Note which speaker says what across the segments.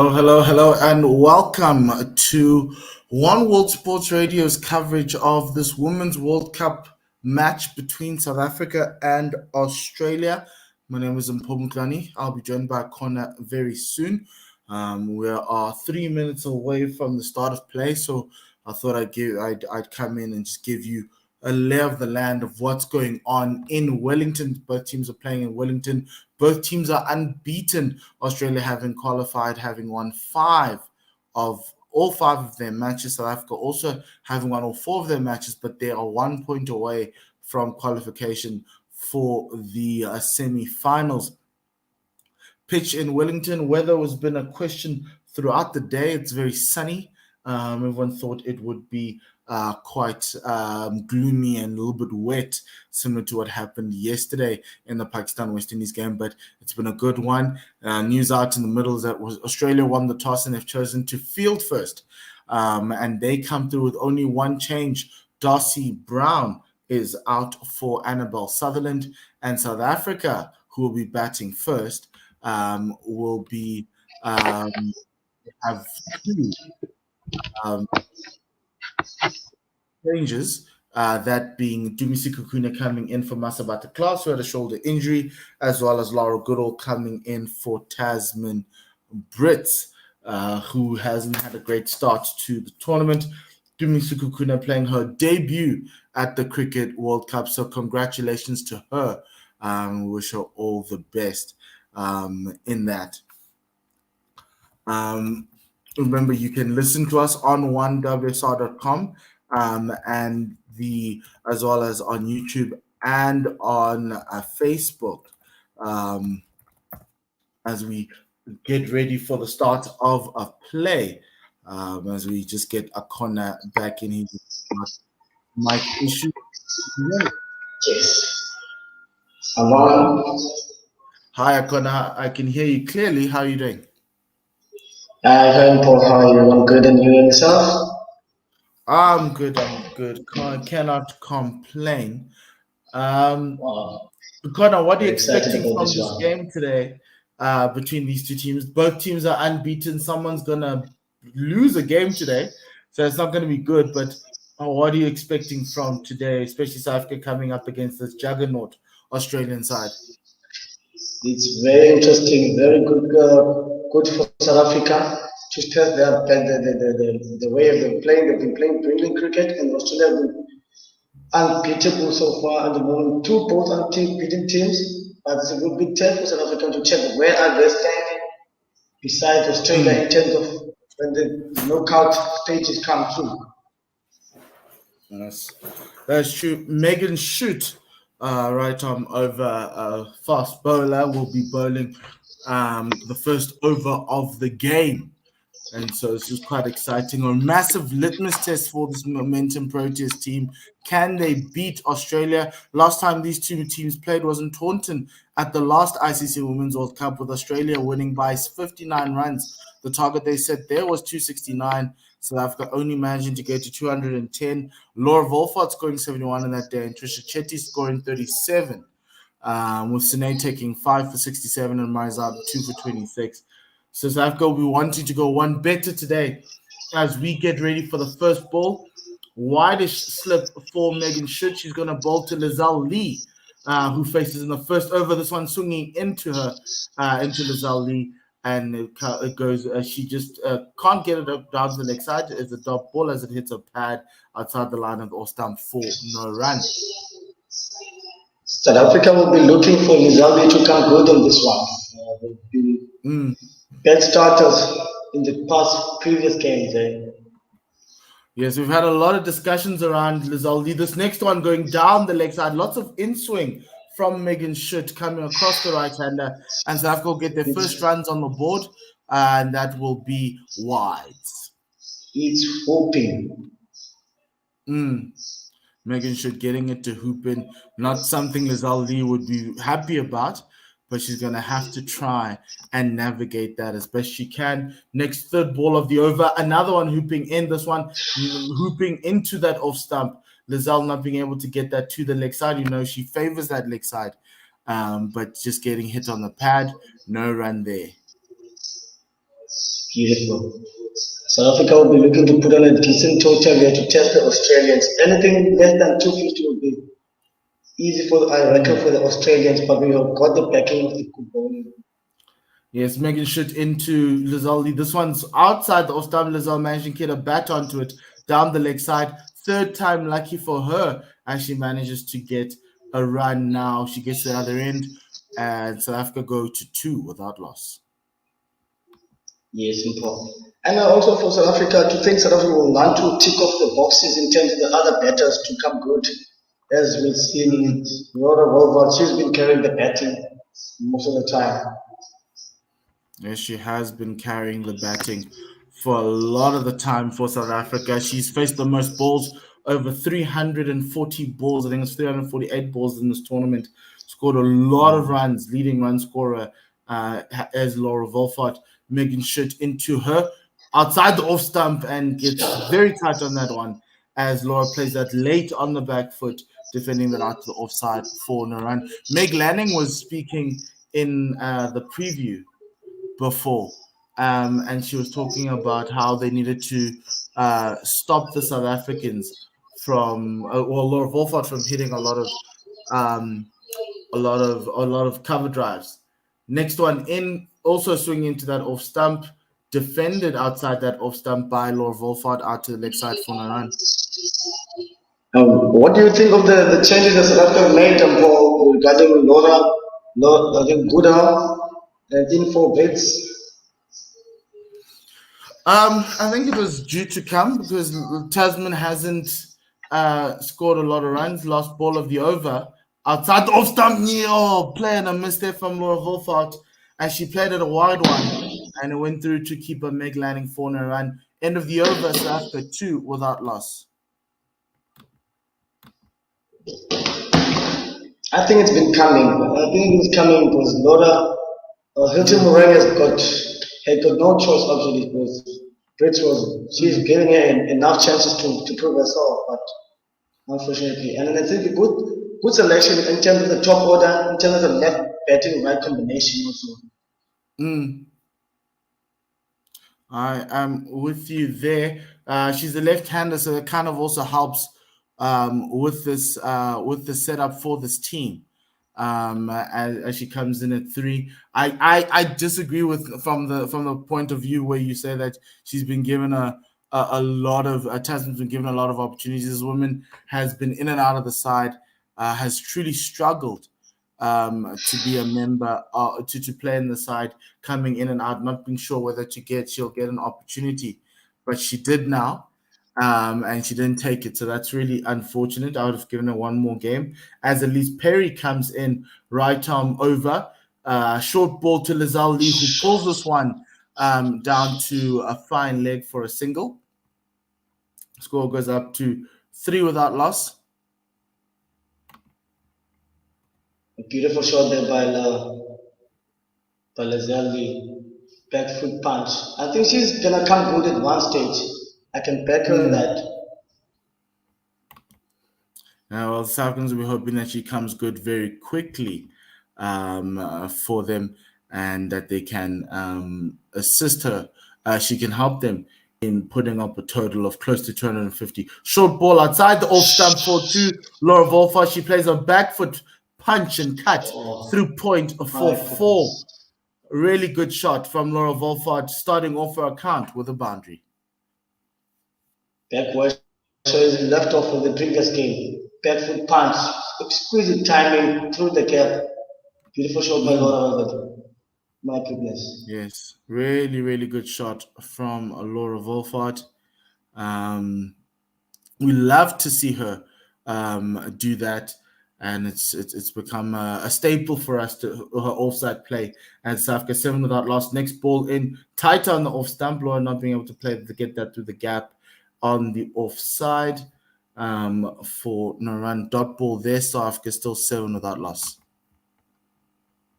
Speaker 1: Hello, and welcome to One World Sports Radio's coverage of this Women's World Cup match between South Africa and Australia. My name is Mpumklani. I'll be joined by Connor very soon. We are 3 minutes away from the start of play, so I thought I'd come in and just give you a lay of the land of what's going on in Wellington. Both teams are playing in Wellington. Both teams are unbeaten. Australia having qualified, having won all five of their matches. South Africa also having won all four of their matches, but they are 1 point away from qualification for the semi-finals. Pitch in Wellington. Weather has been a question throughout the day. It's very sunny. Everyone thought it would be quite gloomy and a little bit wet, similar to what happened yesterday in the Pakistan-West Indies game, but it's been a good one. News out in the middle is that Australia won the toss and they've chosen to field first, and they come through with only one change. Darcy Brown is out for Annabelle Sutherland, and South Africa, who will be batting first, will be have two changes, that being Dumisi Kukuna coming in for Masabata Klaus, who had a shoulder injury, as well as Laura Goodall coming in for Tasman Brits, who hasn't had a great start to the tournament. Dumisi Kukuna playing her debut at the Cricket World Cup, so congratulations to her. We wish her all the best in that. Remember, you can listen to us on onewsr.com, and as well as on YouTube and on Facebook, as we get ready for the start of a play. As we just get Akona back in his mic issue.
Speaker 2: Yes. Hello.
Speaker 1: Hi, Akona. I can hear you clearly. How are you doing?
Speaker 2: Hi, Paul. How are you? I'm good, and you and yourself?
Speaker 1: I'm good. Cannot complain.
Speaker 2: Wow,
Speaker 1: Connor, what are you
Speaker 2: very excited
Speaker 1: expecting
Speaker 2: about
Speaker 1: from
Speaker 2: this
Speaker 1: this
Speaker 2: one.
Speaker 1: game today between these two teams? Both teams are unbeaten. Someone's going to lose a game today, so it's not going to be good. But what are you expecting from today, especially South Africa coming up against this juggernaut Australian side?
Speaker 2: It's very interesting, very good for South Africa to test the way they've playing. They've been playing brilliant cricket, and Australia have been unbeatable so far at the moment. Both unbeaten teams, but it's a good big test for South Africa to check where are they standing beside Australia in terms of when the knockout stages come through.
Speaker 1: Yes, that's true. Megan Shoot, right arm over fast bowler, will be bowling the first over of the game. And so this is quite exciting. A massive litmus test for this Momentum Proteas team. Can they beat Australia? Last time these two teams played was in Taunton at the last ICC Women's World Cup, with Australia winning by 59 runs. The target they set there was 269. South Africa only managing to get to 210. Laura Wolfart scoring 71 in that day, and Trisha Chetty scoring 37. With Sine taking 5 for 67 and Marizab 2 for 26. So South Africa will be wanting to go one better today as we get ready for the first ball. Wideish slip for Megan Schutt. She's going to bowl to Lizelle Lee, who faces in the first over. This one swinging into her, into Lizelle Lee. And it goes, she just can't get it up down to the leg side. It's a dot ball as it hits a pad outside the line of the stump for no run.
Speaker 2: South Africa will be looking for Lizaldi to come good on this one. They've been bad starters in the previous games.
Speaker 1: Yes, we've had a lot of discussions around Lizaldi. This next one going down the leg side, lots of in-swing from Megan Schutt coming across the right-hander, and South Africa will get their first runs on the board, and that will be wide.
Speaker 2: It's hooping.
Speaker 1: Megan Schutt getting it to hooping, not something Lizaldi would be happy about, but she's going to have to try and navigate that as best she can. Next third ball of the over, another one hooping in, this one hooping into that off stump. Lizelle not being able to get that to the leg side. You know, she favors that leg side, but just getting hit on the pad. No run there.
Speaker 2: Beautiful. South Africa will be looking to put on a decent total here to test the Australians. Anything less than 250 will be easy for, I reckon, for the Australians, but we have got the backing of the good bowling.
Speaker 1: Yes, Megan Schutt into Lizaldi. This one's outside the off stump. Lizal managing to get a bat onto it down the leg side. Third time lucky for her as she manages to get a run now. She gets to the other end, and South Africa go to 2 without loss.
Speaker 2: Yes, important. And also for South Africa, to think South Africa will want to tick off the boxes in terms of the other batters to come good. As we've seen, Laura Wolford, she's been carrying the batting most of the time.
Speaker 1: Yes, she has been carrying the batting for a lot of the time for South Africa. She's faced the most balls, over 340 balls. I think it's 348 balls in this tournament. Scored a lot of runs, leading run scorer as Laura Wolford. Megan Schutt into her outside the off stump and gets very tight on that one as Laura plays that late on the back foot, defending that out to the offside for no run. Meg Lanning was speaking in the preview before, and she was talking about how they needed to stop the South Africans from, Laura Wolford from hitting a lot of cover drives. Next one in, also swinging into that off stump, defended outside that off stump by Laura Wolford out to the leg side for no run.
Speaker 2: What do you think of the changes that South Africa made regarding Laura? I think Buddha and in 4 bits?
Speaker 1: I think it was due to come because Tasman hasn't scored a lot of runs. Last ball of the over outside the off stump. Playing a miss there from Laura Wolford as she played at a wide one and it went through to keeper Meg Lanning for no run. End of the over, South Africa 2 without loss.
Speaker 2: I think it's been coming. I think it's coming because Laura Hilton Moran had got no choice actually because she's giving her enough chances to prove herself, but unfortunately. And then I think a good selection in terms of the top order, in terms of the left batting right combination also.
Speaker 1: I am with you there. She's a left-hander, so it kind of also helps with the setup for this team. As she comes in at 3, I disagree with from the point of view where you say that she's been given a lot of Tasman's been given a lot of opportunities. This woman has been in and out of the side, has truly struggled to be a member, to play in the side, coming in and out, not being sure whether she'll get an opportunity, but she did now. And she didn't take it. So that's really unfortunate. I would have given her one more game. As Elise Perry comes in, right arm over. Short ball to Lizelle Lee, who pulls this one down to a fine leg for a single. Score goes up to 3 without loss.
Speaker 2: A beautiful shot there by Lizelle Lee. Back foot punch. I think she's going to come good at one stage. I can back her on that.
Speaker 1: Well, the South Africans will be hoping that she comes good very quickly for them and that they can assist her. She can help them in putting up a total of close to 250. Short ball outside the off stump for 2. Laura Wolford. She plays a back foot punch and cut through point for 4. Really good shot from Laura Wolford, starting off her account with a boundary.
Speaker 2: Back was left off from the previous game. Back foot punch, exquisite timing through the gap. Beautiful shot by Laura. My goodness.
Speaker 1: Yes, really, really good shot from Laura Wolford. We love to see her do that, and it's become a staple for us to her offside play. And South Africa 7 without loss. Next ball in, tighter on the off stump. Laura not being able to get that through the gap on the offside for no run. Dot ball there. South Africa still 7 without loss.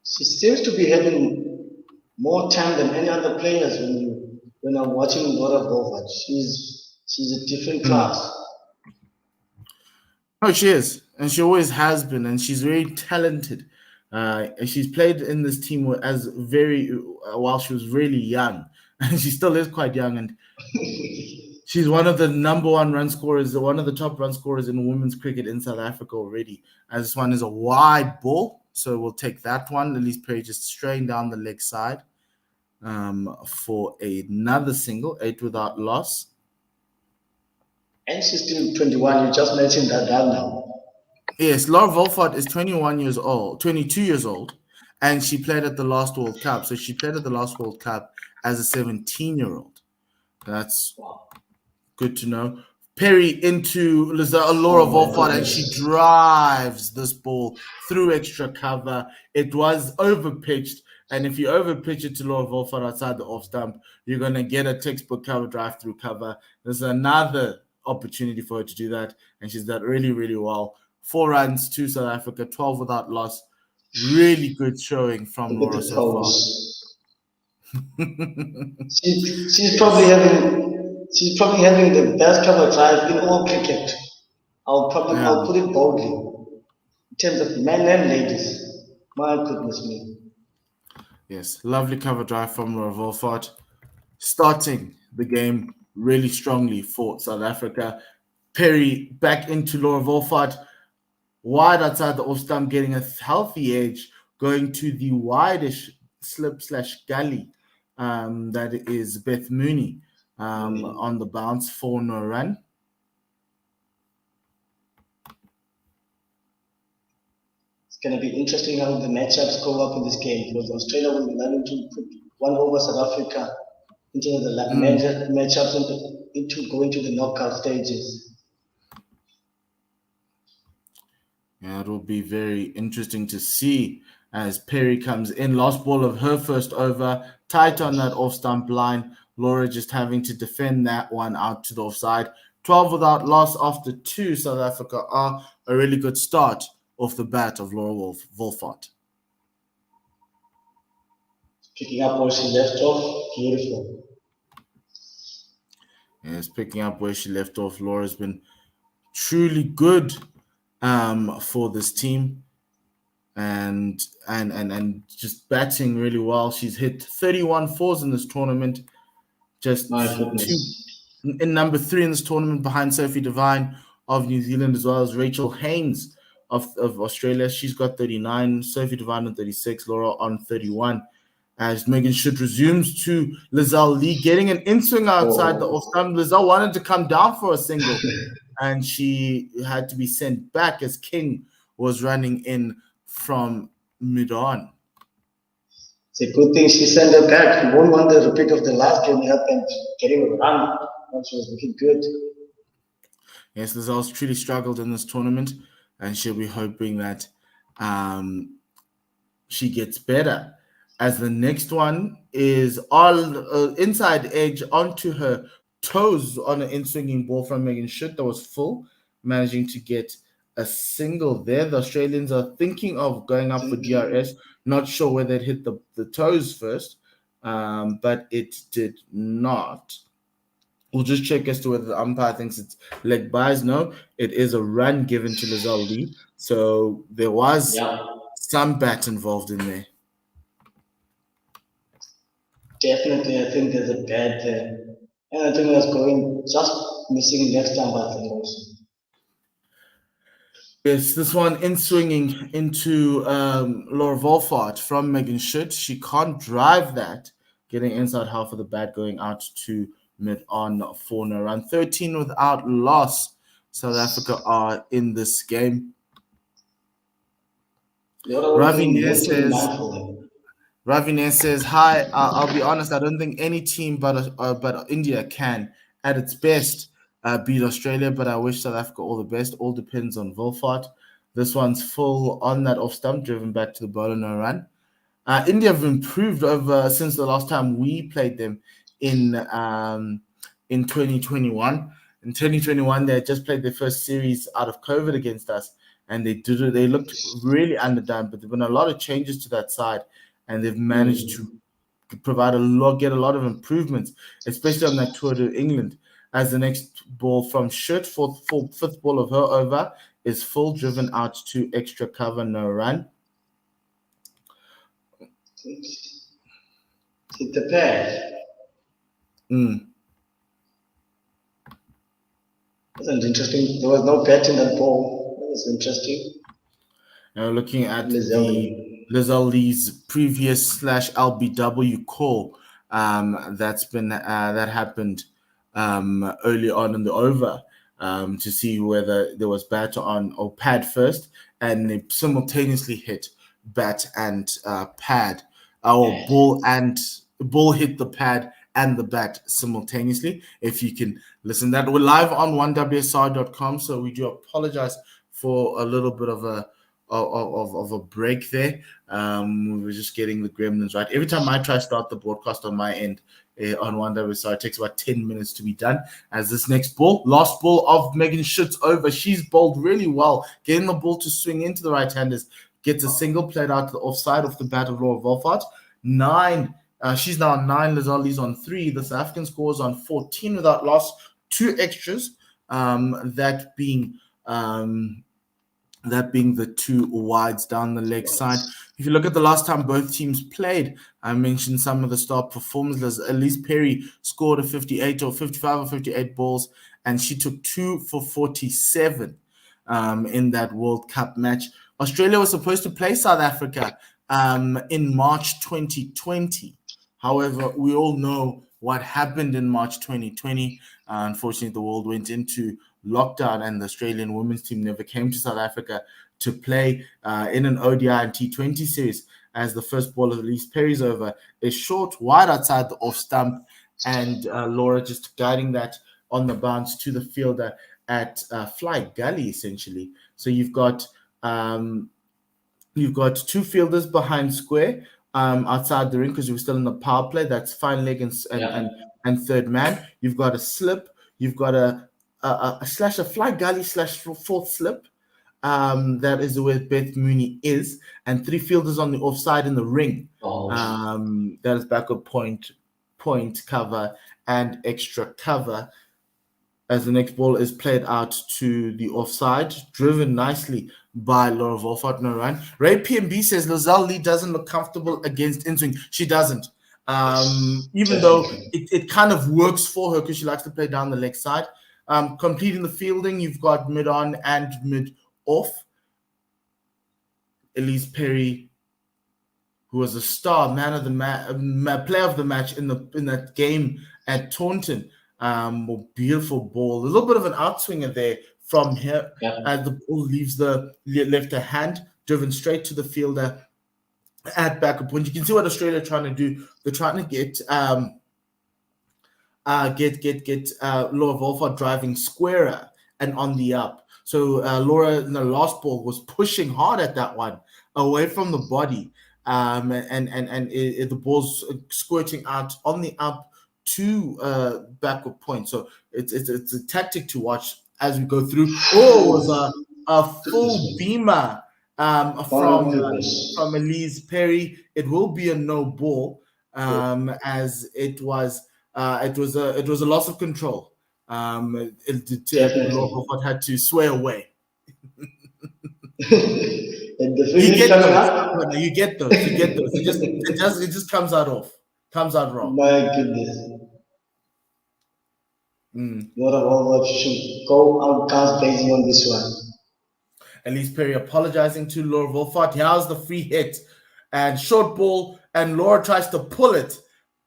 Speaker 2: She seems to be having more time than any other players when I'm watching Laura Wolford. She's a different class.
Speaker 1: Oh, she is, and she always has been, and she's very talented. She's played in this team while she was really young, and she still is quite young, and she's one of the number one run scorers, one of the top run scorers in women's cricket in South Africa already. And this one is a wide ball, so we'll take that one. Elise Perry just straying down the leg side for another single, 8 without loss.
Speaker 2: And she's still 21. You just mentioned that now.
Speaker 1: Yes, Laura Wolford is 22 years old, and she played at the last World Cup. So she played at the last World Cup as a 17-year-old. That's good to know. Perry into Laura Wolford, and she drives this ball through extra cover. It was overpitched, and if you overpitch it to Laura Wolford outside the off stump, you're going to get a textbook cover drive through cover. There's another opportunity for her to do that, and she's done really, really well. 4 runs to South Africa, 12 without loss. Really good showing from Laura so far.
Speaker 2: She's probably having the best cover drive in all cricket. I'll put it boldly in terms of men and ladies. My goodness me.
Speaker 1: Yes, lovely cover drive from Laura Wolford, starting the game really strongly for South Africa. Perry back into Laura Wolford, wide outside the off stump, getting a healthy edge, going to the wideish slip/gully. That is Beth Mooney on the bounce for no run.
Speaker 2: It's going to be interesting how the matchups go up in this game, because Australia will be learning to put one over South Africa into the matchups into going to the knockout stages.
Speaker 1: Yeah, it will be very interesting to see as Perry comes in. Last ball of her first over, tight on that off-stump line. Laura just having to defend that one out to the offside. 12 without loss after 2. South Africa are a really good start off the bat of Laura Wolford.
Speaker 2: Picking up where she left off, beautiful.
Speaker 1: Yes, picking up where she left off. Laura's been truly good for this team, and just batting really well. She's hit 31 fours in this tournament, just in number 3 in this tournament, behind Sophie Devine of New Zealand, as well as Rachel Haynes of Australia. She's got 39, Sophie Devine on 36, Laura on 31. As Megan Schutt resumes to Lizelle Lee, getting an in-swing outside the off-stump. Lizelle wanted to come down for a single, and she had to be sent back as King was running in from mid-on.
Speaker 2: It's a good thing she sent her back. You won't want the repeat of the last game happened, getting a run. She was looking good.
Speaker 1: Yes, Lizelle's truly struggled in this tournament, and she'll be hoping that she gets better. As the next one is all inside edge onto her toes on an in-swinging ball from Megan Schutt that was full, managing to get a single there. The Australians are thinking of going up for DRS, not sure whether it hit the toes first, but it did not. We'll just check as to whether the umpire thinks it's leg byes. No, it is a run given to Lizelle Lee. So there was some bat involved in there.
Speaker 2: Definitely, I think there's a bat there. And I think that's going just missing left arm, I think also.
Speaker 1: Yes, this one in swinging into Laura Wolford from Megan Schutt. She can't drive that, getting inside half of the bat, going out to mid-on for no run. 13 without loss. South Africa are in this game. Ravi Nair says, hi, I'll be honest, I don't think any team but India can, at its best, beat Australia, but I wish South Africa all the best. All depends on Wolford. This one's full on that off stump, driven back to the bowler, no run. India have improved over since the last time we played them in 2021. In 2021, they had just played their first series out of COVID against us, and they looked really underdone, but there have been a lot of changes to that side, and they've managed to get a lot of improvements, especially on that tour to England. As the next ball from Schutt, fifth ball of her over, is full, driven out to extra cover, no run.
Speaker 2: Hit the pad. Wasn't interesting. There was no bat in that ball. That was interesting.
Speaker 1: Now looking at the
Speaker 2: Lizelle.
Speaker 1: Lizelle Lee's previous slash LBW call, that happened early on in the over, to see whether there was bat on or pad first, and they simultaneously hit bat and pad, or ball hit the pad and the bat simultaneously. If you can listen, that we're live on 1WSR.com, so we do apologize for a little bit of a break there. We were just getting the gremlins right. Every time I try to start the broadcast on my end on 1WSR, it takes about 10 minutes to be done. As this next ball, last ball of Megan Schutt's over. She's bowled really well, getting the ball to swing into the right-handers. Gets a single played out to the offside off the bat of Laura Wolfart. 9. She's now on 9. Lizali's on 3. The South African scores on 14 without loss. 2 extras, that being the 2 wides down the leg side. If you look at the last time both teams played, I mentioned some of the star performers. Elise Perry scored a 58 or 55 or 58 balls, and she took 2 for 47 in that World Cup match. Australia was supposed to play South Africa in March 2020. However, we all know what happened in March 2020. Unfortunately, the world went into lockdown, and the Australian women's team never came to South Africa to play in an ODI and T20 series, as the first ball of Elise Perry's over is short, wide outside the off stump, and Laura just guiding that on the bounce to the fielder at fly gully, essentially. So you've got 2 fielders behind square outside the ring, because you were still in the power play. That's fine leg and third man. You've got a slip. You've got a fly gully / fourth slip. That is where Beth Mooney is, and 3 fielders on the offside in the ring. That is backup point, cover, and extra cover. As the next ball is played out to the offside, driven nicely by Laura Wolfart, no run. Ray PMB says Lizelle Lee doesn't look comfortable against in-swing. She doesn't. Even though it kind of works for her, because she likes to play down the leg side. Completing the fielding, you've got mid-on and mid-off. Elise Perry, who was a star, man of the player of the match in that game at Taunton. Beautiful ball. A little bit of an outswinger there from here, as the ball leaves the left hand, driven straight to the fielder at backup point. You can see what Australia are trying to do. They're trying to get Laura Wolfart driving squarer and on the up. So Laura in the last ball was pushing hard at that one away from the body, and the ball's squirting out on the up to backup point. So it's a tactic to watch as we go through. It was a full beamer from Elise Perry. It will be a no ball, as it was a loss of control. Laura Wolfart had to swear away.
Speaker 2: And the you
Speaker 1: get those. It just comes out wrong.
Speaker 2: My goodness. Laura Wolfart should go out guns blazing on this one.
Speaker 1: Elise Perry apologizing to Laura Wolfart. Here's the free hit and short ball, and Laura tries to pull it,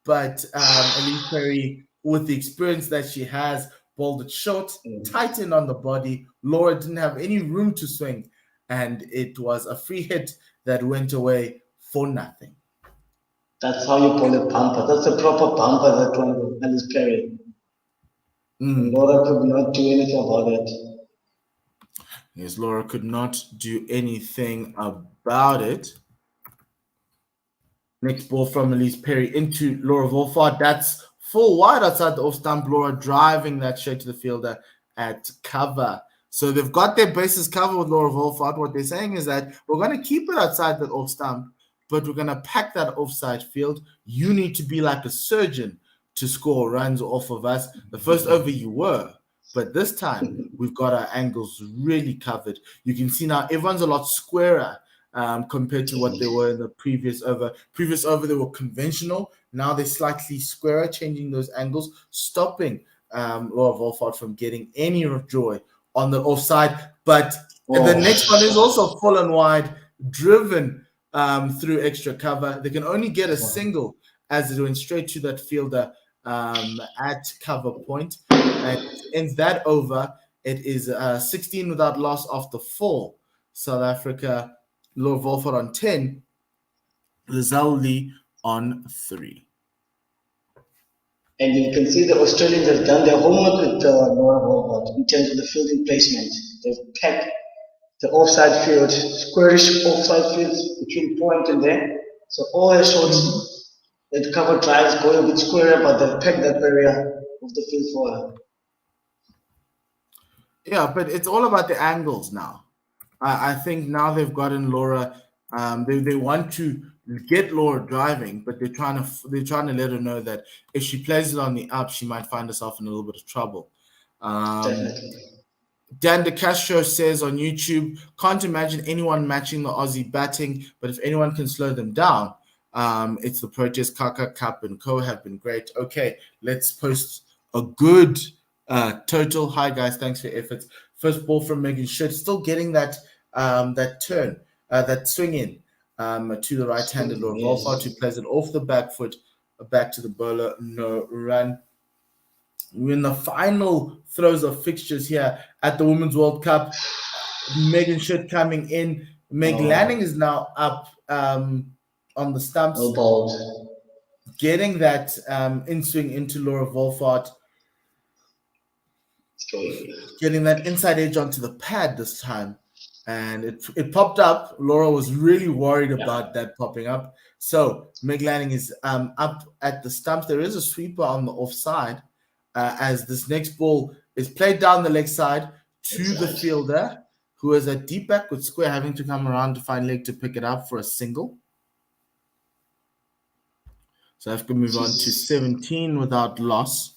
Speaker 1: but Elise Perry, with the experience that she has, bowled it short, tightened on the body. Laura didn't have any room to swing, and it was a free hit that went away for nothing.
Speaker 2: That's how you call a bumper. That's a proper bumper, that one with Elise Perry. Laura could not do anything about it.
Speaker 1: Yes, Laura could not do anything about it. Next ball from Elise Perry into Laura Wolfart. That's full wide outside the off stump. Laura driving that straight to the fielder at cover. So they've got their bases covered with Laura Wolfart. What they're saying is that we're going to keep it outside that off stump, but we're going to pack that offside field. You need to be like a surgeon to score runs off of us. The first over you were, but this time we've got our angles really covered. You can see now everyone's a lot squarer compared to what they were in the previous over. Previous over, they were conventional. Now they're slightly squarer, changing those angles, stopping Laura Volfart from getting any joy on the offside. But the next one is also full and wide, driven through extra cover. They can only get a single as it went straight to that fielder at cover point. And ends that over. It is 16 without loss after 4. South Africa, Laura Volfart on 10, Lizelle Lee on 3.
Speaker 2: And you can see the Australians have done their homework with Laura Volfart in terms of the fielding placement. They've pegged the offside field, squarish offside field between point and there. So all their shots, the cover drives go a bit squarer, but they've pegged that area of the field for her.
Speaker 1: Yeah, but it's all about the angles now. I think now they've gotten Laura. They want to get Laura driving, but they're trying to let her know that if she plays it on the up, she might find herself in a little bit of trouble.
Speaker 2: Definitely.
Speaker 1: Dan De Castro says on YouTube, can't imagine anyone matching the Aussie batting, but if anyone can slow them down, it's the Proteas. Kaka, Cup, and Co have been great. Okay, let's post a good total. Hi guys, thanks for your efforts. First ball from Megan Schitt, still getting that turn, that swing in to the right-handed Laura Volfart, who plays it off the back foot, back to the bowler, no run. We're in the final throws of fixtures here at the Women's World Cup. Megan Schitt coming in. Meg Lanning is now up on the stumps, getting that in-swing into Laura Volfart. Getting that inside edge onto the pad this time. And it popped up. Laura was really worried about that popping up. So Meg Lanning is up at the stumps. There is a sweeper on the offside as this next ball is played down the leg side to the fielder, who is a deep back with square, having to come around to find leg to pick it up for a single. So I have to move on to 17 without loss.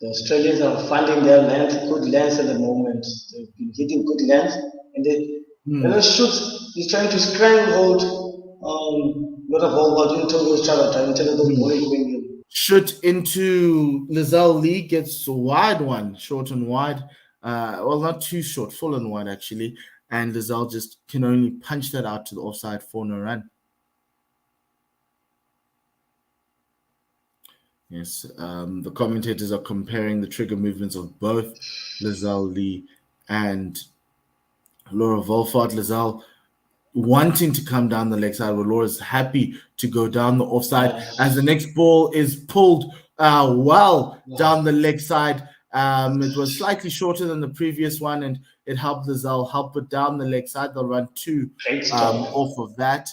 Speaker 2: The Australians are finding their length, good length at the moment. They've been hitting good length, and the shoots. He's trying to strangle lot of ball into those trying to those bowling going in.
Speaker 1: Shoot into Lizelle Lee, gets a wide one, short and wide. Well, not too short, full and wide actually. And Lizelle just can only punch that out to the offside for no run. Yes, the commentators are comparing the trigger movements of both Lizelle Lee and Laura Volfart. Lizelle wanting to come down the leg side, where Laura's happy to go down the offside as the next ball is pulled down the leg side. It was slightly shorter than the previous one, and it helped Lizelle help it down the leg side. They'll run 2 off of that.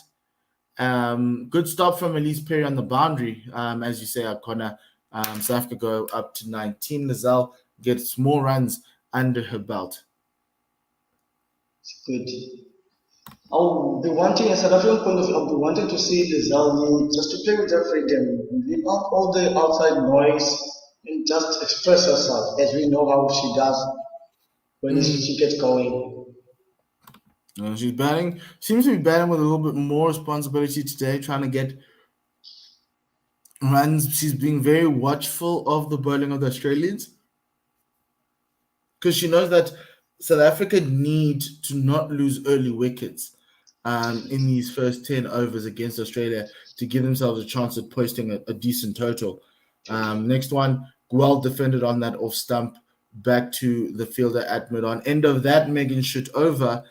Speaker 1: Good stop from Elise Perry on the boundary, as you say, Akona. South Africa go up to 19. Lizelle gets more runs under her belt.
Speaker 2: It's good. I'll be wanting, a South African point of view, I'll be wanting to see Lizelle just to play with her freedom, leave out all the outside noise, and just express herself, as we know how she does when she gets going.
Speaker 1: She's batting. Seems to be batting with a little bit more responsibility today, trying to get runs. She's being very watchful of the bowling of the Australians because she knows that South Africa need to not lose early wickets in these first 10 overs against Australia to give themselves a chance at posting a decent total. Next one, well defended on that off stump, back to the fielder at mid-on. End of that Megan Schitt over.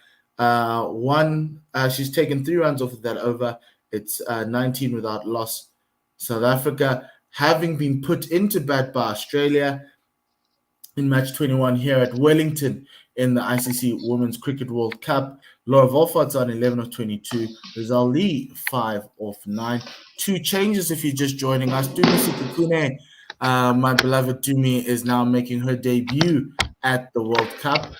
Speaker 1: She's taken 3 runs off of that over. It's 19 without loss. South Africa having been put into bat by Australia in match 21 here at Wellington in the ICC Women's Cricket World Cup. Laura Volfart's on 11 of 22. Lizelle Lee 5 off 9. 2 changes if you're just joining us. Dumi Sikukune, my beloved Dumi, is now making her debut at the World Cup.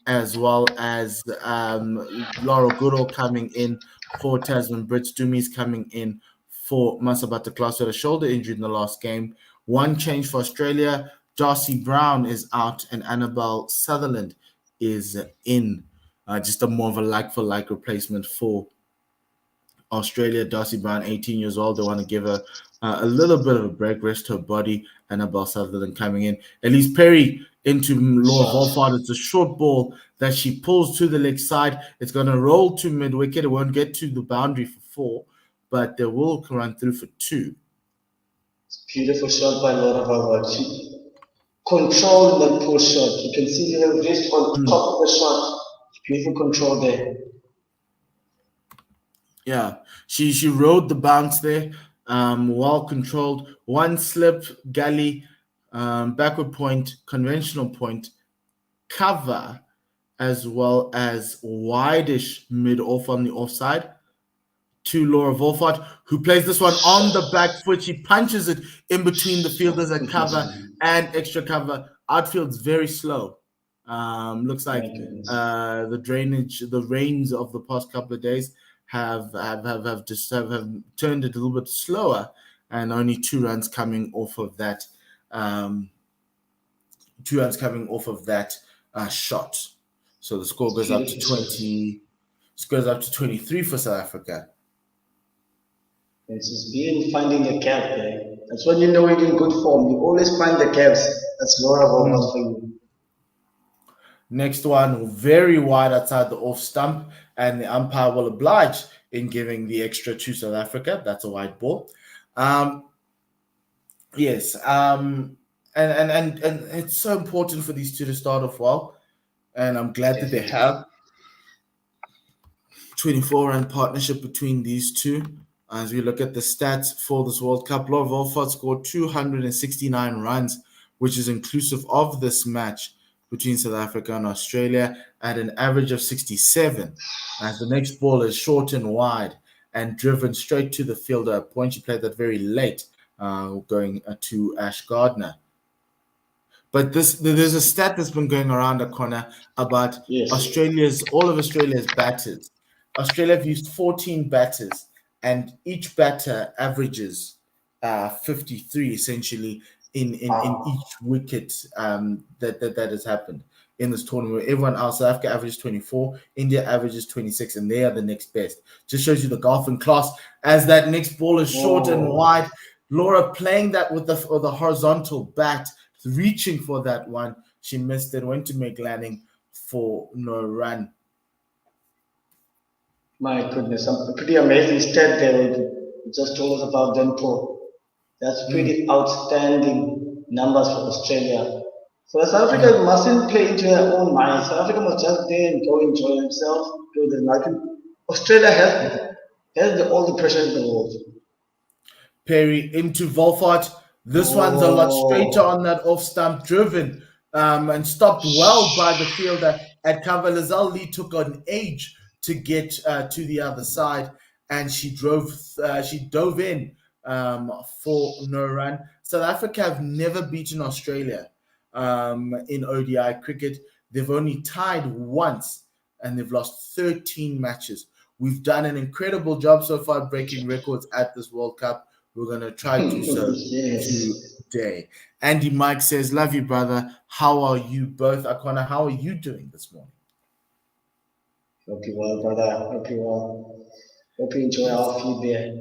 Speaker 1: As well as Laura Goodall coming in for Tasman Brits. Dumi's coming in for Masabata Klaas, who had a shoulder injury in the last game. 1 change for Australia. Darcy Brown is out and Annabelle Sutherland is in. just a more of a like-for-like replacement for Australia. Darcy Brown, 18 years old. They want to give her a little bit of a break, rest her body. Annabelle Sutherland coming in. Elise Perry into Laura Volfard. It's a short ball that she pulls to the leg side. It's going to roll to mid-wicket. It won't get to the boundary for 4, but they will run through for 2.
Speaker 2: Beautiful shot by Laura Volfard. She controlled that pull shot. You can see her wrist on top of the shot. Beautiful control there.
Speaker 1: Yeah, she rode the bounce there, well controlled. One slip, galley, backward point, conventional point, cover, as well as wide-ish mid-off on the offside to Laura Volfart, who plays this one on the back foot. She punches it in between the fielders at cover and extra cover. Outfield's very slow. Looks like the rains of the past couple of days have turned it a little bit slower, and only 2 runs coming off of that. 2 runs coming off of that shot. So the score goes up to 20. Scores up to 23 for South Africa.
Speaker 2: It's just being finding a gap there. That's when you know you're in good form. You always find the gaps. That's Laura Volfart for you.
Speaker 1: Next one, very wide outside the off stump, and the umpire will oblige in giving the extra to South Africa. That's a wide ball. Yes, and it's so important for these two to start off well, and I'm glad that they have 24-run partnership between these two. As we look at the stats for this World Cup, Laura Volfart scored 269 runs, which is inclusive of this match between South Africa and Australia, at an average of 67. As the next ball is short and wide and driven straight to the fielder, a point. She played that very late, going to Ash Gardner. But there's a stat that's been going around the corner about all of Australia's batters. Australia have used 14 batters, and each batter averages 53 essentially in each wicket that has happened in this tournament. Everyone else, South Africa averages 24, India averages 26, and they are the next best. Just shows you the golfing class. As that next ball is short and wide, Laura playing that with the horizontal bat, reaching for that one. She missed it, went to make landing for no run.
Speaker 2: My goodness, some pretty amazing stat there. You just told us about them, Paul. That's pretty outstanding numbers for Australia. So South Africa mustn't play into their own mind. South Africa must just there and go enjoy themselves. Australia has all the pressure in the world.
Speaker 1: Perry into Volfart. This one's a lot straighter on that off stump, driven and stopped well by the fielder at cover. Lizelle Lee took an age to get to the other side, and she dove in for no run. South Africa have never beaten Australia in ODI cricket. They've only tied once, and they've lost 13 matches. We've done an incredible job so far breaking records at this World Cup. We're going to try to do so today. Andy Mike says, love you, brother. How are you both? Akona, how are you doing this morning?
Speaker 2: Hope you well, brother. Hope you well. Hope you enjoy our feed there.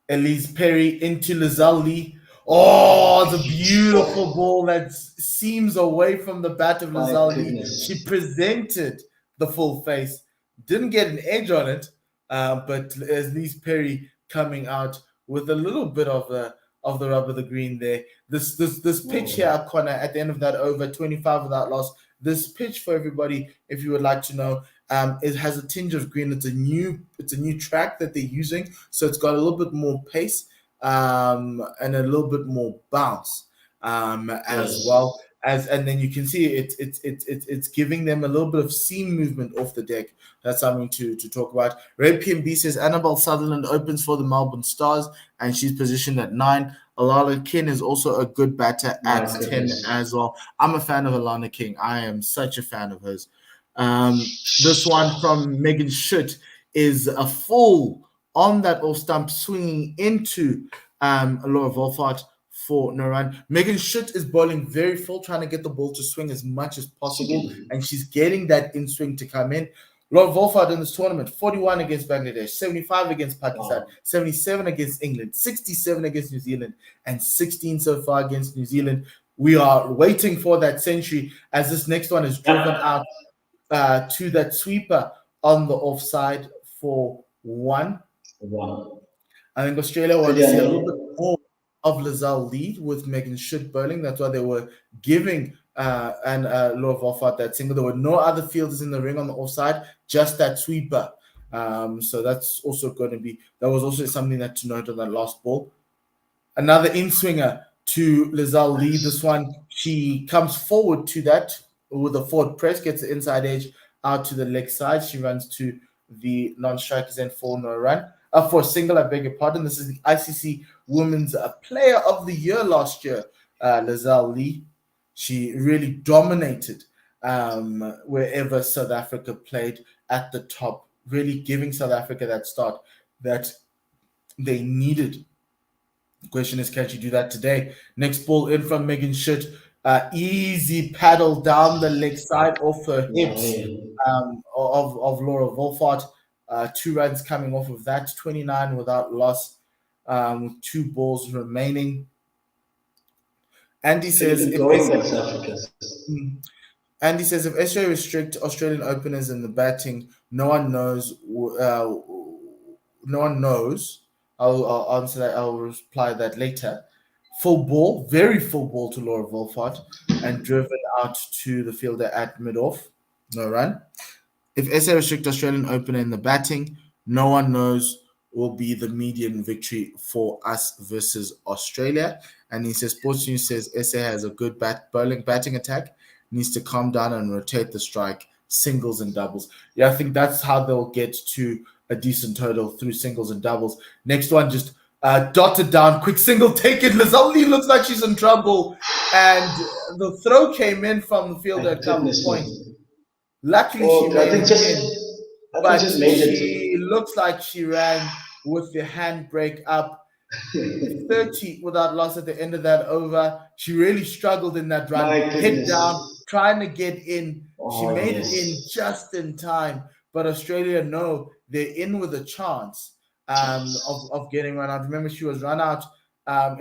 Speaker 1: Elise Perry into Lizelle Lee. Oh, the beautiful ball that seems away from the bat of Lizelle Lee. She presented the full face. Didn't get an edge on it, but Elise Perry coming out with a little bit of the rub of the green there. This pitch here, Connor, at the end of that over, 25 without loss. This pitch, for everybody, if you would like to know, it has a tinge of green. It's a new track that they're using, so it's got a little bit more pace and a little bit more bounce as well. And then you can see it's giving them a little bit of seam movement off the deck. That's something to talk about. Red PMB says Annabelle Sutherland opens for the Melbourne Stars, and she's positioned at 9. Alana King is also a good batter at 10 as well. I'm a fan of Alana King. I am such a fan of hers. This one from Megan Schutt is a full on that off stump, swinging into Laura Volfart for no run. Megan Schutt is bowling very full, trying to get the ball to swing as much as possible, and she's getting that in swing to come in. Laura Volfard in this tournament, 41 against Bangladesh, 75 against Pakistan, 77 against England, 67 against New Zealand, and 16 so far against New Zealand. We are waiting for that century as this next one is driven out to that sweeper on the offside for one. I think Australia want to see a little bit more of Lizelle lead with Megan Schutt bowling. That's why they were giving Laura Volfart that single. There were no other fielders in the ring on the offside, just that sweeper. So that's also going to be, that was also something that to note on that last ball. Another in-swinger to Lizelle Lee. This one, she comes forward to that with a forward press, gets the inside edge out to the leg side. She runs to the non-strikers and for no run. For a single, I beg your pardon. This is the ICC Women's Player of the Year last year, Lizelle Lee. She really dominated wherever South Africa played at the top, really giving South Africa that start that they needed. The question is, can she do that today? Next ball in from Megan Schutt. Easy paddle down the leg side off her hips of Laura Volfart. 2 runs coming off of that, 29 without loss, with 2 balls remaining. Andy says, if SA restrict Australian openers in the batting, no one knows. I'll answer that. I'll reply that later. Full ball, very full ball to Laura Volfart, and driven out to the fielder at mid-off. No run. If SA restrict Australian opener in the batting, no one knows will be the median victory for us versus Australia. And he says, Sports News says SA has a good batting attack, needs to calm down and rotate the strike, singles and doubles. Yeah, I think that's how they'll get to a decent total through singles and doubles. Next one, just dotted down, quick single taken. Lizelle Lee looks like she's in trouble, and the throw came in from the fielder at cover point. Luckily, she made it in, but she looks like she ran with the handbrake up. 30 without loss at the end of that over. She really struggled in that run, head down, trying to get in. She made it in just in time, but Australia know they're in with a chance of getting run out. Remember, she was run out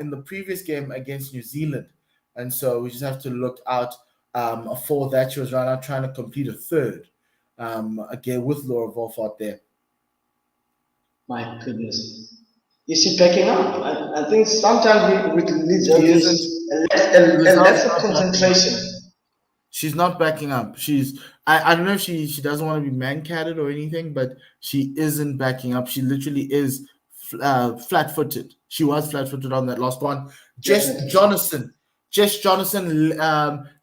Speaker 1: in the previous game against New Zealand, and so we just have to look out for that. She was run out trying to complete a third again with Laura Volfart there.
Speaker 2: My goodness. Is she backing up? I think sometimes we need a less of concentration.
Speaker 1: She's not backing up. I don't know if she doesn't want to be man-catted or anything, but she isn't backing up. She literally is flat-footed. She was flat-footed on that last one. Jess Jonathan,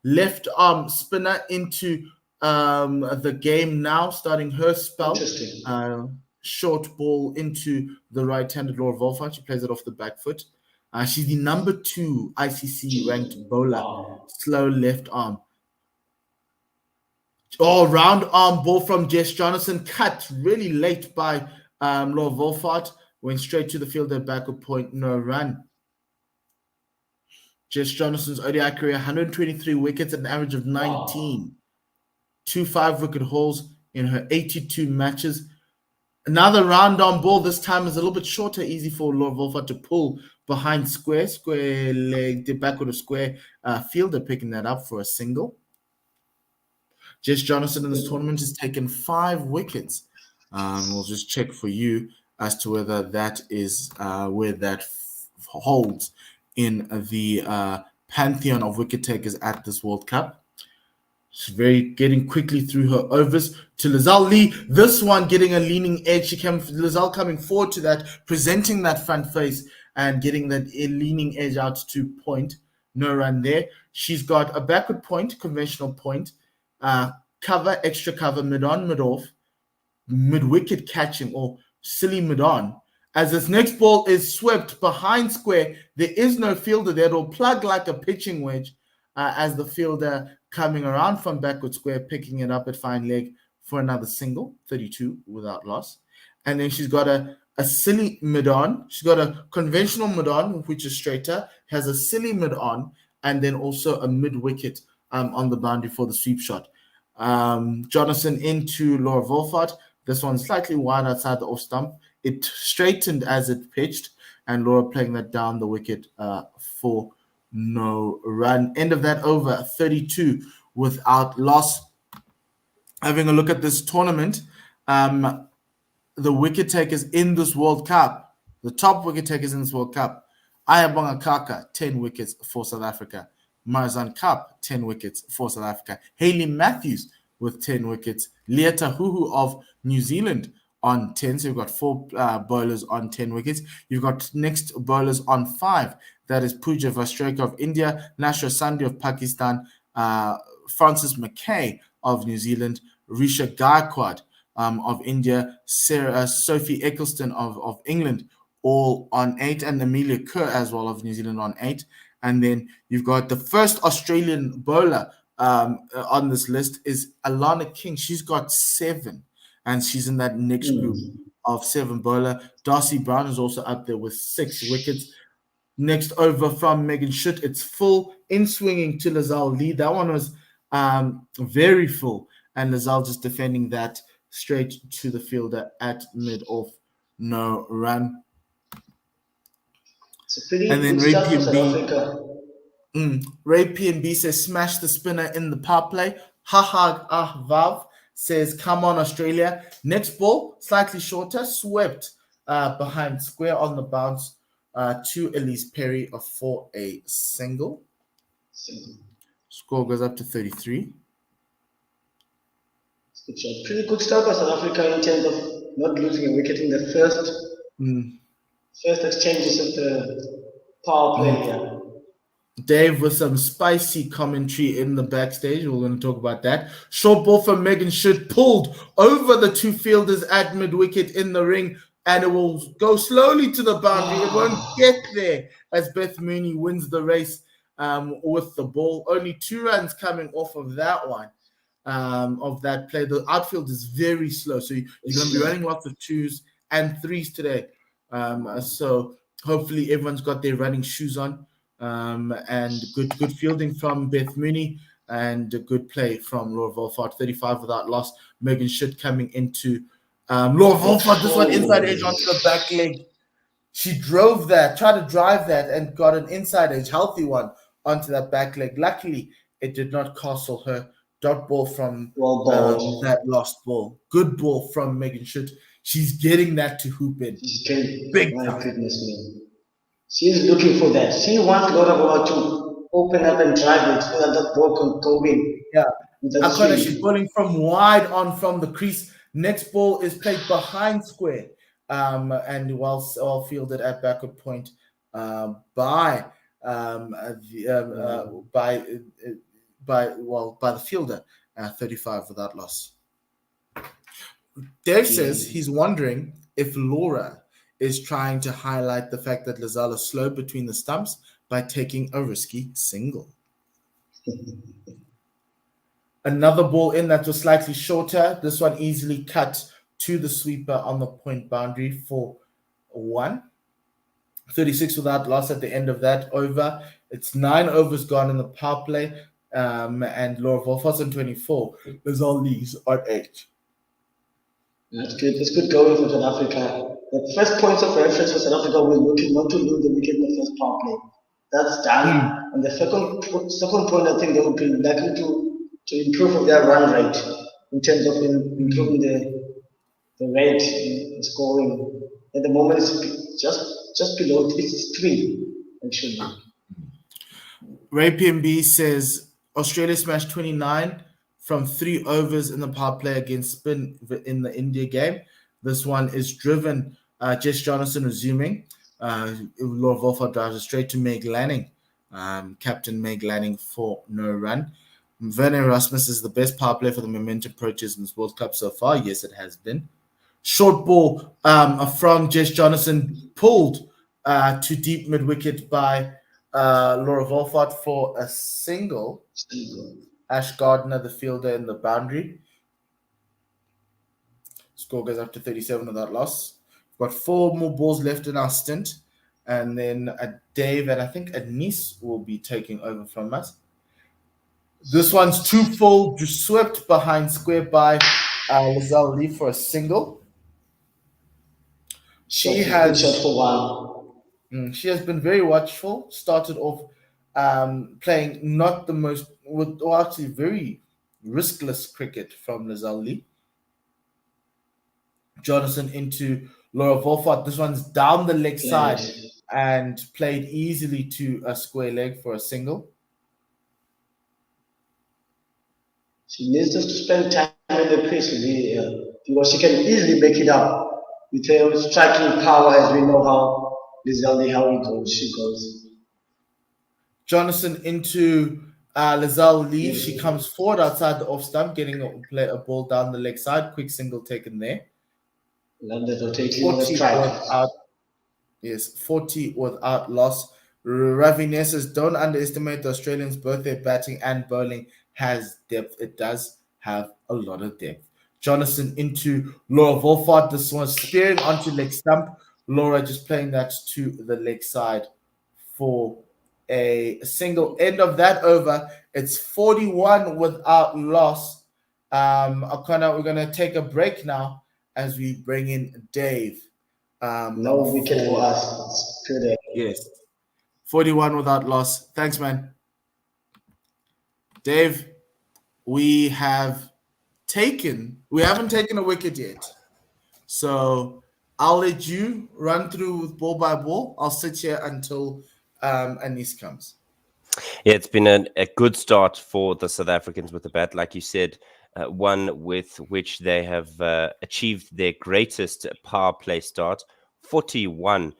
Speaker 1: left arm spinner into the game now, starting her spell.
Speaker 2: Interesting.
Speaker 1: Short ball into the right-handed Laura Volfart. She plays it off the back foot. She's the number 2 ICC ranked bowler. Slow left arm. Round arm ball from Jess Jonathan, cut really late by Laura Volfart. Went straight to the fielder, backward point, no run. Jess Jonathan's ODI career, 123 wickets at an average of 19. 2 5-wicket hauls in her 82 matches. Another round on ball. This time is a little bit shorter, easy for Laura Volfart to pull behind square leg, the backward of square. Fielder picking that up for a single. Jess Jonathan in this tournament has taken 5 wickets. We'll just check for you as to whether that is where that holds in the pantheon of wicket takers at this World Cup. She's getting quickly through her overs to Lizelle Lee. This one getting a leaning edge. Lizelle coming forward to that, presenting that front face and getting that leaning edge out to point. No run there. She's got a backward point, conventional point, cover, extra cover, mid-on, mid-off, mid-wicket catching or silly mid-on. As this next ball is swept behind square, there is no fielder there. It'll plug like a pitching wedge as the fielder coming around from backward square, picking it up at fine leg for another single, 32 without loss. And then she's got a a silly mid-on. She's got a conventional mid-on, which is straighter, has a silly mid-on, and then also a mid-wicket on the boundary for the sweep shot. Jonathan into Laura Wolfart. This one slightly wide outside the off stump. It straightened as it pitched, and Laura playing that down the wicket for no run. End of that over, 32 without loss. Having a look at this tournament, the wicket takers in this World Cup, the top wicket takers in this World Cup, Ayabonga Kaka, 10 wickets for South Africa. Marzan Cup, 10 wickets for South Africa. Hayley Matthews with 10 wickets. Leah Tahuhu of New Zealand on 10. So you've got four bowlers on 10 wickets. You've got next bowlers on 5. That is Pooja Vastreka of India, Nashra Sandhi of Pakistan, Francis McKay of New Zealand, Risha Gaikwad of India, Sophie Eccleston of England, all on 8, and Amelia Kerr as well of New Zealand on 8. And then you've got the first Australian bowler on this list is Alana King. She's got 7, and she's in that next group of 7 bowler. Darcy Brown is also up there with 6 wickets. Next over from Megan Schutt, it's full in swinging to Lazelle Lee. That one was very full, and Lazelle just defending that straight to the fielder at mid-off, no run.
Speaker 2: It's a pretty good start for South Africa.
Speaker 1: Ray PNB says, smash the spinner in the power play. Hahag Ahvav says, come on, Australia. Next ball, slightly shorter, swept behind square on the bounce to Elise Perry for a single. Score goes up to 33.
Speaker 2: It's a pretty good start for South Africa in terms of not losing a wicket in the first exchanges of the power play.
Speaker 1: Dave with some spicy commentary in the backstage. We're going to talk about that. Short ball from Megan Schutt pulled over the 2 fielders at mid-wicket in the ring, and it will go slowly to the boundary. It won't get there as Beth Mooney wins the race with the ball. Only 2 runs coming off of that one. Of that play. The outfield is very slow, so you're going to be running lots of 2s and 3s today. So hopefully everyone's got their running shoes on, and good fielding from Beth Mooney, and a good play from Laura Wolfart. 35 without loss. Megan Schutt coming into Laura Wolfart. This one inside edge onto the back leg. She drove that, tried to drive that, and got an inside edge, healthy one onto that back leg. Luckily, it did not castle her. Dot ball from that lost ball. Good ball from Megan Schutt. She's getting that to hoop in.
Speaker 2: Big time. My goodness me. She's looking for that. She wants Laura to open up and drive it so that ball can go in.
Speaker 1: Yeah. Akona, she's bowling from wide on from the crease. Next ball is played behind square, and well fielded at backward point by the fielder, 35 without loss. Dave says he's wondering if Laura is trying to highlight the fact that Lazelle is slow between the stumps by taking a risky single. Another ball in that was slightly shorter. This one easily cut to the sweeper on the point boundary for 1. 36 without loss at the end of that over. It's 9 overs gone in the power play. And Laura Wolfart on 24. Lazelle Lee's on 8.
Speaker 2: That's good. It's good going for South Africa. The first points of reference for South Africa, we're looking not to lose the wicket in the first power play. That's done. And the second point, I think they will be likely to improve on their run rate in terms of improving the rate in scoring. At the moment, it's just below. It's 3, actually.
Speaker 1: Ray PMB says Australia smashed 29 from 3 overs in the power play against spin in the India game. This one is driven. Jess Jonathan resuming. Laura Wolfart drives it straight to Meg Lanning. Captain Meg Lanning for no run. Werner Erasmus is the best power play for the momentum approaches in this World Cup so far. Yes, it has been. Short ball from Jess Jonathan pulled to deep mid-wicket by Laura Wolfart for a single. Ash Gardner, the fielder, in the boundary. Score goes up to 37 without loss. Got 4 more balls left in our stint. And then Dave and I think Anis will be taking over from us. This one's too full, just swept behind square by Lizelle Lee for a single. She
Speaker 2: Good shot
Speaker 1: has
Speaker 2: for one.
Speaker 1: she has been very watchful. Started off playing not the most, or actually very riskless cricket from Lizelle Lee. Jonathan into Laura Volfart. This one's down the leg side and played easily to a square leg for a single.
Speaker 2: She needs to spend time in the crease because she can easily make it up with her striking power, as we know how Lizelle how she goes.
Speaker 1: Jonathan into Lizelle Lee. She comes forward outside the off stump, getting a ball down the leg side. Quick single taken there. 40 without, yes, 40 without loss. Ravi says, don't underestimate the Australians. Both their batting and bowling has depth. It does have a lot of depth. Jonathan into Laura Volfart. This one spearing onto leg stump. Laura just playing that to the leg side for a single. End of that over. It's 41 without loss. O'Connor, we're going to take a break now as we bring in Dave.
Speaker 2: No wicket for us. Good.
Speaker 1: Yes. 41 without loss. Thanks, man. Dave, we haven't taken a wicket yet. So I'll let you run through with ball by ball. I'll sit here until Anis comes.
Speaker 3: Yeah, it's been a good start for the South Africans with the bat. Like you said, one with which they have achieved their greatest power play start, 41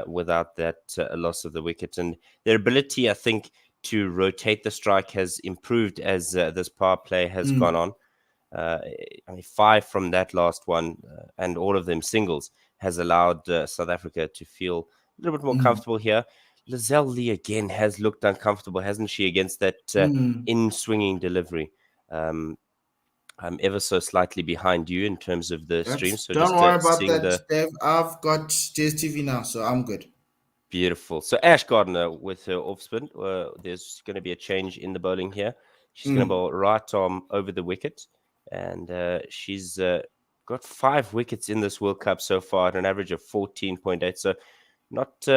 Speaker 3: without that loss of the wicket. And their ability, I think, to rotate the strike has improved as this power play has gone on. 5 from that last one, and all of them singles, has allowed South Africa to feel a little bit more comfortable here. Lizelle Lee again has looked uncomfortable, hasn't she, against that in-swinging delivery. I'm ever so slightly behind you in terms of the stream. So
Speaker 1: don't worry about that, Dave. I've got DSTV now, so I'm good.
Speaker 3: Beautiful. So Ash Gardner with her off spin. There's going to be a change in the bowling here. She's going to bowl right arm over the wicket. And she's got 5 wickets in this World Cup so far at an average of 14.8. So not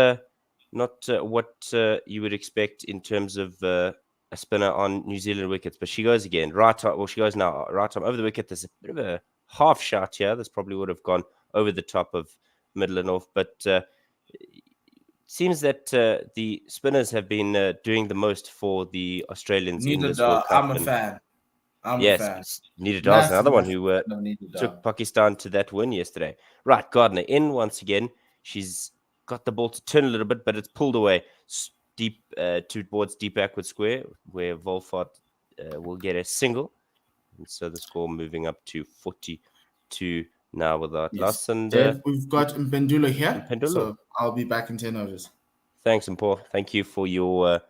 Speaker 3: what you would expect in terms of a spinner on New Zealand wickets. But she goes again. She goes now right arm over the wicket. There's a bit of a half shot here. This probably would have gone over the top of middle and off. But it seems that the spinners have been doing the most for the Australians in this World Cup.
Speaker 1: I'm a fan.
Speaker 3: Nida Dar's another one who took Pakistan to that win yesterday. Right, Gardner in once again. She's got the ball to turn a little bit, but it's pulled away deep towards deep backward square, where Volfart will get a single. And so the score moving up to 42 now without loss. And
Speaker 1: we've got Mpendulo here. So I'll be back in 10 overs.
Speaker 3: Thanks, Mpo. Thank you for your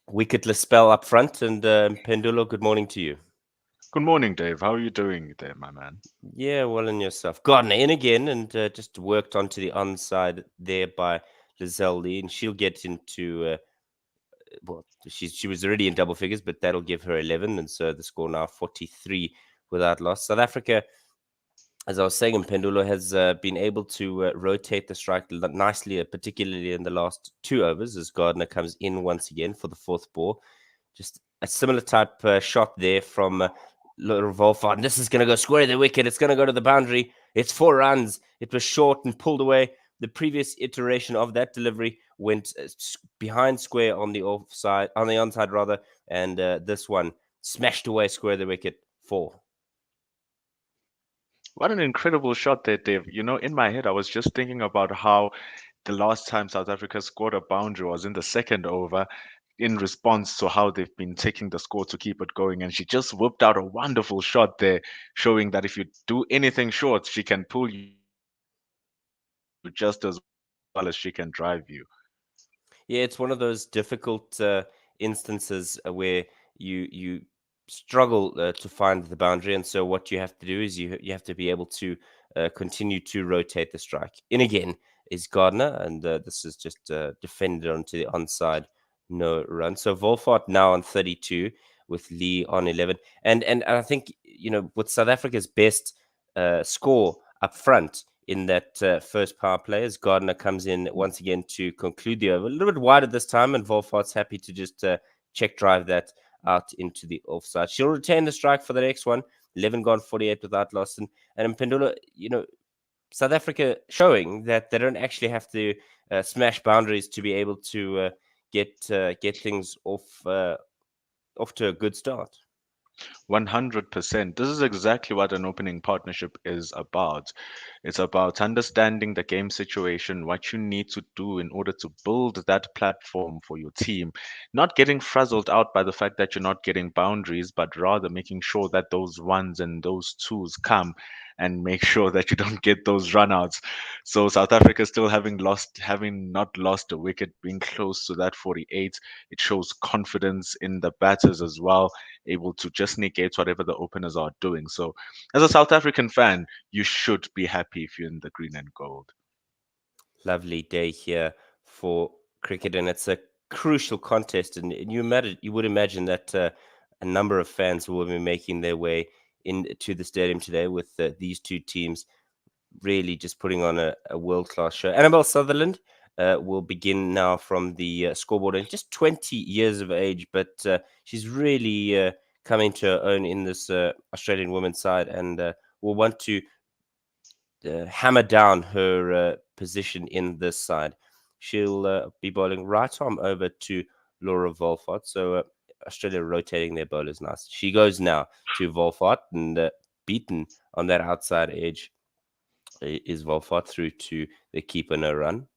Speaker 3: wicketless spell up front. And Pendulo, good morning to you.
Speaker 4: Good morning, Dave. How are you doing there, my man?
Speaker 3: Yeah, well, and yourself. Gardner in again and just worked onto the onside there by Lizelle Lee. And she'll get into, she was already in double figures, but that'll give her 11. And so the score now 43 without loss. South Africa, as I was saying, Pendulo has been able to rotate the strike nicely, particularly in the last 2 overs, as Gardner comes in once again for the 4th ball. Just a similar type shot there from Volfart. And this is going to go square the wicket. It's going to go to the boundary. It's 4 runs. It was short and pulled away. The previous iteration of that delivery went behind square on the onside rather, and this one smashed away square the wicket 4.
Speaker 4: What an incredible shot there, Dave. You know, in my head, I was just thinking about how the last time South Africa scored a boundary was in the 2nd over in response to how they've been taking the score to keep it going. And she just whipped out a wonderful shot there, showing that if you do anything short, she can pull you just as well as she can drive you.
Speaker 3: Yeah, it's one of those difficult instances where you struggle to find the boundary. And so what you have to do is you have to be able to continue to rotate the strike. In again is Gardner, and this is just defended onto the onside, no run. So Wolfart now on 32 with Lee on 11. And I think, with South Africa's best score up front in that first power play, as Gardner comes in once again to conclude the over. A little bit wider this time, and Wolfart's happy to just check drive that out into the offside. She'll retain the strike for the next one. 11 gone, 48 without loss. And in Pendula, South Africa showing that they don't actually have to smash boundaries to be able to get things off to a good start.
Speaker 4: 100%. This is exactly what an opening partnership is about. It's about understanding the game situation, what you need to do in order to build that platform for your team. Not getting frazzled out by the fact that you're not getting boundaries, but rather making sure that those ones and those twos come and make sure that you don't get those runouts. So South Africa still having not lost a wicket, being close to that 48. It shows confidence in the batters as well, able to just negate whatever the openers are doing. So, as a South African fan, you should be happy if you're in the green and gold.
Speaker 3: Lovely day here for cricket, and it's a crucial contest. And you would imagine that a number of fans will be making their way into the stadium today with these two teams really just putting on a world-class show. Annabelle Sutherland will begin now from the scoreboard, and just 20 years of age, but she's really coming to her own in this Australian women's side, and will want to hammer down her position in this side. She'll be bowling right arm over to Laura Wolfart. So Australia rotating their bowlers nice. She goes now to Wolfart, and beaten on that outside edge is Wolfart through to the keeper, no run.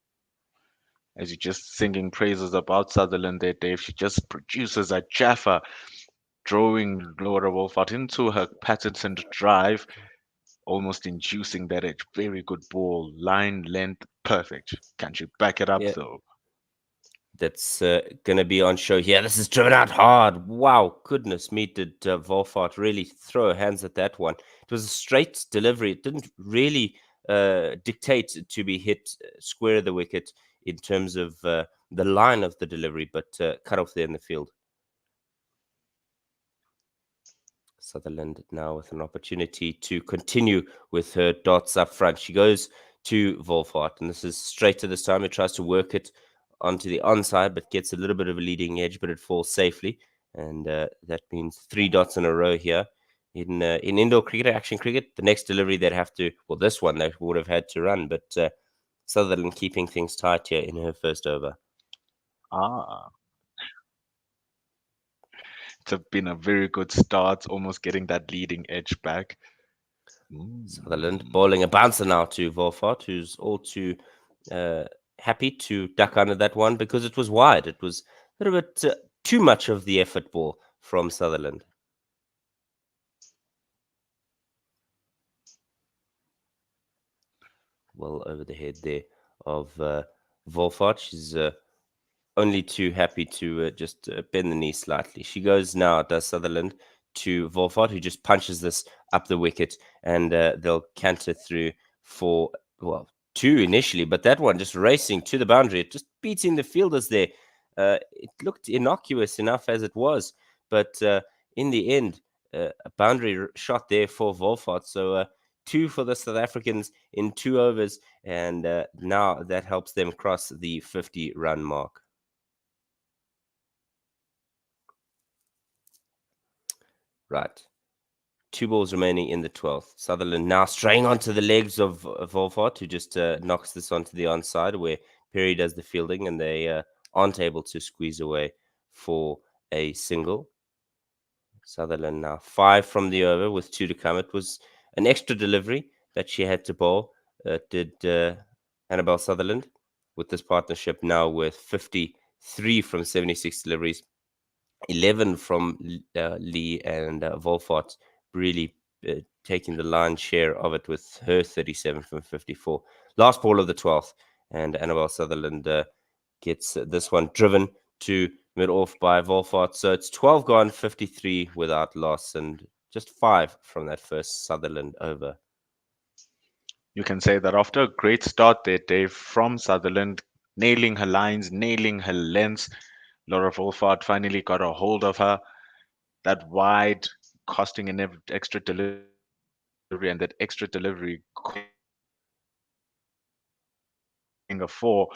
Speaker 4: As you're just singing praises about Sutherland there, Dave, she just produces a Jaffa, drawing Laura Wolfart into her patented drive, almost inducing that edge. Very good ball, line, length, perfect. Can she back it up though?
Speaker 3: That's going to be on show here. This is driven out hard. Wow, goodness me, did Wolfart really throw her hands at that one. It was a straight delivery. It didn't really dictate to be hit square of the wicket in terms of the line of the delivery, but cut off there in the field. Sutherland now with an opportunity to continue with her dots up front. She goes to Wolfart, and this is straighter this time. It tries to work it onto the onside, but gets a little bit of a leading edge, but it falls safely. And that means 3 dots in a row here. In indoor cricket, action cricket, the next delivery they'd have to, well, this one they would have had to run, but Sutherland keeping things tight here in her first over.
Speaker 4: It's been a very good start, almost getting that leading edge back.
Speaker 3: Sutherland bowling a bouncer now to Wolfart, who's all too happy to duck under that one because it was wide. It was a little bit too much of the effort ball from Sutherland. Well over the head there of Wolfart. She's only too happy to just bend the knee slightly. She goes now, does Sutherland, to Wolfart, who just punches this up the wicket, and they'll canter through for, well, 2 initially, but that one just racing to the boundary. It just beating the fielders there. It looked innocuous enough as it was, but in the end, a boundary shot there for Wolfart. So 2 for the South Africans in 2 overs, and now that helps them cross the 50-run mark. Right. 2 balls remaining in the 12th. Sutherland now straying onto the legs of Wolfart, who just knocks this onto the onside, where Perry does the fielding, and they aren't able to squeeze away for a single. Sutherland now 5 from the over with 2 to come. It was an extra delivery that she had to bowl, did Annabelle Sutherland, with this partnership now with 53 from 76 deliveries. 11 from Lee, and Wolfart really taking the lion's share of it with her 37 from 54. Last ball of the 12th, and Annabelle Sutherland gets this one driven to mid off by Wolfart. So it's 12 gone, 53 without loss, and just 5 from that first Sutherland over.
Speaker 4: You can say that after a great start there, Dave, from Sutherland, nailing her lines, nailing her lengths, Laura Wolfart finally got a hold of her. That wide, costing an extra delivery, and that extra delivery being a four.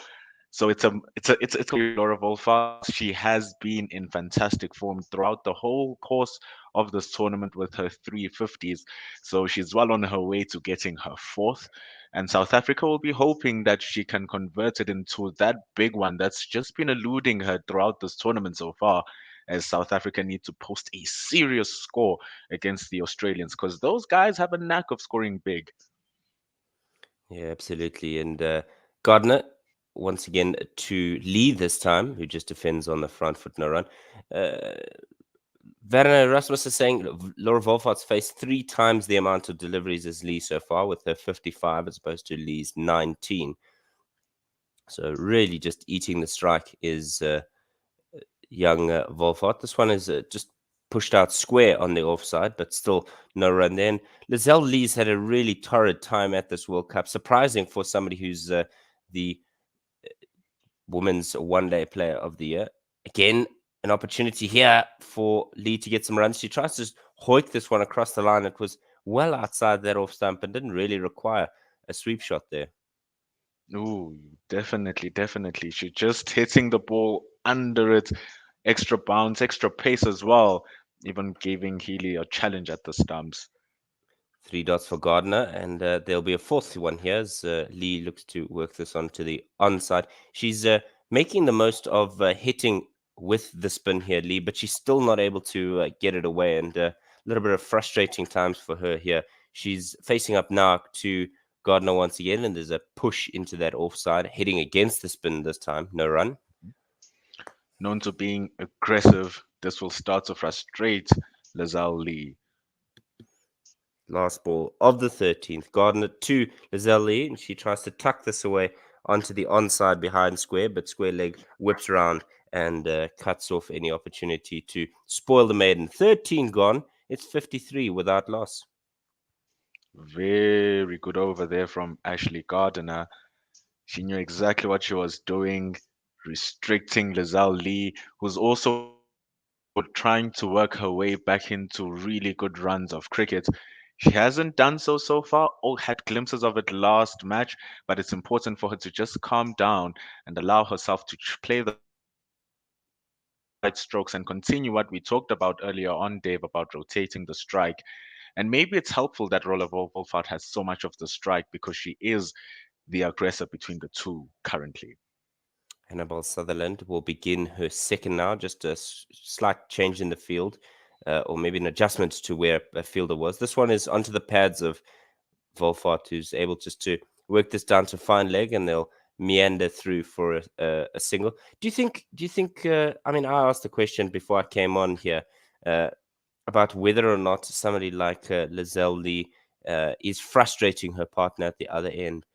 Speaker 4: So it's Laura Wolfart. She has been in fantastic form throughout the whole course of this tournament with her 350s. So she's well on her way to getting her fourth. And South Africa will be hoping that she can convert it into that big one that's just been eluding her throughout this tournament so far. As South Africa need to post a serious score against the Australians, because those guys have a knack of scoring big.
Speaker 3: Yeah, absolutely. And Gardner, once again, to Lee this time, who just defends on the front foot, no run. Werner Rasmus is saying Laura Wolfart's faced 3 times the amount of deliveries as Lee so far, with her 55 as opposed to Lee's 19. So really just eating the strike is young Wolfart. This one is just pushed out square on the offside, but still no run there. And Lizelle Lee's had a really torrid time at this World Cup. Surprising for somebody who's the Women's One-Day Player of the Year. Again, an opportunity here for Lee to get some runs. She tries to just hoik this one across the line. It was well outside that off stump and didn't really require a sweep shot there.
Speaker 4: Ooh, definitely, definitely. She's just hitting the ball under it, extra bounce, extra pace as well, even giving Healy a challenge at the stumps.
Speaker 3: 3 dots for Gardner, and there'll be a fourth one here as Lee looks to work this onto the onside. She's making the most of hitting with the spin here, Lee, but she's still not able to get it away, and a little bit of frustrating times for her here. She's facing up now to Gardner once again, and there's a push into that offside, hitting against the spin this time. No run.
Speaker 4: Known to being aggressive, this will start to frustrate Lizelle Lee.
Speaker 3: Last ball of the 13th. Gardner to Lizelle Lee, and she tries to tuck this away onto the onside behind square, but square leg whips around and cuts off any opportunity to spoil the maiden. 13 gone. It's 53 without loss.
Speaker 4: Very good over there from Ashley Gardner. She knew exactly what she was doing, restricting Lizelle Lee, who's also trying to work her way back into really good runs of cricket. She hasn't done so far, or had glimpses of it last match, but it's important for her to just calm down and allow herself to play the right strokes and continue what we talked about earlier on, Dave, about rotating the strike. And maybe it's helpful that Rolla Wolfart has so much of the strike because she is the aggressor between the two currently.
Speaker 3: Annabelle Sutherland will begin her second now, just a slight change in the field, or maybe an adjustment to where a fielder was. This one is onto the pads of Wolfart, who's able just to work this down to fine leg, and they'll meander through for a single. Do you think? I mean, I asked the question before I came on here about whether or not somebody like Lizelle Lee is frustrating her partner at the other end.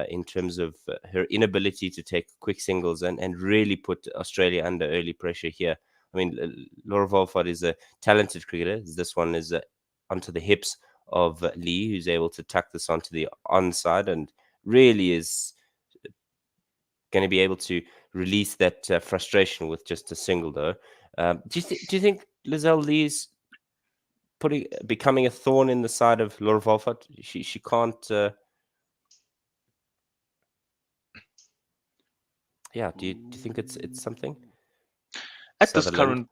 Speaker 3: In terms of her inability to take quick singles and really put Australia under early pressure here. I mean, Laura Wolfart is a talented cricketer. This one is onto the hips of Lee, who's able to tuck this onto the onside and really is going to be able to release that frustration with just a single, though. Do you think Lizelle Lee's becoming a thorn in the side of Laura Wolfart? She can't... Yeah, do you think it's something?
Speaker 4: At this current,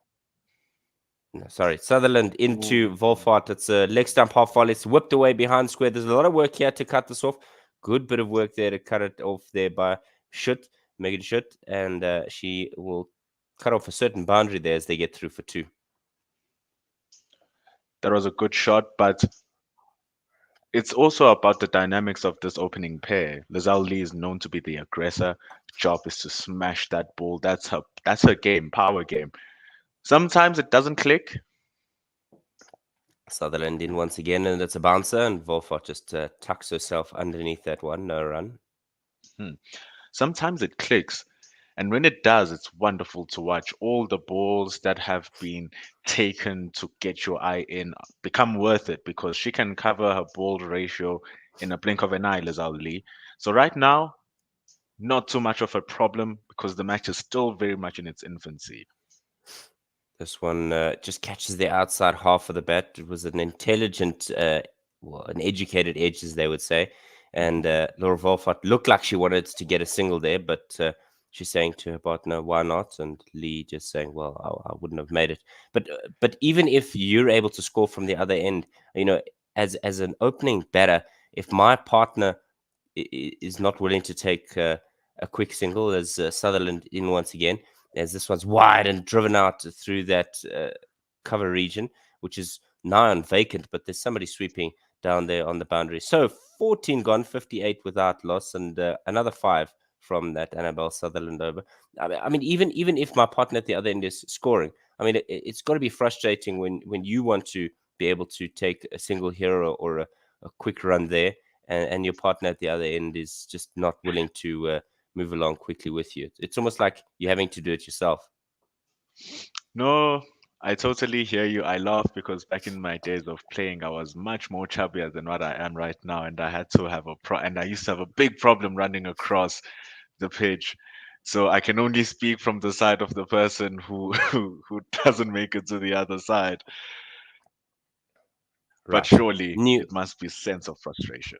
Speaker 3: no, sorry, Sutherland into Wolfart. It's a leg stump half volley. It's whipped away behind square. There's a lot of work here to cut this off. Good bit of work there to cut it off there by Megan Schutt, and she will cut off a certain boundary there as they get through for 2.
Speaker 4: that was a good shot, but it's also about the dynamics of this opening pair. Lizelle Lee is known to be the aggressor. Job is to smash that ball. That's her game, power game. Sometimes it doesn't click.
Speaker 3: Sutherland in once again, and it's a bouncer, and Wolfart just tucks herself underneath that one. No run.
Speaker 4: Sometimes it clicks. And when it does, it's wonderful to watch. All the balls that have been taken to get your eye in become worth it because she can cover her ball ratio in a blink of an eye, Lizelle Lee. So right now, not too much of a problem because the match is still very much in its infancy.
Speaker 3: This one just catches the outside half of the bat. It was an intelligent, well, an educated edge, as they would say. And Laura Volfart looked like she wanted to get a single there, but she's saying to her partner, "Why not?" And Lee just saying, "Well, I wouldn't have made it." But even if you're able to score from the other end, as an opening batter, if my partner is not willing to take a quick single, as Sutherland in once again, as this one's wide and driven out through that cover region, which is nigh on vacant, but there's somebody sweeping down there on the boundary. So 14 gone, 58 without loss, and another 5 from that Annabelle Sutherland over. I mean, even if my partner at the other end is scoring, I mean, it's got to be frustrating when you want to be able to take a single here or a quick run there, and your partner at the other end is just not willing to move along quickly with you. It's almost like you're having to do it yourself.
Speaker 4: No, I totally hear you. I laugh because back in my days of playing, I was much more chubbier than what I am right now, and I had to have and I used to have a big problem running across the pitch. So I can only speak from the side of the person who who doesn't make it to the other side. But
Speaker 3: Right.
Speaker 4: surely
Speaker 3: New
Speaker 4: it must be a sense of frustration.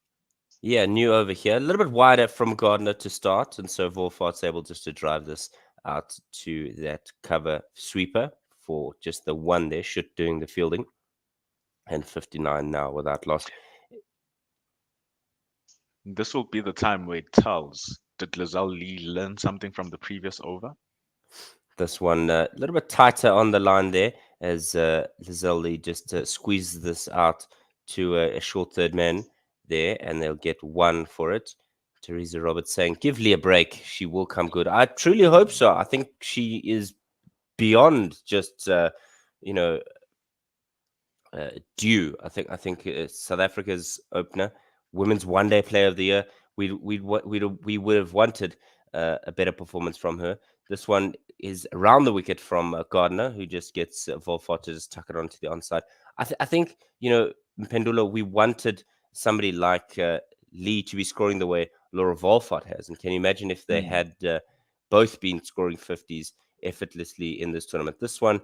Speaker 3: Yeah, new over here. A little bit wider from Gardner to start. And so Volfart's able just to drive this out to that cover sweeper for just the one there, Shoot doing the fielding. And 59 now without loss.
Speaker 4: This will be the time where it tells. Did Lizelle Lee learn something from the previous over?
Speaker 3: This one a little bit tighter on the line there as Lizelle Lee just squeezes this out to a short third man there, and they'll get 1 for it. Teresa Roberts saying, "Give Lee a break. She will come good." I truly hope so. I think she is beyond just you know due. I think South Africa's opener, women's one-day player of the year. We would have wanted a better performance from her. This one is around the wicket from Gardner, who just gets Volfart to just tuck it onto the onside. I think Mpendula, we wanted somebody like Lee to be scoring the way Laura Volfart has, and can you imagine if they had both been scoring 50s effortlessly in this tournament? This one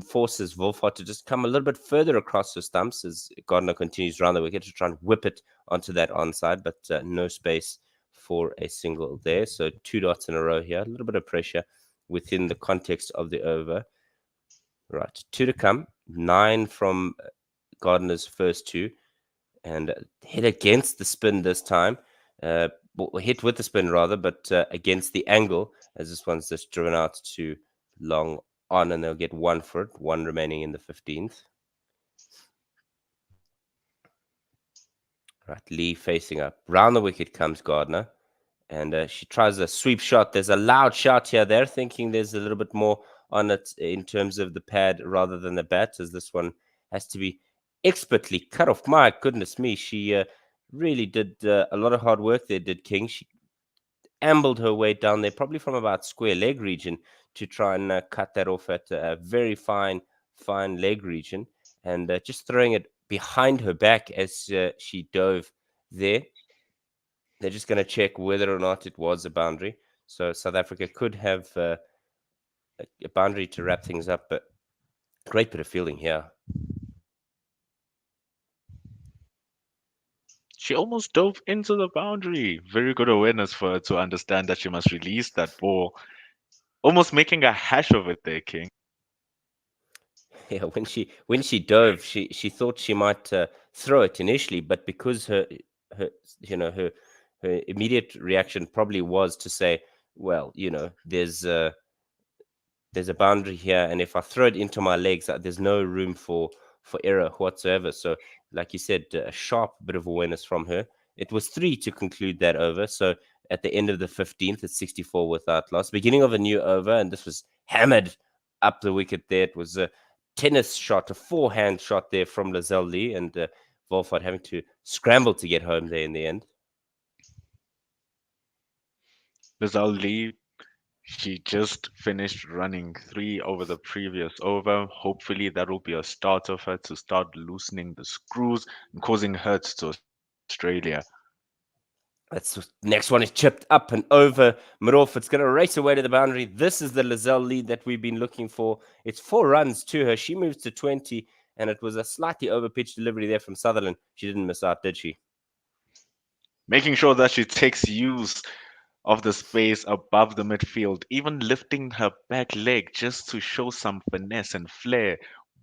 Speaker 3: forces Volfart to just come a little bit further across the stumps as Gardner continues around the wicket to try and whip it onto that onside, but no space for a single there. So 2 dots in a row here. A little bit of pressure within the context of the over. Right, 2 to come. 9 from Gardner's first 2. And hit against the spin this time. Hit with the spin rather, but against the angle as this one's just driven out to long on, and they'll get 1 for it, 1 remaining in the 15th. Right, Lee facing up. Round the wicket comes Gardner, and she tries a sweep shot. There's a loud shout here. They're thinking there's a little bit more on it in terms of the pad rather than the bat, as this one has to be expertly cut off. My goodness me, she really did a lot of hard work there, did King. She ambled her way down there, probably from about square leg region, to try and cut that off at a very fine leg region, and just throwing it behind her back as she dove there. They're just going to check whether or not it was a boundary. So South Africa could have a boundary to wrap things up, but great bit of fielding here.
Speaker 4: She almost dove into the boundary. Very good awareness for her to understand that she must release that ball. Almost making a hash of it there, King.
Speaker 3: Yeah, when she dove, she thought she might throw it initially, but because her immediate reaction probably was to say, well, there's a boundary here, and if I throw it into my legs, there's no room for error whatsoever. So, like you said, a sharp bit of awareness from her. It was 3 to conclude that over. So at the end of the 15th, it's 64 without loss. Beginning of a new over, and this was hammered up the wicket there. It was a tennis shot, a forehand shot there from Lizelle Lee, and Volfart having to scramble to get home there in the end.
Speaker 4: Lizelle Lee She just finished running 3 over the previous over. Hopefully, that will be a start of her to start loosening the screws and causing hurts to Australia.
Speaker 3: Next one is chipped up and over mid-off. It's going to race away to the boundary. This is the Lizelle lead that we've been looking for. It's 4 runs to her. She moves to 20, and it was a slightly over-pitched delivery there from Sutherland. She didn't miss out, did she?
Speaker 4: Making sure that she takes use of the space above the midfield, even lifting her back leg just to show some finesse and flair.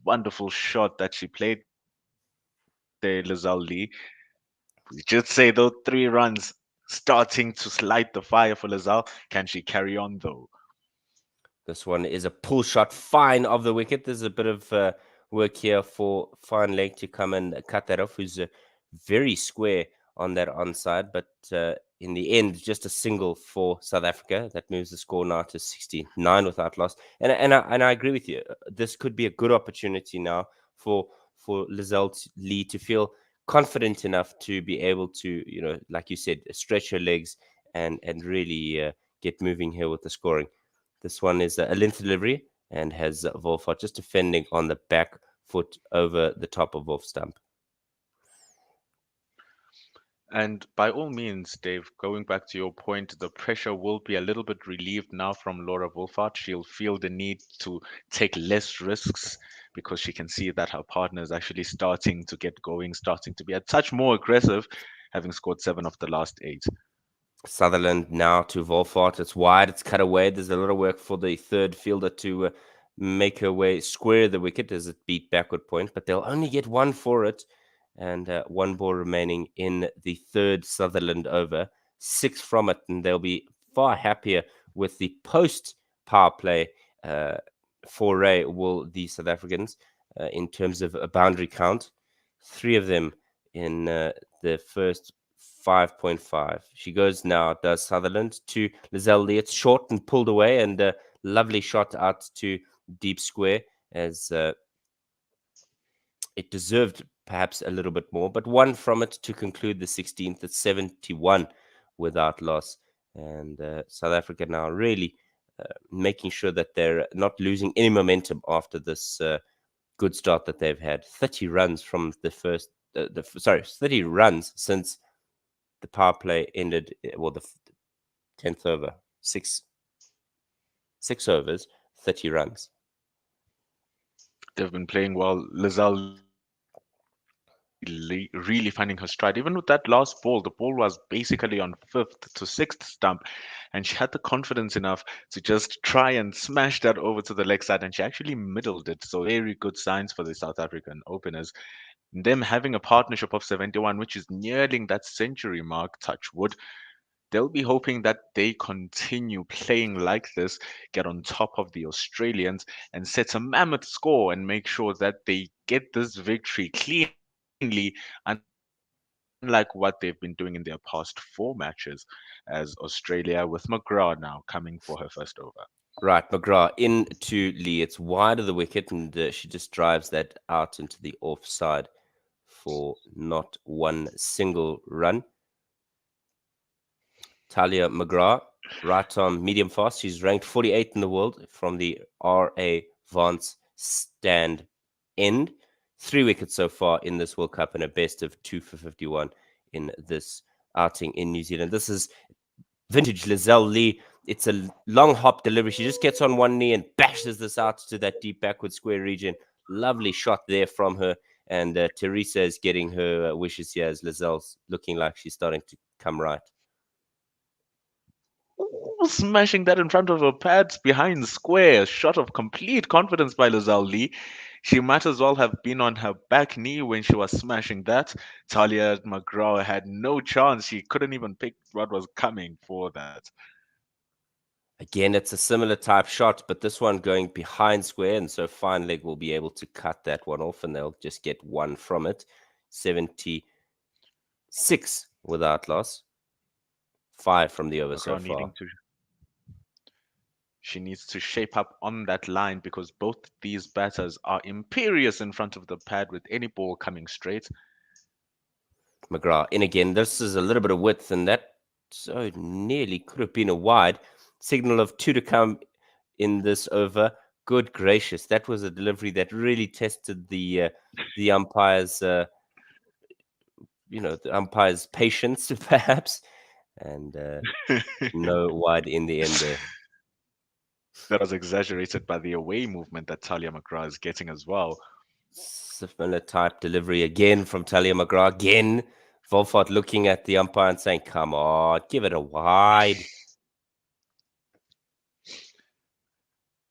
Speaker 4: Wonderful shot that she played there, Lizelle Lee. We just say those 3 runs starting to light the fire for Lizelle. Can she carry on though?
Speaker 3: This one is a pull shot, fine of the wicket. There's a bit of work here for Fine Leg to come and cut that off, who's very square on that onside. But in the end, just a single for South Africa. That moves the score now to 69 without loss. And I agree with you. This could be a good opportunity now for Lizelle Lee to feel confident enough to be able to, like you said, stretch her legs and really get moving here with the scoring. This one is a length delivery and has Wolfhard just defending on the back foot over the top of Wolf's stump.
Speaker 4: And by all means, Dave, going back to your point, the pressure will be a little bit relieved now from Laura Wolfhard. She'll feel the need to take less risks because she can see that her partner is actually starting to get going, starting to be a touch more aggressive, having scored 7 of the last 8.
Speaker 3: Sutherland now to Wolfhard. It's wide, it's cut away. There's a lot of work for the third fielder to make her way square the wicket as it beat backward point, but they'll only get 1 for it. And 1 ball remaining in the third Sutherland over, 6 from it, and they'll be far happier with the post power play foray. Will the South Africans in terms of a boundary count, 3 of them in the first 5.5. She goes now, does Sutherland to Lizelle Lee. It's short and pulled away, and a lovely shot out to deep square as it deserved perhaps a little bit more, but 1 from it to conclude the 16th at 71 without loss. And South Africa now really making sure that they're not losing any momentum after this good start that they've had. 30 runs from the first, 30 runs since the power play ended, well, the 10th over, 6 overs, 30 runs.
Speaker 4: They've been playing well. Lizelle really finding her stride. Even with that last ball, the ball was basically on 5th to 6th stump, and she had the confidence enough to just try and smash that over to the leg side, and she actually middled it. So very good signs for the South African openers. Them having a partnership of 71, which is nearing that century mark, touch wood. They'll be hoping that they continue playing like this, get on top of the Australians, and set a mammoth score and make sure that they get this victory cleanly, unlike what they've been doing in their past 4 matches, as Australia with McGrath now coming for her first over.
Speaker 3: Right, McGrath into Lee. It's wide of the wicket, and she just drives that out into the offside for not 1 single run. Talia McGrath, right arm, medium fast. She's ranked 48 in the world from the RA Vance stand end. 3 wickets so far in this World Cup and a best of 2 for 51 in this outing in New Zealand. This is vintage Lizelle Lee. It's a long hop delivery. She just gets on 1 knee and bashes this out to that deep backward square region. Lovely shot there from her. And Teresa is getting her wishes here as Lizelle's looking like she's starting to come right.
Speaker 4: Ooh, smashing that in front of her pads behind square. Shot of complete confidence by Lizelle Lee. She might as well have been on her back knee when she was smashing that. Talia McGraw had no chance. She couldn't even pick what was coming for that.
Speaker 3: Again, it's a similar type shot, but this one going behind square, and so Fine Leg will be able to cut that one off, and they'll just get 1 from it. 76 without loss. 5 from the over so far.
Speaker 4: She needs to shape up on that line because both these batters are imperious in front of the pad with any ball coming straight.
Speaker 3: McGrath in again. This is a little bit of width, and that so nearly could have been a wide. signal of 2 to come in this over. Good gracious, that was a delivery that really tested the umpires, the umpire's patience, perhaps, and no wide in the end there.
Speaker 4: That was exaggerated by the away movement that Talia McGrath is getting as well.
Speaker 3: Similar type delivery again from Talia McGrath. Again, Volfart looking at the umpire and saying, "Come on, give it a wide."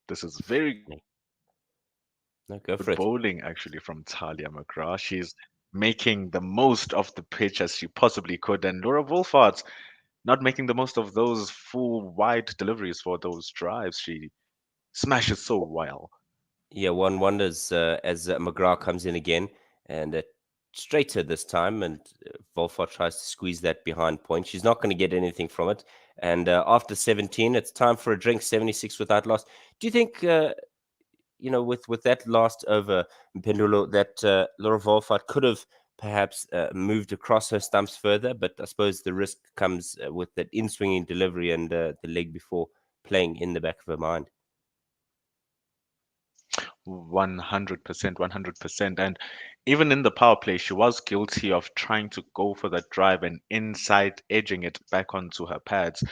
Speaker 4: This is very
Speaker 3: No, go
Speaker 4: good
Speaker 3: for it.
Speaker 4: bowling actually from Talia McGrath. She's making the most of the pitch as she possibly could, and Laura Wolfart not making the most of those full wide deliveries for those drives. She smashes so well.
Speaker 3: Yeah, one wonders as McGrath comes in again and straighter this time, and Volfart tries to squeeze that behind point. She's not going to get anything from it. And after 17, it's time for a drink. 76 without loss. Do you think, with that last over, Pendulo, that Laura Volfart could have perhaps moved across her stumps further? But I suppose the risk comes with that in-swinging delivery and the leg before playing in the back of her mind.
Speaker 4: 100%, 100%. And even in the power play, she was guilty of trying to go for that drive and inside edging it back onto her pads.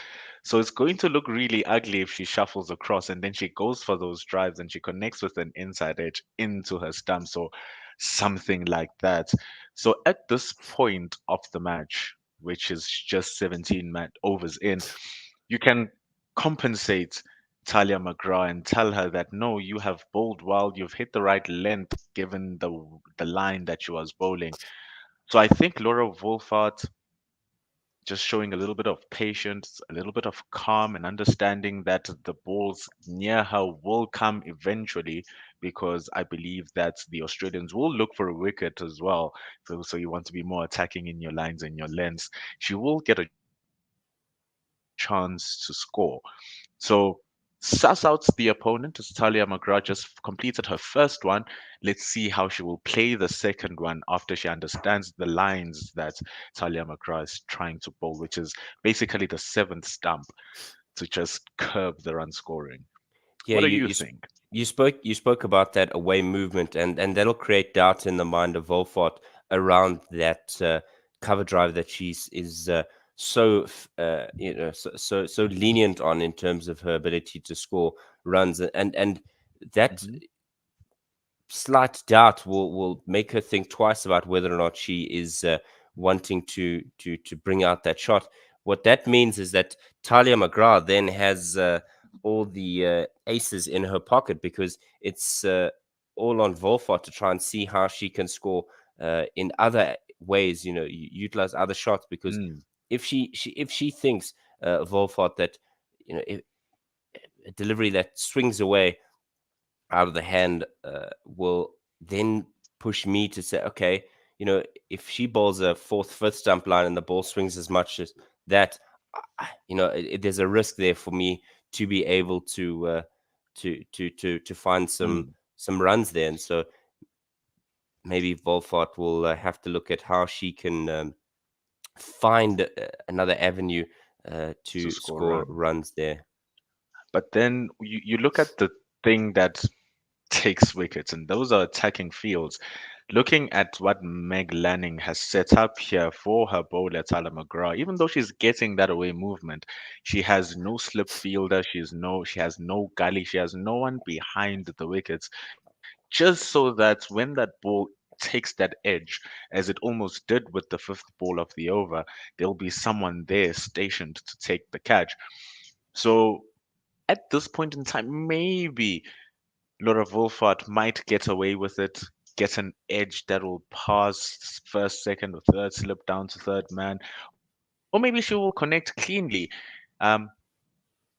Speaker 4: So it's going to look really ugly if she shuffles across and then she goes for those drives and she connects with an inside edge into her stump. So something like that. So at this point of the match, which is just 17 overs in, you can compensate Talia McGrath and tell her that no, you have bowled well, you've hit the right length given the line that she was bowling. So I think Laura Wolfart just showing a little bit of patience, a little bit of calm, and understanding that the balls near her will come eventually, because I believe that the Australians will look for a wicket as well. So you want to be more attacking in your lines and your lengths. She will get a chance to score. So suss out the opponent as Talia McGrath just completed her first one. Let's see how she will play the second one after she understands the lines that Talia McGrath is trying to bowl, which is basically the seventh stump to just curb the run scoring.
Speaker 3: Yeah,
Speaker 4: What do you think?
Speaker 3: you spoke about that away movement, and that'll create doubt in the mind of Volfart around that cover drive that is so lenient on in terms of her ability to score runs, and that
Speaker 4: Hmm.
Speaker 3: slight doubt will make her think twice about whether or not she is wanting to bring out that shot. What that means is that Talia McGrath then has all the aces in her pocket, because it's all on Volfart to try and see how she can score in other ways. Utilize other shots, because
Speaker 4: Mm,
Speaker 3: if she thinks Volfart that if, a delivery that swings away out of the hand will then push me to say, okay, if she bowls a fourth, fifth stump line and the ball swings as much as that, there's a risk there for me to be able to find
Speaker 4: mm,
Speaker 3: some runs there. And so maybe Volfart will have to look at how she can find another avenue
Speaker 4: to
Speaker 3: to
Speaker 4: score
Speaker 3: score
Speaker 4: run.
Speaker 3: runs there.
Speaker 4: But then you look at the thing that takes wickets, and those are attacking fields. Looking at what Meg Lanning has set up here for her bowler Tyler McGrath, even though she's getting that away movement, she has no slip fielder, she has no gully, she has no one behind the wickets, just so that when that ball takes that edge, as it almost did with the fifth ball of the over, there'll be someone there stationed to take the catch. So at this point in time, maybe Laura Wolfart might get away with it, get an edge that will pass first, second, or third, slip down to third man, or maybe she will connect cleanly. Um,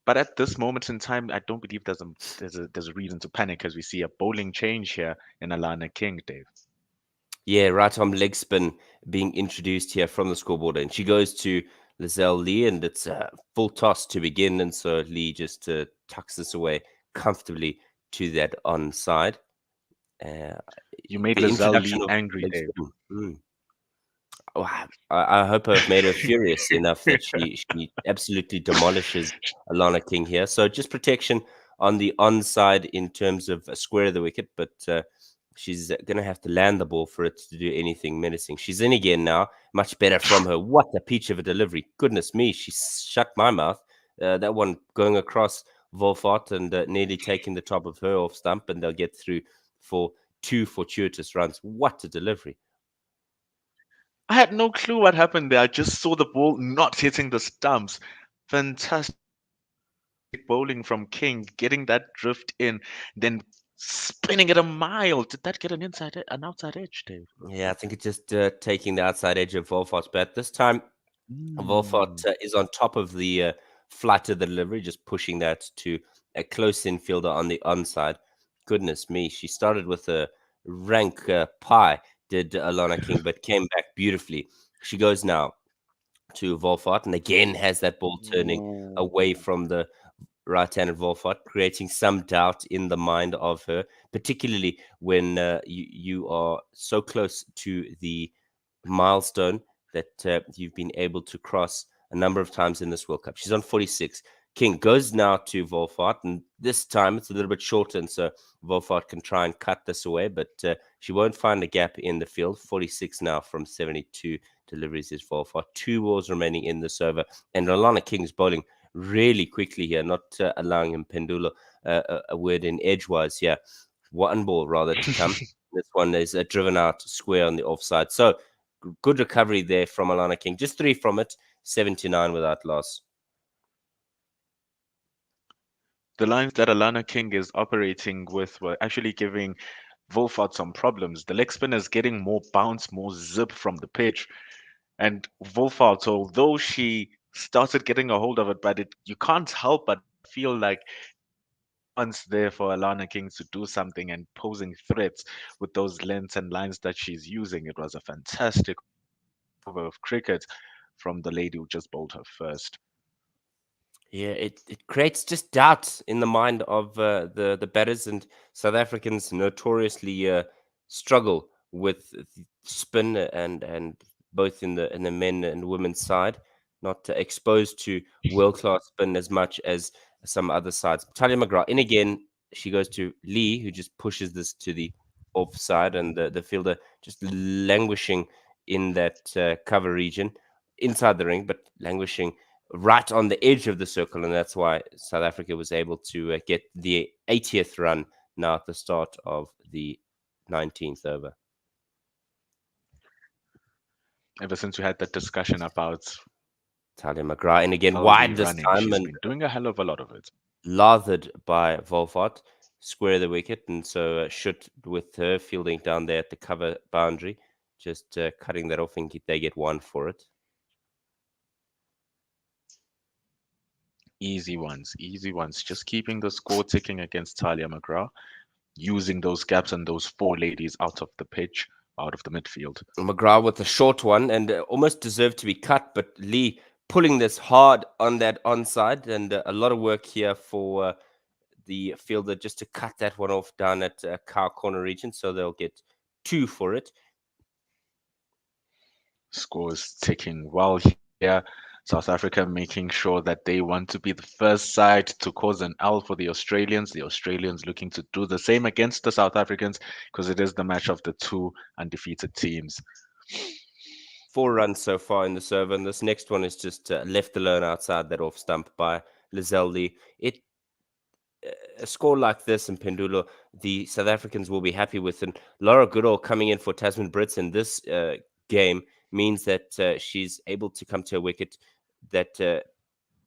Speaker 4: but at this moment in time, I don't believe there's a reason to panic, as we see a bowling change here in Alana King, Dave.
Speaker 3: Yeah, right arm leg spin being introduced here from the scoreboard, and she goes to Lizelle Lee, and it's a full toss to begin, and so Lee just tucks this away comfortably to that onside. Uh,
Speaker 4: You made
Speaker 3: the
Speaker 4: Lizelle
Speaker 3: introduction
Speaker 4: Lee
Speaker 3: of
Speaker 4: angry,
Speaker 3: leg
Speaker 4: Dave.
Speaker 3: spin. Oh, I hope I've made her furious enough that she absolutely demolishes Alana King here. So just protection on the onside in terms of a square of the wicket, but she's going to have to land the ball for it to do anything menacing. She's in again now. Much better from her. What a peach of a delivery. Goodness me, she shut my mouth. That one going across Wolfart and nearly taking the top of her off stump, and they'll get through for 2 fortuitous runs. What a delivery.
Speaker 4: I had no clue what happened there. I just saw the ball not hitting the stumps. Fantastic bowling from King, getting that drift in, then spinning it a mile. Did that get an outside edge, Dave?
Speaker 3: Yeah, I think it's just taking the outside edge of Wolfart's bat. This time, Wolfart is on top of the flight of the delivery, just pushing that to a close infielder on the onside. Goodness me, she started with a rank pie, did Alana King, but came back beautifully. She goes now to Wolfart and again has that ball turning away from the right-handed Wolfart, creating some doubt in the mind of her, particularly when you are so close to the milestone that you've been able to cross a number of times in this World Cup. She's on 46. King goes now to Wolfart, and this time it's a little bit shorter, and so Wolfart can try and cut this away, but she won't find a gap in the field. 46 now from 72 deliveries is Wolfart. 2 balls remaining in this over, and Alana King's bowling really quickly here, not allowing him Pendulo a word in edgewise here. 1 ball rather to come. This one is driven out square on the offside. So good recovery there from Alana King. Just 3 from it, 79 without loss.
Speaker 4: The lines that Alana King is operating with were actually giving Wolfart some problems. The leg spinner is getting more bounce, more zip from the pitch. And Wolfart, although she started getting a hold of it, but you can't help but feel like once there for Alana King to do something and posing threats with those lengths and lines that she's using. It was a fantastic over of cricket from the lady who just bowled her first.
Speaker 3: Yeah, it creates just doubt in the mind of the batters, and South Africans notoriously struggle with spin and both in the men and women's side, not exposed to world class spin as much as some other sides. Talia McGrath in again. She goes to Lee, who just pushes this to the offside, and the fielder just languishing in that cover region inside the ring, but languishing right on the edge of the circle, and that's why South Africa was able to get the 80th run now at the start of the 19th over.
Speaker 4: Ever since we had that discussion about
Speaker 3: Talia McGrath, and again
Speaker 4: early
Speaker 3: wide this
Speaker 4: running,
Speaker 3: time,
Speaker 4: she's
Speaker 3: and
Speaker 4: been doing a hell of a lot of it.
Speaker 3: lathered by Wolfart, square the wicket, and so Schutt with her fielding down there at the cover boundary, just cutting that off, and they get 1 for it.
Speaker 4: Easy ones. Just keeping the score ticking against Talia McGrath, using those gaps and those 4 ladies out of the pitch, out of the midfield.
Speaker 3: McGrath with a short one and almost deserved to be cut, but Lee pulling this hard on that onside, and a lot of work here for the fielder just to cut that one off down at Cow Corner region, so they'll get 2 for it.
Speaker 4: Scores ticking well here. South Africa making sure that they want to be the first side to cause an L for the Australians. The Australians looking to do the same against the South Africans because it is the match of the 2 undefeated teams.
Speaker 3: 4 runs so far in the serve, and this next one is just left alone outside that off stump by Lizelle. A score like this in Pendulo, the South Africans will be happy with. And Laura Goodall coming in for Tasman Brits in this game means that she's able to come to a wicket that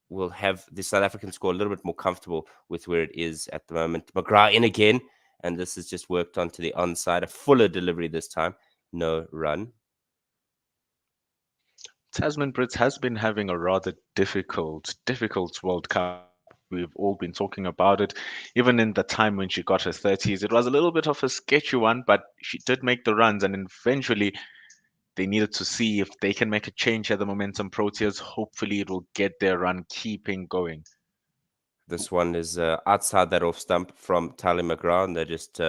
Speaker 3: will have the South African score a little bit more comfortable with where it is at the moment. McGrath in again, and this has just worked onto the onside. A fuller delivery this time, no run.
Speaker 4: Tasman Brits has been having a rather difficult World Cup. We've all been talking about it. Even in the time when she got her 30s, it was a little bit of a sketchy one, but she did make the runs, and eventually they needed to see if they can make a change at the Momentum Proteas. Hopefully it will get their run keeping going.
Speaker 3: This one is outside that off stump from Talia McGrath, and they just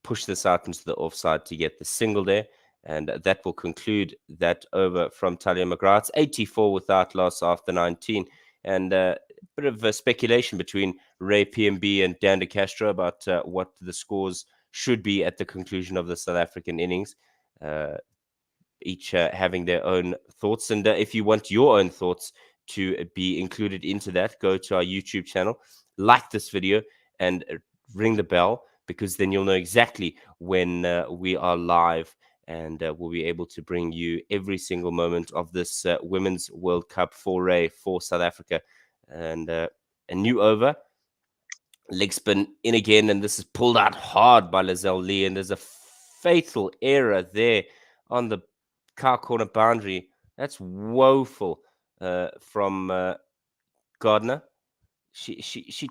Speaker 3: push this out into the offside to get the single there. And that will conclude that over from Talia McGrath. It's 84 without loss after 19. And a bit of speculation between Ray PMB and Dan De Castro about what the scores should be at the conclusion of the South African innings. Each having their own thoughts. And if you want your own thoughts to be included into that, go to our YouTube channel, like this video, and ring the bell, because then you'll know exactly when we are live, and we'll be able to bring you every single moment of this Women's World Cup foray for South Africa. And a new over, leg spin in again, and this is pulled out hard by Lizelle Lee, and there's a fatal error there on the car corner boundary. That's woeful from Gardner. She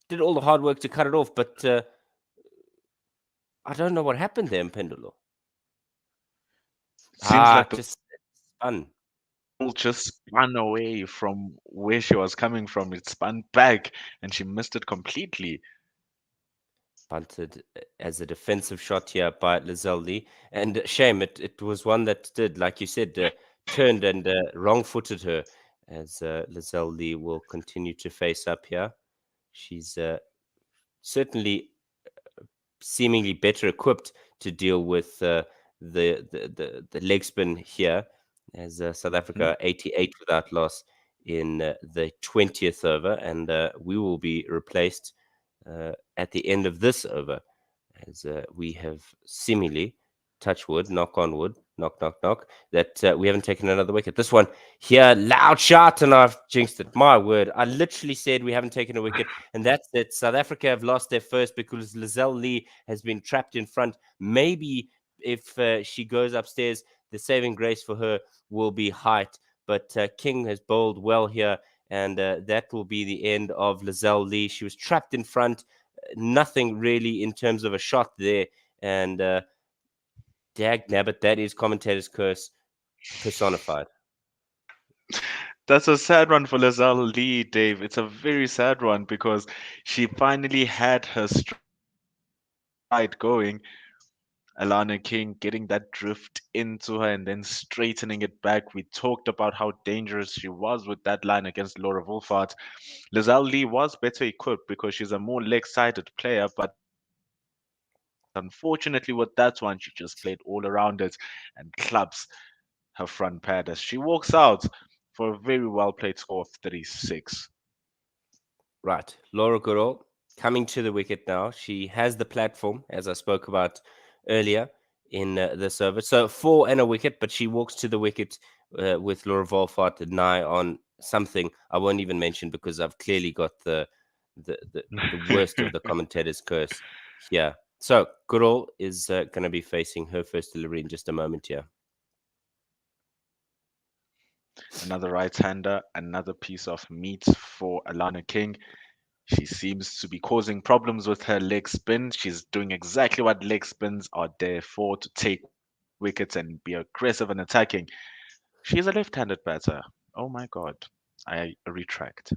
Speaker 3: did all the hard work to cut it off, but I don't know what happened there, Pendulo.
Speaker 4: Seems like the
Speaker 3: just spun.
Speaker 4: ball just spun away from where she was coming from. It spun back and she missed it completely.
Speaker 3: Bunted as a defensive shot here by Lizelle Lee. And shame, it was one that did, like you said, turned and wrong-footed her, as Lizelle Lee will continue to face up here. She's certainly seemingly better equipped to deal with the leg spin here, as South Africa 88 without loss in the 20th over, and we will be replaced at the end of this over, as we have seemingly, touch wood, knock on wood, knock, knock, knock, that we haven't taken another wicket. This one here, loud shot, and I've jinxed it. My word, I literally said we haven't taken a wicket, and that's it. South Africa have lost their first because Lizelle Lee has been trapped in front. Maybe if she goes upstairs, the saving grace for her will be height, but King has bowled well here, and that will be the end of Lizelle Lee. She was trapped in front, nothing really in terms of a shot there, and dag nabbit, that is commentator's curse personified.
Speaker 4: That's a sad one for Lizelle Lee, Dave. It's a very sad one because she finally had her stride going. Alana King getting that drift into her and then straightening it back. We talked about how dangerous she was with that line against Laura Wolfart. Lizelle Lee was better equipped because she's a more leg-sided player, but unfortunately with that one, she just played all around it and clubs her front pad as she walks out for a very well-played score of 36.
Speaker 3: Right. Laura Goodall coming to the wicket now. She has the platform, as I spoke about earlier in this over. So 4 and a wicket, but she walks to the wicket with Laura Wolfart nigh on something I won't even mention because I've clearly got the worst of the commentator's curse here. So Goodall is going to be facing her first delivery in just a moment here.
Speaker 4: Another right-hander, another piece of meat for Alana King. She seems to be causing problems with her leg spin. She's doing exactly what leg spins are there for, to take wickets and be aggressive and attacking. She's a left-handed batter. Oh my God. I retract.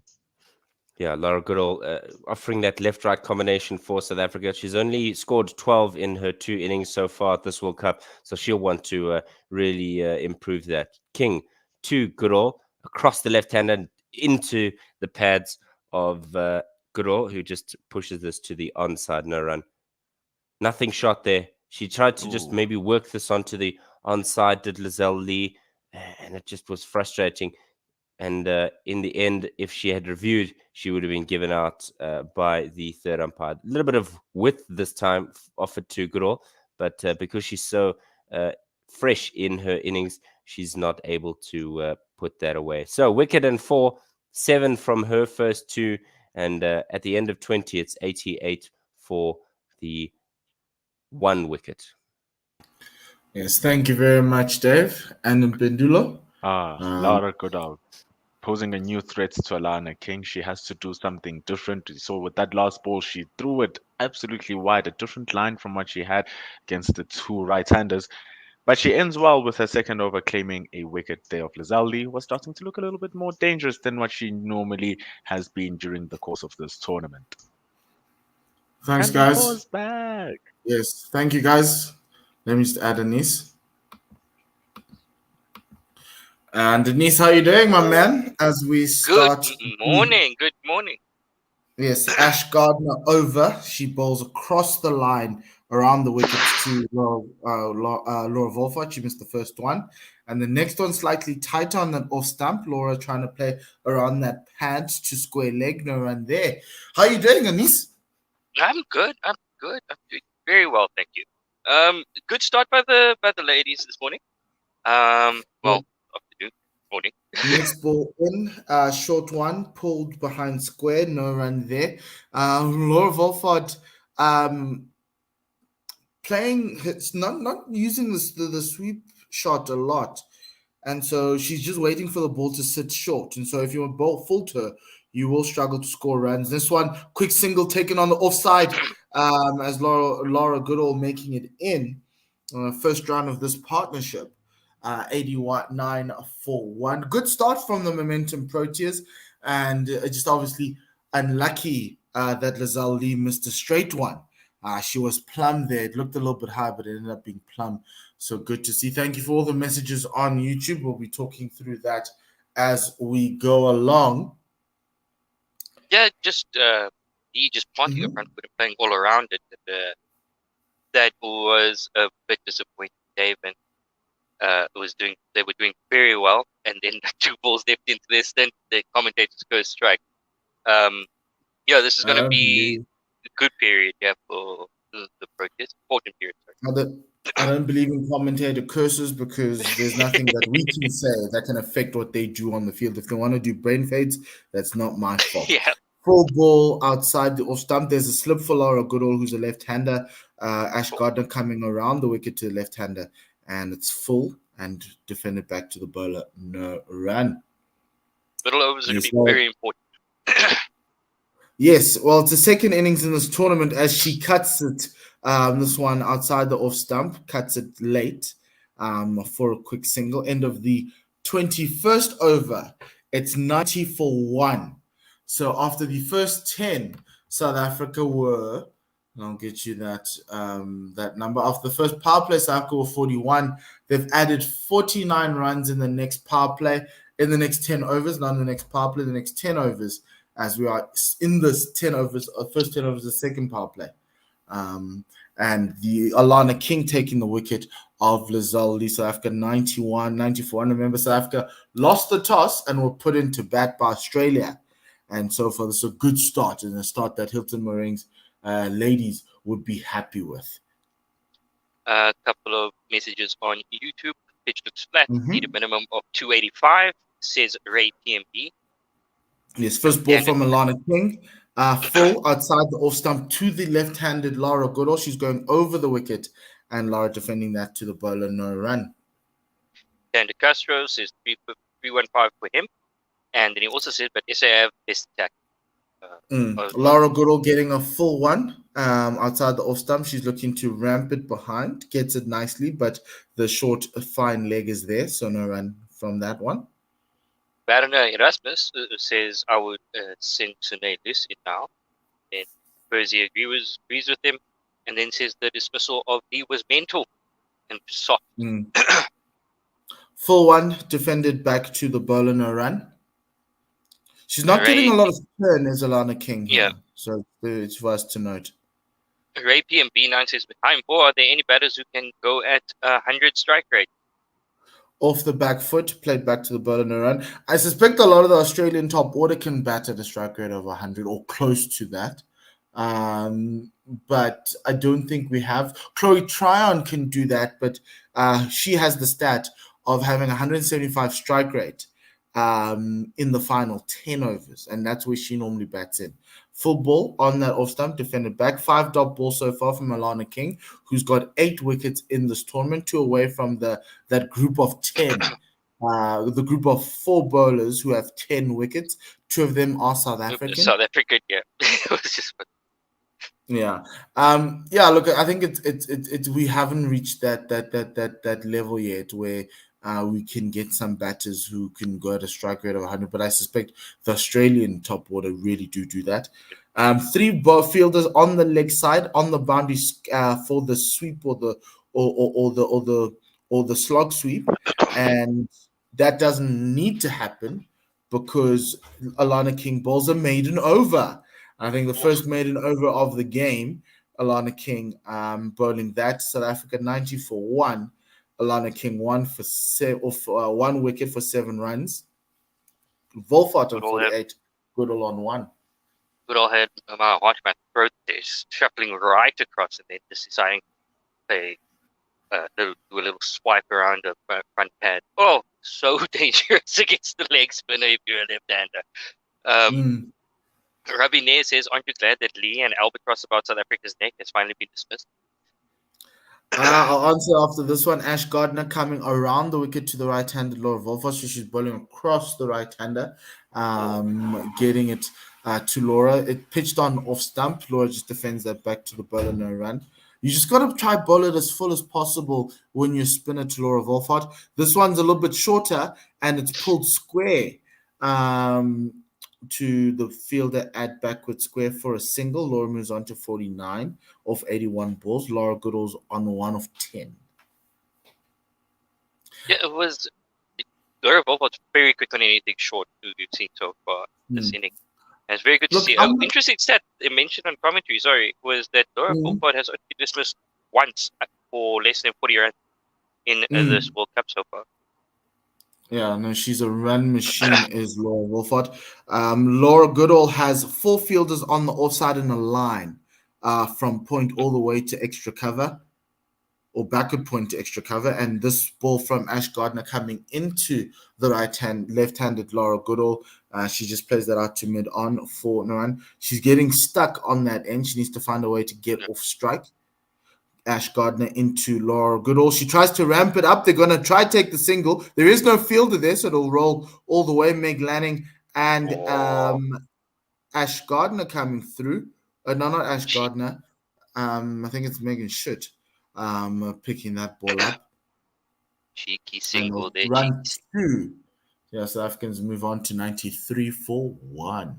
Speaker 3: Yeah, Laura Goodall offering that left-right combination for South Africa. She's only scored 12 in her 2 innings so far at this World Cup, so she'll want to really improve that. King to Goodall across the left hand and into the pads of Goodall, who just pushes this to the onside, no run. Nothing shot there. She tried to just maybe work this onto the onside, did Lizelle Lee, and it just was frustrating. And in the end, if she had reviewed, she would have been given out by the third umpire. A little bit of width this time offered to Goodall, but because she's so fresh in her innings, she's not able to put that away. So wicket and 4, 7 from her first 2, and at the end of 20, it's 88 for the 1 wicket.
Speaker 1: Yes, thank you very much, Dave. And Pendulo?
Speaker 4: Laura Goodall posing a new threat to Alana King. She has to do something different. So with that last ball, she threw it absolutely wide, a different line from what she had against the 2 right-handers. But she ends well with her second over, claiming a wicket there of Lizelle Lee, was starting to look a little bit more dangerous than what she normally has been during the course of this tournament.
Speaker 1: Thanks,
Speaker 4: and
Speaker 1: guys.
Speaker 4: The ball's back.
Speaker 1: Yes, thank you, guys. Let me just add a niece. And Denise, how you doing, my man? As we
Speaker 5: Good
Speaker 1: start,
Speaker 5: morning. Good morning.
Speaker 1: yes, Ash Gardner over. She bowls across the line around the wicket to Laura Volfart. She missed the first one, and the next one slightly tighter on that off stump. Laura trying to play around that pad to square leg. No run there. How you doing, Denise?
Speaker 5: I'm good. I'm good. I'm doing very well, thank you. Good start by the ladies this morning. Well, afternoon, morning.
Speaker 1: Next ball in, short one, pulled behind square, no run there. Laura Volfart playing, it's not using the sweep shot a lot. And so she's just waiting for the ball to sit short. And so if you ball full to her, you will struggle to score runs. This one, quick single taken on the offside as Laura Goodall making it in first round of this partnership. 89 for 1. Good start from the Momentum Proteas, and just obviously unlucky that Lizelle Lee missed a straight one. She was plumb there. It looked a little bit high, but it ended up being plumb. So good to see. Thank you for all the messages on YouTube. We'll be talking through that as we go along.
Speaker 5: Yeah, just he just planting a front foot and playing all around it. That was a bit disappointing, Dave, and they were doing very well, and then 2 balls left into their stint, the commentators go strike. Yeah, this is going to be a good period, yeah, for the Proteas. Important period. Sorry.
Speaker 1: I don't believe in commentator curses because there's nothing that we can say that can affect what they do on the field. If they want to do brain fades, that's not my fault.
Speaker 5: Yeah.
Speaker 1: Full ball outside the off stump. There's a slip for Laura Goodall, who's a left-hander. Ash Gardner coming around the wicket to the left-hander, and it's full and defended back to the bowler. No run.
Speaker 5: Middle overs are going to be very important.
Speaker 1: Yes, well, it's the second innings in this tournament as she cuts it. This one outside the off stump, cuts it late for a quick single. End of the 21st over. It's 90 for 1. So after the first 10, South Africa were, and I'll get you that that number. After the first power play, South Africa were 41. They've added 49 runs in the next power play, in the next 10 overs, not in the next power play, the next 10 overs, as we are in this 10 overs, first 10 overs, the second power play. And the Alana King taking the wicket of Lizelle Lee, South Africa 91, 94. And remember, South Africa lost the toss and were put into bat by Australia. And so far, this is a good start, and a start that Hilton Moring's ladies would be happy with.
Speaker 5: A couple of messages on YouTube. Pitch looks flat. Need a minimum of 285, says Ray PMB.
Speaker 1: Yes, first ball from Alana King. Full outside the off stump to the left-handed Laura Goodall. She's going over the wicket, and Laura defending that to the bowler. No run.
Speaker 5: Dan De Castro says 315 for him. And then he also said, but SA have best attack.
Speaker 1: Laura Goodall getting a full one outside the off stump. She's looking to ramp it behind, gets it nicely, but the short, fine leg is there, so no run from that one.
Speaker 5: Baroner Erasmus says, I would send Sune this in now. And Percy agrees with him, and then says the dismissal of Lee was mental and soft.
Speaker 1: Full one, defended back to the bowler, no run. She's not getting a lot of turn as Alana King here, so it's for us to note.
Speaker 5: Ray PMB9 says, behind 4, are there any batters who can go at 100 strike rate?
Speaker 1: Off the back foot, played back to the bowler, no run. I suspect a lot of the Australian top order can bat at a strike rate of 100 or close to that. But I don't think we have. Chloe Tryon can do that, but she has the stat of having 175 strike rate in the final 10 overs, and that's where she normally bats in. Full ball on that off stump, defended back. 5 dot balls so far from Alana King, who's got 8 wickets in this tournament, 2 away from that group of 10. The group of 4 bowlers who have 10 wickets. 2 of them are South African.
Speaker 5: South African, yeah. It was just
Speaker 1: yeah. Look, I think it's we haven't reached that level yet where we can get some batters who can go at a strike rate of 100, but I suspect the Australian top order really do that. 3 fielders on the leg side on the boundary for the sweep or the slog sweep, and that doesn't need to happen because Alana King bowls a maiden over. I think the first maiden over of the game, Alana King bowling that. South Africa 90 for 1. Alana King won for 1 wicket for 7 runs. Volfart on 48. Goodall on 1.
Speaker 5: Goodall had my heart in my throat there, shuffling right across and then just deciding to do a little swipe around the front pad. Oh, so dangerous against the leg spinner if you're a left-hander. Ravi Nair says, aren't you glad that Lee and albatross about South Africa's neck has finally been dismissed?
Speaker 1: I'll answer after this one. Ash Gardner coming around the wicket to the right-handed Laura Volfos. So she's bowling across the right-hander, getting it to Laura. It pitched on off stump. Laura just defends that back to the bowler, no run. You just got to try bowl it as full as possible when you spin it to Laura Volfart. This one's a little bit shorter, and it's pulled square to the fielder at backward square for a single. Laura moves on to 49 off 81 balls. Laura Goodall's on 1 of 10.
Speaker 5: Yeah, it was. Laura Volfart was very quick on anything short we've seen so far this inning. And it's very good to see. Interesting stat they mentioned on commentary, was that Laura Volfart has only been dismissed once for less than 40 runs in this World Cup so far.
Speaker 1: Yeah, no, she's a run machine, is Laura Wolford. Laura Goodall has 4 fielders on the offside in a line from point all the way to extra cover or backward point to extra cover. And this ball from Ash Gardner coming into the left-handed Laura Goodall. She just plays that out to mid-on for no run. She's getting stuck on that end. She needs to find a way to get off strike. Ash Gardner into Laura Goodall. She tries to ramp it up. They're going to try take the single. There is no fielder there, so it'll roll all the way. Meg Lanning and Ash Gardner coming through. No, not Ash Gardner. I think it's Megan Schutt picking that ball up.
Speaker 5: Cheeky single there.
Speaker 1: Run 2. Yeah, South Africans move on to 93 for 1.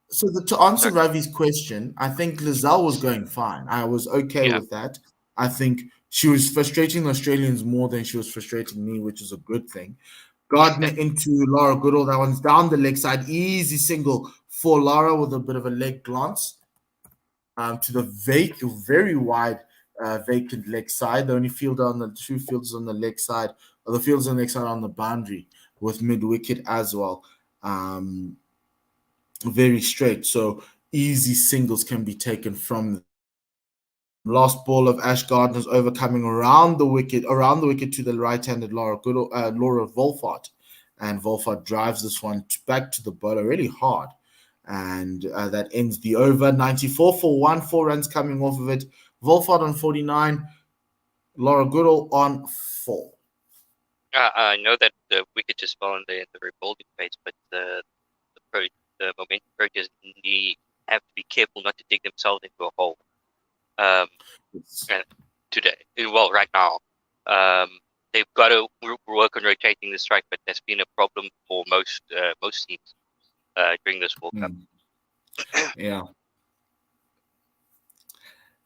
Speaker 1: So to answer Ravi's question, I think Lizelle was going fine. I was okay with that. I think she was frustrating the Australians more than she was frustrating me, which is a good thing. Gardner into Laura Goodall. That one's down the leg side. Easy single for Laura with a bit of a leg glance to the very wide vacant leg side. The only fielder on the 2 fielders on the leg side, or the fielders on the leg side on the boundary with mid-wicket as well. Very straight, so easy singles can be taken from last ball of Ash Gardner's over coming around the wicket to the right-handed Laura Volfart, and Volfart drives this one back to the bowler really hard, and that ends the over. 94 for 1, 4 runs coming off of it. Volfart on 49, Laura Goodall on 4.
Speaker 5: I know that the wicket just fell in the rebuilding phase, but the momentum Proteas have to be careful not to dig themselves into a hole today. Well, right now. They've got to work on rotating the strike, but that's been a problem for most teams during this World Cup.
Speaker 1: Yeah.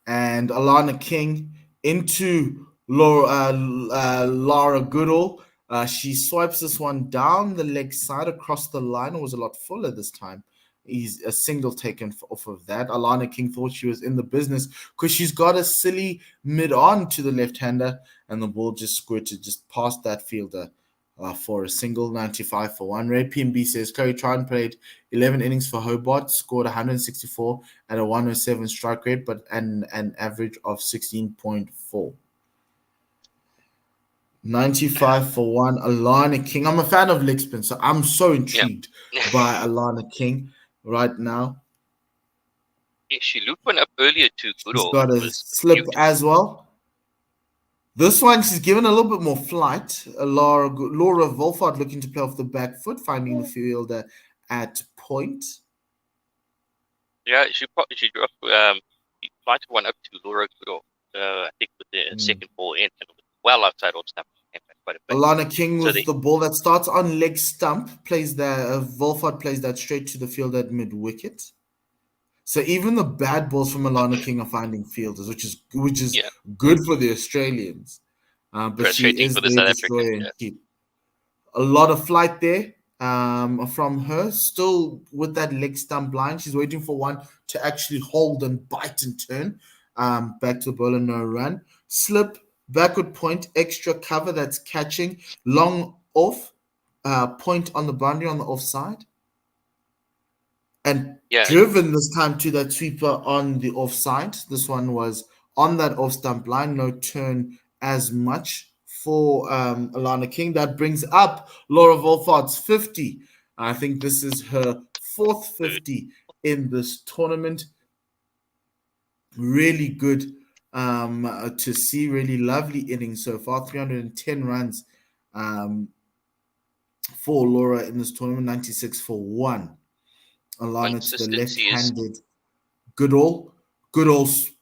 Speaker 1: And Alana King into Laura Goodall. She swipes this one down the leg side across the line. It was a lot fuller this time. He's a single taken off of that. Alana King thought she was in the business because she's got a silly mid-on to the left-hander, and the ball just squirted just past that fielder for a single. 95 for 1. Ray PMB says Chloe Tran played 11 innings for Hobart, scored 164 at a 107 strike rate, but an average of 16.4. 95 for 1. Alana King. I'm a fan of leg spin, so I'm so intrigued by Alana King right now.
Speaker 5: Yeah, she looped one up earlier to Goodall.
Speaker 1: She's got a slip as well. This one, she's given a little bit more flight. Laura Volfart looking to play off the back foot, finding the fielder at point.
Speaker 5: Yeah, she dropped flight one up to Laura Goodall. I think with the second ball in, and it was well outside off stump.
Speaker 1: Alana King with the ball that starts on leg stump plays that. Volfart plays that straight to the field at mid wicket. So even the bad balls from Alana King are finding fielders, which is good for the Australians. But she
Speaker 5: Frustrating
Speaker 1: is
Speaker 5: for the
Speaker 1: their
Speaker 5: South Africans.
Speaker 1: destroyer in
Speaker 5: Yeah.
Speaker 1: chief. A lot of flight there from her. Still with that leg stump line. She's waiting for one to actually hold and bite and turn. Back to the bowler, no run. Slip, backward point, extra cover that's catching. Long off, point on the boundary on the offside. And
Speaker 5: Yeah.
Speaker 1: driven this time to that sweeper on the offside. This one was on that off stump line, no turn as much for Alana King. That brings up Laura Wolfart's 50. I think this is her fourth 50 in this tournament. Really good to see. Really lovely innings so far. 310 runs for Laura in this tournament. 96 for 1. Alana to the
Speaker 5: Consistency is
Speaker 1: left-handed. Goodall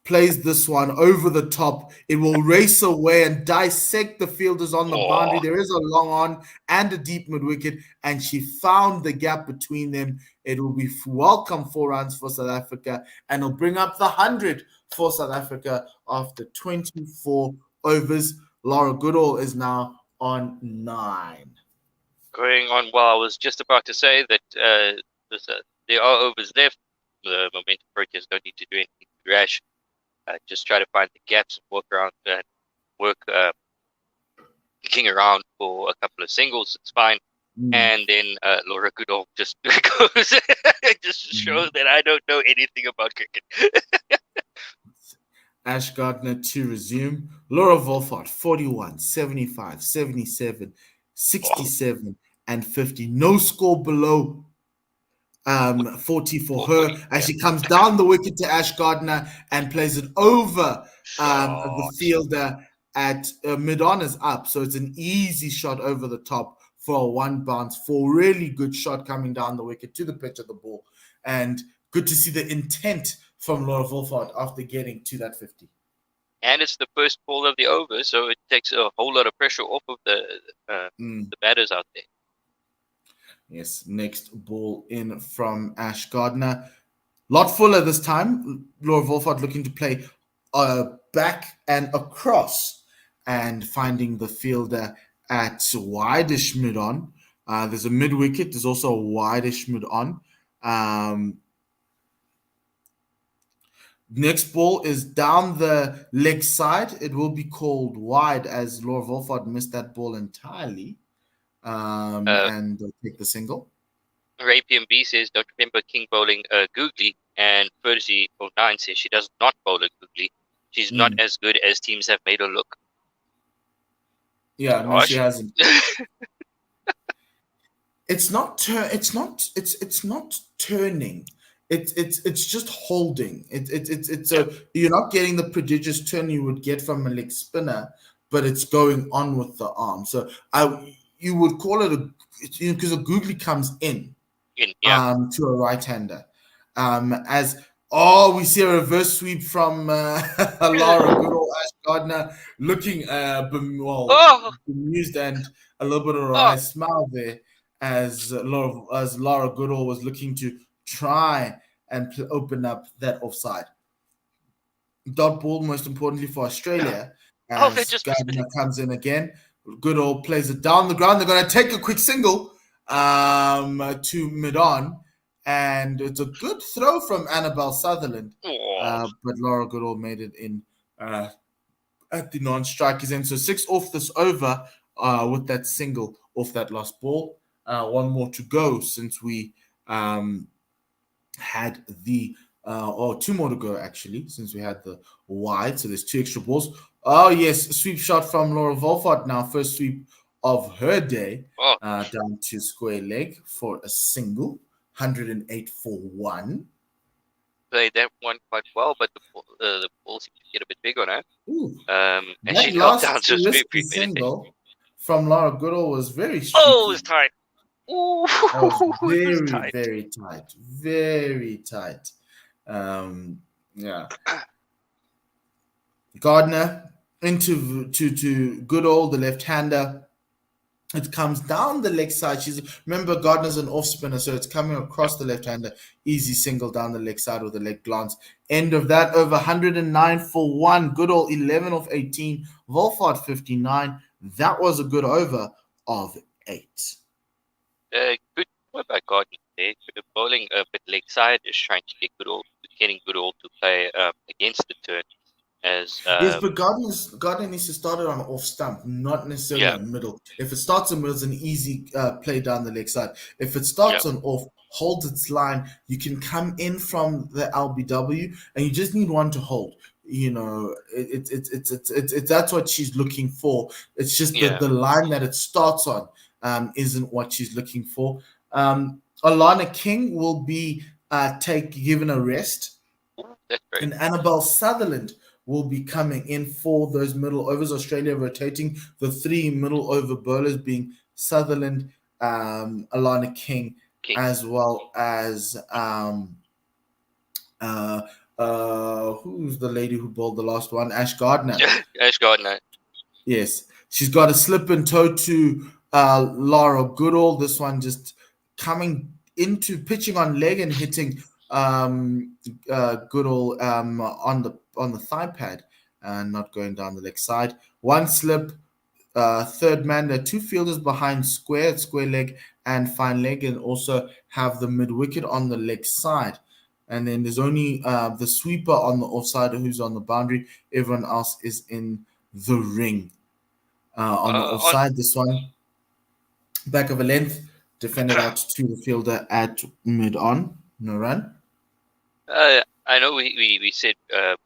Speaker 1: plays this one over the top. It will race away and dissect the fielders on the boundary. There is a long on and a deep mid wicket, and she found the gap between them. It will be welcome 4 runs for South Africa, and it'll bring up the 100 for South Africa after 24 overs. Laura Goodall is now on 9.
Speaker 5: going on well. I was just about to say that there are overs left. The momentum Proteas don't need to do anything rash. Just try to find the gaps and work around and work kicking around for a couple of singles. It's fine. And then Laura Goodall just goes, just shows that I don't know anything about cricket.
Speaker 1: Ash Gardner to resume. Laura Wolfart, 41, 75, 77, 67, and 50. No score below 40 for her as she comes down the wicket to Ash Gardner and plays it over the fielder at mid-on is up. So it's an easy shot over the top for a 1 bounce, for a really good shot coming down the wicket to the pitch of the ball. And good to see the intent from Laura Wolfart after getting to that 50.
Speaker 5: And it's the first ball of the over, so it takes a whole lot of pressure off of the batters out there.
Speaker 1: Yes, next ball in from Ash Gardner. Lot fuller this time. Laura Wolfart looking to play back and across and finding the fielder at wideish mid-on. There's a mid-wicket. There's also a wideish mid-on. Next ball is down the leg side. It will be called wide as Laura Wolfart missed that ball entirely. And they'll take the single.
Speaker 5: Ray PMB says, don't remember King bowling googly, and Fergie 09 says she does not bowl a googly. She's not as good as teams have made her look.
Speaker 1: Yeah, no, she hasn't. It's not turning. It's just holding. You're not getting the prodigious turn you would get from a leg spinner, but it's going on with the arm. So you would call it because a googly comes in to a right-hander. We see a reverse sweep from Laura Goodall, Ash Gardner, looking bemused and a little bit of a wry smile there as Laura Goodall was looking to try and open up that offside. Dot ball, most importantly for Australia, as Gardner comes in again. Goodall plays it down the ground. They're going to take a quick single to mid-on, and it's a good throw from Annabelle Sutherland. But Laura Goodall made it in at the non-strikers end. So 6 off this over with that single off that last ball. 1 more to go since we had the 2 more to go actually since we had the wide. So there's 2 extra balls. Oh yes, a sweep shot from Laura Wolfart now. First sweep of her day down to square leg for a single. 108 for 1.
Speaker 5: Played that one quite well, but the ball seemed to get a bit big on her.
Speaker 1: And she last down to risky single from Laura Goodall was very streaky.
Speaker 5: Oh, it was tight. Ooh,
Speaker 1: very, tight. Very tight. Very tight. Yeah. Gardner into to Goodall, the left-hander. It comes down the leg side. Remember, Gardner's an off spinner, so it's coming across the left hander. Easy single down the leg side with a leg glance. End of that over 109 for 1. Goodall 11 of 18. Wolfhard 59. That was a good over of 8.
Speaker 5: Good work by Gardner there. Bowling a bit leg side is trying to get getting Goodall to play against the turn. As
Speaker 1: Yes, but Gardner needs to start it on off stump, not necessarily in middle. If it starts in middle, it's an easy play down the leg side. If it starts on off, holds its line, you can come in from the LBW, and you just need one to hold. You know, it's that's what she's looking for. It's just the line that it starts on isn't what she's looking for. Alana King will be given a rest.
Speaker 5: That's great.
Speaker 1: And Annabelle Sutherland will be coming in for those middle overs. Australia rotating the 3 middle over bowlers being Sutherland, Alana King, as well as who's the lady who bowled the last one? Ash Gardner.
Speaker 5: Ash Gardner.
Speaker 1: Yes. She's got a slip and toe to Laura Goodall. This one just coming into pitching on leg and hitting Goodall on the thigh pad and not going down the leg side. One slip, third man. There are 2 fielders behind square leg and fine leg, and also have the mid wicket on the leg side. And then there's only the sweeper on the offside who's on the boundary. Everyone else is in the ring. On the offside, this one back of a length, defended out to the fielder at mid on. No run.
Speaker 5: I know we said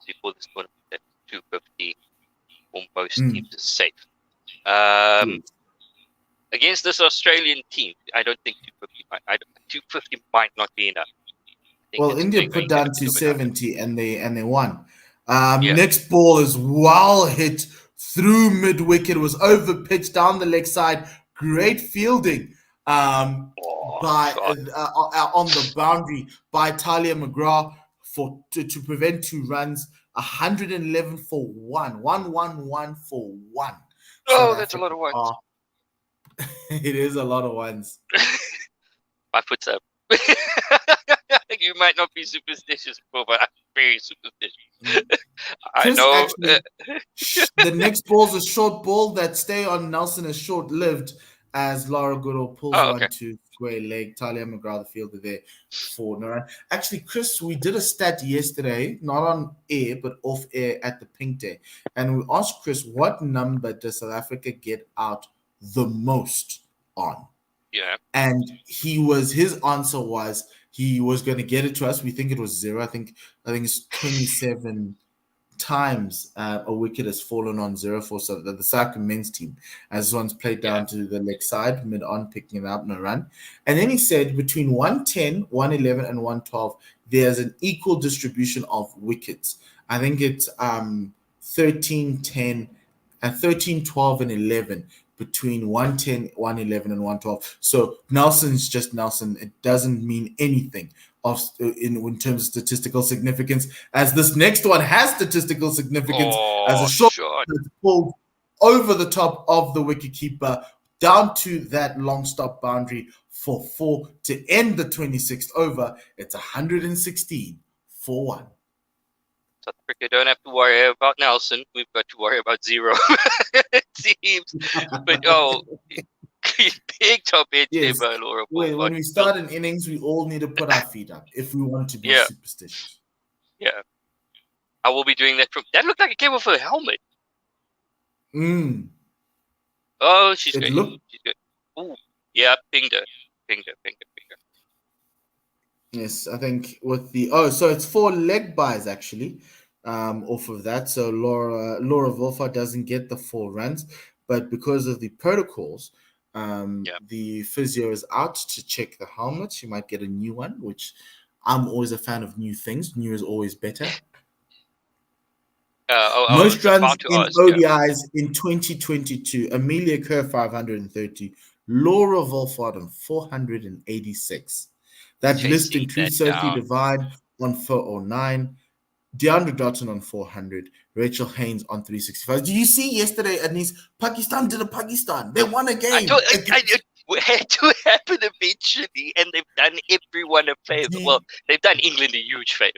Speaker 5: before this tournament that 250 for most teams is safe. Against this Australian team, I don't think 250 might not be enough.
Speaker 1: Well, India put down 270 and they won. Next ball is well hit through mid wicket, was over pitched down the leg side. Great fielding on the boundary by Talia McGrath to prevent 2 runs. 111 for 1. 111 for 1.
Speaker 5: Oh, that's a lot of ones.
Speaker 1: It is a lot of ones.
Speaker 5: My foot's up. You might not be superstitious, but I'm very superstitious. I know.
Speaker 1: The next ball's a short ball that stay on Nelson is short-lived as Laura Goodall pulls one to square leg. Talia McGrath, the fielder there for no run. Actually, Chris, we did a stat yesterday, not on air, but off air at the Pink Day. And we asked Chris, what number does South Africa get out the most on?
Speaker 5: Yeah.
Speaker 1: And his answer was he was going to get it to us. We think it was 0. I think it's 27 times a wicket has fallen on 0 for the South men's team, as one's played down to the leg side, mid on, picking it up, no run. And then he said between 110, 111, and 112, there's an equal distribution of wickets. I think it's 13, 10, and 13, 12, and 11 between 110, 111, and 112. So Nelson's just Nelson. It doesn't mean anything in terms of statistical significance, as this next one has statistical significance as a shot that's pulled over the top of the wicketkeeper down to that long stop boundary for 4 to end the 26th over. It's 116 for 1.
Speaker 5: South Africa don't have to worry about Nelson. We've got to worry about 0. It seems. But big top edge there by Laura.
Speaker 1: When we start an innings, we all need to put our feet up if we want to be superstitious.
Speaker 5: Yeah. I will be doing that that looked like it came off her helmet. Oh, she's good. She's good. Ooh. Yeah, pinged her.
Speaker 1: Yes, I think with so it's 4 leg buys actually off of that. So Laura Wolfhard doesn't get the 4 runs, but because of the protocols, the physio is out to check the helmet. She might get a new one, which I'm always a fan of new things. New is always better. Most runs in ODIs in 2022. Amelia Kerr 530, Laura Wolfhard 486. That list includes Sophie Divine on 409, DeAndre Dotson on 400, Rachel Haynes on 365. Do you see yesterday, Anis, Pakistan did a Pakistan. They won a game.
Speaker 5: It had to happen eventually, and they've done everyone a favor. Well, they've done England a huge favor.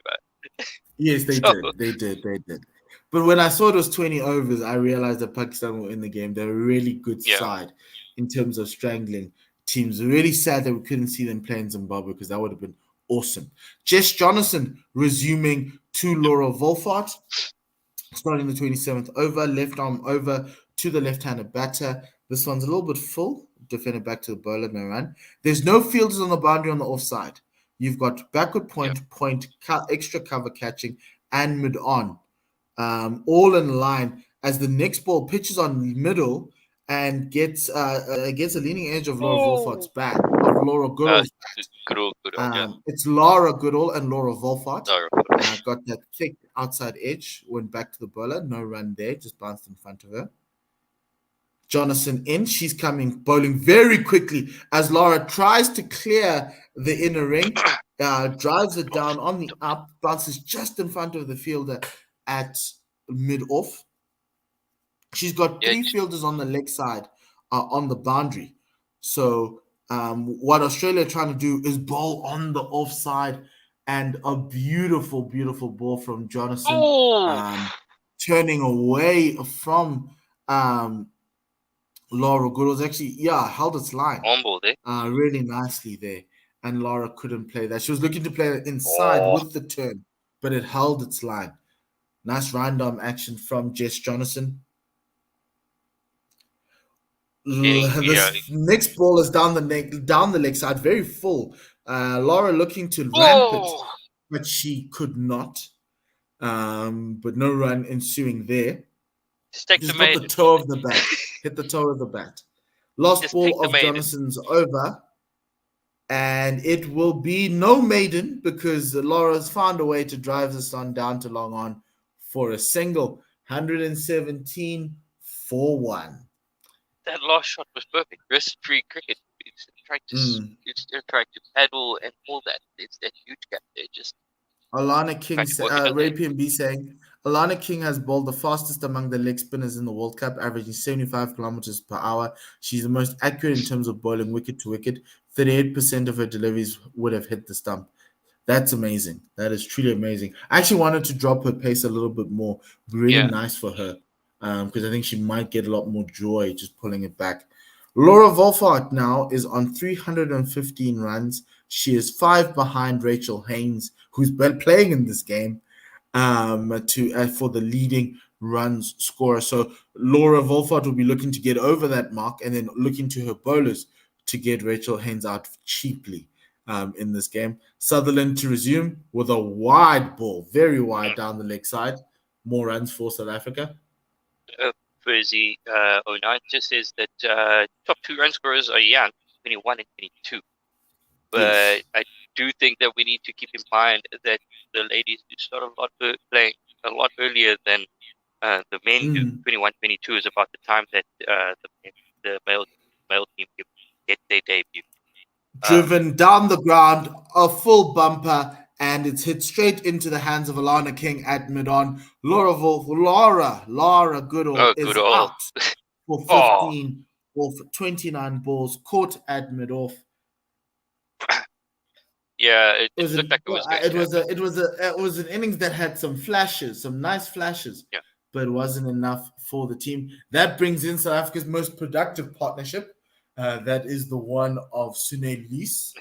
Speaker 1: Yes, they did. They did. But when I saw it was 20 overs, I realized that Pakistan were in the game. They're a really good side in terms of strangling teams. Really sad that we couldn't see them play in Zimbabwe because that would have been awesome. Jess Jonathan resuming to Laura Wolfart, starting the 27th over, left arm over to the left-handed batter. This one's a little bit full. Defender back to the bowler, no run. There's no fielders on the boundary on the offside. You've got backward point, extra cover catching, and mid-on. All in line as the next ball pitches on the middle and gets a leaning edge of Laura Wolfart's bat, of Laura Goodall's bat. It's Laura Goodall and Laura Wolfart. Got that thick outside edge, went back to the bowler, no run there, just bounced in front of her. Jonathan in, she's coming, bowling very quickly as Laura tries to clear the inner ring, drives it down on the up, bounces just in front of the fielder at mid-off. She's got three fielders on the leg side on the boundary. So what Australia are trying to do is bowl on the offside, and a beautiful, beautiful ball from Jonathan, turning away from Laura Goodall's actually, held its line.
Speaker 5: On ball there.
Speaker 1: Really nicely there. And Laura couldn't play that. She was looking to play it inside with the turn, but it held its line. Nice random action from Jess Jonathan. This next ball is down the leg side, very full. Laura looking to ramp it, but she could not. But no run ensuing there. Just got the toe of the bat. Hit the toe of the bat. Last ball of Jonathan's over. And it will be no maiden because Laura's found a way to drive this on down to long on for a single. 117 for 1.
Speaker 5: That last shot was perfect. Risk-free cricket. It's trying to paddle and all that. It's that huge gap there. Just
Speaker 1: Alana King, Ray PMB saying, Alana King has bowled the fastest among the leg spinners in the World Cup, averaging 75 kilometers per hour. She's the most accurate in terms of bowling wicket to wicket. 38% of her deliveries would have hit the stump. That's amazing. That is truly amazing. I actually wanted to drop her pace a little bit more. Really nice for her because I think she might get a lot more joy just pulling it back. Laura Wolfart now is on 315 runs. She is 5 behind Rachel Haynes, who's been playing in this game, for the leading runs scorer. So Laura Wolfart will be looking to get over that mark and then looking to her bowlers to get Rachel Haynes out cheaply in this game. Sutherland to resume with a wide ball, very wide down the leg side. More runs for South Africa.
Speaker 5: Fuzzy 09 just says that top 2 run scorers are young, 21 and 22. But I do think that we need to keep in mind that the ladies do start playing a lot earlier than the men do. 21, 22 is about the time that the male team get their debut.
Speaker 1: Driven down the ground, a full bumper, and it's hit straight into the hands of Alana King at mid-on. Laura Goodall is out for 15 or for 29 balls, caught at mid-off.
Speaker 5: Yeah, it looked like it was good.
Speaker 1: It was an innings that had some flashes, some nice flashes, but it wasn't enough for the team. That brings in South Africa's most productive partnership. That is the one of Sunil Lees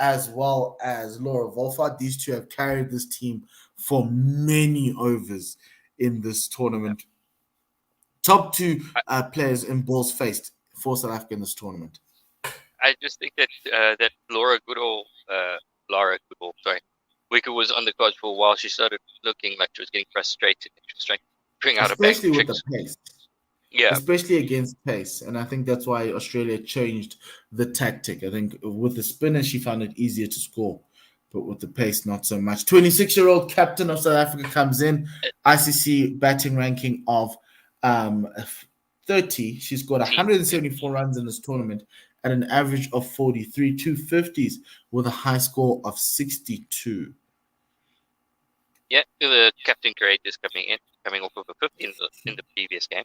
Speaker 1: as well as Laura Wolfart. These two have carried this team for many overs in this tournament. Top 2 players in balls faced for South Africa in this tournament.
Speaker 5: I just think that that wicket was on the cards for a while. She started looking like she was getting frustrated. She was trying to bring out
Speaker 1: especially
Speaker 5: a
Speaker 1: with the pace. Yeah, especially against pace, and I think that's why Australia changed the tactic. I think with the spinner, she found it easier to score, but with the pace, not so much. 26-year-old captain of South Africa comes in, ICC batting ranking of 30. She's got 174 runs in this tournament at an average of 43, 250s with a high score of 62.
Speaker 5: Yeah, the Captain Courageous coming off of a 50 in the previous game.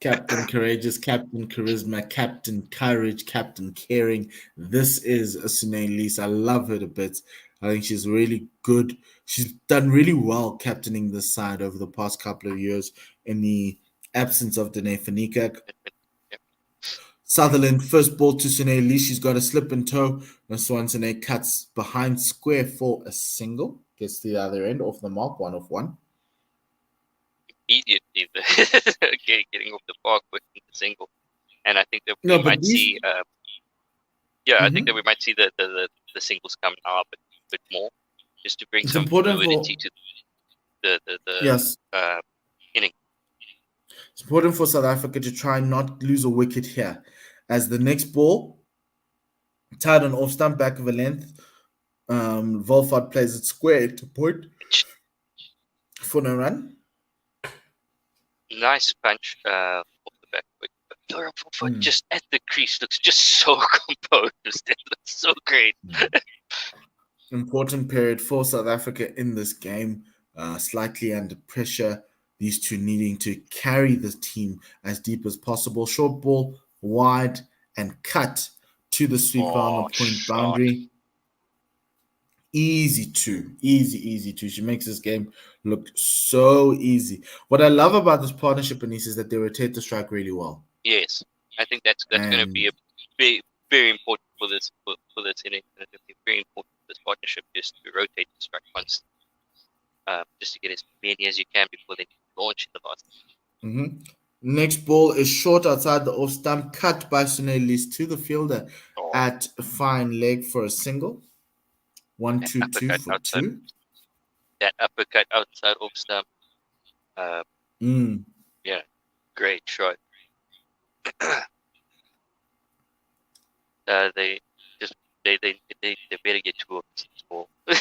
Speaker 1: Captain Courageous, Captain Charisma, Captain Courage, Captain Caring. This is a Sunay Lise. I love her to bits. I think she's really good. She's done really well captaining this side over the past couple of years in the absence of Danae Fanikak.
Speaker 5: Yep.
Speaker 1: Sutherland, first ball to Sunay Lise. She's got a slip and toe. Swansone cuts behind square for a single. Gets to the other end off the mark, 1 of 1.
Speaker 5: Immediately getting off the park with the single, and I think that we
Speaker 1: No, but
Speaker 5: might
Speaker 1: these-
Speaker 5: see. I think that we might see the singles coming out a bit more, just to bring
Speaker 1: It's
Speaker 5: some
Speaker 1: important
Speaker 5: fluidity
Speaker 1: for-
Speaker 5: to the
Speaker 1: Yes.
Speaker 5: inning.
Speaker 1: It's important for South Africa to try and not lose a wicket here, as the next ball, tied on off stump, back of a length. Volfard plays it square to point for no run.
Speaker 5: Nice punch off the back foot. But Laura Volfard
Speaker 1: Mm.
Speaker 5: just at the crease looks just so composed. It looks so great.
Speaker 1: Important period for South Africa in this game, slightly under pressure. These two needing to carry the team as deep as possible. Short ball, wide, and cut to the sweeper on the point
Speaker 5: shot.
Speaker 1: boundary. Easy two. She makes this game look so easy. What I love about this partnership, Anise, is that they rotate the strike really well.
Speaker 5: Yes, I think that's going to be a very important for this inning. It's going to be very important for this partnership, just to rotate the strike once, just to get as many as you can before they launch in the last.
Speaker 1: Mm-hmm. Next ball is short outside the off stump, cut by Sunay Lise to the fielder at a fine leg for a single. 1-2-2 for
Speaker 5: outside.
Speaker 1: 2.
Speaker 5: That uppercut outside off stump. Yeah, great shot. They better get 2 of this ball. They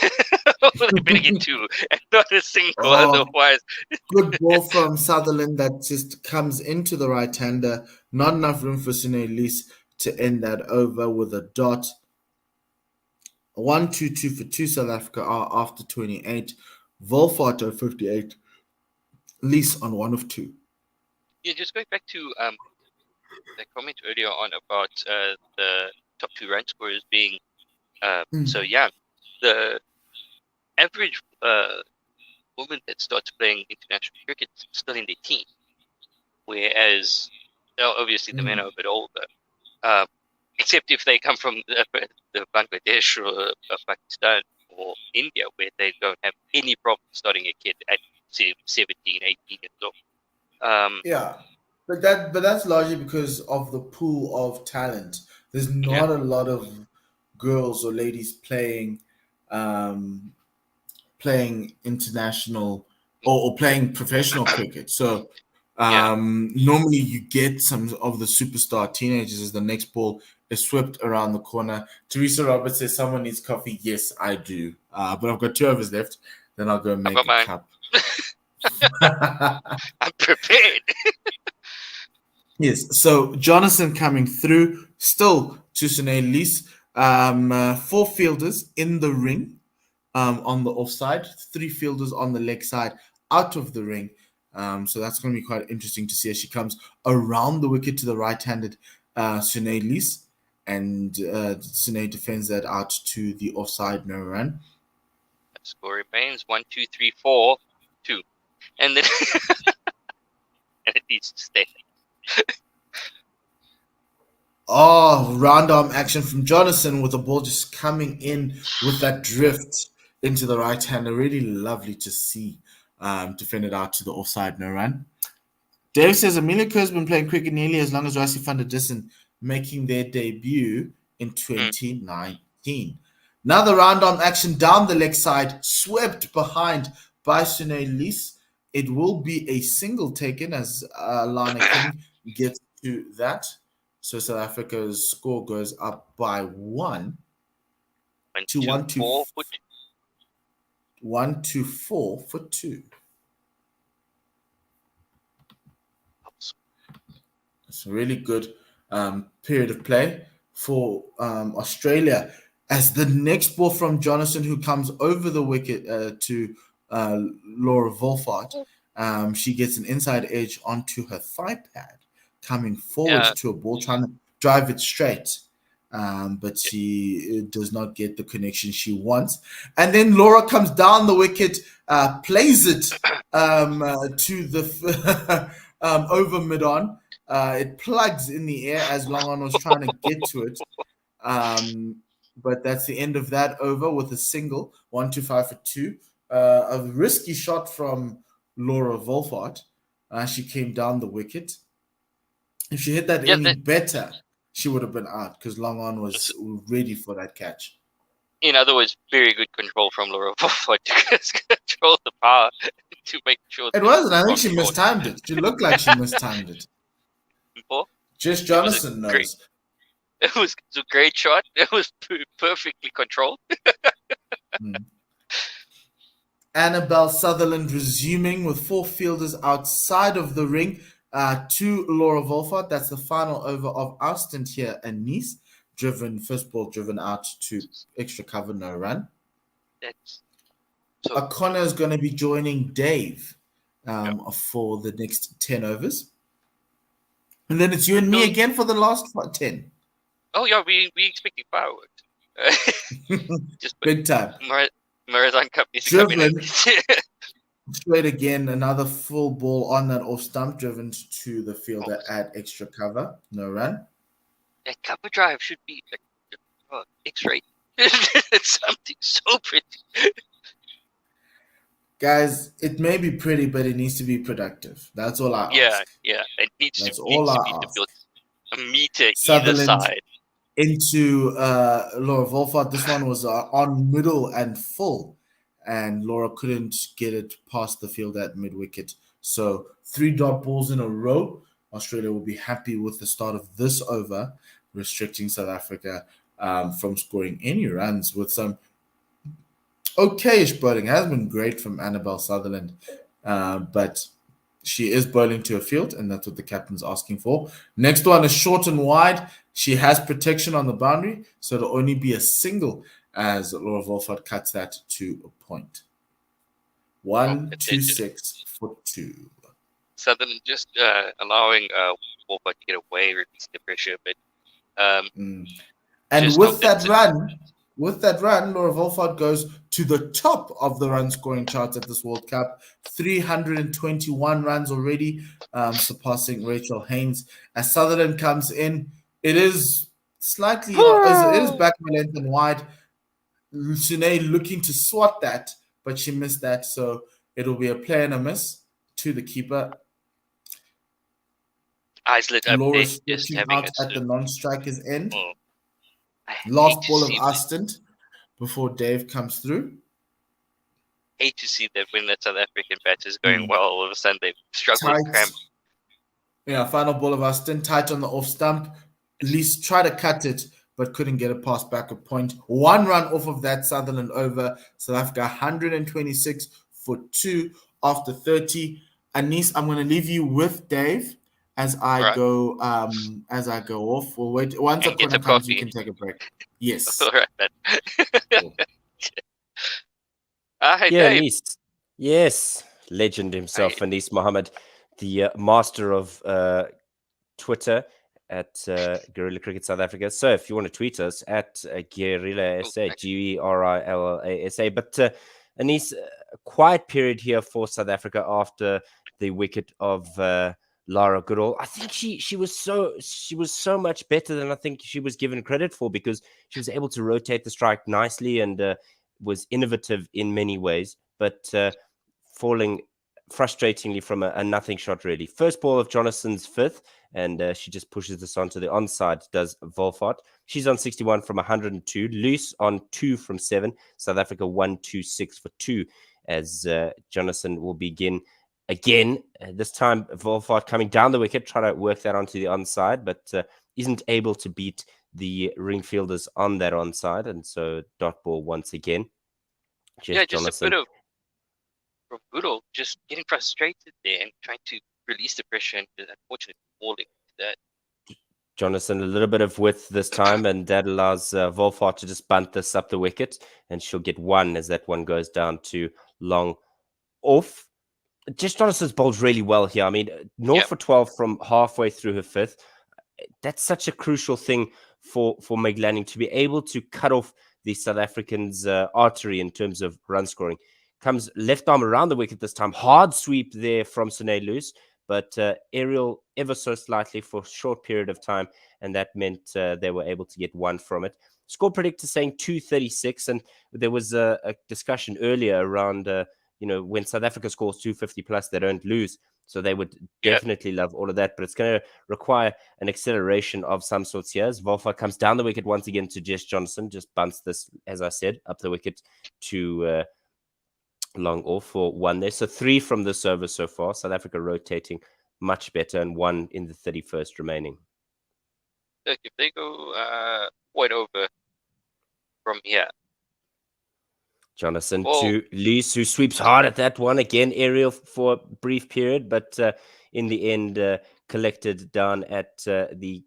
Speaker 5: better get 2 and not a single, otherwise.
Speaker 1: Good ball from Sutherland that just comes into the right-hander. Not enough room for Sunay Lise to end that over with a dot. 1-2-2 for 2. South Africa are after 28. Volfato 58. Lise on 1 of 2.
Speaker 5: Yeah, just going back to the comment earlier on about the top 2 run scorers being so young. The average woman that starts playing international cricket is still in their teens, whereas obviously the men are a bit older. Except if they come from the Bangladesh or Pakistan or India, where they don't have any problem starting a kid at 17, 18 years old.
Speaker 1: Yeah, but that's largely because of the pool of talent. There's not a lot of girls or ladies playing international or playing professional cricket. So normally you get some of the superstar teenagers as the next ball is swept around the corner. Teresa Roberts says someone needs coffee. Yes, I do. But I've got 2 hours left. Then I'll go make a cup.
Speaker 5: I'm prepared.
Speaker 1: Yes. So Jonathan coming through still to Sunay Lise. 4 fielders in the ring on the offside, 3 fielders on the leg side out of the ring. So that's going to be quite interesting to see as she comes around the wicket to the right-handed Sunay Lise. And Sunay defends that out to the offside, no run.
Speaker 5: Score remains 1, 2, 3, 4, 2. And then and it needs to stay.
Speaker 1: Round arm action from Jonathan with the ball just coming in with that drift into the right hander. Really lovely to see. Defended out to the offside, no run. Dave says Amelia Kerr's been playing cricket nearly as long as Rassie van der Dussen, making their debut in 2019. Now the round arm action down the leg side, swept behind by Sunay Lise. It will be a single taken as Lana King gets to that. So South Africa's score goes up by 1 to 1 to 4 for 1 to 4 for 2. It's a really good period of play for Australia. As the next ball from Jonathan, who comes over the wicket to Laura Wolfart. She gets an inside edge onto her thigh pad, coming forward to a ball, trying to drive it straight. But she does not get the connection she wants. And then Laura comes down the wicket, plays it to the over mid-on. It plugs in the air as Long On was trying to get to it. But that's the end of that over with a single, 1-5 for 2. A risky shot from Laura Wolfart. She came down the wicket. If she hit that any better, she would have been out because Long On was ready for that catch.
Speaker 5: In other words, very good control from Laura Wolfart to control the power to make sure.
Speaker 1: It wasn't. I think she mistimed it. She looked like she mistimed it. Just Jonathan knows.
Speaker 5: Great. It was a great shot. It was perfectly controlled.
Speaker 1: Annabelle Sutherland resuming with 4 fielders outside of the ring to Laura Wolfart. That's the final over of our stint here in Nice. First ball driven out to extra cover, no run. O'Connor is going to be joining Dave for the next 10 overs. And then it's you and me again for the last 10.
Speaker 5: Oh, yeah, we expecting fireworks.
Speaker 1: Just big time.
Speaker 5: Marathon Cup is
Speaker 1: driven straight again, another full ball on that off stump, driven to the fielder at extra cover, no run.
Speaker 5: That cover drive should be X-ray. It's something so pretty.
Speaker 1: Guys, it may be pretty, but it needs to be productive. That's all I ask.
Speaker 5: Yeah. It needs to be a meter
Speaker 1: Sutherland
Speaker 5: either side.
Speaker 1: Into Laura Wolfart. This one was on middle and full, and Laura couldn't get it past the field at mid-wicket. So 3 dot balls in a row. Australia will be happy with the start of this over, restricting South Africa from scoring any runs with some okayish bowling. It hasn't been great from Annabelle Sutherland, but she is bowling to a field, and that's what the captain's asking for. Next one is short and wide. She has protection on the boundary, so it'll only be a single as Laura Wolfart cuts that to a point. 1-6 for 2.
Speaker 5: Sutherland just allowing Wolfart to get away, release the pressure, but
Speaker 1: and with that run, Laura Wolfart goes to the top of the run scoring charts at this World Cup. 321 runs already, surpassing Rachel Haynes. As Sutherland comes in, it is slightly, it is back length and wide. Sinead looking to swat that, but she missed that, so it'll be a play and a miss to the keeper. Laura stretching out at the non-striker's end. Last ball of our stint before Dave comes through.
Speaker 5: Hate to see that when the South African batter is going well, all of a sudden they struggle with cramp.
Speaker 1: Yeah, final ball of our stint, tight on the off stump. At least try to cut it, but couldn't get a pass back a point. 1 run off of that Sutherland over. South Africa 126 for 2 after 30. Anis, I'm going to leave you with Dave as I go off. We'll wait. Once O'Connor comes, you can take a break. Yes.
Speaker 5: All right, then.
Speaker 3: Cool.
Speaker 5: Hey, Dave.
Speaker 3: Anis. Yes. Legend himself, Anis Mohammed, the master of Twitter at Guerilla Cricket South Africa. So if you want to tweet us at Guerilla SA, Guerilla SA. But Anis, a quiet period here for South Africa after the wicket of Lara Goodall. I think she was so much better than I think she was given credit for, because she was able to rotate the strike nicely and was innovative in many ways, but falling frustratingly from a nothing shot, really. First ball of Jonathan's 5th, and she just pushes this onto the onside, does Wolfart. She's on 61 from 102. Loose on 2 from 7. South Africa 1-2-6 for 2, as Jonathan will begin again. This time, Wolfart coming down the wicket, trying to work that onto the onside, but isn't able to beat the ring fielders on that onside, and so dot ball once again.
Speaker 5: Just
Speaker 1: Jonathan.
Speaker 5: a bit of Goodall just getting frustrated there and trying to release the pressure, and unfortunately falling to that.
Speaker 3: Jonathan, a little bit of width this time, and that allows Wolfart to just bunt this up the wicket, and she'll get 1 as that one goes down to long off. Jess Johnson's bowled really well here. I mean, 0 for 12 from halfway through her fifth. That's such a crucial thing for Meg Lanning to be able to cut off the South Africans' artery in terms of run scoring. Comes left arm around the wicket this time. Hard sweep there from Sine Loose, but aerial ever so slightly for a short period of time, and that meant they were able to get one from it. Score predictor saying 236, and there was a discussion earlier around, when South Africa scores 250 plus, they don't lose. So they would definitely love all of that, but it's going to require an acceleration of some sorts here. As Wolfhard comes down the wicket once again to Jess Johnson, just bunts this, as I said, up the wicket to long off for one there. So 3 from this over so far. South Africa rotating much better, and 1 in the 31st remaining.
Speaker 5: Look, if they go wide over from here,
Speaker 3: Jonathan to Lees, who sweeps hard at that one. Again, aerial for a brief period, but in the end collected down at the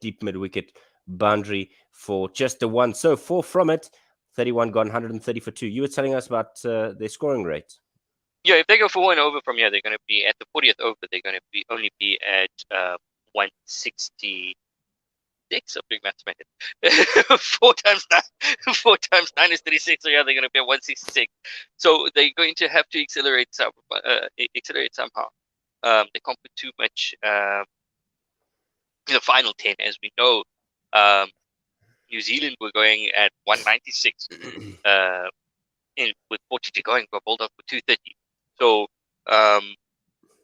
Speaker 3: deep mid-wicket boundary for just a 1. So 4 from it, 31 gone, 130 for 2. You were telling us about their scoring rate.
Speaker 5: Yeah, if they go for 1 over from here, they're going to be at the 40th over. They're going to only be at 160. I'm doing mathematics. 4 times 9 is 36. So yeah, they're going to be at 166. So they're going to have to accelerate somehow. They can't put too much in the final 10, as we know. New Zealand were going at 196 with 42 going, but bowled up for 230. So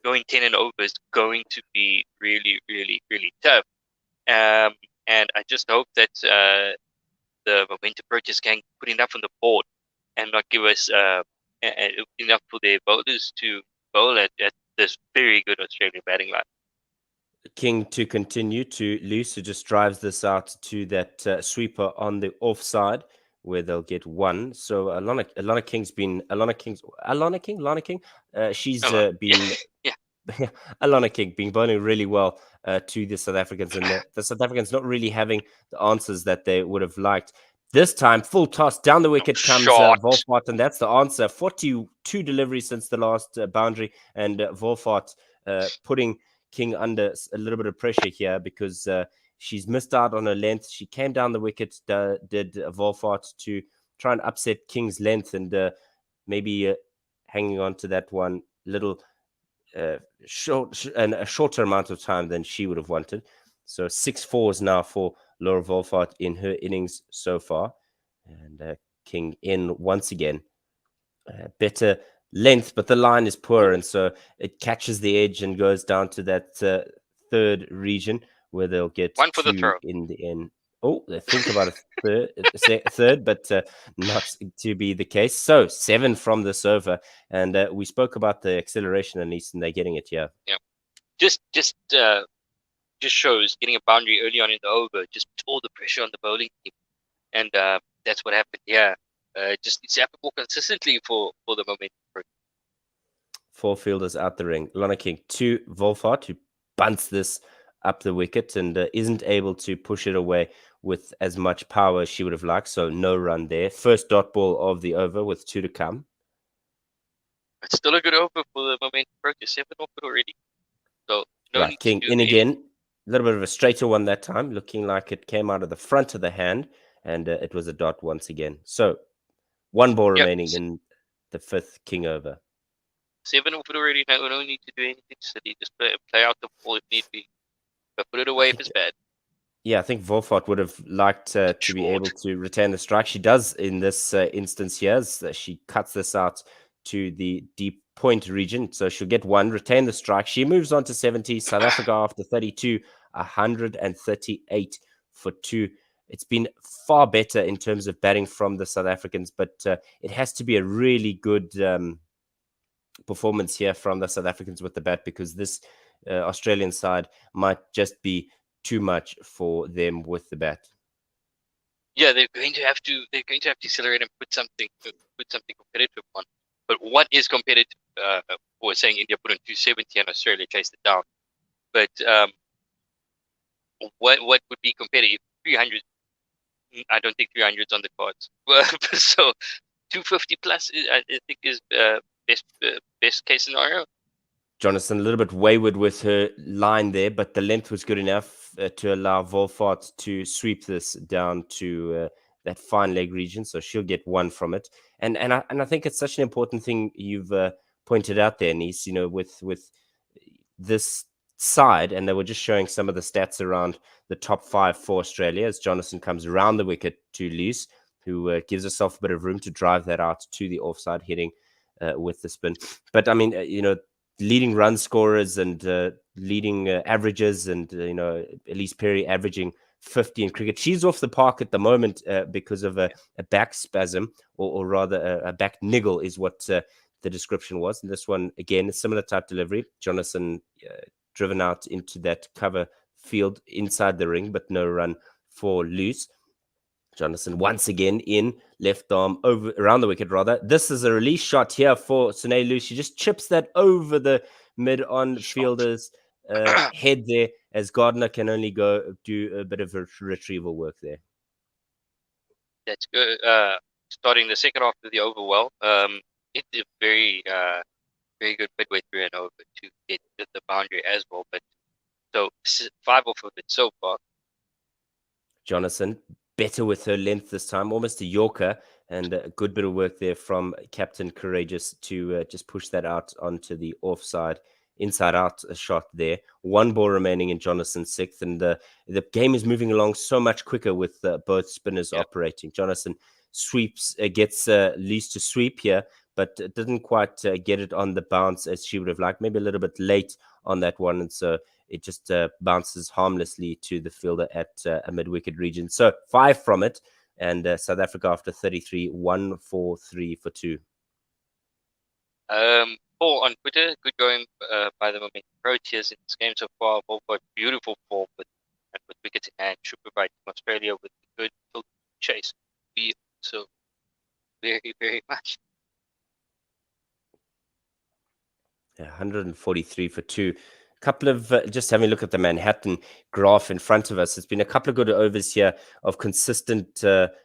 Speaker 5: going 10 and over is going to be really, really, really tough. And I just hope that the Momentum Proteas can put enough on the board and not give us enough for their bowlers to bowl at this very good Australian batting line.
Speaker 3: King to continue to Loose, who just drives this out to that sweeper on the offside, where they'll get 1. So Alana King. She's been Alana King been bowling really well to the South Africans, and the South Africans not really having the answers that they would have liked. This time, full toss down the wicket comes Wolfhard, and that's the answer. 42 deliveries since the last boundary, and Wolfhard putting King under a little bit of pressure here because she's missed out on her length. She came down the wicket, did Wolfhard to try and upset King's length, and maybe hanging on to that one little a shorter amount of time than she would have wanted. So 6 4s now for Laura Wolfhard in her innings so far, and King in once again. Better length, but the line is poor, and so it catches the edge and goes down to that third region where they'll get
Speaker 5: 1 for the throw
Speaker 3: in the end. Oh, they think about a third, but not to be the case. So 7 from this over, and we spoke about the acceleration, and they're getting it here.
Speaker 5: Yeah, just shows getting a boundary early on in the over just put all the pressure on the bowling team, and that's what happened. Yeah, just it's happened more consistently for the Momentum.
Speaker 3: 4 fielders out the ring. Lana King to Wolfhard, who bunts this up the wicket and isn't able to push it away with as much power as she would have liked. So no run there. First dot ball of the over with 2 to come.
Speaker 5: It's still a good over for the Momentum Proteas. 7 off it already. So no
Speaker 3: right, King in again. A little bit of a straighter one that time, looking like it came out of the front of the hand, and it was a dot once again. So 1 ball remaining in the 5th King over.
Speaker 5: 7 off it already. No need to do anything silly. Just play out the ball if need be. But put it away if it's bad.
Speaker 3: Yeah, I think Wolfhard would have liked to be able to retain the strike. She does in this instance here. As she cuts this out to the deep point region. So she'll get 1, retain the strike. She moves on to 70. South Africa after 32, 138 for 2. It's been far better in terms of batting from the South Africans, but it has to be a really good performance here from the South Africans with the bat, because this Australian side might just be too much for them with the bat.
Speaker 5: Yeah, they're going to have to accelerate and put something competitive on. But what is competitive? We're saying India put on 270 and Australia chased it down. But what would be competitive? 300. I don't think 300's on the cards. So 250 plus, I think, is best case scenario.
Speaker 3: Jonathan, a little bit wayward with her line there, but the length was good enough to allow Volfart to sweep this down to that fine leg region. So she'll get one from it. And I think it's such an important thing you've pointed out there, Nice, with this side, and they were just showing some of the stats around the top 5 for Australia as Jonathan comes around the wicket to Luce, who gives herself a bit of room to drive that out to the offside, hitting with the spin. But I mean, leading run scorers and leading averages, and Elise Perry averaging 50 in cricket. She's off the park at the moment because of a back spasm, or rather a back niggle is what the description was. And this one, again, a similar type delivery. Jonathan driven out into that cover field inside the ring, but no run for Luce. Jonathan once again in left arm over around the wicket rather. This is a release shot here for Sine Luce. She just chips that over the mid-on fielder's head there, as Gardner can only go do a bit of retrieval work there.
Speaker 5: That's good. Starting the second half of the over well. It's a very good midway through and over to get the boundary as well. But so 5 off of it so far.
Speaker 3: Jonathan better with her length this time, almost a Yorker, and a good bit of work there from Captain Courageous to just push that out onto the offside, inside out a shot there. 1 ball remaining in Jonathan's 6th, and the game is moving along so much quicker with both spinners operating. Jonathan sweeps, gets Luce to sweep here, but didn't quite get it on the bounce as she would have liked, maybe a little bit late on that one, and so it just bounces harmlessly to the fielder at a mid-wicket region. So 5 from it, and South Africa after 33, 1 for 3 for 2.
Speaker 5: Paul on Twitter, good going by the Momentum Proteas in this game so far. Both got beautiful form with wickets in hand, should provide Australia with a good chase. So very, very much.
Speaker 3: 143 for 2. Couple of just having a look at the Manhattan graph in front of us. It's been a couple of good overs here of consistent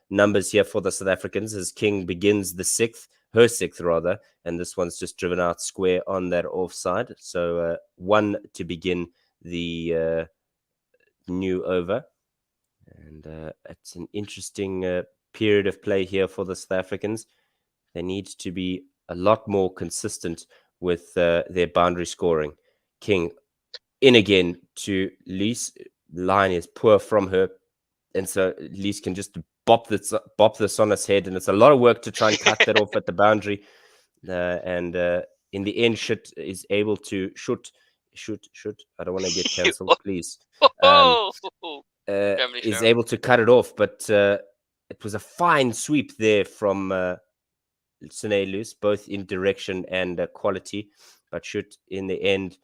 Speaker 3: numbers here for the South Africans as King begins the 6th, her 6th rather, and this one's just driven out square on that offside. So 1 to begin the new over, and it's an interesting period of play here for the South Africans. They need to be a lot more consistent with their boundary scoring. King in again to Luce. Line is poor from her, and so Luce can just bop this on his head, and it's a lot of work to try and cut that off at the boundary. And in the end, Shoot is able to shoot. I don't want to get cancelled, please. Is able to cut it off, but it was a fine sweep there from Sine Luce, both in direction and quality. But Shoot in the end.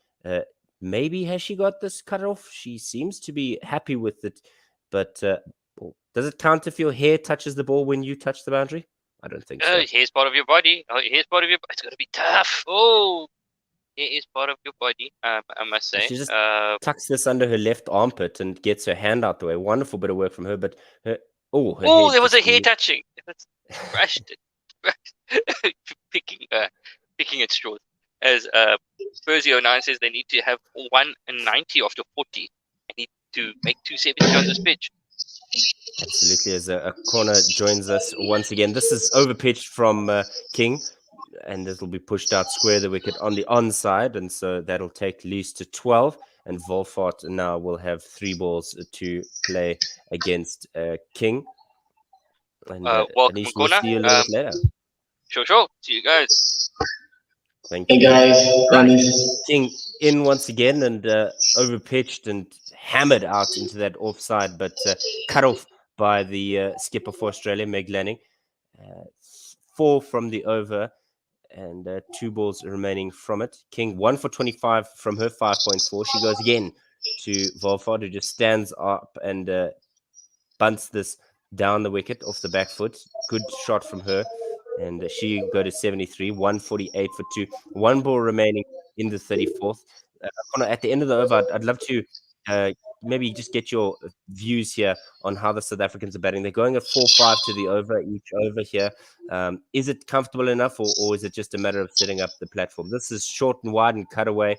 Speaker 3: Maybe has she got this cut off? She seems to be happy with it, but does it count if your hair touches the ball when you touch the boundary? I don't think so.
Speaker 5: Hair's part of your body. Hair's part of your. It's gonna be tough. Oh, hair is part of your body. I must say.
Speaker 3: She just tucks this under her left armpit and gets her hand out the way. Wonderful bit of work from her, but her
Speaker 5: there was a hair touching. It crushed it. picking at straws. As Spursy09 says, they need to have 190 after 40. They need to make 270 on this pitch.
Speaker 3: Absolutely. As a corner joins us once again. This is overpitched from King, and this will be pushed out square the wicket on the onside, and so that'll take Luce to 12, and Volfart now will have 3 balls to play against King. And
Speaker 5: welcome,
Speaker 3: we'll see you a little bit later.
Speaker 5: Sure. See you guys.
Speaker 3: Thank you.
Speaker 2: Hey guys,
Speaker 3: King in once again, and overpitched and hammered out into that offside, but cut off by the skipper for Australia, Meg Lanning. 4 from the over, and 2 balls remaining from it. King 1 for 25 from her 5.4. She goes again to Volfart, who just stands up and bunts this down the wicket off the back foot. Good shot from her. And she go to 73, 148 for 2. 1 ball remaining in the 34th. At the end of the over, I'd love to maybe just get your views here on how the South Africans are batting. They're going at 4-5 to the over each over here. Is it comfortable enough, or is it just a matter of setting up the platform? This is short and wide and cut away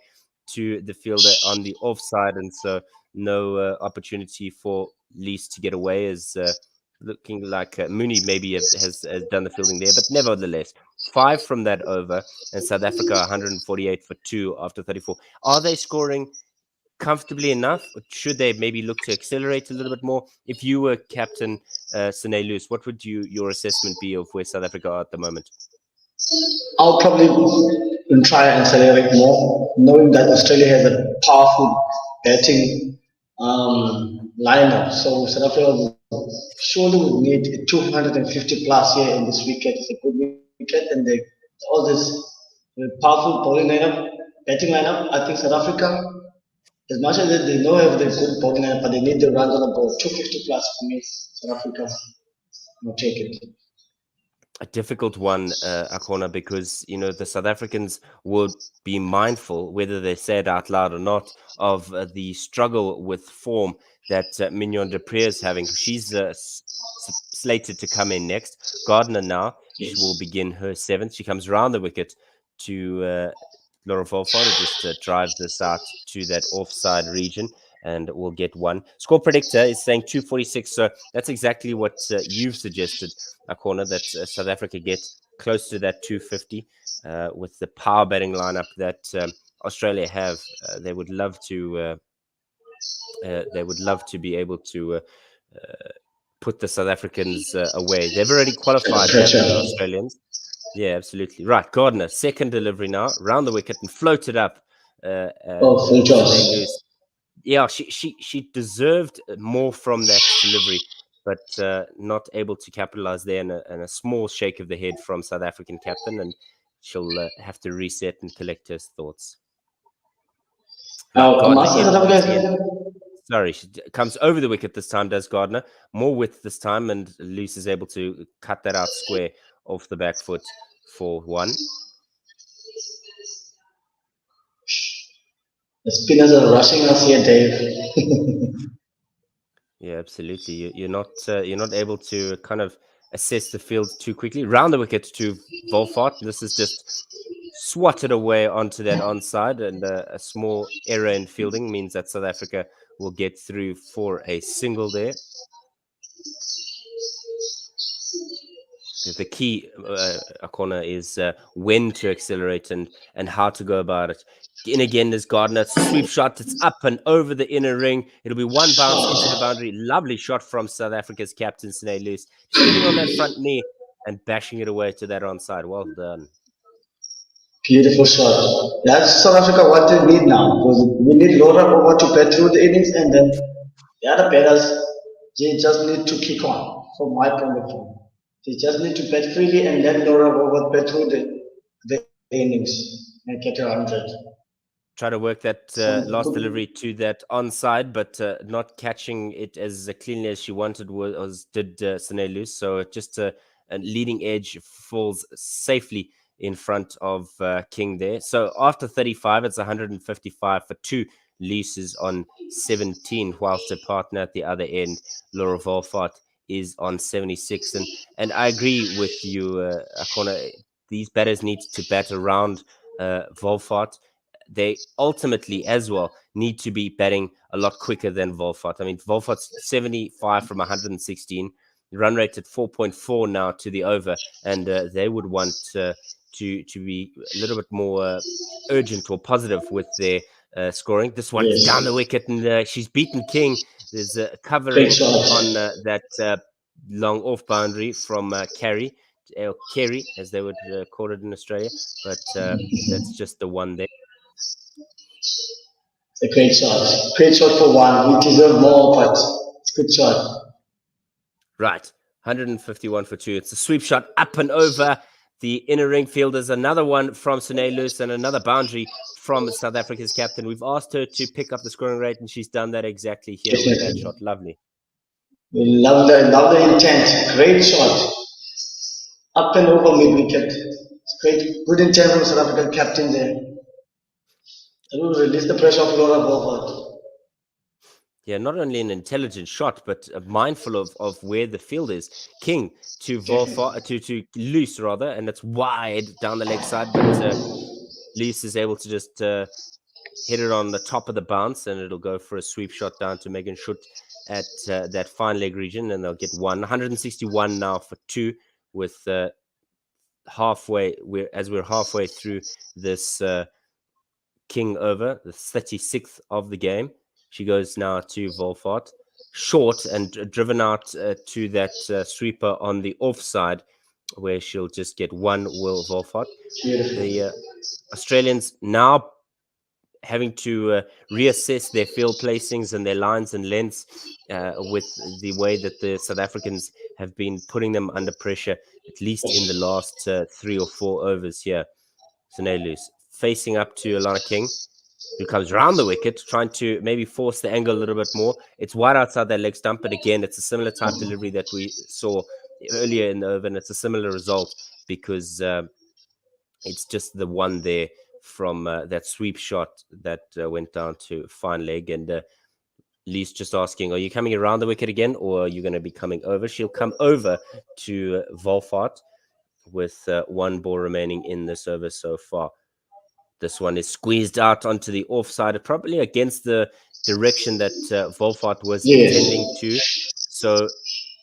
Speaker 3: to the fielder on the offside, and so no opportunity for Lees to get away, as looking like Mooney maybe has done the fielding there, but nevertheless, 5 from that over, and South Africa 148 for 2 after 34. Are they scoring comfortably enough? Or should they maybe look to accelerate a little bit more? If you were captain Sine Loose, what would your assessment be of where South Africa are at the moment?
Speaker 2: I'll probably try and accelerate more, knowing that Australia has a powerful batting lineup. So South Africa surely would need 250 plus here in this wicket. It's a good wicket, and all this powerful bowling lineup, batting lineup. I think South Africa, as much as they know have the good bowling lineup, but they need the runs on the board. 250 plus for me, South Africa will take it.
Speaker 3: A difficult one, Akona, because the South Africans would be mindful, whether they say it out loud or not, of the struggle with form that Mignon du Preez is having. She's slated to come in next. Gardner now, she will begin her 7th. She comes round the wicket to Laura Volfon, who just drives this out to that offside region, and we'll get 1. Score predictor is saying 246, so that's exactly what you've suggested, Akona, that South Africa get close to that 250 with the power batting lineup that Australia have. They would love to be able to put the South Africans away. They've already qualified, the Australians. Yeah, absolutely. Right, Gardner, second delivery now, round the wicket and floated up.
Speaker 2: Full toss.
Speaker 3: Yeah, she deserved more from that delivery, but not able to capitalize there, and a small shake of the head from South African captain, and she'll have to reset and collect her thoughts. Sorry, she comes over the wicket this time, does Gardner. More width this time, and Loose is able to cut that out square off the back foot for 1.
Speaker 2: The spinners are rushing us here, Dave.
Speaker 3: Yeah, absolutely. You're not able to kind of assess the field too quickly. Round the wicket to Volfart. This is just swatted away onto that onside, and a small error in fielding means that South Africa will get through for a single there. The key, Akona, is when to accelerate and how to go about it. In again, there's Gardner. It's a sweep shot. It's up and over the inner ring. It'll be 1 bounce into the boundary. Lovely shot from South Africa's captain, Sine Loose. Just getting on that front knee and bashing it away to that onside. Well done.
Speaker 2: Beautiful shot. That's South Africa what they need now, because we need Laura over to bat through the innings, and then the other batters, they just need to kick on, from my point of view. They just need to bat freely and let Laura over bat through the innings and get her 100.
Speaker 3: Try to work that last delivery to that onside, but not catching it as cleanly as she wanted did Sine Loose. So just a leading edge falls safely in front of King there. So after 35, it's 155 for 2. Loose on 17, whilst her partner at the other end, Laura Volfart, is on 76. And I agree with you, Akona. These batters need to bat around Volfart. They ultimately as well need to be batting a lot quicker than Volfart. I mean, Volfart's 75 from 116, run rate at 4.4 now to the over, and they would want to be a little bit more urgent or positive with their scoring. This one is down the wicket, and she's beaten King. There's a covering on that long off boundary from Kerry, as they would call it in Australia, but that's just the one there.
Speaker 2: It's a great shot. Great shot for 1. We deserve more, but it's a good shot.
Speaker 3: Right. 151 for 2. It's a sweep shot up and over the inner ring fielders. Another one from Sine Loose and another boundary from South Africa's captain. We've asked her to pick up the scoring rate, and she's done that exactly here with that shot. Lovely.
Speaker 2: We love the intent. Great shot. Up and over mid-wicket. It's great. Good intent from South African captain there. And we'll release the pressure of Laura Volfart.
Speaker 3: Yeah, not only an intelligent shot, but mindful of where the field is. King to Volfa, to Loose rather, and it's wide down the leg side, but Loose is able to just hit it on the top of the bounce, and it'll go for a sweep shot down to Megan Schutt at that fine leg region, and they'll get 161 now for 2, with halfway. We're halfway through this King over, the 36th of the game. She goes now to Volfart, short and driven out to that sweeper on the offside, where she'll just get 1 Will Volfart. The Australians now having to reassess their field placings and their lines and lengths with the way that the South Africans have been putting them under pressure, at least in the last 3 or 4 overs here. Loose facing up to Alana King, who comes round the wicket, trying to maybe force the angle a little bit more. It's wide outside that leg stump, but again, it's a similar type delivery that we saw earlier in the over, and it's a similar result because it's just the one there from that sweep shot that went down to fine leg. And Lee's just asking, are you coming around the wicket again, or are you going to be coming over? She'll come over to Volfart with 1 ball remaining in this over so far. This one is squeezed out onto the offside, probably against the direction that Volfart was intending to. So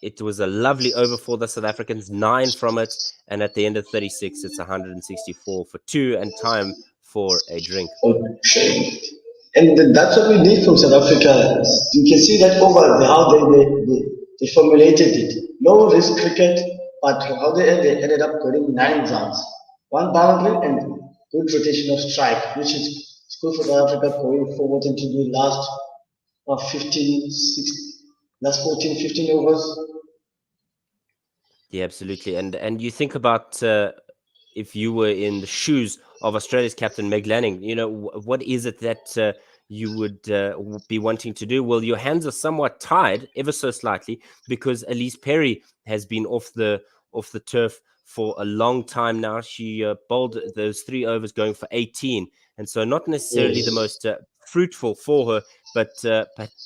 Speaker 3: it was a lovely over for the South Africans, 9 from it. And at the end of 36, it's 164 for 2 and time for a drink.
Speaker 2: Okay. And that's what we need from South Africa. You can see that over how they formulated it. Low risk cricket, but how they ended up getting 9 runs. 1 boundary and good rotation of strike, which is good for South Africa going forward into the last 14, 15 overs.
Speaker 3: Yeah, absolutely. And you think about if you were in the shoes of Australia's captain, Meg Lanning, what is it that you would be wanting to do? Well, your hands are somewhat tied ever so slightly because Elise Perry has been off the turf for a long time now. She bowled those 3 overs going for 18. And so not necessarily the most fruitful for her, but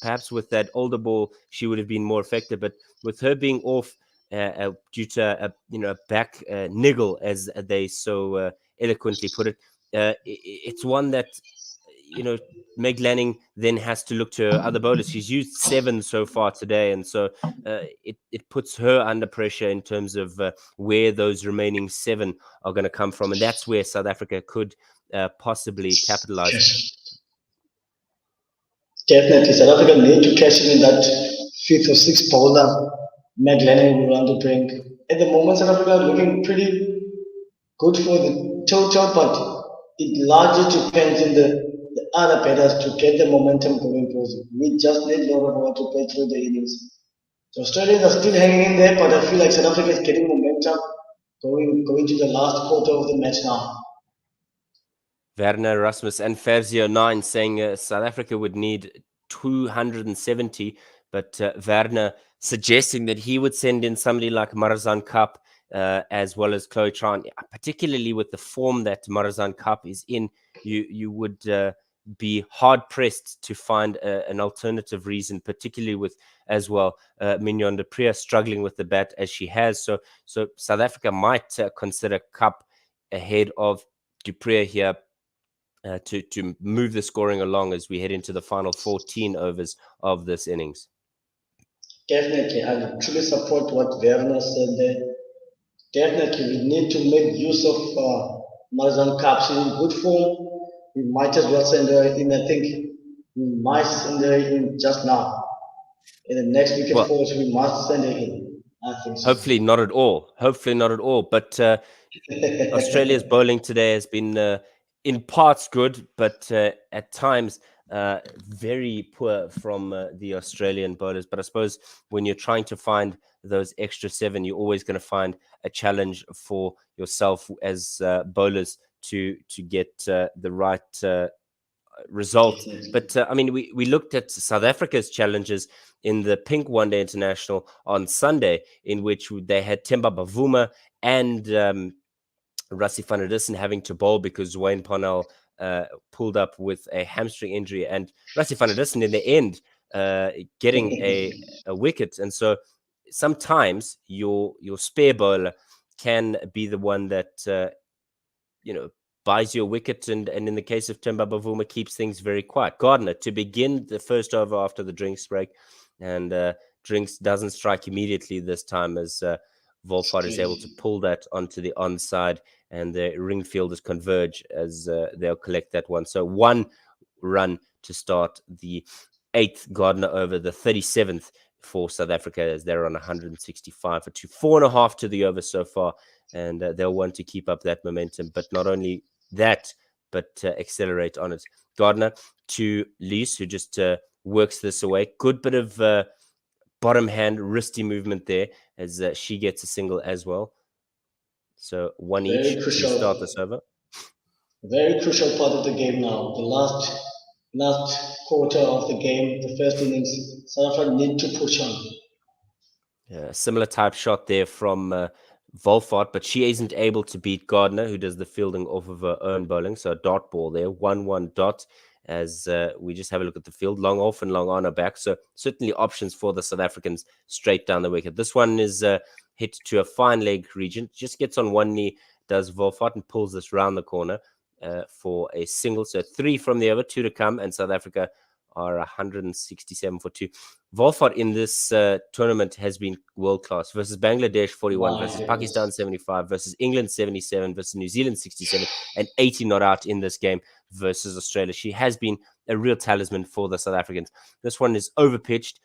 Speaker 3: perhaps with that older ball, she would have been more effective. But with her being off due to a back niggle, as they so eloquently put it, it's one that Meg Lanning then has to look to her other bowlers. She's used 7 so far today, and so it puts her under pressure in terms of where those remaining 7 are going to come from, and that's where South Africa could possibly capitalize.
Speaker 2: Yes. Definitely, South Africa need to cash in that 5th or 6th bowler. Meg Lanning will run the brink. At the moment, South Africa are looking pretty good for the total, but it largely depends on the other batters to get the momentum going, because we just need a lot of water to play through the innings. So Australians are still hanging in there, but I feel like South Africa is getting momentum going to the last quarter of the match now.
Speaker 3: Werner, Rasmus and Ferzio 9 saying South Africa would need 270, but Werner suggesting that he would send in somebody like Marazan Kapp as well as Chloe Tran, particularly with the form that Marazan Kapp is in. You would be hard pressed to find an alternative reason, particularly with as well Mignon de Pree struggling with the bat as she has. So South Africa might consider Kapp ahead of du Preez here to move the scoring along as we head into the final 14 overs of this innings.
Speaker 2: Definitely, I truly support what Werner said there. Definitely, we need to make use of Marazan Kapp. She's in good form. We might as well send her in. I think we might send her in just now. In the next wicket falls, we must send her in. I think so.
Speaker 3: Hopefully not at all. But Australia's bowling today has been in parts good, but at times very poor from the Australian bowlers. But I suppose when you're trying to find those extra 7, you're always going to find a challenge for yourself as bowlers to get the right result. But I mean, we looked at South Africa's challenges in the Pink One Day International on Sunday, in which they had Themba Bavuma and Rassie van der Dussen having to bowl because Wayne Parnell pulled up with a hamstring injury, and Rassie van der Dussen in the end getting a wicket. And so sometimes your spare bowler can be the one that buys your wicket, and in the case of Timba Bavuma, keeps things very quiet. Gardner to begin the first over after the drinks break, and drinks doesn't strike immediately this time, as Wolfhard is able to pull that onto the onside, and the ring fielders converge as they'll collect that one. So 1 run to start the 8th Gardner over, the 37th for South Africa, as they're on 165 for 2, 4.5 to the over so far, and they'll want to keep up that momentum. But not only that, but accelerate on it. Gardner to Lees, who just works this away. Good bit of bottom hand wristy movement there, as she gets a single as well. So 1 each to start this over.
Speaker 2: Very crucial part of the game now. The last quarter of the game, the first innings, South Africa need to push on.
Speaker 3: Similar type shot there from Wolfhard, but she isn't able to beat Gardner, who does the fielding off of her own bowling. So a dot ball there, 1-1 dot, as we just have a look at the field. Long off and long on are back. So certainly options for the South Africans straight down the wicket. This one is hit to a fine leg region. Just gets on one knee, does Wolfhard, and pulls this round the corner for a single. So 3 from the over, 2 to come, and South Africa are 167 for 2. Wolfhard in this tournament has been world-class, versus Bangladesh 41, versus Pakistan 75, versus England 77, versus New Zealand 67, and 80 not out in this game versus Australia. She has been a real talisman for the South Africans. This one is overpitched,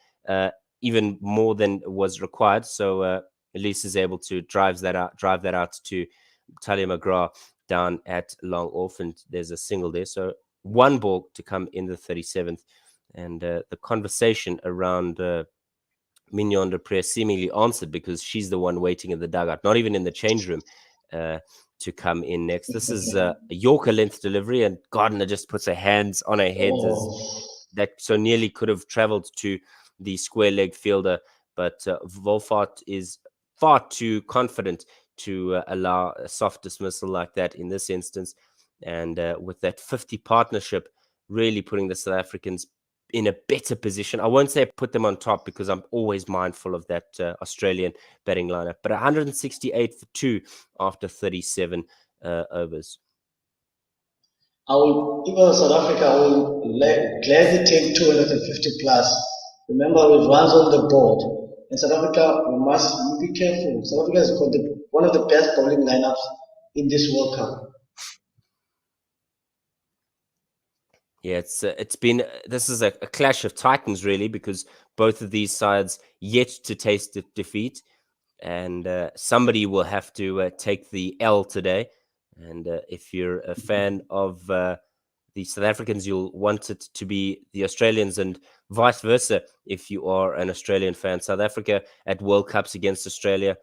Speaker 3: even more than was required. So Elise is able to drive that out to Talia McGrath down at long off, and there's a single there. So 1 ball to come in the 37th. And the conversation around Mignon de Pré seemingly answered, because she's the one waiting in the dugout, not even in the change room, to come in next. This is a Yorker length delivery, and Gardner just puts her hands on her head that so nearly could have traveled to the square leg fielder. But Wolfhard is far too confident to allow a soft dismissal like that in this instance. And with that 50 partnership, really putting the South Africans in a better position. I won't say put them on top, because I'm always mindful of that Australian batting lineup. But 168 for 2 after 37 overs.
Speaker 2: If I was South Africa, I will gladly take 250 plus. Remember, with runs on the board. In South Africa, we must be careful. South Africa has got one of the best bowling lineups in this World Cup.
Speaker 3: Yeah, it's been, this is a clash of titans, really, because both of these sides yet to taste defeat, and somebody will have to take the L today. And if you're a fan of the South Africans, you'll want it to be the Australians, and vice versa if you are an Australian fan. South Africa at World Cups against Australia,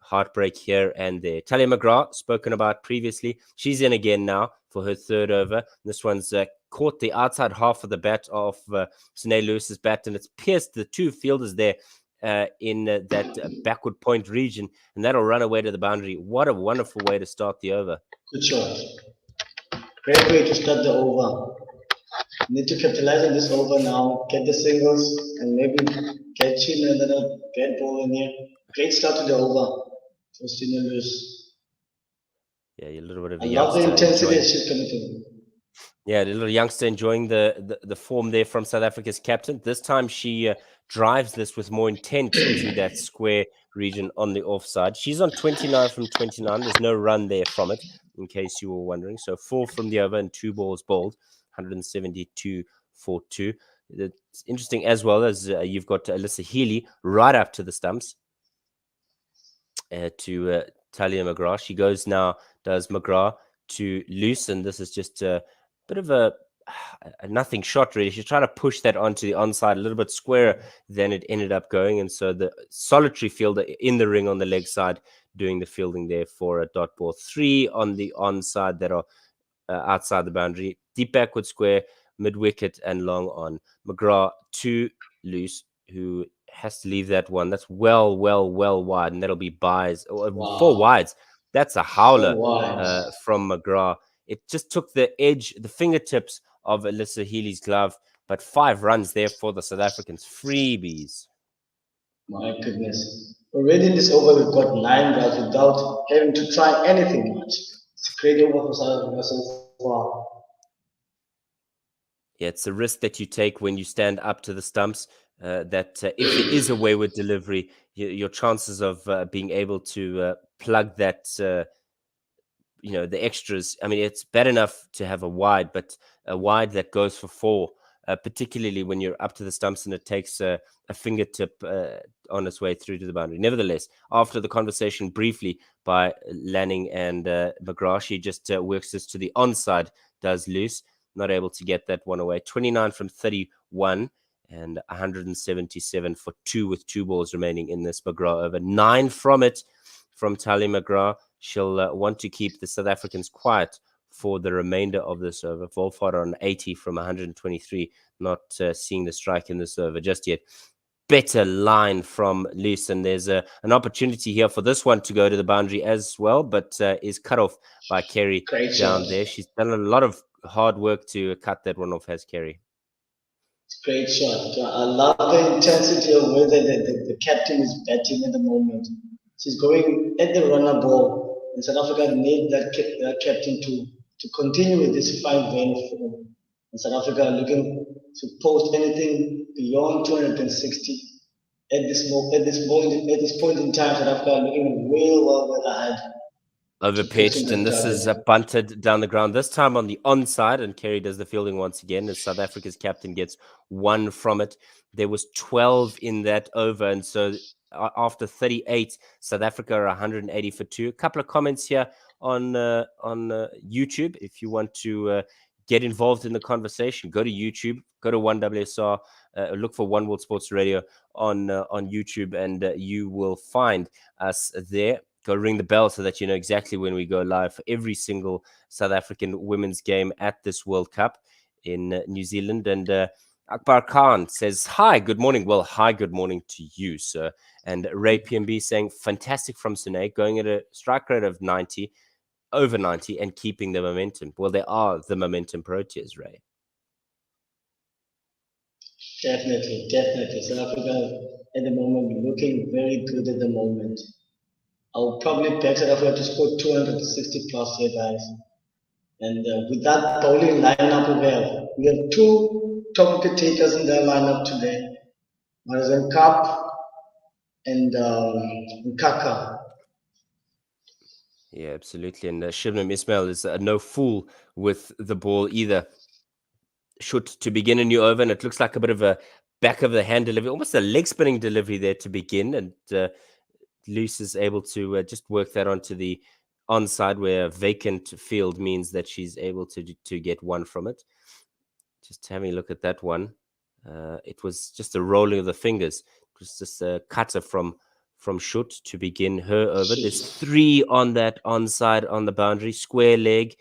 Speaker 3: heartbreak here and there. Talia McGrath, spoken about previously, she's in again now for her 3rd over. This one's caught the outside half of the bat of Sine Lewis's bat, and it's pierced the 2 fielders there in that backward point region, and that'll run away to the boundary. What a wonderful way to start the over.
Speaker 2: Good shot. Great way to start the over. Need to capitalize on this over now, get the singles, and maybe get chin and then a great ball in here. Great start to the over for Sine Lewis.
Speaker 3: Yeah, a little bit of
Speaker 2: I love the intensity that she's coming to.
Speaker 3: Yeah, the little youngster enjoying the form there from South Africa's captain. This time she drives this with more intent to that square region on the offside. She's on 29 from 29. There's no run there from it, in case you were wondering. So 4 from the over and 2 balls bowled, 172 for 2. It's interesting as well, as you've got Alyssa Healy right up to the stumps to Talia McGrath. She goes now, does McGrath to loose, and this is just a bit of a nothing shot, really. She's trying to push that onto the onside, a little bit squarer than it ended up going, and so the solitary fielder in the ring on the leg side doing the fielding there for a dot ball. 3 on the onside that are outside the boundary, deep backward square, mid wicket and long on. McGrath to loose, who has to leave that one. That's well wide, and that'll be buys. Wow. 4 wides. That's a howler from McGrath. It just took the edge, the fingertips of Alyssa Healy's glove, but 5 runs there for the South Africans. Freebies.
Speaker 2: My goodness. Already in this over, we've got 9 runs without having to try anything much. It's a great over for South Africa so far.
Speaker 3: Yeah, it's a risk that you take when you stand up to the stumps. That if there is a wayward delivery, your chances of being able to plug that, the extras. I mean, it's bad enough to have a wide, but a wide that goes for 4, particularly when you're up to the stumps and it takes a fingertip on its way through to the boundary. Nevertheless, after the conversation briefly by Lanning and McGrath, she just works this to the onside, does loose. Not able to get that one away. 29 from 31 and 177 for 2 with 2 balls remaining in this McGrath over. 9 from it from Tali McGrath. She'll want to keep the South Africans quiet for the remainder of this over. Wolfhard on 80 from 123, not seeing the strike in this over just yet. Better line from Loose, and there's an opportunity here for this one to go to the boundary as well, but is cut off by Kerry down there. She's done a lot of hard work to cut that one off, has Kerry.
Speaker 2: Great shot. I love the intensity of where the captain is batting at the moment. She's going at the runner ball, and South Africa need that captain to continue with this fine vein of form. And South Africa are looking to post anything beyond 260 at this point in time. South Africa are looking well ahead.
Speaker 3: Overpitched, and this is bunted down the ground, this time on the onside, and Kerry does the fielding once again as South Africa's captain gets 1 from it. There was 12 in that over, and so after 38, South Africa are 180 for 2. A couple of comments here on YouTube. If you want to get involved in the conversation, go to YouTube, go to 1WSR, look for One World Sports Radio on YouTube, and you will find us there. Go ring the bell so that you know exactly when we go live for every single South African women's game at this World Cup in New Zealand. And Akbar Khan says, hi, good morning. Well, hi, good morning to you, sir. And Ray PMB saying, fantastic from Sune, going at a strike rate of 90, over 90, and keeping the momentum. Well, they are the momentum Proteas, Ray.
Speaker 2: Definitely. South Africa at the moment looking very good at the moment. I'll probably back South Africa to score 260 plus here, guys. And with that bowling lineup we have 2 top wicket takers in their lineup today. Marizan Cup and Nkaka.
Speaker 3: Yeah, absolutely. And Shibnam Ismail is no fool with the ball either. Should to begin a new over, and it looks like a bit of a back of the hand delivery, almost a leg spinning delivery there to begin. And Luce is able to just work that onto the onside, where a vacant field means that she's able to get 1 from it. Just having a look at that one. It was just a rolling of the fingers. It was just a cutter from Schutt to begin her over. There's 3 on that onside on the boundary, square leg,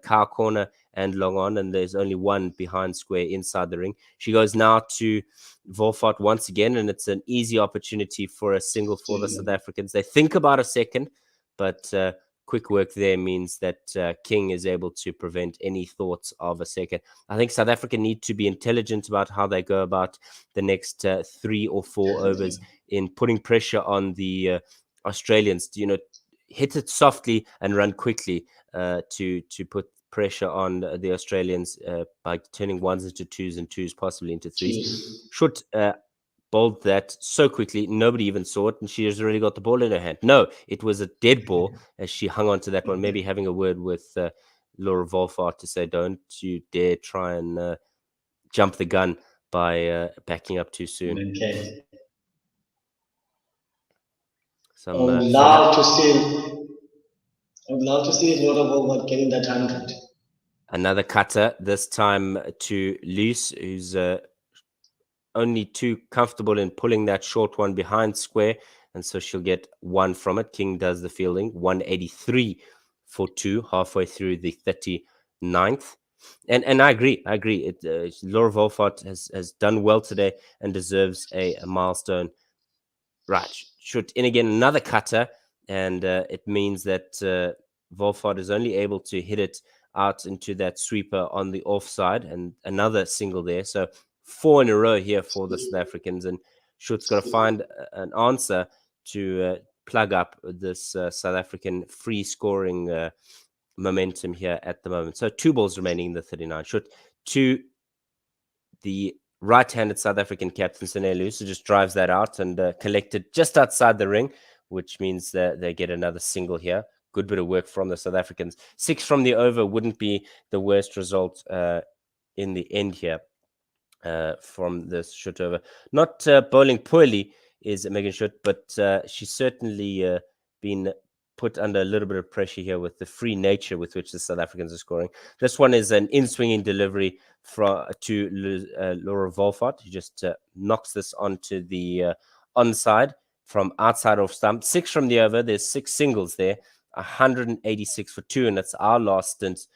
Speaker 3: car corner, and long on, and there's only 1 behind square inside the ring. She goes now to Wolfhard once again, and it's an easy opportunity for a single for the South Africans. They think about a second, but quick work there means that King is able to prevent any thoughts of a second. I think South Africa need to be intelligent about how they go about the next 3 or 4 overs in putting pressure on the Australians. Hit it softly and run quickly to put pressure on the Australians by turning 1s into 2s and 2s possibly into 3s. Should bowled that so quickly, nobody even saw it, and she has already got the ball in her hand. No, it was a dead ball as she hung on to that one, maybe having a word with Laura Wolfhard to say, don't you dare try and jump the gun by backing up too soon.
Speaker 2: Okay.
Speaker 3: I
Speaker 2: would love to see Laura Wolfhard getting that 100.
Speaker 3: Another cutter, this time to Luce, who's only too comfortable in pulling that short one behind square, and so she'll get 1 from it. King does the fielding, 183 for 2, halfway through the 39th. And I agree. Laura Wolfhard has done well today and deserves a milestone. Right, should in again another cutter, and it means that Wolfhard is only able to hit it out into that sweeper on the offside, and another single there. So 4 in a row here for the South Africans, and Schutt's got to find an answer to plug up this South African free scoring momentum here at the moment. So 2 balls remaining in the 39. Schutt to the right-handed South African captain Senelus, who just drives that out and collected just outside the ring, which means that they get another single here. Good bit of work from the South Africans. 6 from the over wouldn't be the worst result in the end here from this Schutt over. Not bowling poorly is Megan Schutt, but she's certainly been put under a little bit of pressure here with the free nature with which the South Africans are scoring. This one is an in-swinging delivery to Laura Wolfart, who just knocks this onto the onside from outside off stump. 6 from the over. There's 6 singles there. 186 for 2, and that's our last stint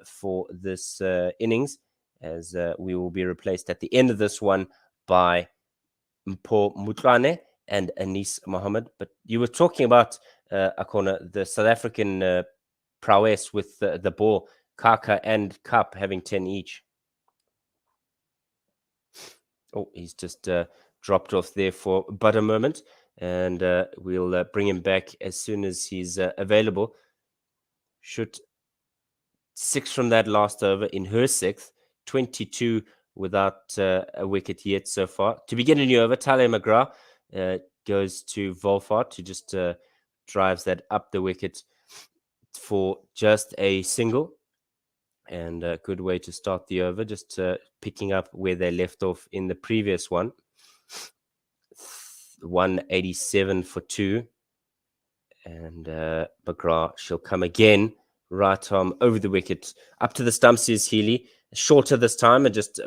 Speaker 3: for this innings, as we will be replaced at the end of this one by Mpho Mutlane and Anis Mohammed. But you were talking about Akona, the South African prowess with the ball, Kaka and Cup having 10 each. Oh, he's just dropped off there for but a moment, and we'll bring him back as soon as he's available. Schutt 6 from that last over in her 6th, 22 without a wicket yet so far. To begin a new over, Talia McGrath goes to Wolfart, who just drives that up the wicket for just a single. And a good way to start the over, just picking up where they left off in the previous one. 187 for 2. And McGrath, she'll come again. Right arm over the wicket. Up to the stumps is Healy. Shorter this time, and just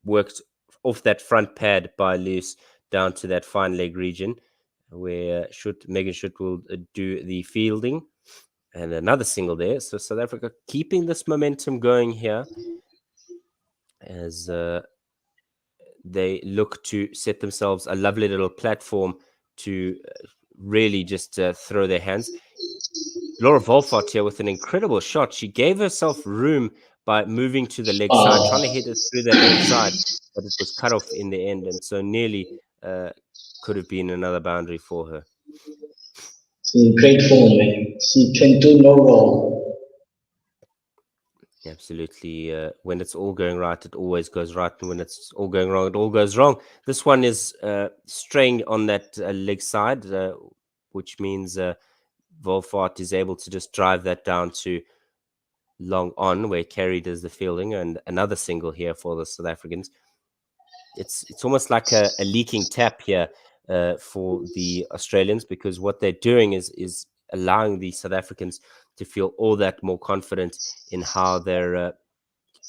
Speaker 3: worked off that front pad by Loose down to that fine leg region, where Megan Schutt will do the fielding. And another single there. So South Africa keeping this momentum going here as they look to set themselves a lovely little platform to really just throw their hands. Laura Wolfart here with an incredible shot. She gave herself room by moving to the leg side, trying to hit it through that offside, but it was cut off in the end, and so nearly could have been another boundary for her.
Speaker 2: She's great form, man. She can do no wrong.
Speaker 3: Absolutely. When it's all going right, it always goes right. And when it's all going wrong, it all goes wrong. This one is straying on that leg side, which means Wolfart is able to just drive that down to long on, where Kerry does the fielding, and another single here for the South Africans. It's almost like a leaking tap here for the Australians, because what they're doing is allowing the South Africans to feel all that more confident in how they're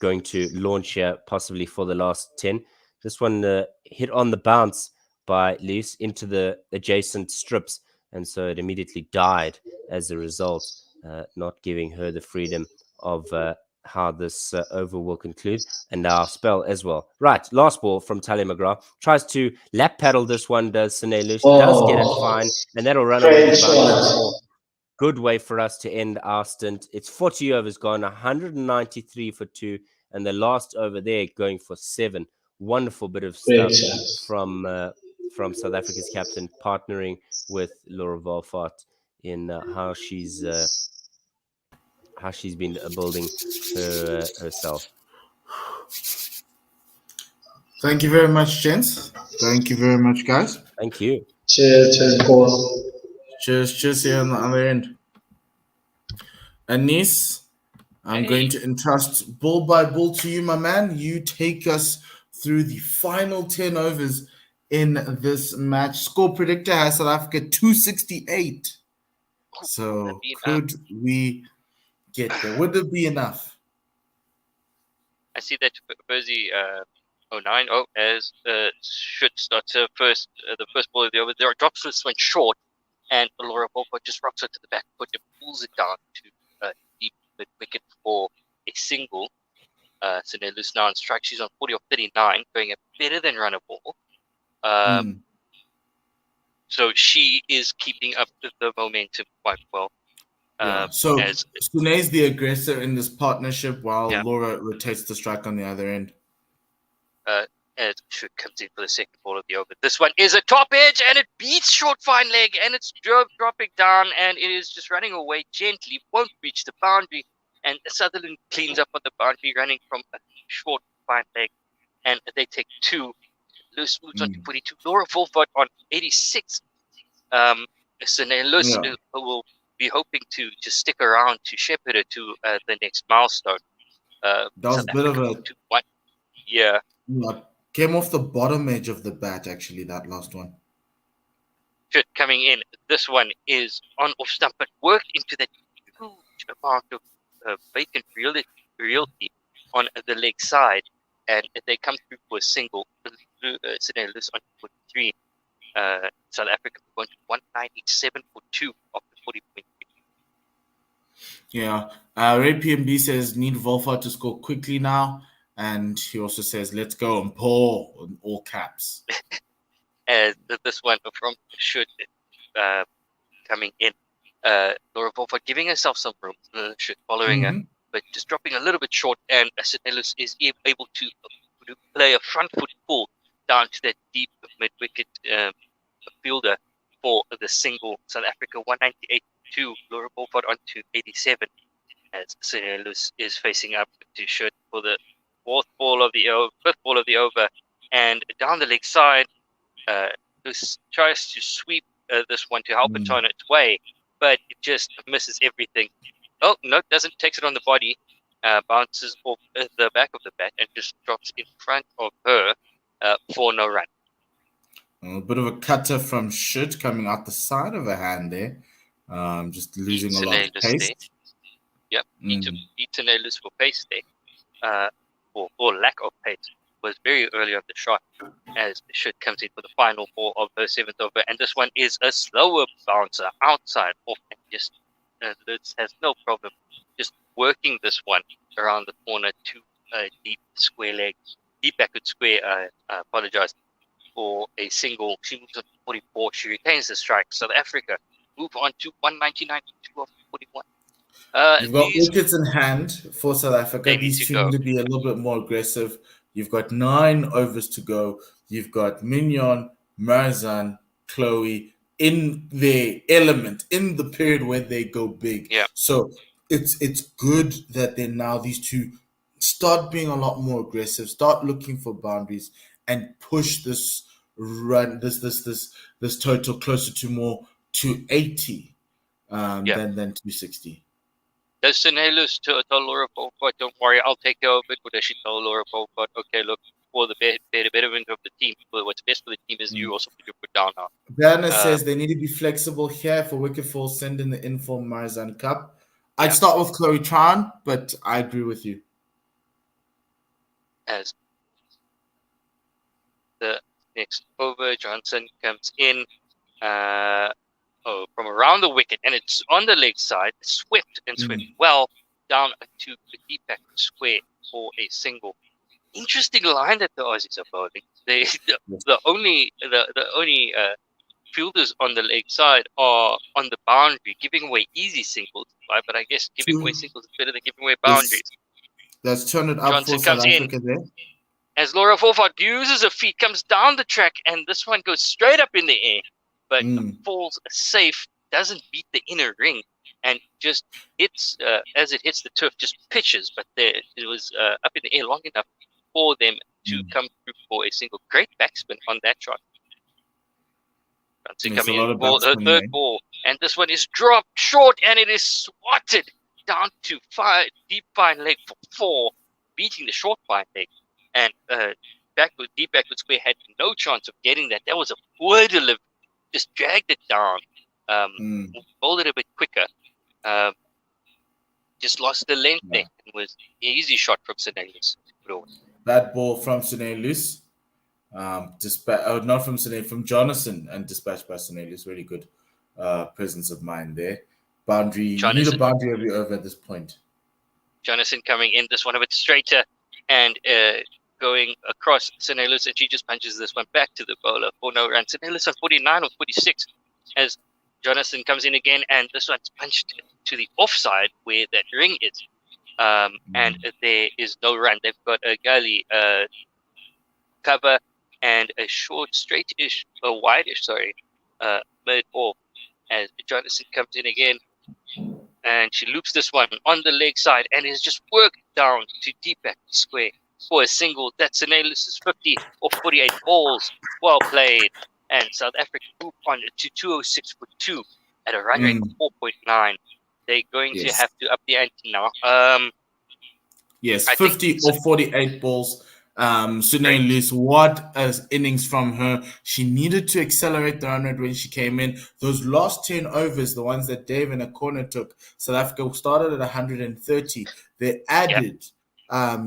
Speaker 3: going to launch here, possibly for the last 10. This one hit on the bounce by Loose into the adjacent strips, and so it immediately died as a result, not giving her the freedom of how this over will conclude, and our spell as well. Right, last ball from Talia McGrath. Tries to lap paddle this one, does Senelus. Does get it fine, and that'll run away with boundary for good way for us to end our stint. It's 40 overs gone, 193 for 2, and the last over there going for 7. Wonderful bit of stuff from South Africa's captain, partnering with Laura Wolfart in how she's been building herself.
Speaker 1: Thank you very much, gents. Thank you very much, guys.
Speaker 3: Thank you.
Speaker 2: Cheers, Paul.
Speaker 1: Cheers here on the other end. Anis, I'm going to entrust ball by ball to you, my man. You take us through the final 10 overs in this match. Score predictor has South Africa 268. So could we get there? Would it be enough?
Speaker 5: I see that Verzi 09 as Schutt starts her first, the first ball of the over. There drops this one short, and Laura Wolfart just rocks it to the back foot and pulls it down to deep the wicket for a single. Senelus now on strike. She's on 40 or 39, going a better than runner ball. So she is keeping up the momentum quite well.
Speaker 1: So
Speaker 5: as
Speaker 1: Sune's the aggressor in this partnership, while
Speaker 5: Yeah.
Speaker 1: Laura rotates the strike on the other end.
Speaker 5: as Should comes in for the second ball of the over. This one is a top edge, and it beats short fine leg, and it's dropping down, and it is just running away gently, won't reach the boundary, and Sutherland cleans up on the boundary, running from a short fine leg, and they take 2. Lewis moves on to 42. Laura Volford on 86. Sine Lewis will be hoping to stick around to shepherd her to the next milestone.
Speaker 1: That was a bit of a
Speaker 5: 2-1. Yeah.
Speaker 1: Came off the bottom edge of the bat, actually, that last one.
Speaker 5: Shit coming in. This one is on off stump, but worked into that huge amount of vacant realty on the leg side, and they come through for a single. Sine Lewis on 43. South Africa going to 197 for 2 of the 40.3.
Speaker 1: Yeah. Ray PMB says need Volfa to score quickly now. And he also says, let's go and pour in all caps.
Speaker 5: As this one from Should coming in. Laura Volfa giving herself some room. Should following her, but just dropping a little bit short. And Sine is able to play a front foot pull down to that deep mid-wicket fielder for the single. South Africa 198-2. Laura Volford on to 87 as Sine is facing up to Should for the fifth ball of the over, and down the leg side, Lewis tries to sweep this one to help it on its way, but it just misses everything. Oh no, doesn't, takes it on the body, bounces off the back of the bat and just drops in front of her for no run.
Speaker 1: A bit of a cutter from Should coming out the side of her hand there, just losing a lot of pace.
Speaker 5: There. Yep, Sine for pace there. Or lack of pace, was very early on the shot as Should comes in for the final ball of her 7th over, and this one is a slower bouncer outside off, and just Lutz has no problem just working this one around the corner to a deep backward square. Apologize for a single. She moves on to 44. She retains the strike. South Africa move on to 199 of 41.
Speaker 1: You've got wickets in hand for South Africa. These two need to be a little bit more aggressive. You've got 9 overs to go. You've got Mignon, Marzan, Chloe in their element, in the period where they go big.
Speaker 5: Yeah.
Speaker 1: So it's good that then now these two start being a lot more aggressive, start looking for boundaries, and push this run, this total closer to more to 80 than 260.
Speaker 5: Does Sine tell Laura Volford, don't worry, I'll take care of it? Or does she tell Laura Volford, okay, look, for the betterment of the team, what's best for the team is you also put your foot down now.
Speaker 1: Werner says they need to be flexible here. For wicket fall, send in the inform Marizan Cup. I'd start with Chloe Tran, but I agree with you.
Speaker 5: As the next over, Johnson comes in from around the wicket, and it's on the leg side, swept well down to the deep back square for a single. Interesting line that the Aussies are bowling. The only fielders on the leg side are on the boundary, giving away easy singles, right? But I guess giving away singles is better than giving away boundaries.
Speaker 1: Let's turn it up
Speaker 5: Johnson
Speaker 1: for South
Speaker 5: comes
Speaker 1: Africa
Speaker 5: in
Speaker 1: there.
Speaker 5: As Laura Volford uses her feet, comes down the track, and this one goes straight up in the air, but falls safe, doesn't beat the inner ring, and just hits, as it hits the turf, just pitches, but it was up in the air long enough for them to come through for a single. Great backspin on that shot. Johnson coming in for her third ball, and this one is dropped short, and it is swatted down to deep fine leg for 4, beating the short fine leg, and deep backward square had no chance of getting that. That was a poor delivery, just dragged it down, bowled it a bit quicker, just lost the length there. It was an easy shot from Sine.
Speaker 1: Bad ball from Sine Luce. Not from Sine, from Jonathan, and dispatched by Sine Luce. Really good presence of mind there. Boundary, you need a boundary every over at this point.
Speaker 5: Jonathan coming in, this one a bit straighter, and going across Sine Luce, and she just punches this one back to the bowler for no run. Sine Luce on 49 or 46, as Jonathan comes in again, and this one's punched to the offside where that ring is. And there is no run. They've got a gully cover and a short, straight-ish, a wide-ish, mid off as Jonathan comes in again. And she loops this one on the leg side and is just worked down to deep back square for a single. That's Senelis's 50 or 48 balls. Well played. And South Africa move on to 206 for 2 at a run rate of 4.9. They're going to have to up the ante now.
Speaker 1: Yes,
Speaker 5: I
Speaker 1: 50
Speaker 5: think
Speaker 1: or 48 balls. Sunay Lewis, what an innings from her. She needed to accelerate the run rate when she came in. Those last 10 overs, the ones that Dave in a corner took, South Africa started at 130. They added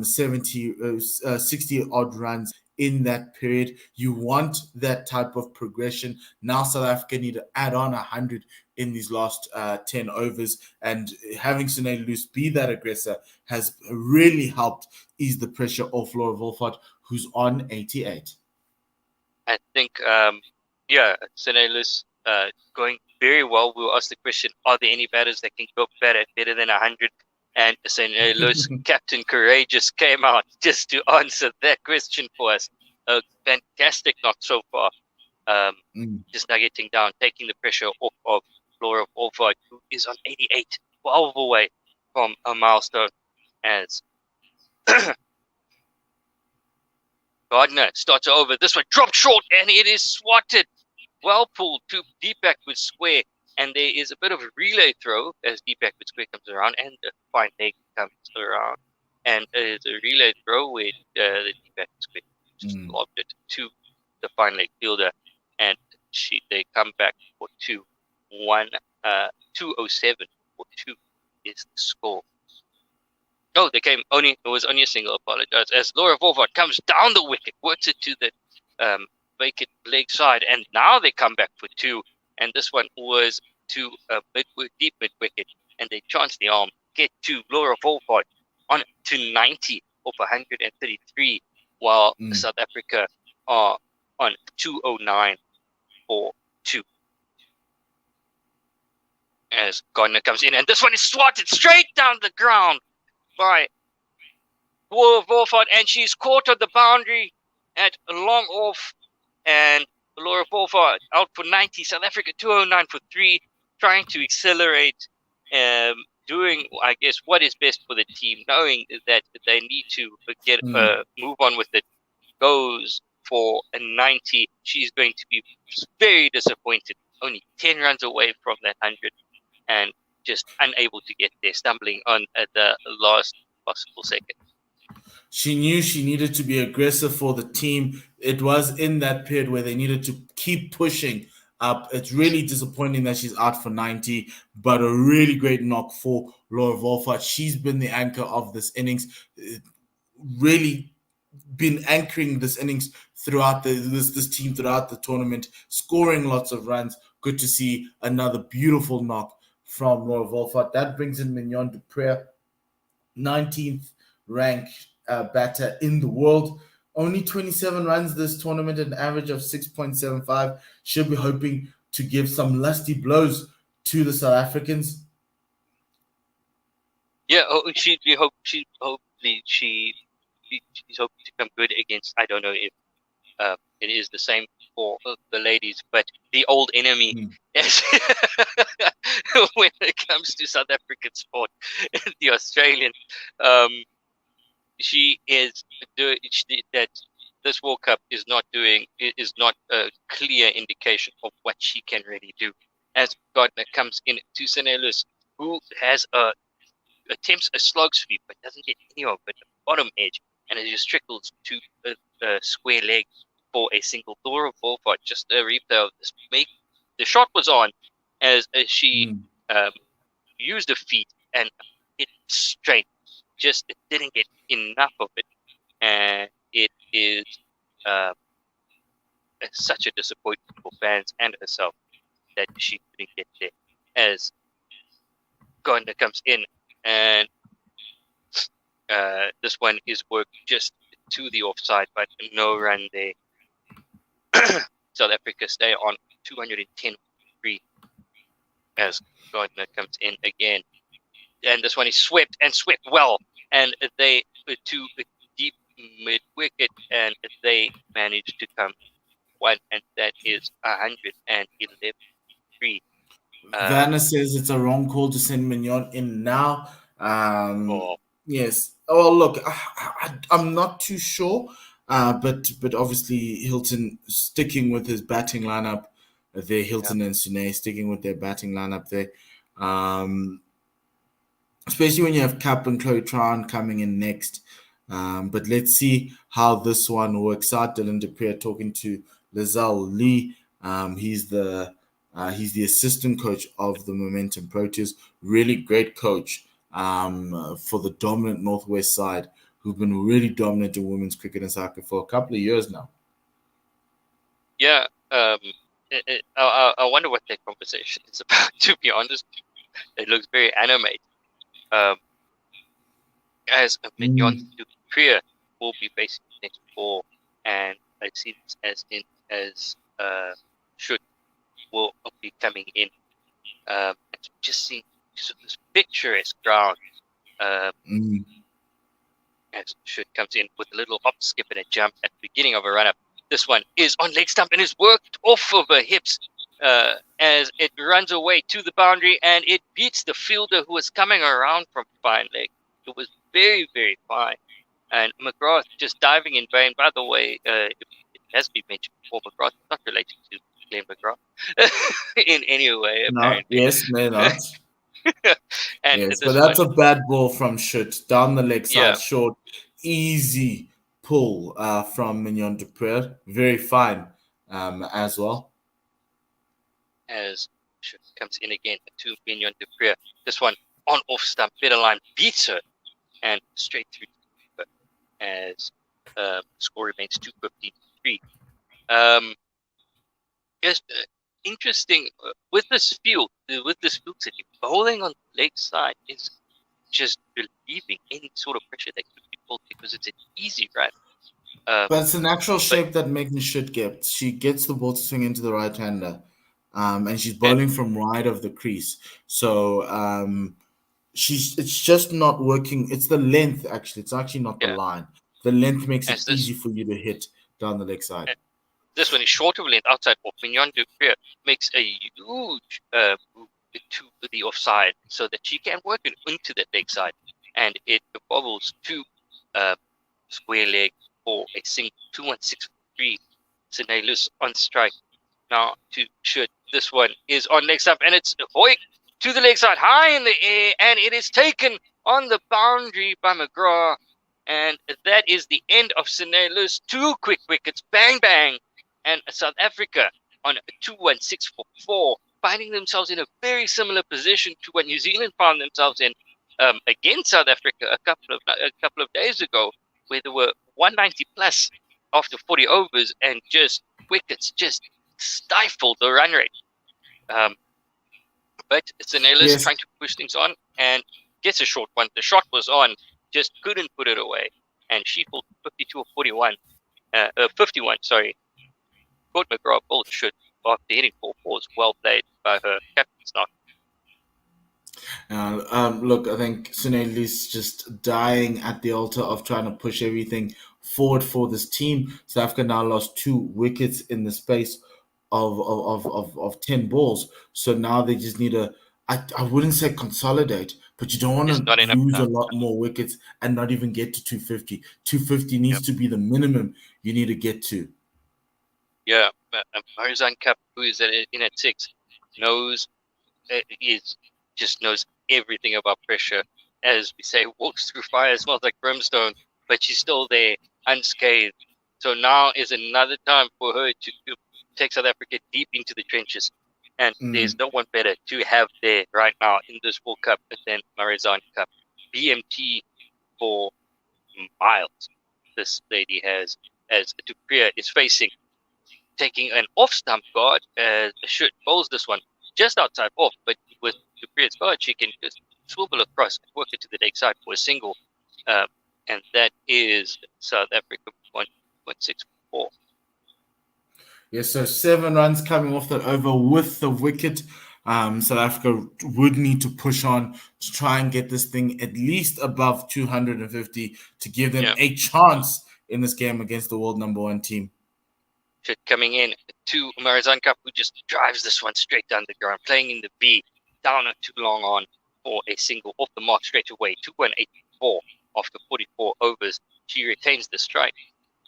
Speaker 1: 60 odd runs in that period. You want that type of progression. Now South Africa need to add on 100 in these last 10 overs, and having Sunay Lewis be that aggressor has really helped ease the pressure off Laura Wolfert, who's on 88.
Speaker 5: I think, Senelis going very well. We'll ask the question, are there any batters that can go better than 100? And Senelis, Captain Courageous, came out just to answer that question for us. A fantastic knock so far. Just nuggeting down, taking the pressure off of Laura Wolfert, who is on 88, 12 away from a milestone as Gardner starts over. This one dropped short and it is swatted. Well pulled to deep backward square. And there is a bit of a relay throw as deep backward square comes around and the fine leg comes around. And it's a relay throw where the deep backward square just lobbed it to the fine leg fielder. And they come back for 207 for 2 is the score. No, it was only a single, apologize. As Laura Wolfert comes down the wicket, works it to the vacant leg side, and now they come back for 2. And this one was to a deep mid wicket, and they chance the arm, get to Laura Wolfert on to 90 of 133, while South Africa are on 209 for 2. As Gardner comes in, and this one is swatted straight down the ground by Laura Wolfert, and she's caught on the boundary at a long off, and Laura Wolfert out for 90. South Africa 209 for 3, trying to accelerate, doing, I guess, what is best for the team, knowing that they need to get move on with it. Goes for a 90. She's going to be very disappointed. Only 10 runs away from that 100, and just unable to get there, stumbling on at the last possible second.
Speaker 1: She knew she needed to be aggressive for the team. It was in that period where they needed to keep pushing up. It's really disappointing that she's out for 90, but a really great knock for Laura Wolfert. She's been the anchor of this innings, really been anchoring this innings throughout this team throughout the tournament, scoring lots of runs. Good to see another beautiful knock from Laura Wolfert. That brings in Mignon du Preez, 19th ranked batter in the world. Only 27 runs this tournament, an average of 6.75. She'll be hoping to give some lusty blows to the South Africans.
Speaker 5: Yeah, she's hoping to come good against, I don't know if it is the same for the ladies, but the old enemy when it comes to South African sport, the Australian. She is doing that. This World Cup is not a clear indication of what she can really do. As Gardner comes in to Senelis, who has attempts a slog sweep but doesn't get any of it, the bottom edge, and it just trickles to a square leg for a single. Laura Wolfert, just a replay of this. The shot was on as she used her feet and hit straight. Just it didn't get enough of it, and it is such a disappointment for fans and herself that she couldn't get there. As Gardner comes in, and this one is worked just to the offside, but no run there. South Africa stay on 210 free. as Gardner comes in again. And this one is swept and swept well. And they to a deep mid wicket, and they managed to come one, and that is 111
Speaker 1: Vanna says it's a wrong call to send Mignon in now.
Speaker 5: Oh,
Speaker 1: Yes. Oh, look, I'm not too sure, but obviously Hilton sticking with his batting lineup there. Hilton and Sune sticking with their batting lineup there. Especially when you have Cap and Chloe Tron coming in next. But let's see how this one works out. Dylan DePere talking to Lizelle Lee. He's the assistant coach of the Momentum Proteas. Really great coach for the dominant Northwest side, who've been really dominant in women's cricket and soccer for a couple of years now.
Speaker 5: yeah. I wonder what that conversation is about. To be honest, it looks very animated. As a Mignon to Korea will be facing the next four, and I see this as should will be coming in. Just seeing this picturesque ground. As should comes in with a little hop, skip, and a jump at the beginning of a run up. This one is on leg stump and is worked off of her hips as it runs away to the boundary, and it beats the fielder who was coming around from fine leg. It was very, very fine. And McGrath just diving in vain. By the way, it has been mentioned before, McGrath is not related to Glenn McGrath in any way, apparently.
Speaker 1: Yes, no, not.
Speaker 5: And
Speaker 1: yes, but that's a bad ball from Schutt. Down the leg side, short, easy pull from Mignon Dupré. Very fine as well.
Speaker 5: As Schutt comes in again to Mignon Dupré. This one on off stump, better line, beats her and straight through as score remains 253. Yes, interesting with this field city, bowling on the leg side is just relieving any sort of pressure that could be pulled because it's an easy run.
Speaker 1: But it's a natural shape that Megan Schutt gets. She gets the ball to swing into the right hander, and she's bowling from right of the crease. So it's just not working. It's the length actually. It's actually not the line. The length makes it easy for you to hit down the leg side.
Speaker 5: This one is short of length outside off. Mignon Dupré makes a huge move to the offside so that she can work it into the leg side, and it bobbles to square leg for a single 2-1-6-3. Sinelus on strike now to Schutt. This one is on leg stump, and it's Hoik to the leg side, high in the air, and it is taken on the boundary by McGrath. And that is the end of Sinelus. 2 quick wickets, bang, bang. And South Africa on 2-1-6-4, finding themselves in a very similar position to what New Zealand found themselves in against South Africa a couple of days ago, where there were 190 plus after 40 overs, and just wickets just stifled the run rate. But Sinelus trying to push things on and gets a short one. The shot was on, just couldn't put it away, and she pulled 52 or 51, sorry. Caught McGrath ball Schutt after hitting 4 balls. Well played by her captain's knock.
Speaker 1: Look, I think Sinelli's just dying at the altar of trying to push everything forward for this team. South Africa now lost 2 wickets in the space of 10 balls. So now they just need to, I wouldn't say consolidate, but you don't want to lose a lot more wickets and not even get to 250. 250 needs to be the minimum you need to get to.
Speaker 5: Yeah, Marizan Cup, who is in at 6, knows everything about pressure. As we say, walks through fire, smells like brimstone, but she's still there, unscathed. So now is another time for her to take South Africa deep into the trenches. And there's no one better to have there right now in this World Cup than Marizan Cup. BMT for miles this lady has, as Dupré is facing. Taking an off-stump guard, Schutt bowls this one just outside off, but with Dupre's guard, she can just swivel across and work it to the leg side for a single. And that is South Africa 1-1-6-4.
Speaker 1: Yes, so 7 runs coming off that over with the wicket. South Africa would need to push on to try and get this thing at least above 250 to give them a chance in this game against the world number 1 team.
Speaker 5: Coming in to Marizan Cup, who just drives this one straight down the ground, playing in the B, down not too long on for a single off the mark straight away, 2184 after 44 overs. She retains the strike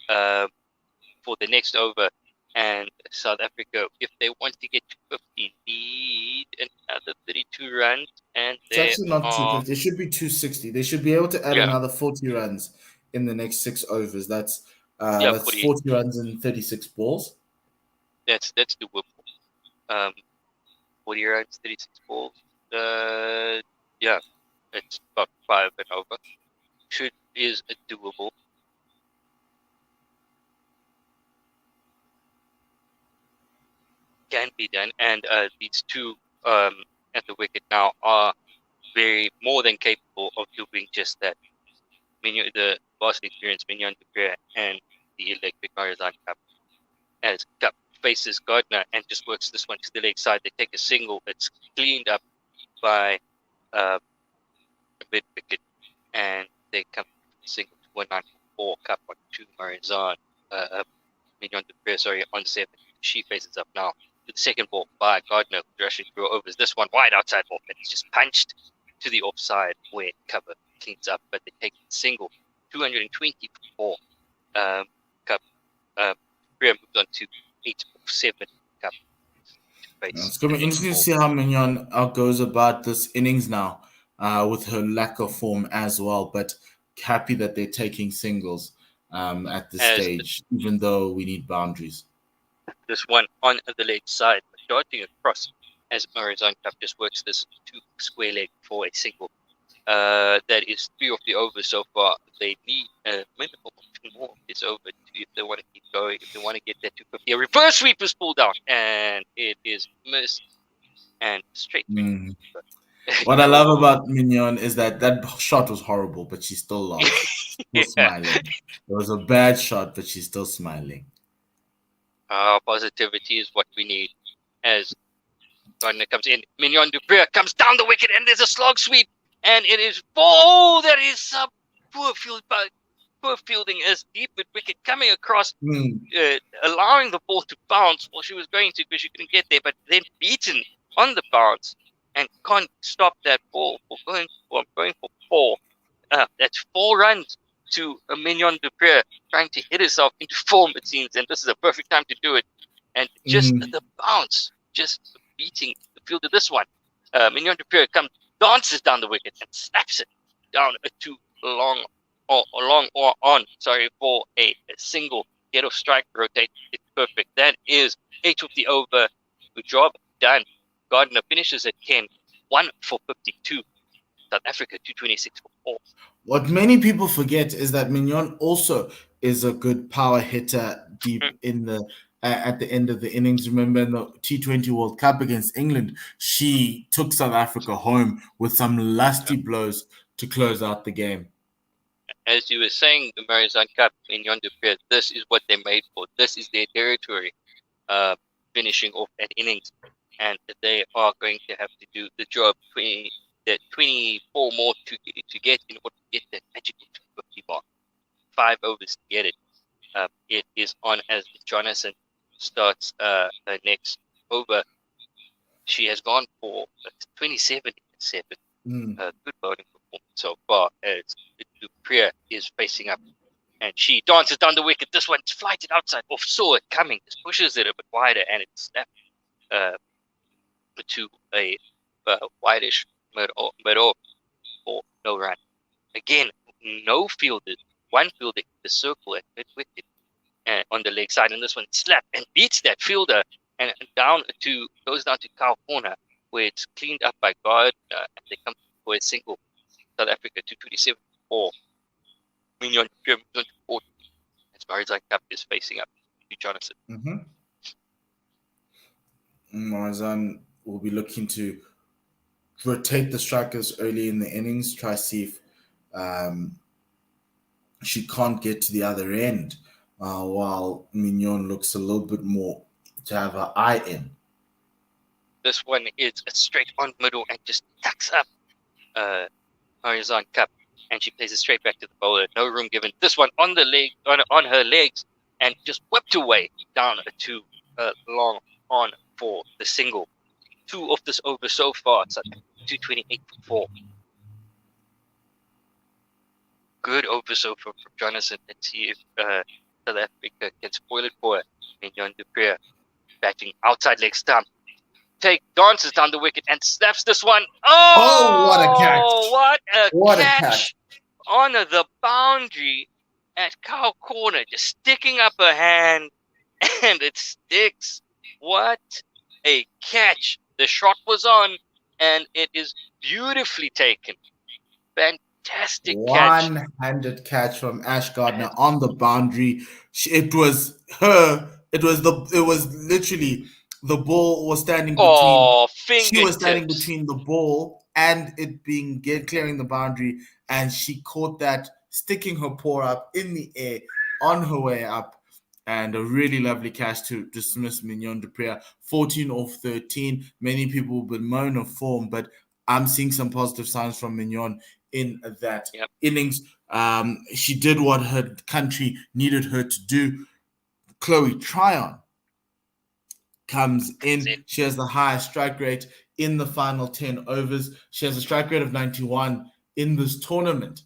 Speaker 5: for the next over, and South Africa, if they want to get to 50, need another 32 runs, and
Speaker 1: it's actually not 250. It should be 260. They should be able to add another 40 runs in the next 6 overs. That's 40 runs and 36 balls.
Speaker 5: That's doable. 40 runs, 36 balls. Yeah, it's about 5 and over. Is doable. Can be done, and these two at the wicket now are more than capable of doing just that. The vastly experienced Mignon du Preez and the electric Marizan Cup, as Cup faces Gardner and just works this one to the leg side. They take a single. It's cleaned up by a mid wicket, and they come single to 194. Cup on 2 Marizan. Mignon du Preez, on 7. She faces up now to the second ball by Gardner, rushing through overs. This one wide outside ball, and it's just punched to the offside where cover cleans up, but they take a single. 224. Cup. Preez moves on to 8 of 7. Cup.
Speaker 1: It's going to be interesting to see how Mignon goes about this innings now with her lack of form as well, but happy that they're taking singles at this stage, even though we need boundaries.
Speaker 5: This one on the leg side, darting across as Marizan Cup just works this 2 square leg for a single. That is 3 of the overs so far. They need a minimum of 2 more of this over if they want to keep going, if they want to get that 250. A reverse sweep is pulled out, and it is missed and straight.
Speaker 1: What I love about Mignon is that shot was horrible, but she still lost. Still smiling. It was a bad shot, but she's still smiling.
Speaker 5: Positivity is what we need. As Gardner comes in, Mignon du Preez comes down the wicket, and there's a slog sweep, and it is that is some poor fielding as deep mid wicket coming across, allowing the ball to bounce. Well, she was going to because she couldn't get there, but then beaten on the bounce and can't stop that ball for going for 4. That's 4 runs to Mignon du Preez, trying to hit herself into form, it seems, and this is a perfect time to do it. And just the bounce, just beating the fielder. This one, Mignon du Preez dances down the wicket and snaps it down to long or on. For a single. Get off strike, rotate. It's perfect. That is 8 of the over. Good job done. Gardner finishes at 10, 1 for 52. South Africa 226 for 4.
Speaker 1: What many people forget is that Mignon also is a good power hitter deep in the at the end of the innings. Remember in the T20 World Cup against England, she took South Africa home with some lusty blows to close out the game.
Speaker 5: As you were saying, the Marizan Cup, Mignon du Preez, this is what they're made for. This is their territory, finishing off an innings. And they are going to have to do the job 24 more to get in order to get that magical 250 mark. 5 overs to get it. It is on as Jonathan starts her next over. She has gone for 27 and 7. Good bowling performance so far as du Preez is facing up. And she dances down the wicket. This one's flighted outside. Off, saw it coming. Just pushes it a bit wider, and it's snapped to a whitish mid-off for no run. Again, no fielders. One fielder in the circle at mid-wicket and on the leg side, and this one slapped and beats that fielder and goes down to cow corner, where it's cleaned up by Gardner, and they come for a single. South Africa 227 for Mignon du Preez 40 as Marizan Cup is facing up to Jonathan.
Speaker 1: Marizan will be looking to rotate the strikers early in the innings, try to see if she can't get to the other end, while Mignon looks a little bit more to have her eye in.
Speaker 5: This one is a straight on middle and just tucks up Horizon Cup, and she plays it straight back to the bowler. No room given. This one on the leg, on her legs, and just whipped away down to long on for the single. 2 of this over so far. It's 228 for 4. Good over so far from Jonathan. Let's see if South Africa can spoil it for her. Mignon du Preez batting outside leg stump. Dances down the wicket and snaps this one. Oh,
Speaker 1: what a catch!
Speaker 5: What a catch on the boundary at cow corner, just sticking up her hand, and it sticks. What a catch! The shot was on, and it is beautifully taken. Fantastic catch.
Speaker 1: One-handed catch from Ash Gardner on the boundary. It was her. It was literally the ball was standing between.
Speaker 5: Oh,
Speaker 1: She was standing
Speaker 5: fingertips.
Speaker 1: between the ball and it being clearing the boundary, and she caught that, sticking her paw up in the air on her way up. And a really lovely catch to dismiss Mignon du Preez. 14 off 13. Many people bemoan her form, but I'm seeing some positive signs from Mignon in that innings. She did what her country needed her to do. Chloe Tryon comes in. She has the highest strike rate in the final 10 overs. She has a strike rate of 91 in this tournament.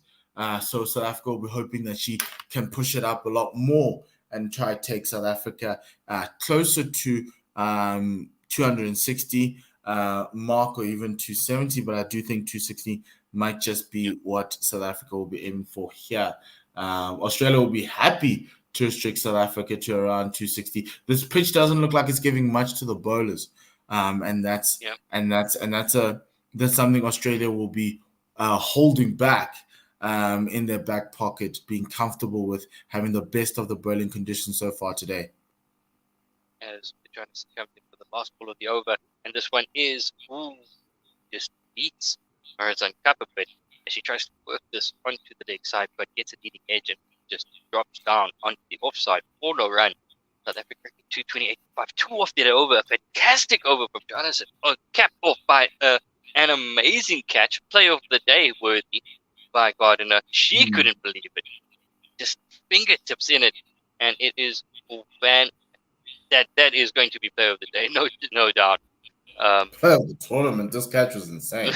Speaker 1: So South Africa will be hoping that she can push it up a lot more and try to take South Africa closer to 260 mark, or even 270. But I do think 260 might just be what South Africa will be aiming for here. Australia will be happy to restrict South Africa to around 260. This pitch doesn't look like it's giving much to the bowlers, and that's something Australia will be holding back in their back pocket, being comfortable with having the best of the bowling conditions so far today.
Speaker 5: As Jonathan comes in for the last ball of the over, and this one is just beats Horizon Cup a bit as she tries to work this onto the leg side, but gets a leading edge and just drops down onto the offside for no run. South Africa 228.5, 2 off the over. Fantastic over from Jonathan. Capped off by an amazing catch, play of the day worthy by Gardner. She couldn't believe it. Just fingertips in it, and it is that is going to be play of the day, no doubt.
Speaker 1: Play of the tournament. This catch was insane.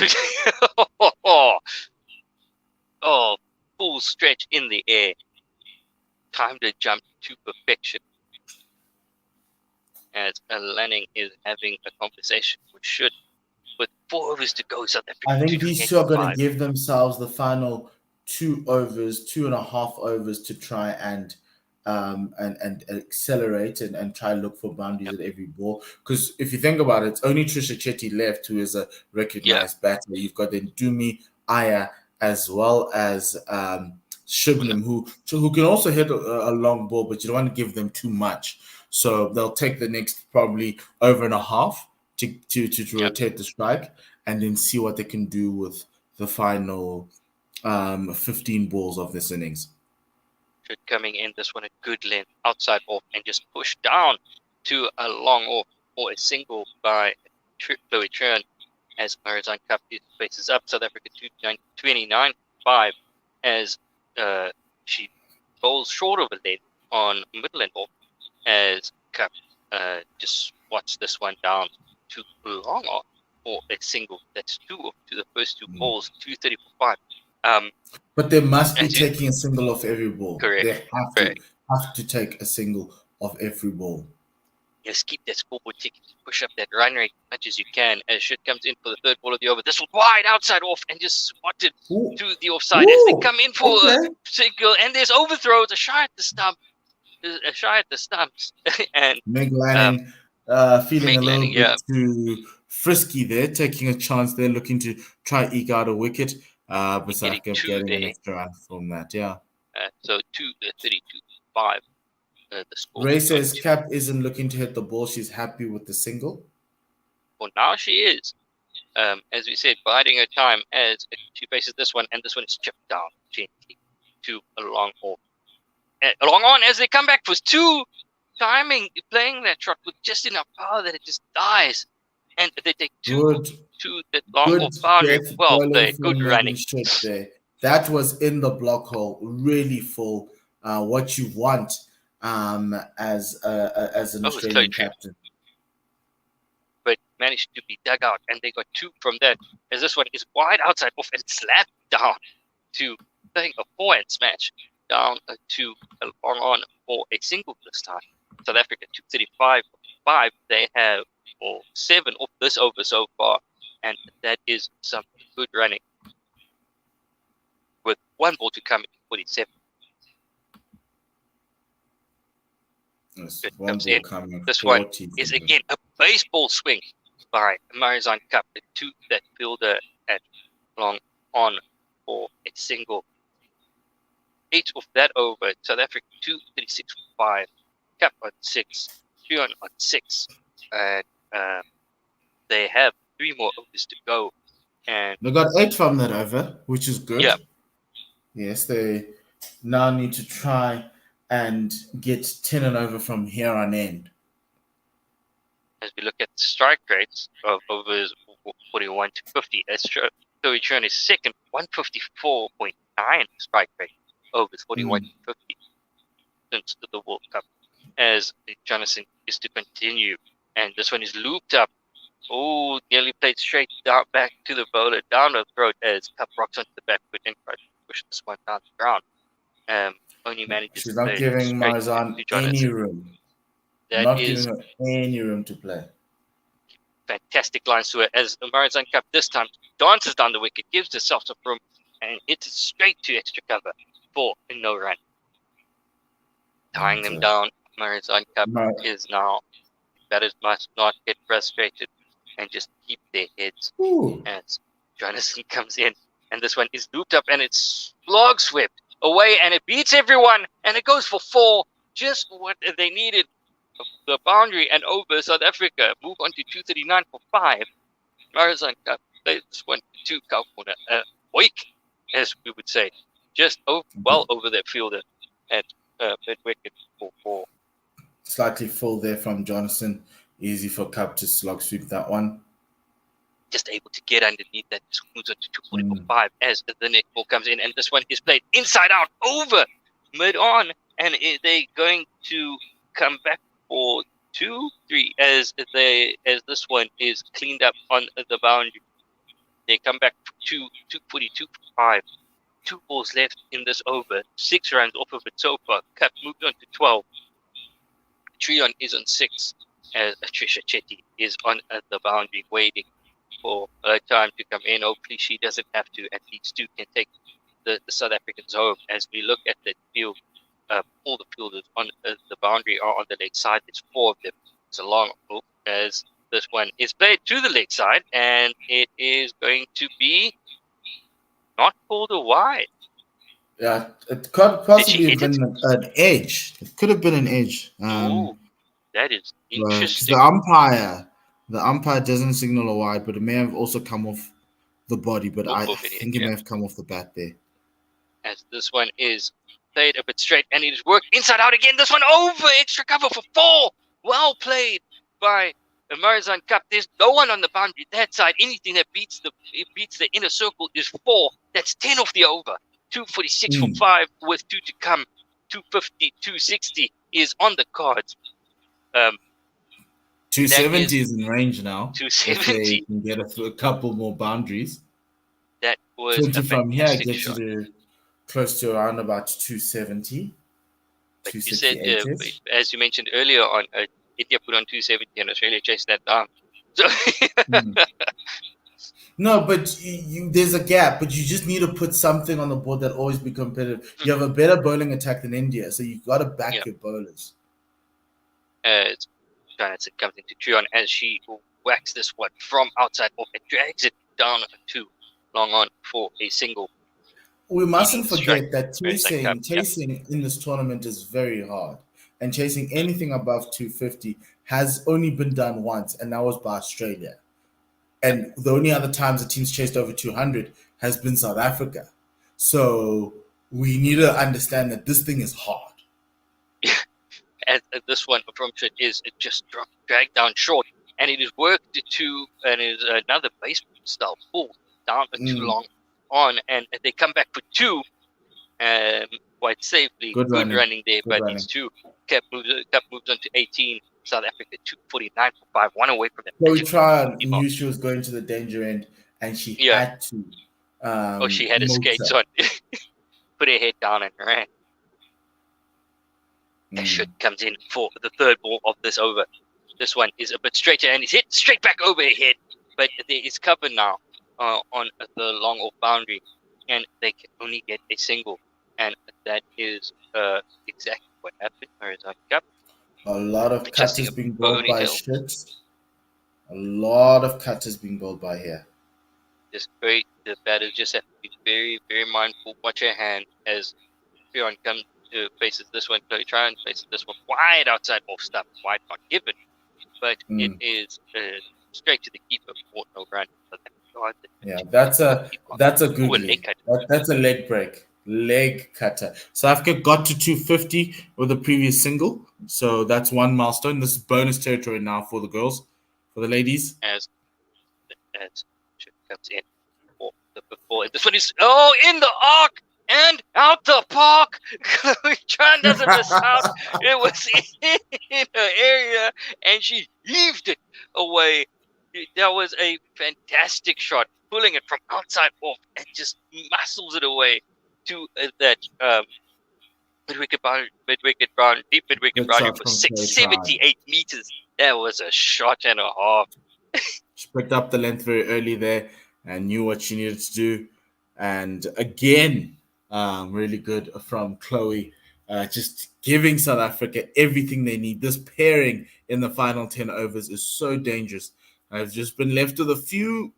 Speaker 5: Full stretch in the air. Time to jump to perfection. As Lanning is having a conversation with 4 overs to go. South Africa.
Speaker 1: I think these two are going to give themselves the final 2 overs, 2.5 overs to try and accelerate and try look for boundaries at every ball. Because if you think about it, it's only Trisha Chetty left, who is a recognized batter. You've got Ndumi, Aya, as well as Shibnam, who can also hit a long ball, but you don't want to give them too much. So they'll take the next probably over and a half to rotate the strike, and then see what they can do with the final 15 balls of this innings.
Speaker 5: Coming in, this one a good length, outside off, and just push down to a long off or a single by Chloe Tryon as Horizon Cup faces up. South Africa 29.5 as she bowls short of a length on middle and off as Cup just swats this one down to long off for a single. That's 2 off to the first 2 balls, 230 for 5.
Speaker 1: But they must be taking a single off every ball.
Speaker 5: Correct.
Speaker 1: They have to take a single off every ball.
Speaker 5: Yes, keep that scoreboard ticket. Push up that run rate as much as you can. As Shit comes in for the 3rd ball of the over. This one wide outside off and just swatted to the offside as they come in for a single. And there's overthrows, a shy at the stumps. And
Speaker 1: Meg Lanning feeling a little bit too frisky there, taking a chance there, looking to try eke out a wicket. But South Africa getting an extra run from that,
Speaker 5: so 32-5. The score.
Speaker 1: Ray says Cap isn't looking to hit the ball. She's happy with the single.
Speaker 5: For now, she is. As we said, biding her time as she faces this one, and this one is chipped down gently to a long off. Long on as they come back for 2. Timing, playing that shot with just enough power that it just dies. and they take
Speaker 1: Good,
Speaker 5: to the long
Speaker 1: good
Speaker 5: off boundary.
Speaker 1: death
Speaker 5: Well
Speaker 1: bowling
Speaker 5: played,
Speaker 1: from
Speaker 5: good
Speaker 1: Megan
Speaker 5: running.
Speaker 1: Ship there. That was in the block hole, really full. What you want as an
Speaker 5: Oh, it's
Speaker 1: Australian
Speaker 5: close,
Speaker 1: captain.
Speaker 5: but managed to be dug out, and they got 2 from that. As this one is wide outside off and slapped down to playing a 4-hand match down to a long on for a single this time. South Africa 235-5. They have 7 off this over so far, and that is some good running. With 1 ball to come in 47.
Speaker 1: Yes,
Speaker 5: Good
Speaker 1: one
Speaker 5: comes
Speaker 1: ball
Speaker 5: in.
Speaker 1: coming.
Speaker 5: This one
Speaker 1: 40
Speaker 5: is
Speaker 1: something.
Speaker 5: again a baseball swing by Marizan Cup to that fielder at long on for a single. 8 of that over. South Africa 236-5. Cup on 6. Trion on 6. And they have 3 more overs to go. And
Speaker 1: They got 8 from that over, which is good.
Speaker 5: Yeah.
Speaker 1: Yes, they now need to try and get 10 and over from here on end.
Speaker 5: as we look at the strike rates of overs 41 to 50, as Trion is second, 154.9 strike rate overs 41 to 50 since the World Cup. As Jonathan is to continue, and this one is looped up. Oh, nearly played straight down back to the bowler, down the throat as Cup rocks onto the back foot and tries to push this one down the ground. Only manages
Speaker 1: She's
Speaker 5: to play
Speaker 1: not
Speaker 5: it
Speaker 1: giving
Speaker 5: straight
Speaker 1: Marzan
Speaker 5: to
Speaker 1: any
Speaker 5: Jonathan.
Speaker 1: room.
Speaker 5: That
Speaker 1: Not
Speaker 5: is
Speaker 1: giving her any room to play.
Speaker 5: fantastic lines to it as the Marizan Cup this time dances down the wicket, gives herself some room, and hits it straight to extra cover for a no run. Tying them down, Marizan Cup is now, batters must not get frustrated and just keep their heads as Jonathan comes in. And this one is looped up and it's log swept away and it beats everyone and it goes for 4. Just what they needed. The boundary and over. South Africa move on to 239 for 5. Marizan Cup plays this one 2 cow corner. Oik, as we would say. Just well over their fielder at mid wicket for 4.
Speaker 1: Slightly full there from Jonathan. Easy for Cup to slog sweep that one.
Speaker 5: Just able to get underneath that. Just moves on to 240 for 5 as the net ball comes in. And this one is played inside out over mid on. And they're going to come back for 2-3 as this one is cleaned up on the boundary. They come back to 242 for 5. 2 balls left in this over. 6 runs off of it so far. Cup moved on to 12. Trion is on 6 as Trisha Chetty is on the boundary waiting for her time to come in. Hopefully she doesn't have to, and these 2 can take the South Africans home. As we look at the field, all the fielders on the boundary are on the leg side. There's 4 of them. It's a long hook as this one is played to the leg side, and it is going to be not called a wide.
Speaker 1: Yeah, it could possibly have been an edge. It could have been an edge.
Speaker 5: That is interesting.
Speaker 1: The umpire doesn't signal a wide, but it may have also come off the body. But I think it may have come off the bat there.
Speaker 5: As this one is played a bit straight, and it is worked inside out again. This one over extra cover for 4. Well played by the Marizan Cup. There's no one on the boundary that side. Anything that beats the inner circle is 4. That's 10 off the over. 246 for 5 with 2 to come. 250, 260 is on the cards.
Speaker 1: 270 is in range now.
Speaker 5: 270.
Speaker 1: If they can get a couple more boundaries.
Speaker 5: That was
Speaker 1: 20 from here gets
Speaker 5: shot.
Speaker 1: you to close to around about 270.
Speaker 5: But you said, as you mentioned earlier on, India put on 270 and Australia chased that down. So
Speaker 1: No, but there's a gap, but you just need to put something on the board that always be competitive. You have a better bowling attack than India, so you've got to back your bowlers.
Speaker 5: As Jonathan comes into Trion as she whacks this one from outside off and drags it down to long on for a single.
Speaker 1: We mustn't forget that chasing in this tournament is very hard. And chasing anything above 250 has only been done once, and that was by Australia. And the only other times the team's chased over 200 has been South Africa. So we need to understand that this thing is hard.
Speaker 5: As this one from Shit is just dragged down short, and it is worked to, and it is another baseball style ball down too long on, and they come back for 2, quite safely.
Speaker 1: Good running.
Speaker 5: There,
Speaker 1: Good
Speaker 5: but
Speaker 1: running.
Speaker 5: it's 2. Cup moves on to 18. South Africa 249 for 5, 1 away from them.
Speaker 1: Chloe Tryon knew she was going to the danger end, and she had to.
Speaker 5: She had her skates on. Put her head down and ran. Ashford comes in for the third ball of this over. This one is a bit straighter, and he's hit straight back over her head. But there is cover now on the long off boundary, and they can only get a single. And that is exactly what happened. Arizona Cup.
Speaker 1: A lot of cutters being bowled by
Speaker 5: ponytail.
Speaker 1: Shit. A lot of cutters being bowled by here.
Speaker 5: Just great. The batters just have to be very, very mindful. Watch your hand as Fionn comes to faces this one. Chloe Tryon faces this one wide outside off stump. Wide not given, but it is straight to the keeper for no run.
Speaker 1: Yeah, that's a googly. That's a leg break. Leg cutter. South Africa got to 250 with the previous single, so that's one milestone. This is bonus territory now for the girls, for the ladies.
Speaker 5: As comes in for the before, this one is in the arc and out the park. John doesn't miss out. It was in her area, and she heaved it away. That was a fantastic shot, pulling it from outside off and just muscles it away to that deep mid-wicket boundary for 678 meters. That was a shot and a half.
Speaker 1: She picked up the length very early there and knew what she needed to do. And again, really good from Chloe, just giving South Africa everything they need. This pairing in the final 10 overs is so dangerous. I've just been left with a few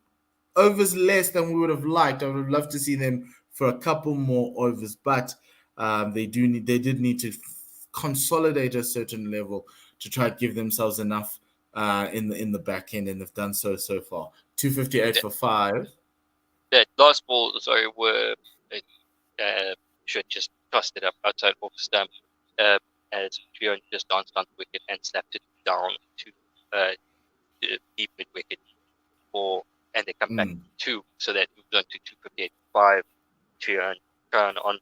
Speaker 1: overs less than we would have liked. I would have loved to see them for a couple more overs, but they did need to consolidate a certain level to try to give themselves enough in the back end, and they've done so far. 258 for 5.
Speaker 5: That last ball, should just tossed it up outside off the stump as Fionn just danced on the wicket and slapped it down to deep mid wicket and they come back 2, so that moves on to 258 5. Turn on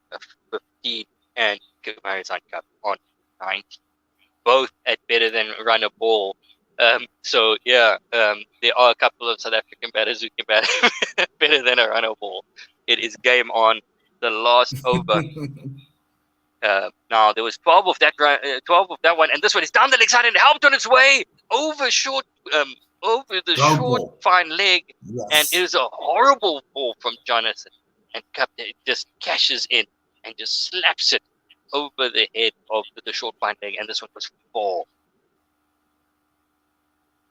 Speaker 5: 15 and Marizan Cup on 90. Both at better than run a ball. There are a couple of South African batters who can bat better than a run a ball. It is game on. The last over. Now there was 12 of that one, and this one is down the leg side and helped on its way over short, over the short fine leg, and it was a horrible ball from Jonathan, and it just cashes in and just slaps it over the head of the short fine leg, and this one was 4.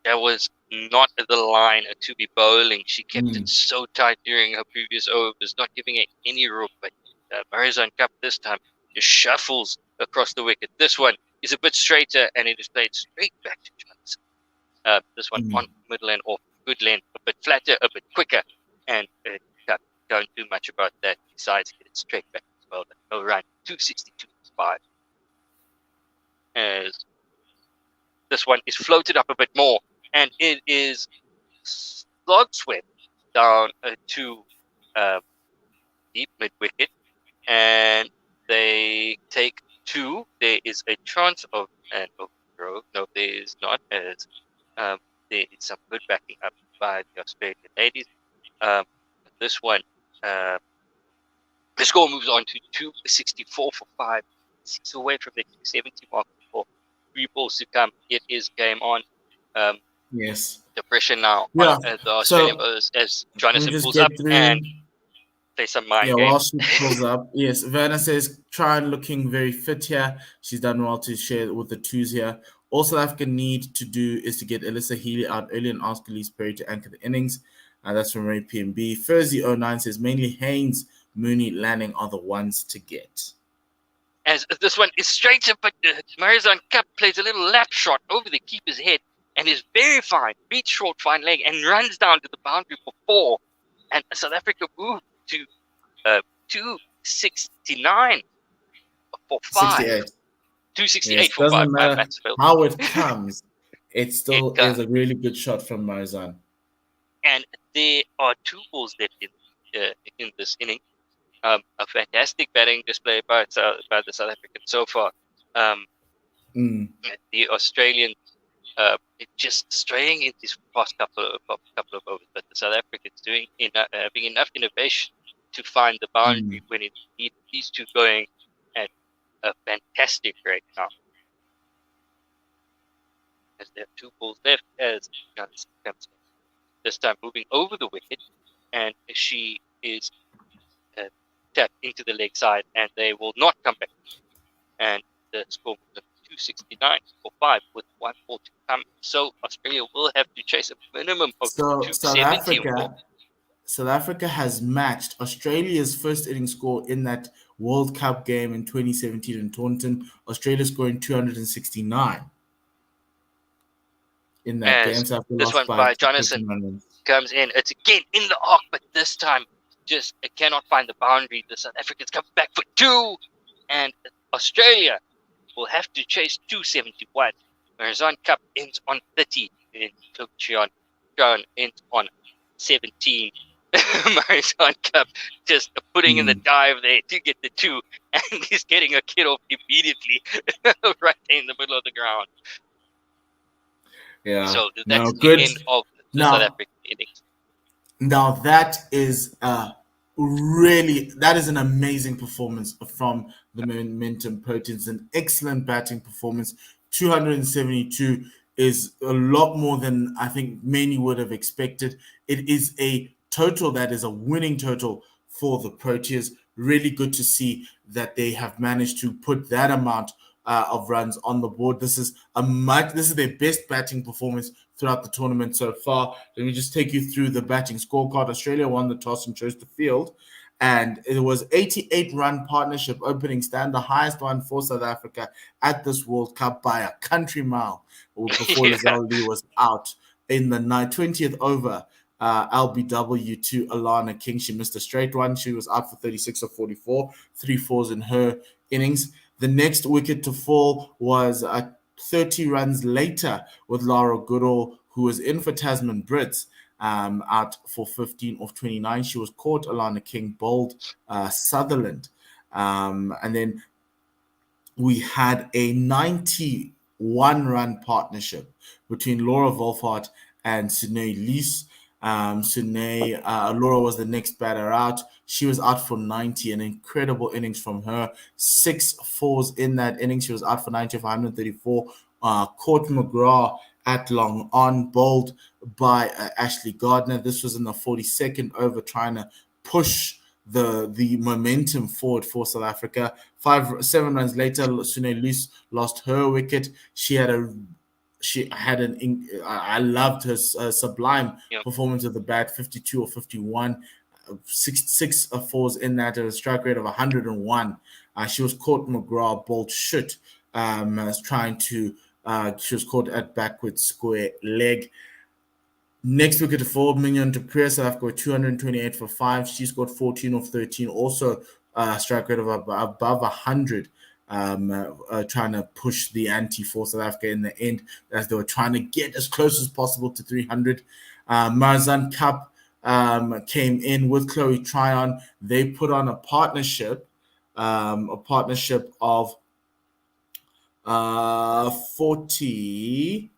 Speaker 5: That was not the line to be bowling. She kept it so tight during her previous overs, not giving it any room. But Marizan Cup this time just shuffles across the wicket. This one is a bit straighter, and it is played straight back to Johnson. This one on middle and off, good length, a bit flatter, a bit quicker, and don't do much about that besides get it straight back as well. No run, 262.5. As this one is floated up a bit more, and it is slog swept down to deep mid wicket, and they take 2. There is a chance of an overthrow. No, there is not, as there is some good backing up by the Australian ladies. This one, the score moves on to 264 for 5, 6 away from the 270 mark for 3 balls to come. It is game on.
Speaker 1: Yes.
Speaker 5: The pressure now on the Australian bowlers as Jonathan pulls up and play some mind game.
Speaker 1: While she pulls up, yes. Vanna says, Tryon looking very fit here. She's done well to share with the 2s here. All South Africa need to do is to get Alyssa Healy out early and ask Elise Perry to anchor the innings. That's from Ray PMB. Furzy09 says, mainly Haynes, Mooney, Lanning are the ones to get.
Speaker 5: As this one is straighter, but Marizan Cup plays a little lap shot over the keeper's head and is very fine, beats short fine leg and runs down to the boundary for 4. And South Africa moved to 269 for 5. 268 for 5.
Speaker 1: Doesn't matter how it comes. It still is a really good shot from Marizan.
Speaker 5: And there are 2 balls left in this inning. A fantastic batting display by the South Africans so far. The Australian just straying in these past couple of overs, but the South Africans having enough innovation to find the boundary when it needs these 2 going at a fantastic rate now. As there are 2 balls left, as Johnson comes in, this time moving over the wicket, and she is tapped into the leg side, and they will not come back. And the score was 269 for 5 with 1 ball to come. So Australia will have to chase a minimum of 270.
Speaker 1: South Africa has matched Australia's first inning score in that World Cup game in 2017 in Taunton. Australia scoring 269 in that game. So
Speaker 5: this one by Jonathan comes in. It's again in the arc, but this time just cannot find the boundary. The South Africans come back for 2, and Australia will have to chase 271. Marizan Cup ends on 30, and John ends on 17. Marizan Cup just putting in the dive there to get the 2, and he's getting a kid off immediately right in the middle of the ground.
Speaker 1: Yeah.
Speaker 5: So that's the end of the South African innings.
Speaker 1: Now that is that is an amazing performance from the Momentum Proteins. An excellent batting performance. 272 is a lot more than I think many would have expected. It is a total that is a winning total for the Proteas. Really good to see that they have managed to put that amount of runs on the board. This is their best batting performance throughout the tournament so far. Let me just take you through the batting scorecard. Australia won the toss and chose to field, and it was 88-run partnership opening stand, the highest one for South Africa at this World Cup by a country mile before Lizelle was out in the 20th over. LBW to Alana King. She missed a straight one. She was out for 36 of 44, 3 fours in her innings. The next wicket to fall was 30 runs later with Lara Goodall, who was in for Tasman Brits, out for 15 of 29. She was caught. Alana King bowled Sutherland. And then we had a 91-run partnership between Laura Wolfhard and Sine Lees. Laura was the next batter out. She was out for 90, an incredible innings from her. 6 fours in that inning. She was out for 90 for 134. Caught McGrath at long on, bowled by Ashley Gardner. This was in the 42nd over, trying to push the momentum forward for South Africa. 7 runs later, Sune Luce lost her wicket. I loved her sublime performance of the bat, 52 or 51, 6 fours in that, a strike rate of 101. She was caught McGrath, bowled shit, she was caught at backwards square leg. Next wicket to fall, Mignon du Preez, South Africa 228 for 5. She scored 14 of 13, also strike rate of above 100. Trying to push the ante for South Africa in the end, as they were trying to get as close as possible to 300. Marizan Cup came in with Chloe Tryon. They put on a partnership of 43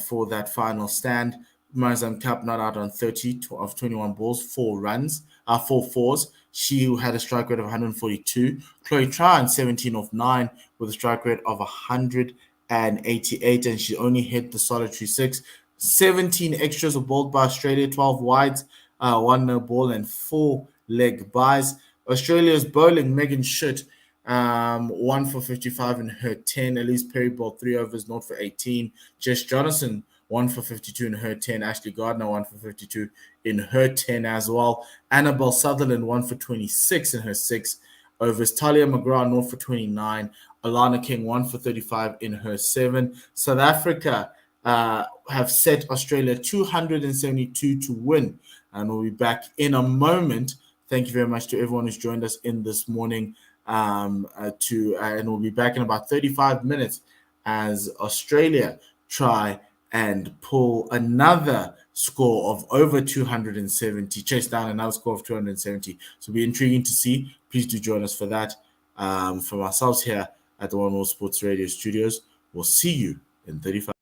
Speaker 1: for that final stand. Marizan Cup not out on 30 of 21 balls, 4 runs, 4 fours. She had a strike rate of 142. Chloe Tryon, 17 of 9 with a strike rate of 188, and she only hit the solitary 6. 17 extras were bowled by Australia, 12 wides, 1 no ball, and 4 leg buys. Australia's bowling, Megan Schutt, 1 for 55 in her 10. Elise Perry bowled 3 overs, 0 for 18. Jess Jonathan, 1 for 52 in her 10. Ashley Gardner, 1 for 52 in her 10 as well. Annabelle Sutherland, 1 for 26 in her 6 overs. Talia McGrath, 0 for 29. Alana King, 1 for 35 in her 7. South Africa have set Australia 272 to win. And we'll be back in a moment. Thank you very much to everyone who's joined us in this morning. And we'll be back in about 35 minutes as Australia try and pull another score of over 270, chase down another score of 270. So it'll be intriguing to see. Please do join us for that. From ourselves here at the One World Sports Radio Studios, we'll see you in 35.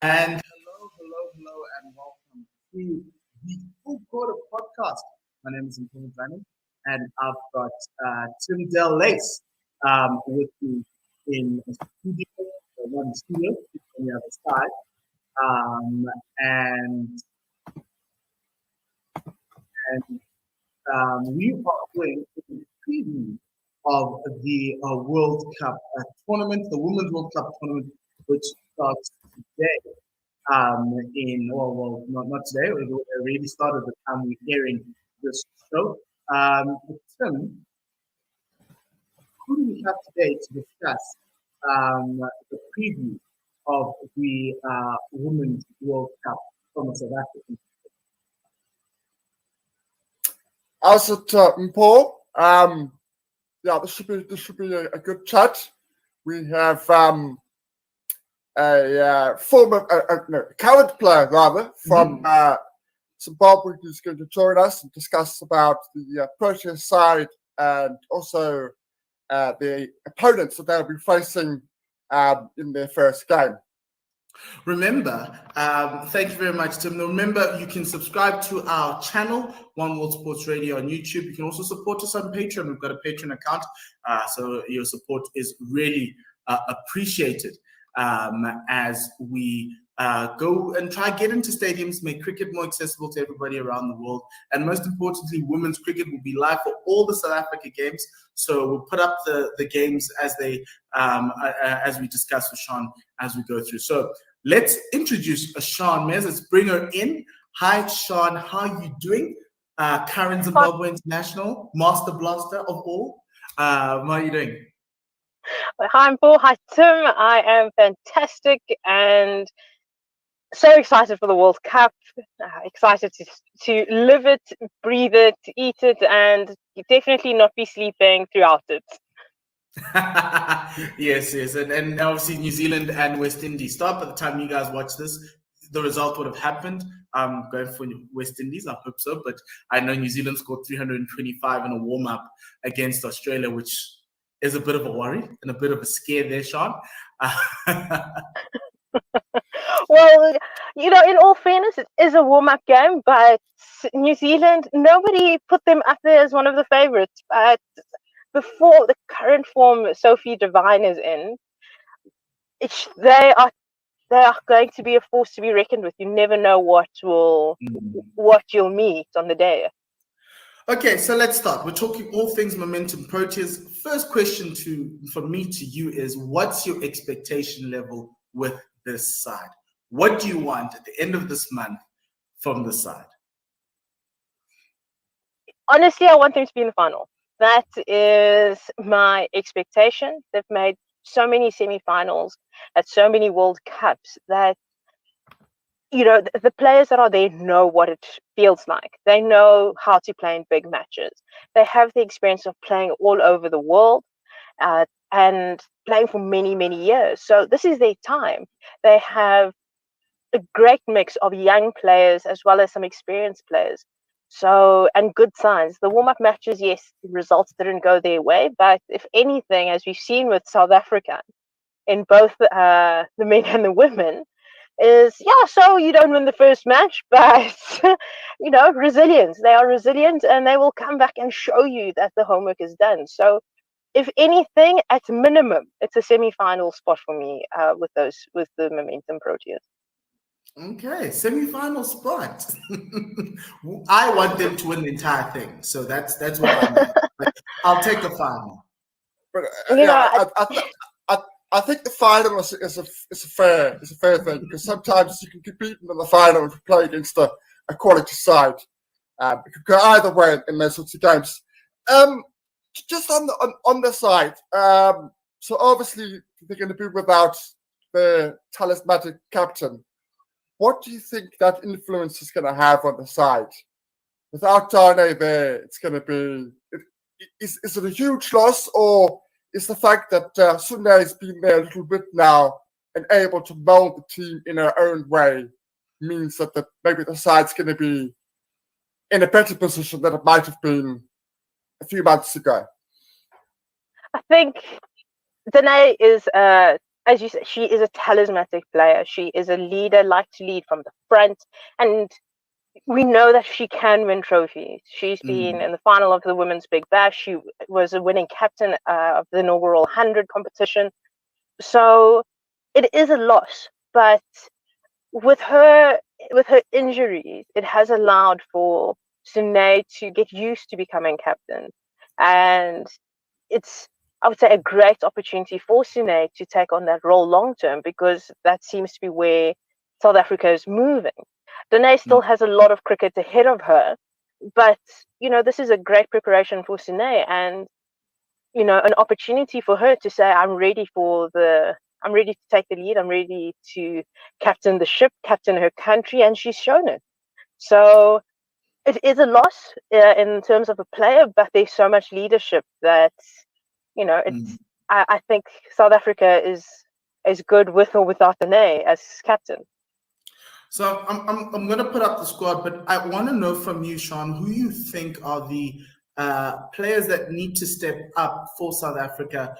Speaker 1: And hello, and welcome to the Full Quarter Podcast. My name is Mpumi Brandon, and I've got Tim Del Lace with me in the studio, one studio on the other side. We are doing a preview of the World Cup tournament, the Women's World Cup tournament, which starts today. Not today. It already started the time we're hearing this show. Tim, who do we have today to discuss the preview of the Women's World Cup from a South African?
Speaker 6: Also, Paul, this should be a good chat. We have a current player rather from Zimbabwe who's going to join us and discuss about the Proteas side and also the opponents that they'll be facing in their first game.
Speaker 1: Remember, thank you very much, Tim. Remember, you can subscribe to our channel, One World Sports Radio on YouTube. You can also support us on Patreon. We've got a Patreon account, so your support is really appreciated as we go and try get into stadiums, make cricket more accessible to everybody around the world. And most importantly, women's cricket will be live for all the South Africa games. So we'll put up the games as they as we discuss with Sean as we go through. So let's introduce Sean Mez. Let's bring her in. Hi, Sean. How are you doing? Current Zimbabwe International, Master Blaster of all. How are you doing?
Speaker 7: Hi, I'm Paul. Hi, Tim. I am fantastic and so excited for the World Cup. Excited to live it, breathe it, eat it, and definitely not be sleeping throughout it.
Speaker 1: Yes, yes, and obviously New Zealand and West Indies. Start by the time you guys watch this, the result would have happened. I'm going for West Indies. I hope so, but I know New Zealand scored 325 in a warm up against Australia, which is a bit of a worry and a bit of a scare there, Sean.
Speaker 7: Well, in all fairness, it is a warm-up game, but New Zealand, nobody put them up there as one of the favorites. But before the current form Sophie Devine is in, they are going to be a force to be reckoned with. You never know what you'll meet on the day.
Speaker 1: Okay, so let's start. We're talking all things momentum Proteas. First question from me to you is, what's your expectation level with this side? What do you want at the end of this month from the side?
Speaker 7: Honestly, I want them to be in the final. That is my expectation. They've made so many semi-finals at so many World Cups that the players that are there know what it feels like. They know how to play in big matches. They have the experience of playing all over the world and playing for many, many years. So this is their time. They have a great mix of young players as well as some experienced players. So, and good signs. The warm-up matches, yes, the results didn't go their way, but if anything, as we've seen with South Africa in both the men and the women, is so you don't win the first match, but resilience. They are resilient and they will come back and show you that the homework is done. So if anything, at minimum, it's a semi-final spot for me with the momentum Proteas.
Speaker 1: Okay, semi-final spot. I want them to win the entire thing, so that's what I'm at. I'll take a final.
Speaker 6: But I think the final is a fair thing, because sometimes you can get beaten in the final if you play against a quality side. It could go either way in those sorts of games. Just on the side, so obviously they're going to be without the talismanic captain. What do you think that influence is going to have on the side? Without Darnay there, it's going to be... Is it a huge loss, or is the fact that Sunday has been there a little bit now and able to mold the team in her own way means that maybe the side's going to be in a better position than it might have been a few months ago?
Speaker 7: I think Danae is, as you said, she is a talismanic player. She is a leader, like to lead from the front, and we know that she can win trophies. She's been in the final of the Women's Big Bash. She was a winning captain of the inaugural 100 competition. So it is a loss, but with her injuries, it has allowed for Sune to get used to becoming captain, and it's, I would say, a great opportunity for Sune to take on that role long term, because that seems to be where South Africa is moving. Danae still has a lot of cricket ahead of her, but this is a great preparation for Sune, and an opportunity for her to say, I'm ready to take the lead, I'm ready to captain the ship, captain her country, and she's shown it. So it is a loss in terms of a player, but there's so much leadership that it's. I think South Africa is as good with or without Danae as captain.
Speaker 1: So I'm going to put up the squad, but I want to know from you, Sean, who you think are the players that need to step up for South Africa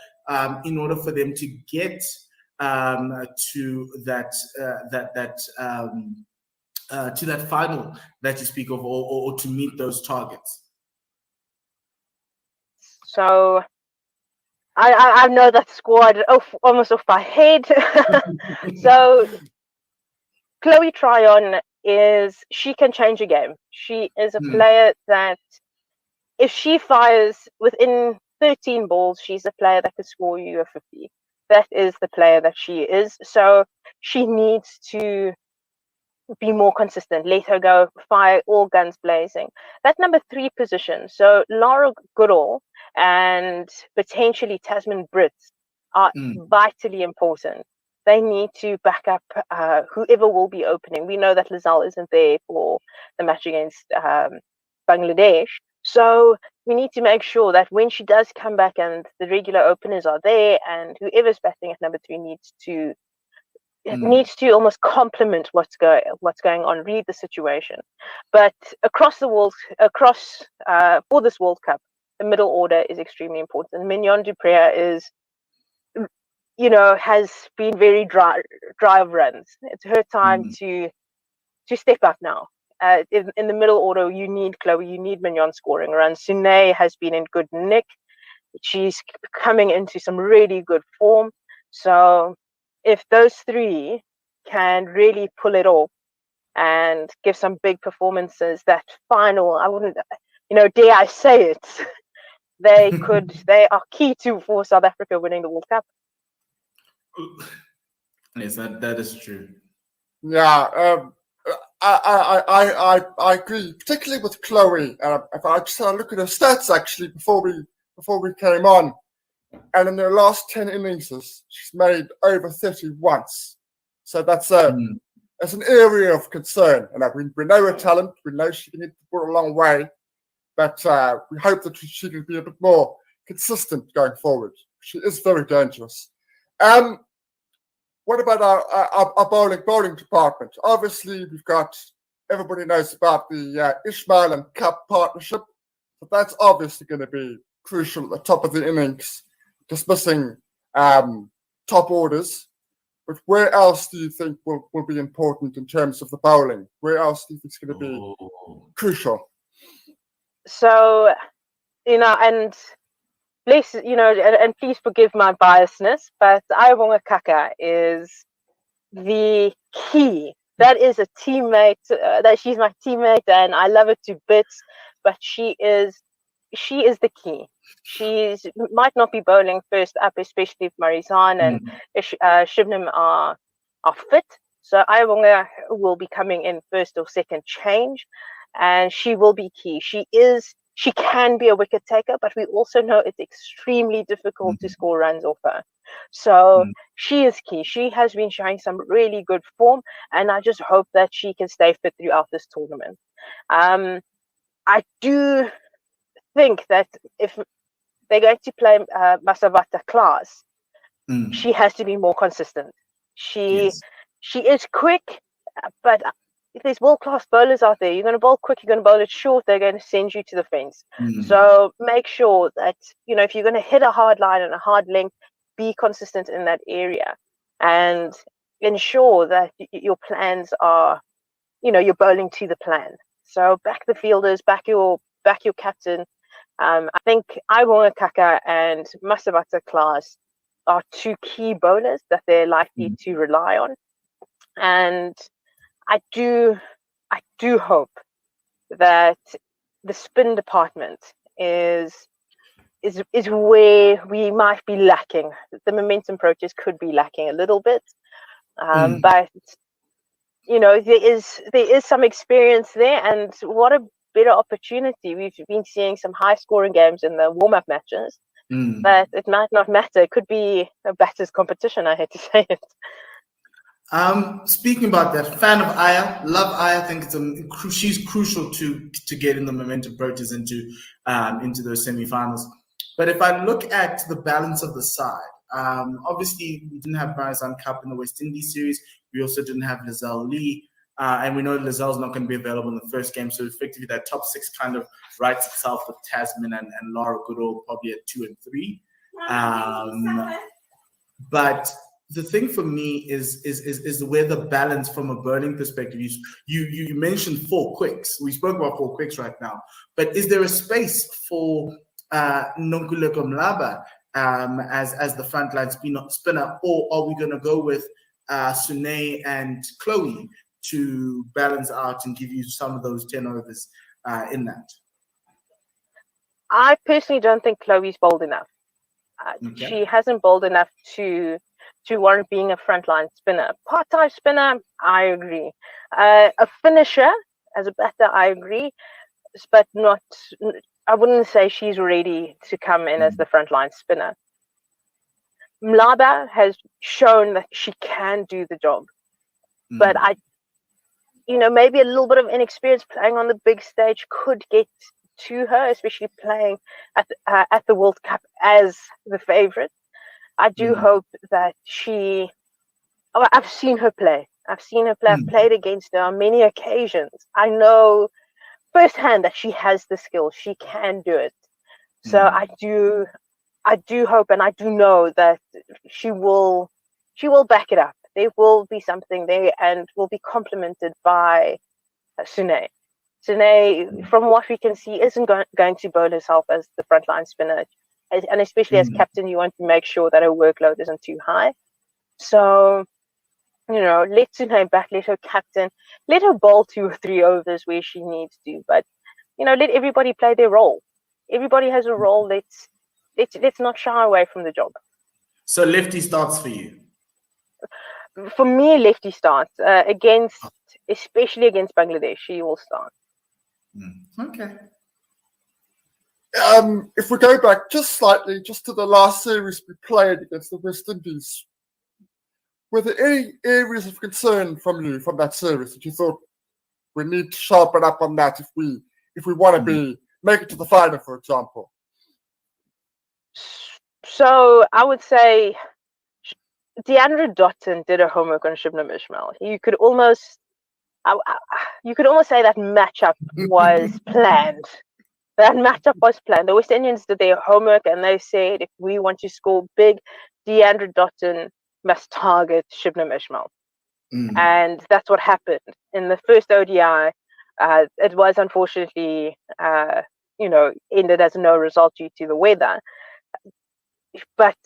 Speaker 1: in order for them to get to that final that you speak of, or to meet those targets.
Speaker 7: So I know that squad almost off my head. So Chloe Tryon she can change a game. She is a player that if she fires within 13 balls, she's a player that could score you a 50. That is the player that she is. So she needs to be more consistent. Let her go, fire all guns blazing. That number 3 position, so Lara Goodall and potentially Tasman Brits are vitally important. They need to back up whoever will be opening. We know that Lizelle isn't there for the match against Bangladesh. So we need to make sure that when she does come back and the regular openers are there, and whoever's batting at number 3 needs to almost complement what's going on, read the situation. But across the world, for this World Cup, the middle order is extremely important. Mignon du Preez is, has been very dry of runs. It's her time to step up now. In the middle order, you need Chloe, you need Mignon scoring runs. Sune has been in good nick. She's coming into some really good form. So if those 3 can really pull it off and give some big performances, that final, I wouldn't, dare I say it, they are key for South Africa winning the World Cup.
Speaker 1: Yes, that is true.
Speaker 6: Yeah, I agree, particularly with Chloe. If I just look at her stats actually before we came on, and in her last 10 innings, she's made over 30 once. So that's an area of concern. And we know her talent. We know she can hit the ball a long way, but we hope that she can be a bit more consistent going forward. She is very dangerous. What about our bowling department? Obviously, everybody knows about the Ismail and Cup partnership, but that's obviously going to be crucial at the top of the innings, dismissing top orders. But where else do you think will be important in terms of the bowling? Where else do you think is going to be crucial?
Speaker 7: So, and please, and please forgive my biasness, but Ayabonga Kaka is the key. That is a teammate. That she's my teammate, and I love her to bits. But she is the key. She might not be bowling first up, especially if Marizan and Shibnam are fit. So Ayabonga will be coming in first or second change, and she will be key. She can be a wicket taker, but we also know it's extremely difficult to score runs off her. So she is key. She has been showing some really good form, and I just hope that she can stay fit throughout this tournament. I do think that if they're going to play Masavata class, she has to be more consistent. She is quick, but if there's world-class bowlers out there, you're going to bowl quick, you're going to bowl it short, they're going to send you to the fence. So make sure that, if you're going to hit a hard line and a hard length, be consistent in that area and ensure that your plans are, you're bowling to the plan. So back the fielders, back your captain. I think Ayabonga Kaka and Masavata Class are 2 key bowlers that they're likely to rely on. And I do hope that the spin department is where we might be lacking. The momentum approaches could be lacking a little bit, but there is some experience there, and what a better opportunity. We've been seeing some high scoring games in the warm up matches, but it might not matter. It could be a batter's competition. I hate to say it.
Speaker 1: Speaking about that, fan of Aya, love Aya. I think she's crucial to get in the momentum approaches into those semi-finals. But if I look at the balance of the side, obviously we didn't have Marizan Cup in the West Indies series. We also didn't have Lizelle Lee, and we know Lizelle's not going to be available in the first game. So effectively, that top 6 kind of writes itself with Tasman and Laura Goodall probably at 2 and 3. But the thing for me is where the balance from a bowling perspective. You mentioned 4 quicks. We spoke about 4 quicks right now, but is there a space for Nonkululeko Mlaba as the frontline spinner, or are we going to go with Sune and Chloe to balance out and give you some of those 10 overs in that?
Speaker 7: I personally don't think Chloe's bold enough. She hasn't bowled enough to warrant being a frontline spinner. Part-time spinner, I agree. A finisher as a batter, I agree, but not. I wouldn't say she's ready to come in as the frontline spinner. Mlaba has shown that she can do the job, but maybe a little bit of inexperience playing on the big stage could get to her, especially playing at the World Cup as the favorite. I do hope that she. Oh, I've seen her play. I've seen her play. I've played against her on many occasions. I know firsthand that she has the skill. She can do it. So I do hope, and I do know that she will back it up. There will be something there, and will be complemented by Sune. Sune, from what we can see, isn't going to burn herself as the frontline spinner, and especially as captain, you want to make sure that her workload isn't too high. So, let Sune back, let her captain, let her bowl 2 or 3 overs where she needs to, but let everybody play their role. Everybody has a role. Let's not shy away from the job.
Speaker 1: So lefty starts for you.
Speaker 7: For me, lefty starts especially against Bangladesh. She will start.
Speaker 1: Okay.
Speaker 6: If we go back just slightly, just to the last series we played against the West Indies, were there any areas of concern from you from that series that you thought we need to sharpen up on that if we want to make it to the final, for example?
Speaker 7: So I would say Deandra Dotton did her homework on Shubnam Ismail. You could almost say that matchup was planned. That matchup was planned. The West Indians did their homework, and they said, if we want to score big, Deandra Dotton must target Shubnam Ismail. And that's what happened. In the first ODI, it was unfortunately, ended as no result due to the weather. But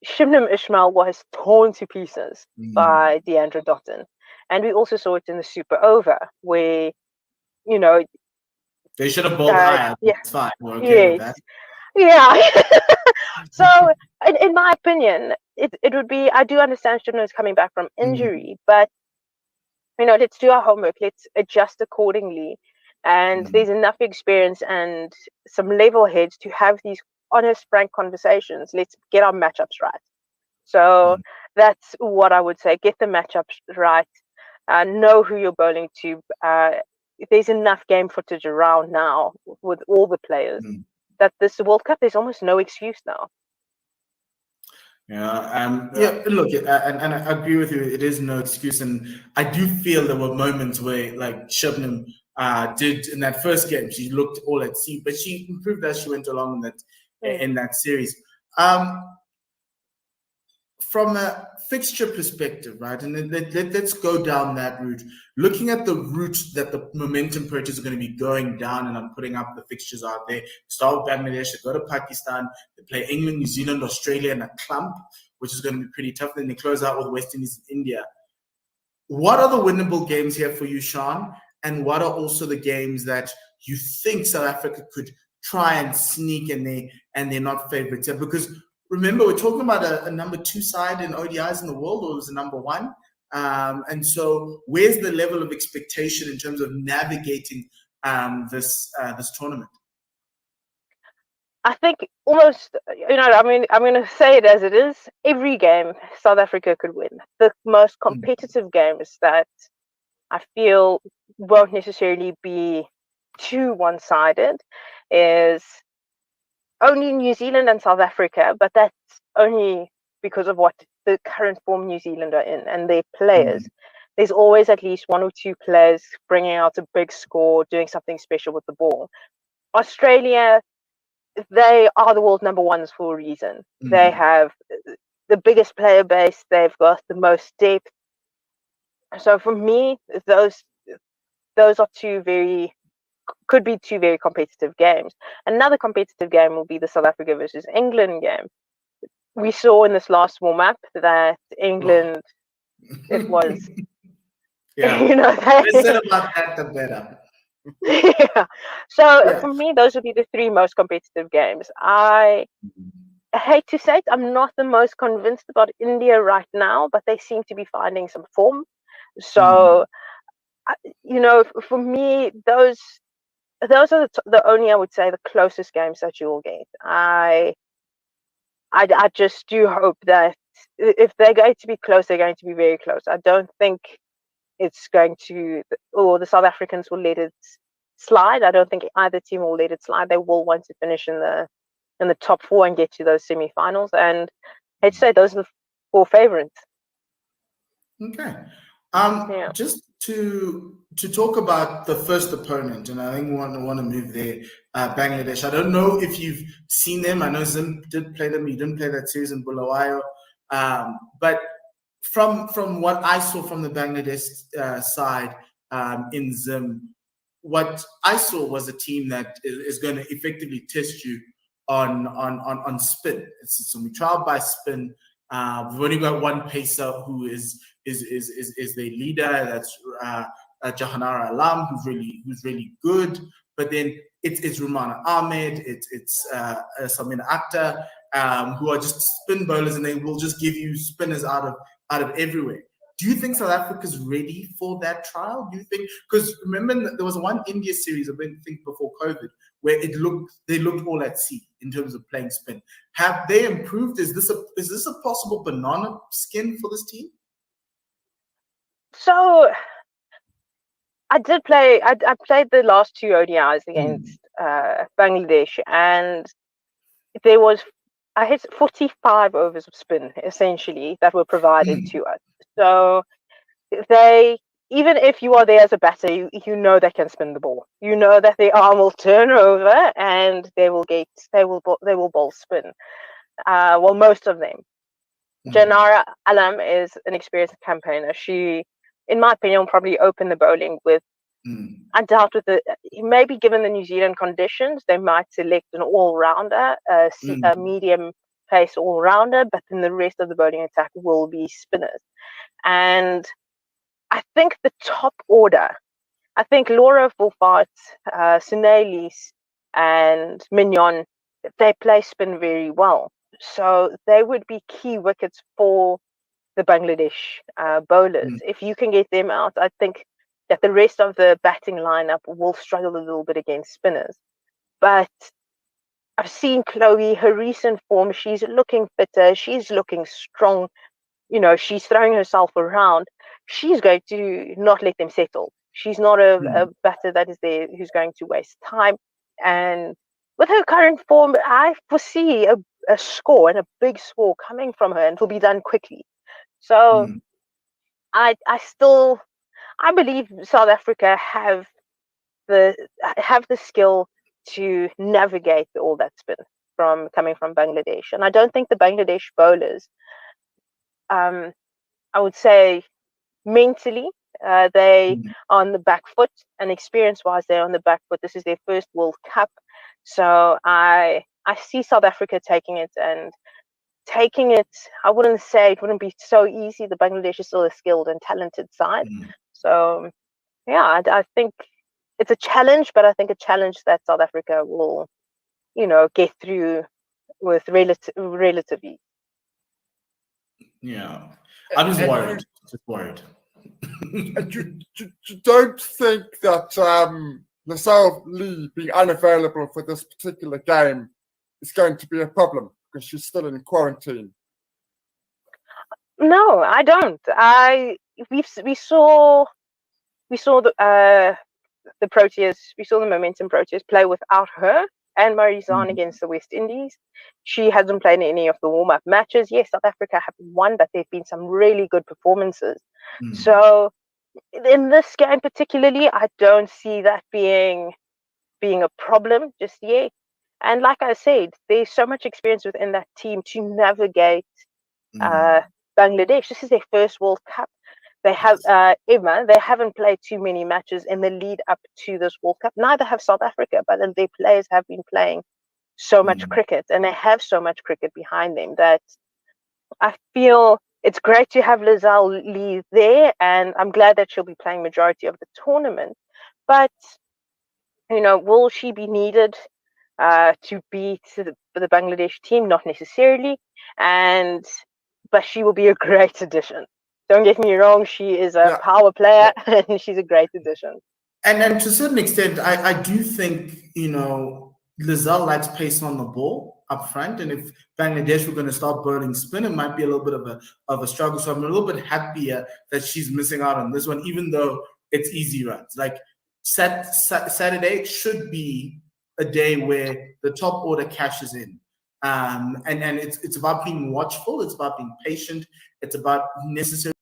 Speaker 7: Shubnam Ismail was torn to pieces by Deandra Dotton. And we also saw it in the Super Over, where,
Speaker 1: they should have bowled higher.
Speaker 7: Yeah.
Speaker 1: It's fine. We're okay with that.
Speaker 7: Yeah. So, in my opinion, it would be, I do understand Shubnam is coming back from injury, but, let's do our homework. Let's adjust accordingly. And there's enough experience and some level heads to have these honest, frank conversations. Let's get our matchups right. So that's what I would say. Get the matchups right. Know who you're bowling to. There's enough game footage around now with all the players that this World Cup, there's almost no excuse now.
Speaker 1: Look, and I agree with you. It is no excuse, and I do feel there were moments where, like Shubnam did in that first game, she looked all at sea, but she improved as she went along in that series. From a fixture perspective, right, and let's go down that route. Looking at the route that the momentum purchase are going to be going down, and I'm putting up the fixtures out there. Start with Bangladesh, they go to Pakistan, they play England, New Zealand, Australia, and a clump, which is going to be pretty tough. Then they close out with West Indies and India. What are the winnable games here for you, Sean? And what are also the games that you think South Africa could try and sneak and they're not favorites here? Because remember, we're talking about a number 2 side in ODIs in the world, or it was a number 1. And so where's the level of expectation in terms of navigating this tournament?
Speaker 7: I think almost, I'm going to say it as it is. Every game South Africa could win. The most competitive games that I feel won't necessarily be too one-sided is only New Zealand and South Africa, but that's only because of what the current form New Zealand are in and their players. There's always at least 1 or 2 players bringing out a big score, doing something special with the ball. Australia, they are the world number 1s for a reason. They have the biggest player base. They've got the most depth. So for me, those are could be 2 very competitive games. Another competitive game will be the South Africa versus England game. We saw in this last warm-up that England, it was,
Speaker 1: they said about that, the better.
Speaker 7: Yeah. So for me, those would be the 3 most competitive games. I hate to say it, I'm not the most convinced about India right now, but they seem to be finding some form. So, for me, those are the only, I would say, the closest games that you will get. I just do hope that if they're going to be close, they're going to be very close. I don't think it's going to, or the South Africans will let it slide. I don't think either team will let it slide. They will want to finish in the top 4 and get to those semi-finals. And I'd say those are the 4 favorites.
Speaker 1: Okay.
Speaker 7: Yeah.
Speaker 1: Just to talk about the first opponent, and I think we want to move there, Bangladesh. I don't know if you've seen them. I know Zim did play them. He didn't play that series in Bulawayo. But from what I saw from the Bangladesh side in Zim, what I saw was a team that is going to effectively test you on spin. So we trial by spin. We've only got one pacer who is the leader. That's Jahanara Alam, who's really good. But then it's Rumana Ahmed, it's Samina Akhtar, who are just spin bowlers, and they will just give you spinners out of everywhere. Do you think South Africa's ready for that trial? Do you think, because remember there was one India series, I think before COVID, where they looked all at sea in terms of playing spin. Have they improved? Is this a possible banana skin for this team?
Speaker 7: So I did play. I played the last 2 ODIs against Bangladesh, and I hit 45 overs of spin essentially that were provided to us. So even if you are there as a batter, you know they can spin the ball. You know that their arm will turn over and they will bowl spin. Well, most of them. Janara Alam is an experienced campaigner. She, in my opinion, will probably open the bowling with. I doubt maybe given the New Zealand conditions, they might select an all-rounder, a medium pace all-rounder, but then the rest of the bowling attack will be spinners. And I think the top order, I think Laura Fulfart, Sunelis, and Mignon, they play spin very well. So they would be key wickets for the Bangladesh bowlers. If you can get them out, I think that the rest of the batting lineup will struggle a little bit against spinners. But I've seen Chloe, her recent form, she's looking fitter, she's looking strong. You know, she's throwing herself around. She's going to not let them settle. She's not a batter that is there who's going to waste time. And with her current form, I foresee a score and a big score coming from her, and it'll be done quickly. So I believe South Africa have the skill to navigate all that spin coming from Bangladesh. And I don't think the Bangladesh bowlers, I would say mentally, they are on the back foot, and experience-wise, they're on the back foot. This is their first World Cup. So I see South Africa taking it. I wouldn't say it wouldn't be so easy. The Bangladesh is still a skilled and talented side. So, yeah, I think it's a challenge, but I think a challenge that South Africa will, get through with relatively.
Speaker 1: Yeah, I'm just worried.
Speaker 6: You don't think that Laselle Lee being unavailable for this particular game is going to be a problem because she's still in quarantine?
Speaker 7: No, I don't. We saw the Proteas. We saw the Momentum Proteas play without her and Marizan against the West Indies. She hasn't played in any of the warm-up matches. Yes, South Africa have won, but there've been some really good performances. So in this game particularly, I don't see that being a problem just yet. And like I said, there's so much experience within that team to navigate Bangladesh. This is their first World Cup. They have they haven't played too many matches in the lead up to this World Cup. Neither have South Africa, but their players have been playing so much cricket, and they have so much cricket behind them that I feel it's great to have Laselle Lee there, and I'm glad that she'll be playing majority of the tournament. But will she be needed to beat the Bangladesh team? Not necessarily, but she will be a great addition. Don't get me wrong, she is a power player and she's a great addition.
Speaker 1: And to a certain extent, I do think, Laselle likes pace on the ball up front. And if Bangladesh were going to start bowling spin, it might be a little bit of a struggle. So I'm a little bit happier that she's missing out on this one, even though it's easy runs. Like Saturday should be a day where the top order cashes in. And it's about being watchful, it's about being patient, it's about necessary.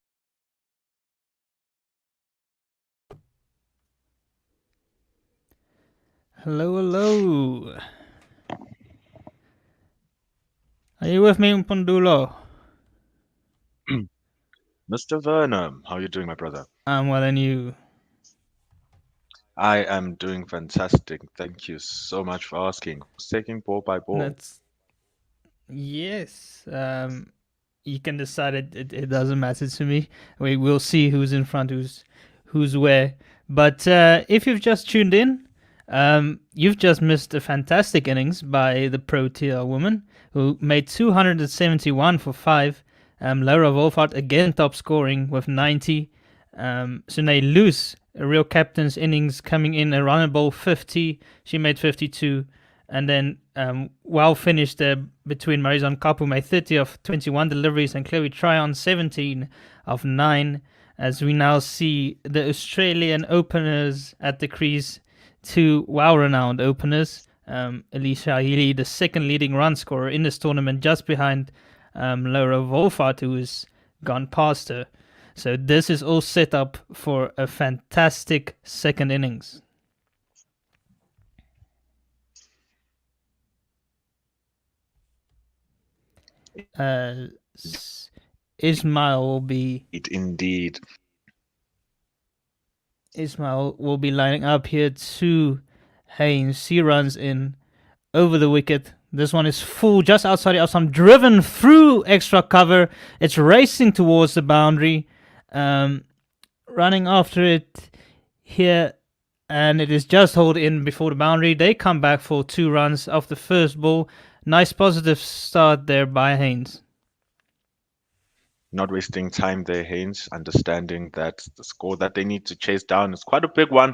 Speaker 8: Hello, hello. Are you with me, Mpundulo?
Speaker 4: Mr. Werner, how are you doing, my brother?
Speaker 8: I'm well, and you?
Speaker 4: I am doing fantastic. Thank you so much for asking. Who's taking ball by ball?
Speaker 8: That's yes. You can decide it doesn't matter to me. We'll see who's in front, who's where. But if you've just tuned in, you've just missed a fantastic innings by the Protea woman who made 271 for 5. Laura Wolfhard again top scoring with 90. Sunay Loose, a real captain's innings, coming in around a ball 50. She made 52. And then well finished there between Marizon Kapu made 30 of 21 deliveries and Chloe Tryon 17 of 9. As we now see the Australian openers at the crease, two well-renowned openers. Alicia Healy, the second leading run scorer in this tournament, just behind Laura Wolfhard, who has gone past her. So this is all set up for a fantastic second innings. Ismail will be Ismail will be lining up here to Haynes. He runs in over the wicket. This one is full just outside of some, driven through extra cover. It's racing towards the boundary, running after it here, and it is just hauled in before the boundary. They come back for 2 runs off the first ball. Nice positive start there by Haynes.
Speaker 4: Not wasting time there, Haynes, understanding that the score that they need to chase down is quite a big one,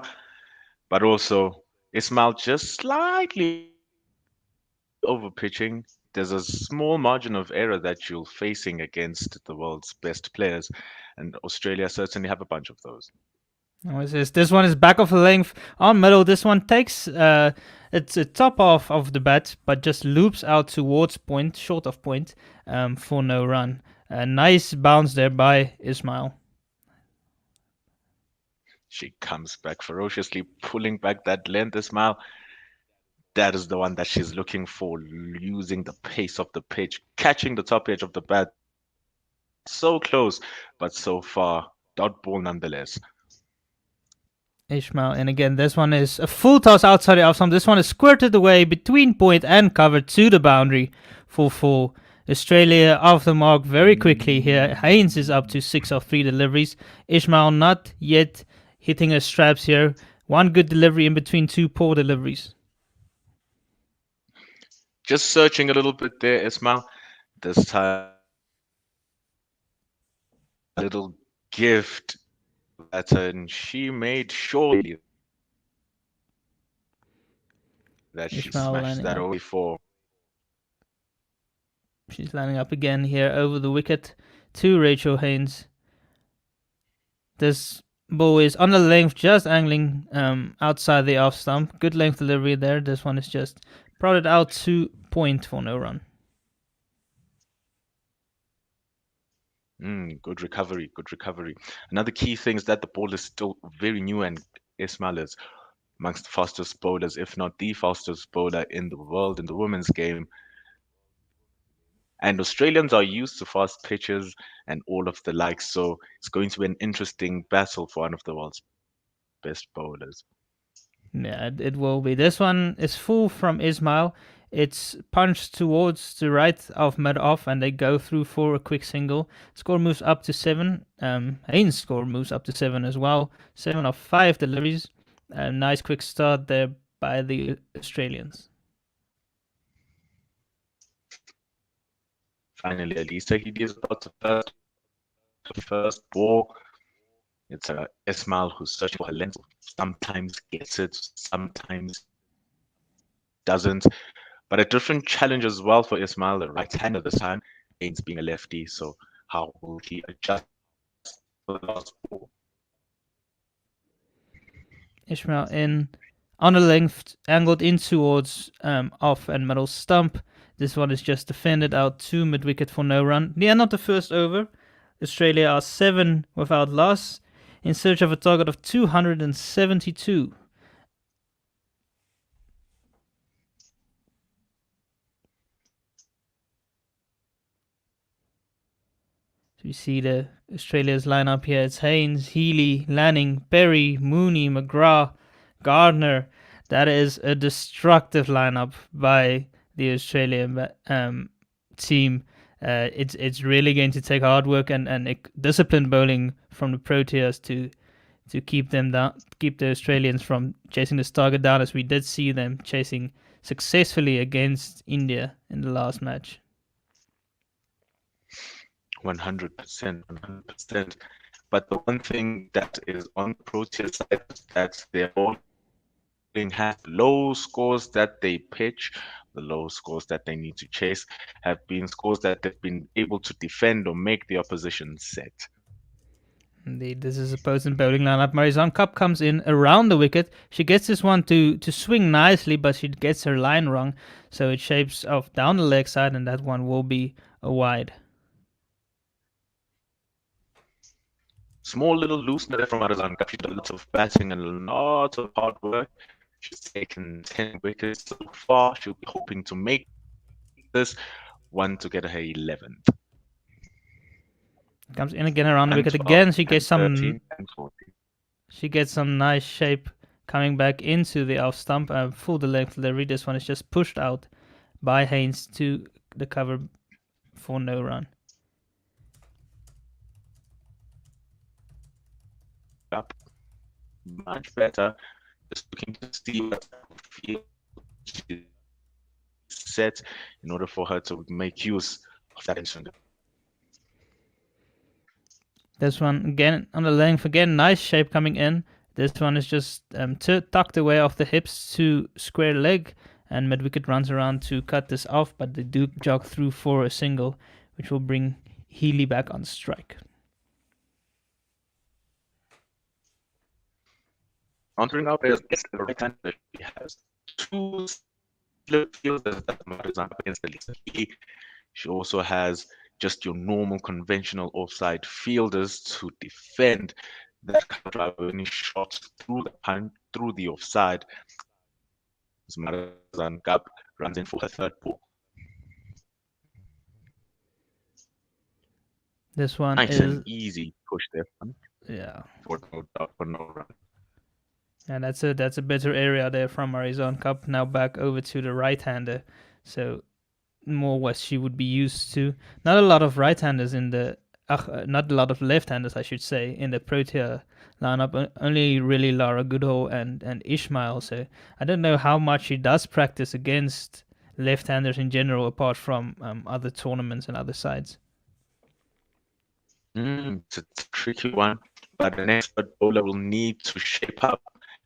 Speaker 4: but also Ismail just slightly over pitching. There's a small margin of error that you're facing against the world's best players, and Australia certainly have a bunch of those.
Speaker 8: This one is back of the length on middle. This one takes it's a top off of the bat, but just loops out towards point, short of point, for no run. A nice bounce there by Ismail.
Speaker 4: She comes back ferociously, pulling back that length, Ismail. That is the one that she's looking for, using the pace of the pitch, catching the top edge of the bat. So close, but so far, dot ball nonetheless.
Speaker 8: Ismail, and again, this one is a full toss outside the off stump. This one is squirted away between point and cover to the boundary for 4. Australia off the mark very quickly here. Haynes is up to 6 of 3 deliveries. Ismail not yet hitting her straps here. One good delivery in between 2 poor deliveries.
Speaker 4: Just searching a little bit there, Ismail. This time, a little gift that and she made sure that she
Speaker 8: Ismail
Speaker 4: smashed that
Speaker 8: up.
Speaker 4: away for.
Speaker 8: She's lining up again here over the wicket to Rachel Haynes. This ball is on the length, just angling outside the off stump. Good length delivery there. This one is just prodded out to point for no run.
Speaker 4: Good recovery, good recovery. Another key thing is that the ball is still very new, and Ismail is amongst the fastest bowlers, if not the fastest bowler in the world in the women's game. And Australians are used to fast pitches and all of the likes, so it's going to be an interesting battle for one of the world's best bowlers.
Speaker 8: Yeah, it will be. This one is full from Ismail. It's punched towards the right of mid-off, and they go through for a quick single. Score moves up to 7. Haynes' score moves up to 7 as well. 7 of 5 deliveries. A nice quick start there by the Australians.
Speaker 4: Finally, Alisa, he is about to first ball. It's Ismail who's searching for her length. Sometimes gets it, sometimes doesn't. But a different challenge as well for Ismail, the right-hander this time, Haynes being a lefty. So how will he adjust for the last ball?
Speaker 8: Ishmael in on a length, angled in towards off and middle stump. This one is just defended out to mid wicket for no run. Yeah, not the first over. Australia are 7 without loss in search of a target of 272. So you see the Australia's lineup here. It's Haynes, Healy, Lanning, Berry, Mooney, McGrath, Gardner. That is a destructive lineup by the Australian team. It's really going to take hard work and disciplined bowling from the Proteas to keep them down, keep the Australians from chasing this target down, as we did see them chasing successfully against India in the last match.
Speaker 4: 100%, 100%. But the one thing that is on the Proteas side is that their bowling has low scores that they pitch. The low scores that they need to chase have been scores that they've been able to defend or make the opposition set.
Speaker 8: Indeed, this is a potent bowling lineup. Marizanne Kapp comes in around the wicket. She gets this one to swing nicely, but she gets her line wrong. So it shapes off down the leg side, and that one will be a wide.
Speaker 4: Small little loosener there from Marizanne Kapp. She did a lot of batting and a lot of hard work. She's taken 10 wickets so far. She'll be hoping to make this one to get her 11th.
Speaker 8: Comes in again around the wicket again. She gets some nice shape coming back into the off stump. Full the length delivery. This one is just pushed out by Haynes to the cover for no run.
Speaker 4: Up much better. Just looking to see what field she set in order for her to make use of that instrument.
Speaker 8: This one again on the length again, nice shape coming in. This one is just tucked away off the hips to square leg, and mid wicket runs around to cut this off, but they do jog through for a single, which will bring Healy back on strike.
Speaker 4: Entering out players against the right hand, she has 2 slip fielders that Marizanne against the lead. She also has just your normal conventional offside fielders to defend that cover any shots through the offside. As Marizanne Kapp runs in for her 3rd ball.
Speaker 8: This one
Speaker 4: nice
Speaker 8: is
Speaker 4: and easy push there.
Speaker 8: Yeah.
Speaker 4: For no run.
Speaker 8: And that's a better area there from Marizanne Kapp. Now back over to the right-hander. So more what she would be used to. Not a lot of right-handers in the not a lot of left-handers, I should say, in the Protea lineup. Only really Lara Goodall and Ishmael. So I don't know how much she does practice against left-handers in general, apart from other tournaments and other sides.
Speaker 4: It's a tricky one, but an expert bowler will need to shape up.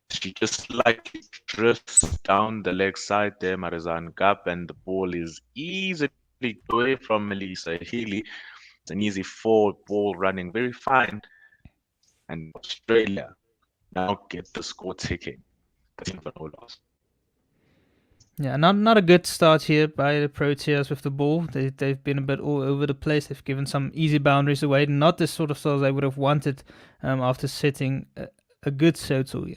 Speaker 4: She just slightly drifts down the leg side there, Marizanne Kapp, and the ball is easily away from Melissa Healy. It's an easy 4-ball running, very fine. And Australia now get the score ticking. That's for no loss.
Speaker 8: Yeah, not a good start here by the Proteas with the ball. They've been a bit all over the place. They've given some easy boundaries away. Not the sort of stars they would have wanted after setting a good total. Yeah.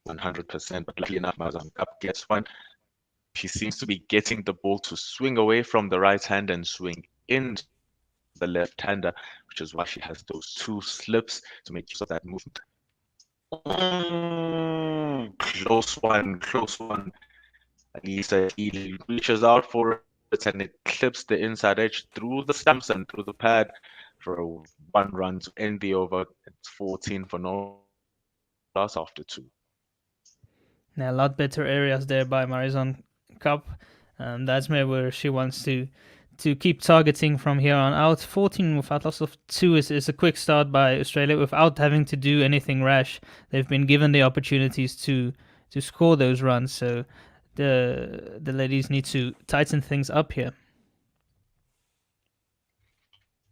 Speaker 4: %, but luckily enough, Marizanne Kapp gets one. She seems to be getting the ball to swing away from the right hand and swing into the left hander, which is why she has those 2 slips to make use of that movement. Close one. Lisa Healy reaches out for it and it clips the inside edge through the stumps and through the pad for a 1 run to end the over. It's 14 for no loss after 2.
Speaker 8: Now, a lot better areas there by Marizanne Kapp. That's maybe where she wants to keep targeting from here on out. 14 without loss of 2 is a quick start by Australia without having to do anything rash. They've been given the opportunities to score those runs, so the ladies need to tighten things up here.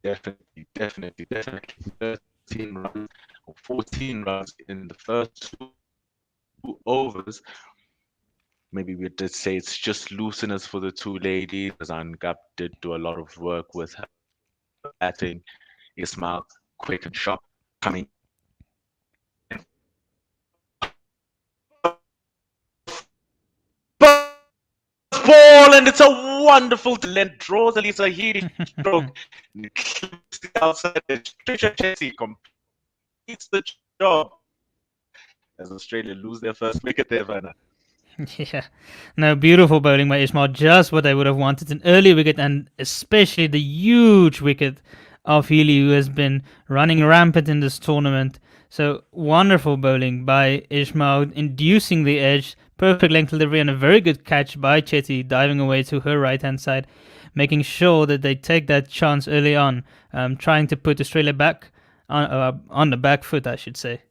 Speaker 4: Definitely. 13 runs or 14 runs in the first 2 overs. Maybe we did say it's just looseners for the two ladies. Zangap did do a lot of work with her batting. Ismail, quick and sharp, coming. Ball, and it's a wonderful talent. Draws at least a huge stroke. Outside the Trisha Chelsea completes the job as Australia lose their first wicket there, Vanna.
Speaker 8: Yeah, no, beautiful bowling by Ismail. Just what I would have wanted. An early wicket, and especially the huge wicket of Healy, who has been running rampant in this tournament. So wonderful bowling by Ismail, inducing the edge. Perfect length delivery and a very good catch by Chetty, diving away to her right-hand side, making sure that they take that chance early on, trying to put Australia back on the back foot, I should say.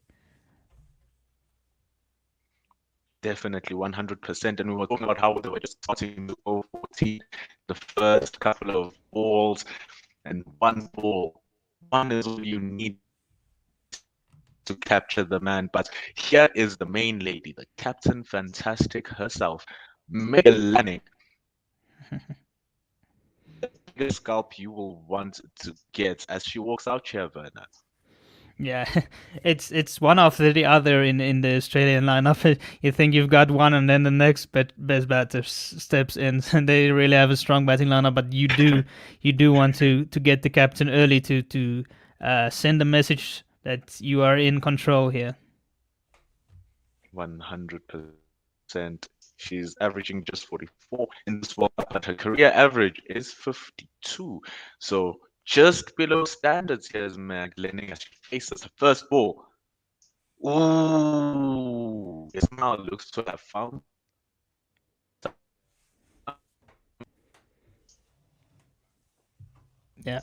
Speaker 4: Definitely 100%. And we were talking about how they were just starting to go 14, the first couple of balls, and one ball. One is all you need to capture the man. But here is the main lady, the Captain Fantastic herself, Megan Lanning. The scalp you will want to get as she walks out here, Werner.
Speaker 8: Yeah, it's one after the other in the Australian lineup. You think you've got one, and then the next best batter steps in, and they really have a strong batting lineup. But you do want to get the captain early to send a message that you are in control here.
Speaker 4: 100%. She's averaging just 44 in this World Cup, but her career average is 52. So just below standards here is Meg Lanning as she faces her first ball. Ooh, Ismail looks to have found.
Speaker 8: Yeah,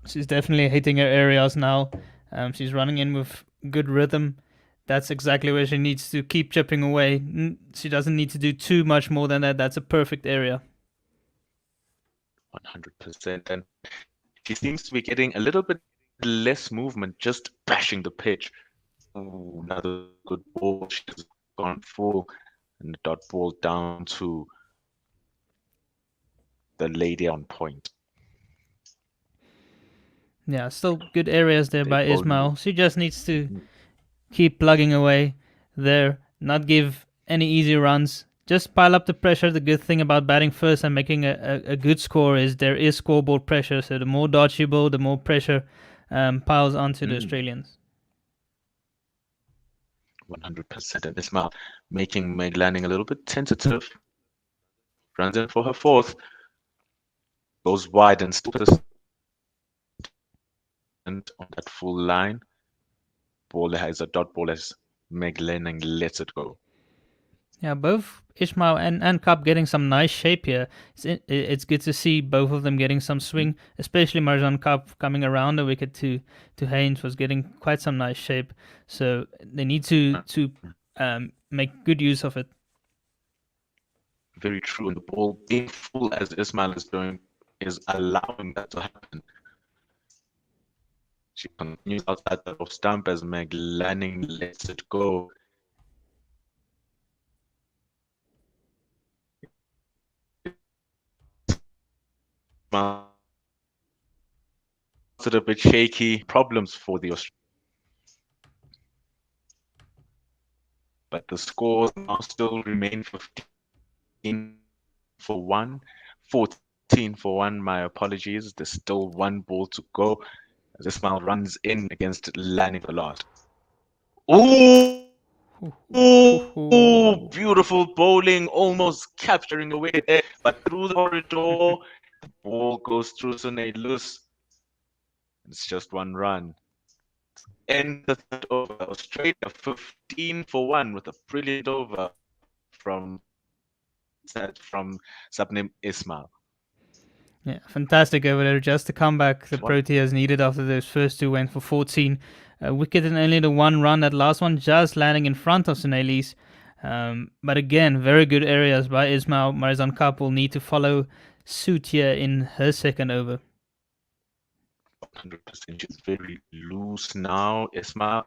Speaker 8: she's definitely hitting her areas now. She's running in with good rhythm. That's exactly where she needs to keep chipping away. She doesn't need to do too much more than that. That's a perfect area.
Speaker 4: 100%. And she seems to be getting a little bit less movement, just bashing the pitch. Ooh, another good ball. She's gone full. And the dot ball down to the lady on point.
Speaker 8: Yeah, still good areas there by Ismail. She just needs to keep plugging away there, not give any easy runs. Just pile up the pressure. The good thing about batting first and making a good score is there is scoreboard pressure. So the more dots you bowl, the more pressure piles onto the Australians.
Speaker 4: 100%. And Ismail making Meg Lanning a little bit tentative. Runs in for her fourth. Goes wide and still on that full line. Ball has a dot ball as Meg Lanning lets it go.
Speaker 8: Yeah, both Ismail and Cup getting some nice shape here. It's good to see both of them getting some swing, especially Marjan Cup coming around the wicket to Haynes was getting quite some nice shape. So they need to make good use of it.
Speaker 4: Very true. And the ball being full as Ismail is doing is allowing that to happen. She continues outside the off stump as Meg Lanning lets it go. It's a bit shaky. Problems for the Australians. But the scores now still remain 15 for 1, 14 for 1. My apologies. There's still one ball to go. As Ismail runs in against Lanning a lot. Ooh! Ooh! Beautiful bowling, almost capturing a wicket there, but through the corridor, the ball goes through Sunay loose. It's just one run. End the third over. Australia 15 for 1 with a brilliant over from Sabnim Ismail.
Speaker 8: Yeah, fantastic over there. Just the comeback the Proteas needed after those first two went for 14. Wicket and only the one run. That last one just landing in front of Sunay Lees. But again, very good areas by Ismail. Marizan Kapp will need to follow suit here in her second over.
Speaker 4: 100%. She's very loose now, Ismail.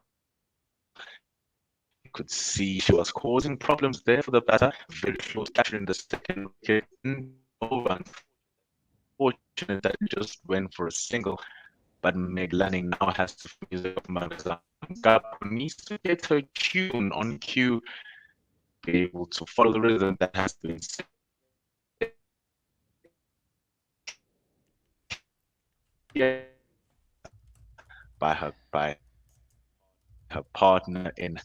Speaker 4: You could see she was causing problems there for the batter. Very close catcher in the second wicket. Over. Unfortunate that it just went for a single. But Meg Lanning now has to music of Marizan Kapp, needs to get her tune on cue, be able to follow the rhythm that has been set by her partner in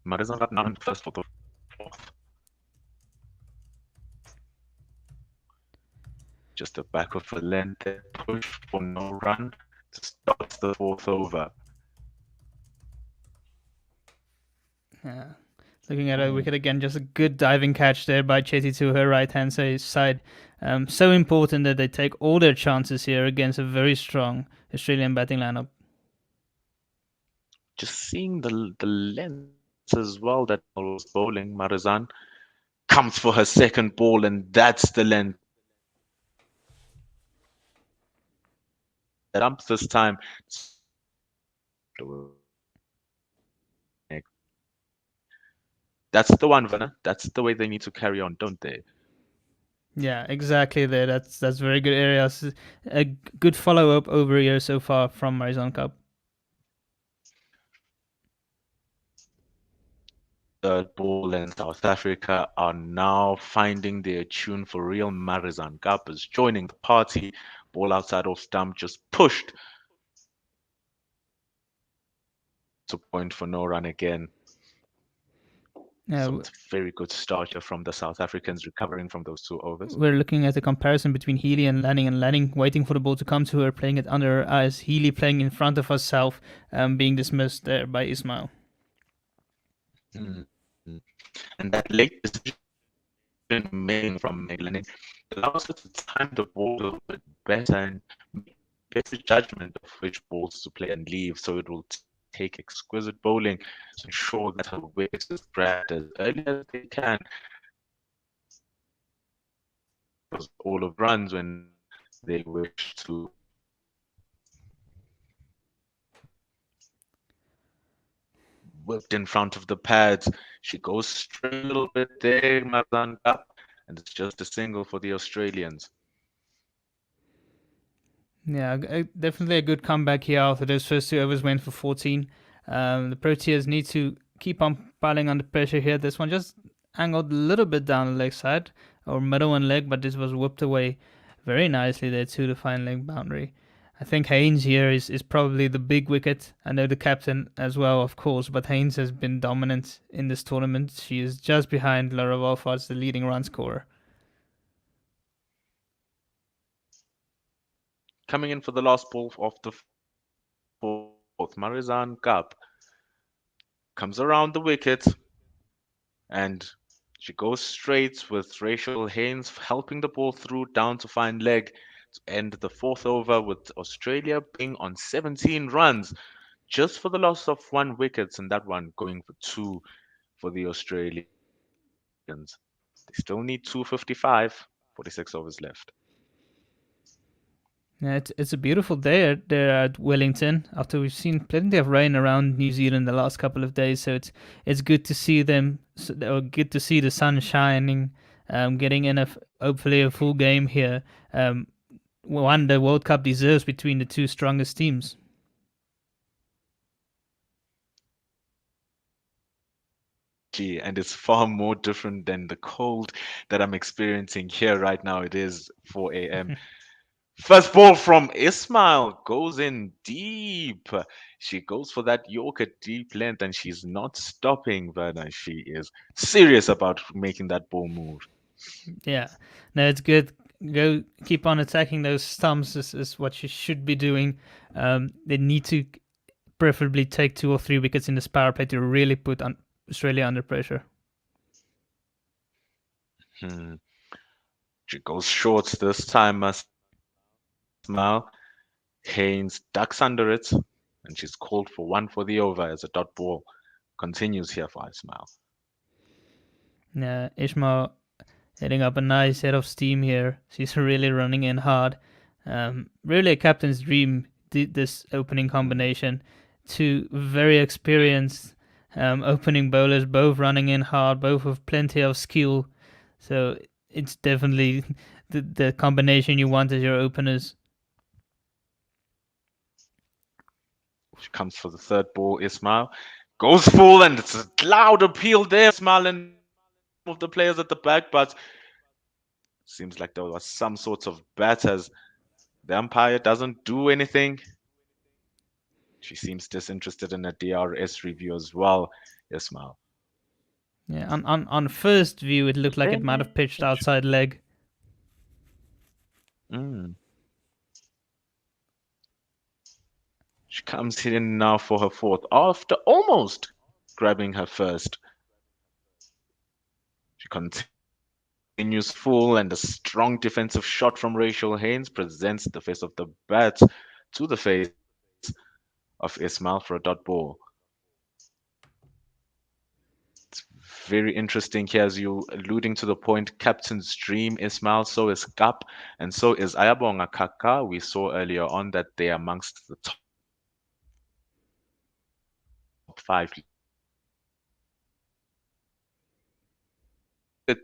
Speaker 4: Marizan Kapp now in first for the fourth. Just the back of a length push for no run to start the fourth over.
Speaker 8: Yeah. Looking at her wicket again, just a good diving catch there by Chetty to her right-hand side. So important that they take all their chances here against a very strong Australian batting lineup.
Speaker 4: Just seeing the length as well that I was bowling, Marizan comes for her second ball, and that's the length. Dumps this time. That's the one, Vanna. That's the way they need to carry on, don't they?
Speaker 8: Yeah, exactly there. That's very good areas. A good follow-up over here so far from Marizan Kapp.
Speaker 4: Third ball and South Africa are now finding their tune for real. Marizan Kapp is joining the party. Ball outside off stump, just pushed to point for no run again.
Speaker 8: Yeah,
Speaker 4: So it's a very good start here from the South Africans recovering from those 2 overs.
Speaker 8: we're looking at the comparison between Healy and Lanning waiting for the ball to come to her, playing it under her eyes. Healy playing in front of herself, being dismissed there by Ismail.
Speaker 4: And that late decision making from Meg Lanning allows her to time the ball a little bit better and make better judgment of which balls to play and leave. So it will take exquisite bowling to ensure that her wickets is grabbed as early as they can. All of runs when they wish to. Whipped in front of the pads. She goes straight a little bit there, Marizan Kapp, and it's just a single for the Australians.
Speaker 8: Yeah, definitely a good comeback here after those first 2 overs went for 14. The Proteas need to keep on piling under pressure here. This one just angled a little bit down the leg side, or middle one leg, but this was whipped away very nicely there to the fine leg boundary. I think Haynes here is probably the big wicket. I know the captain as well, of course, but Haynes has been dominant in this tournament. She is just behind Laura Wolfhards, the leading run scorer.
Speaker 4: Coming in for the last ball of the fourth, Marizan Kapp comes around the wicket and she goes straight with Rachel Haynes helping the ball through down to fine leg to end the fourth over, with Australia being on 17 runs just for the loss of 1 wicket, and that one going for 2 for the Australians. They still need 255, 46 overs left.
Speaker 8: Yeah, it's a beautiful day there at Wellington. After we've seen plenty of rain around New Zealand the last couple of days, so it's good to see them, or good to see the sun shining, getting in hopefully a full game here. One the World Cup deserves between the 2 strongest teams.
Speaker 4: And it's far more different than the cold that I'm experiencing here right now. It is 4 a.m. First ball from Ismail goes in deep. She goes for that Yorker deep length and she's not stopping, but she is serious about making that ball move.
Speaker 8: Yeah, no, it's good. Go keep on attacking those stumps is what you should be doing. They need to preferably take 2 or 3 wickets in this power play to really put Australia under pressure.
Speaker 4: She goes short this time. Ismail Haynes ducks under it, and she's called for 1 for the over as a dot ball continues here for Ismail.
Speaker 8: Yeah, Ishmael heading up a nice head of steam here. She's really running in hard. Really a captain's dream, this opening combination. Two very experienced opening bowlers, both running in hard, both with plenty of skill. So it's definitely the combination you want as your openers.
Speaker 4: She comes for the third ball. Ismail goes full, and it's a loud appeal there. Ismail and of the players at the back, but seems like there was some sorts of bat as the umpire doesn't do anything. She seems disinterested in a DRS review as well, Ismail.
Speaker 8: Yeah, on first view, it looked like it might have pitched outside leg.
Speaker 4: She comes in now for her fourth after almost grabbing her first. She continues full, and a strong defensive shot from Rachel Haynes presents the face of the bat to the face of Ismail for a dot ball. It's very interesting here, as you alluding to the point, captain's dream, Ismail, so is Kap, and so is Ayabonga Kaka. We saw earlier on that they are amongst the top 5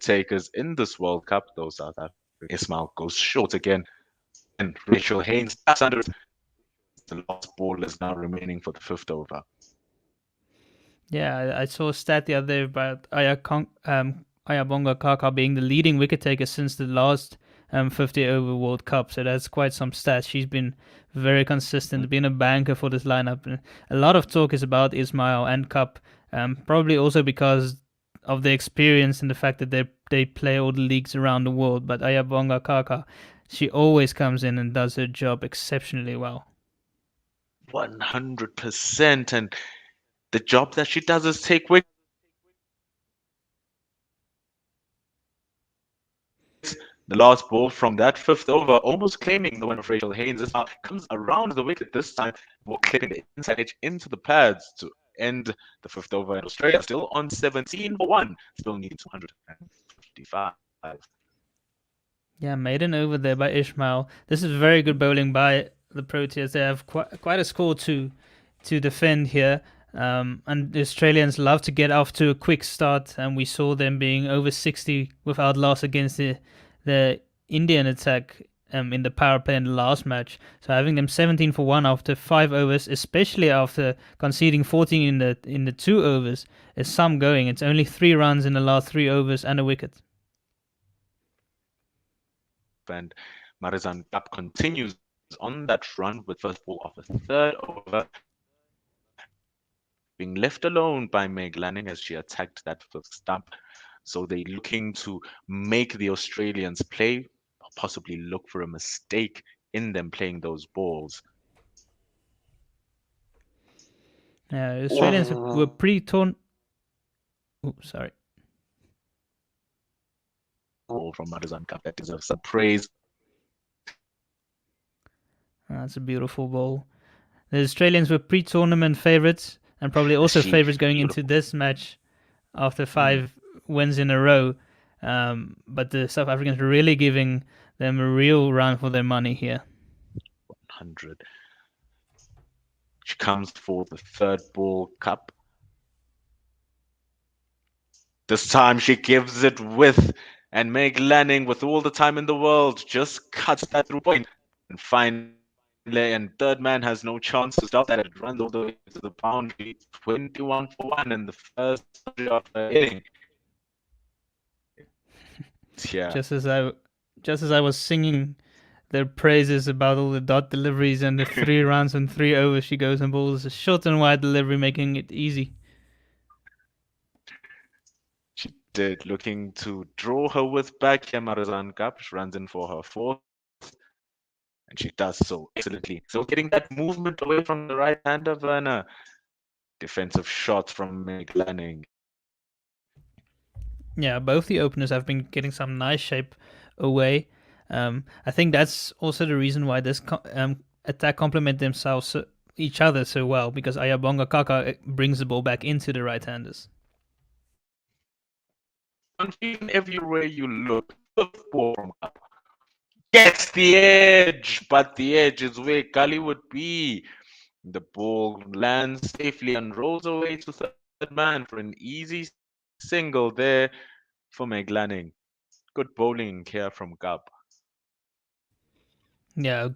Speaker 4: takers in this World Cup. Those South Africa. Ismail goes short again, and Rachel Haynes taps under. The last ball is now remaining for the 5th over.
Speaker 8: Yeah, I saw a stat the other day about Ayabonga Kaka being the leading wicket taker since the last 50 over World Cup. So that's quite some stats. She's been very consistent, been a banker for this lineup. And a lot of talk is about Ismail and Cup, probably also because of the experience and the fact that they play all the leagues around the world. But Ayabonga Kaka, she always comes in and does her job exceptionally well.
Speaker 4: 100%, and the job that she does is take wickets. The last ball from that 5th over, almost claiming the win of Rachel Haynes, comes around the wicket this time, clipping the inside edge into the pads to end the 5th over. And Australia still on 17 for 1, still needing 255.
Speaker 8: Yeah, maiden over there by Ishmael. This is very good bowling by the Proteas. They have quite a score to defend here. And the Australians love to get off to a quick start, and we saw them being over 60 without loss against the Indian attack in the power play in the last match. So having them 17 for 1 after 5 overs, especially after conceding 14 in the 2 overs, is some going. It's only 3 runs in the last 3 overs and a wicket.
Speaker 4: And Marizan Kap continues on that run with first ball of the 3rd over, being left alone by Meg Lanning as she attacked that 5th stump. So they're looking to make the Australians play, possibly look for a mistake in them playing those balls.
Speaker 8: Yeah, the Australians were pretty torn. Oh, sorry.
Speaker 4: From Marizan Kap that deserves some praise.
Speaker 8: That's a beautiful ball. The Australians were pre-tournament favourites and probably also favourites going into this match after 5 wins in a row. But the South Africans are really giving them a real run for their money here.
Speaker 4: 100. She comes for the 3rd ball, Cup. This time she gives it with, and Meg Lanning, with all the time in the world, just cuts that through point. And finally, and third man has no chance to stop that. It runs all the way to the boundary. 21 for 1 in the first of the inning. Yeah.
Speaker 8: Just as I was singing their praises about all the dot deliveries and the 3 runs and 3 overs, she goes and bowls a short and wide delivery, making it easy.
Speaker 4: She did, looking to draw her with back here. Marizan Kap runs in for her 4th, and she does so excellently. So getting that movement away from the right-hander, Werner. Defensive shot from Meg Lanning.
Speaker 8: Yeah, both the openers have been getting some nice shape away. I think that's also the reason why this attack complement themselves each other so well because Ayabonga Kaka brings the ball back into the right-handers.
Speaker 4: Confusion everywhere you look. The ball from up. Gets the edge, but the edge is where Gully would be. The ball lands safely and rolls away to third man for an easy single there for Meg Lanning. Good bowling here from Gub.
Speaker 8: Yeah,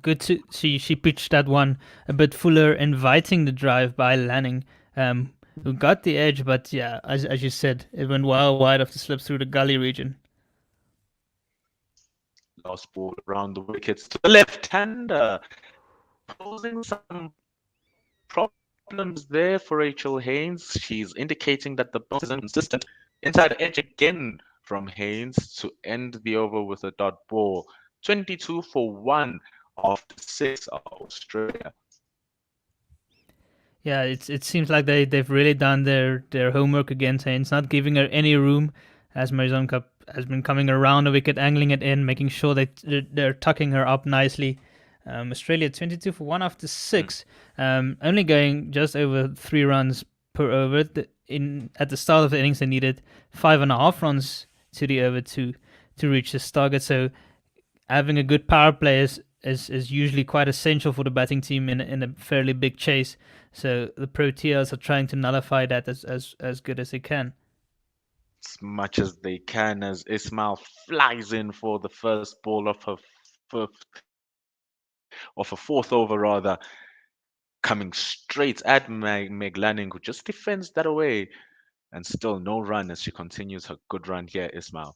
Speaker 8: good to see she pitched that one a bit fuller, inviting the drive by Lanning, who got the edge, but yeah, as you said, it went well wide of the slip through the gully region.
Speaker 4: Last ball around the wickets to the left-hander, posing some problems there for Rachel Haynes. She's indicating that the bounce is inconsistent. Inside edge again from Haynes to end the over with a dot ball. 22 for 1 after 6 of Australia.
Speaker 8: Yeah, it seems like they've really done their homework against Haynes, not giving her any room, as Marizon Cup has been coming around the wicket, angling it in, making sure that they're tucking her up nicely. Australia 22 for 1 after 6, only going just over 3 runs per over. At the start of the innings, they needed 5.5 runs to the over to reach this target. So having a good power play is usually quite essential for the batting team in a fairly big chase. So the Proteas are trying to nullify that as good as they can.
Speaker 4: As much as they can, as Ismail flies in for the first ball of a fourth over rather, coming straight at Meg Lanning, who just defends that away, and still no run as she continues her good run here, Ismail.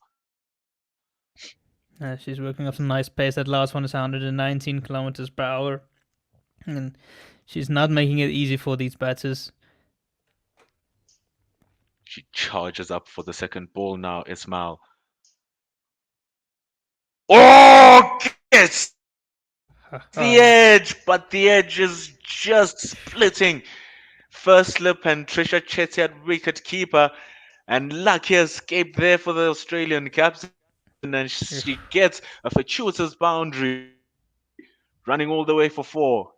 Speaker 8: She's working up some nice pace. That last one is 119 kilometers per hour, and she's not making it easy for these batters.
Speaker 4: She charges up for the second ball now, Ismail. Oh, gets the edge, but the edge is just splitting. First slip and Trisha Chetty at wicket keeper, and lucky escape there for the Australian captain, and she gets a fortuitous boundary, running all the way for 4.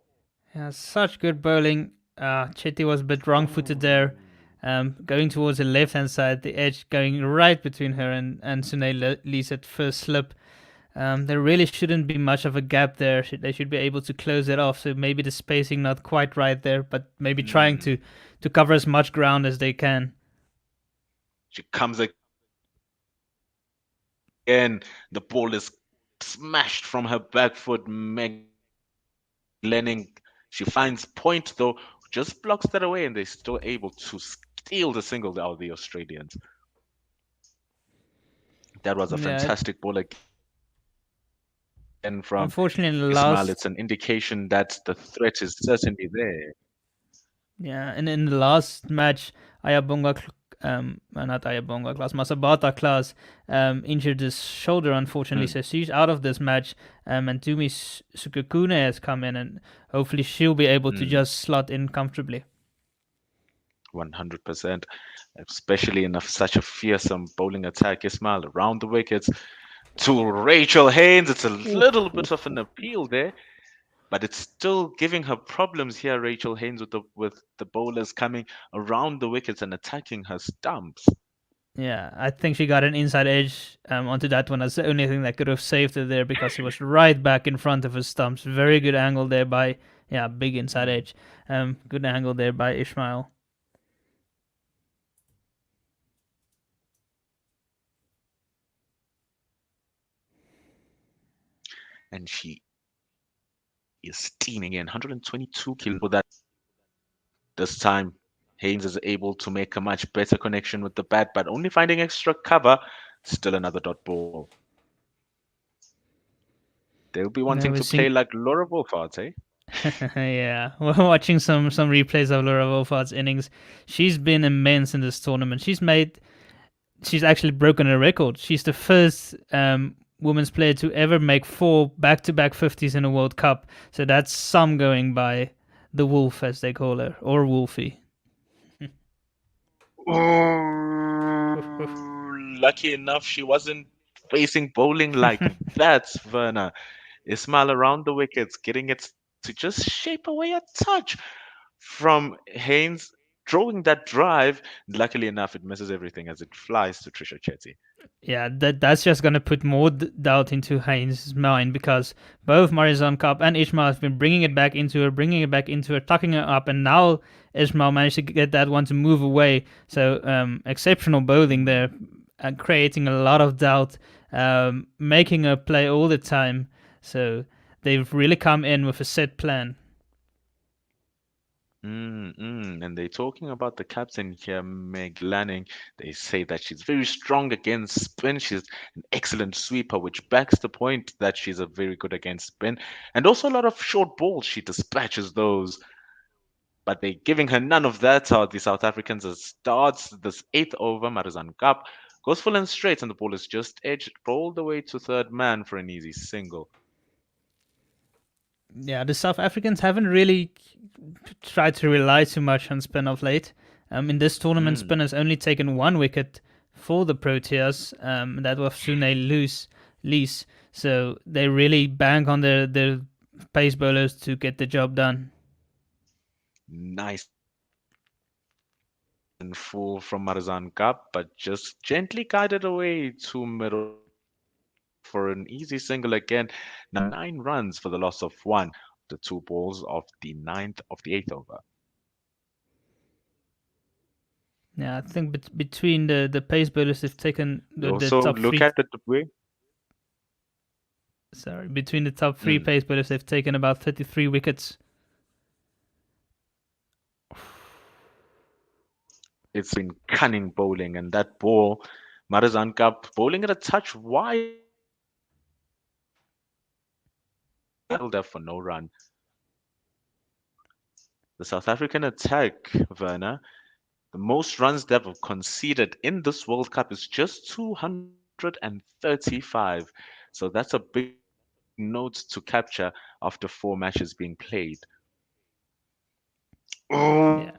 Speaker 8: Yeah, such good bowling. Chetty was a bit wrong-footed there, going towards the left-hand side, the edge going right between her and Sunay Lee's at first slip. There really shouldn't be much of a gap there. They should be able to close it off. So maybe the spacing not quite right there, but maybe trying to cover as much ground as they can.
Speaker 4: She comes again. The ball is smashed from her back foot. Meg Lanning, she finds point though, just blocks that away, and they're still able to steal the single out of the Australians. That was a fantastic ball again. And from
Speaker 8: unfortunately, in the
Speaker 4: Ismail, it's an indication that the threat is certainly there.
Speaker 8: Yeah, and in the last match, Ayabonga, not Ayabonga class, Masabata class, injured his shoulder, unfortunately. So she's out of this match. And Tumi Sukukune has come in, and hopefully she'll be able to just slot in comfortably.
Speaker 4: 100%, especially in such a fearsome bowling attack. Ismail around the wickets to Rachel Haynes. It's a little bit of an appeal there, but it's still giving her problems here, Rachel Haynes, with the bowlers coming around the wickets and attacking her stumps.
Speaker 8: Yeah, I think she got an inside edge onto that one. That's the only thing that could have saved her there, because she was right back in front of her stumps. Very good angle there by, big inside edge. Good angle there by Ismail.
Speaker 4: And she is steaming in 122 kilos for that. This time, Haynes is able to make a much better connection with the bat, but only finding extra cover. Still another dot ball. They'll be wanting to play like Laura Wolfart, eh?
Speaker 8: Yeah, we're watching some replays of Laura Wolfart's innings. She's been immense in this tournament. She's actually broken a record. She's the first women's player to ever make 4 back-to-back 50s in a World Cup. So that's some going by the Wolf, as they call her, or Wolfie.
Speaker 4: Lucky enough, she wasn't facing bowling like that, Werner. Ismail around the wickets, getting it to just shape away a touch from Haynes throwing that drive. Luckily enough, it misses everything as it flies to Trisha Chetty.
Speaker 8: Yeah, that's just going to put more doubt into Haynes' mind, because both Marizon Kapp and Ismail have been bringing it back into her, tucking her up, and now Ismail managed to get that one to move away. So exceptional bowling there, creating a lot of doubt, making her play all the time. So they've really come in with a set plan.
Speaker 4: And they're talking about the captain here, Meg Lanning. They say that she's very strong against spin. She's an excellent sweeper, which backs the point that she's a very good against spin. And also a lot of short balls. She dispatches those. But they're giving her none of that. The South Africans starts this 8th over. Marizan Kapp goes full and straight, and the ball is just edged all the way to third man for an easy single.
Speaker 8: Yeah, the South Africans haven't really tried to rely too much on spin of late. In this tournament, spin has only taken 1 wicket for the Proteas. That was Sune Lees. So they really bank on their pace bowlers to get the job done.
Speaker 4: Nice and full from Marizan Kapp, but just gently guided away to middle for an easy single again. Now 9 runs for the loss of 1. The 2 balls of the 8th over.
Speaker 8: Yeah, I think between the pace bowlers, they've taken the
Speaker 4: Also,
Speaker 8: top
Speaker 4: look
Speaker 8: three.
Speaker 4: at the way.
Speaker 8: Sorry, between the top 3 pace bowlers, they've taken about 33 wickets.
Speaker 4: It's been cunning bowling, and that ball, Marizan Kapp bowling at a touch wide there for no run. The South African attack, Werner, the most runs they've conceded in this World Cup is just 235. So that's a big note to capture after 4 matches being played.
Speaker 8: Yeah.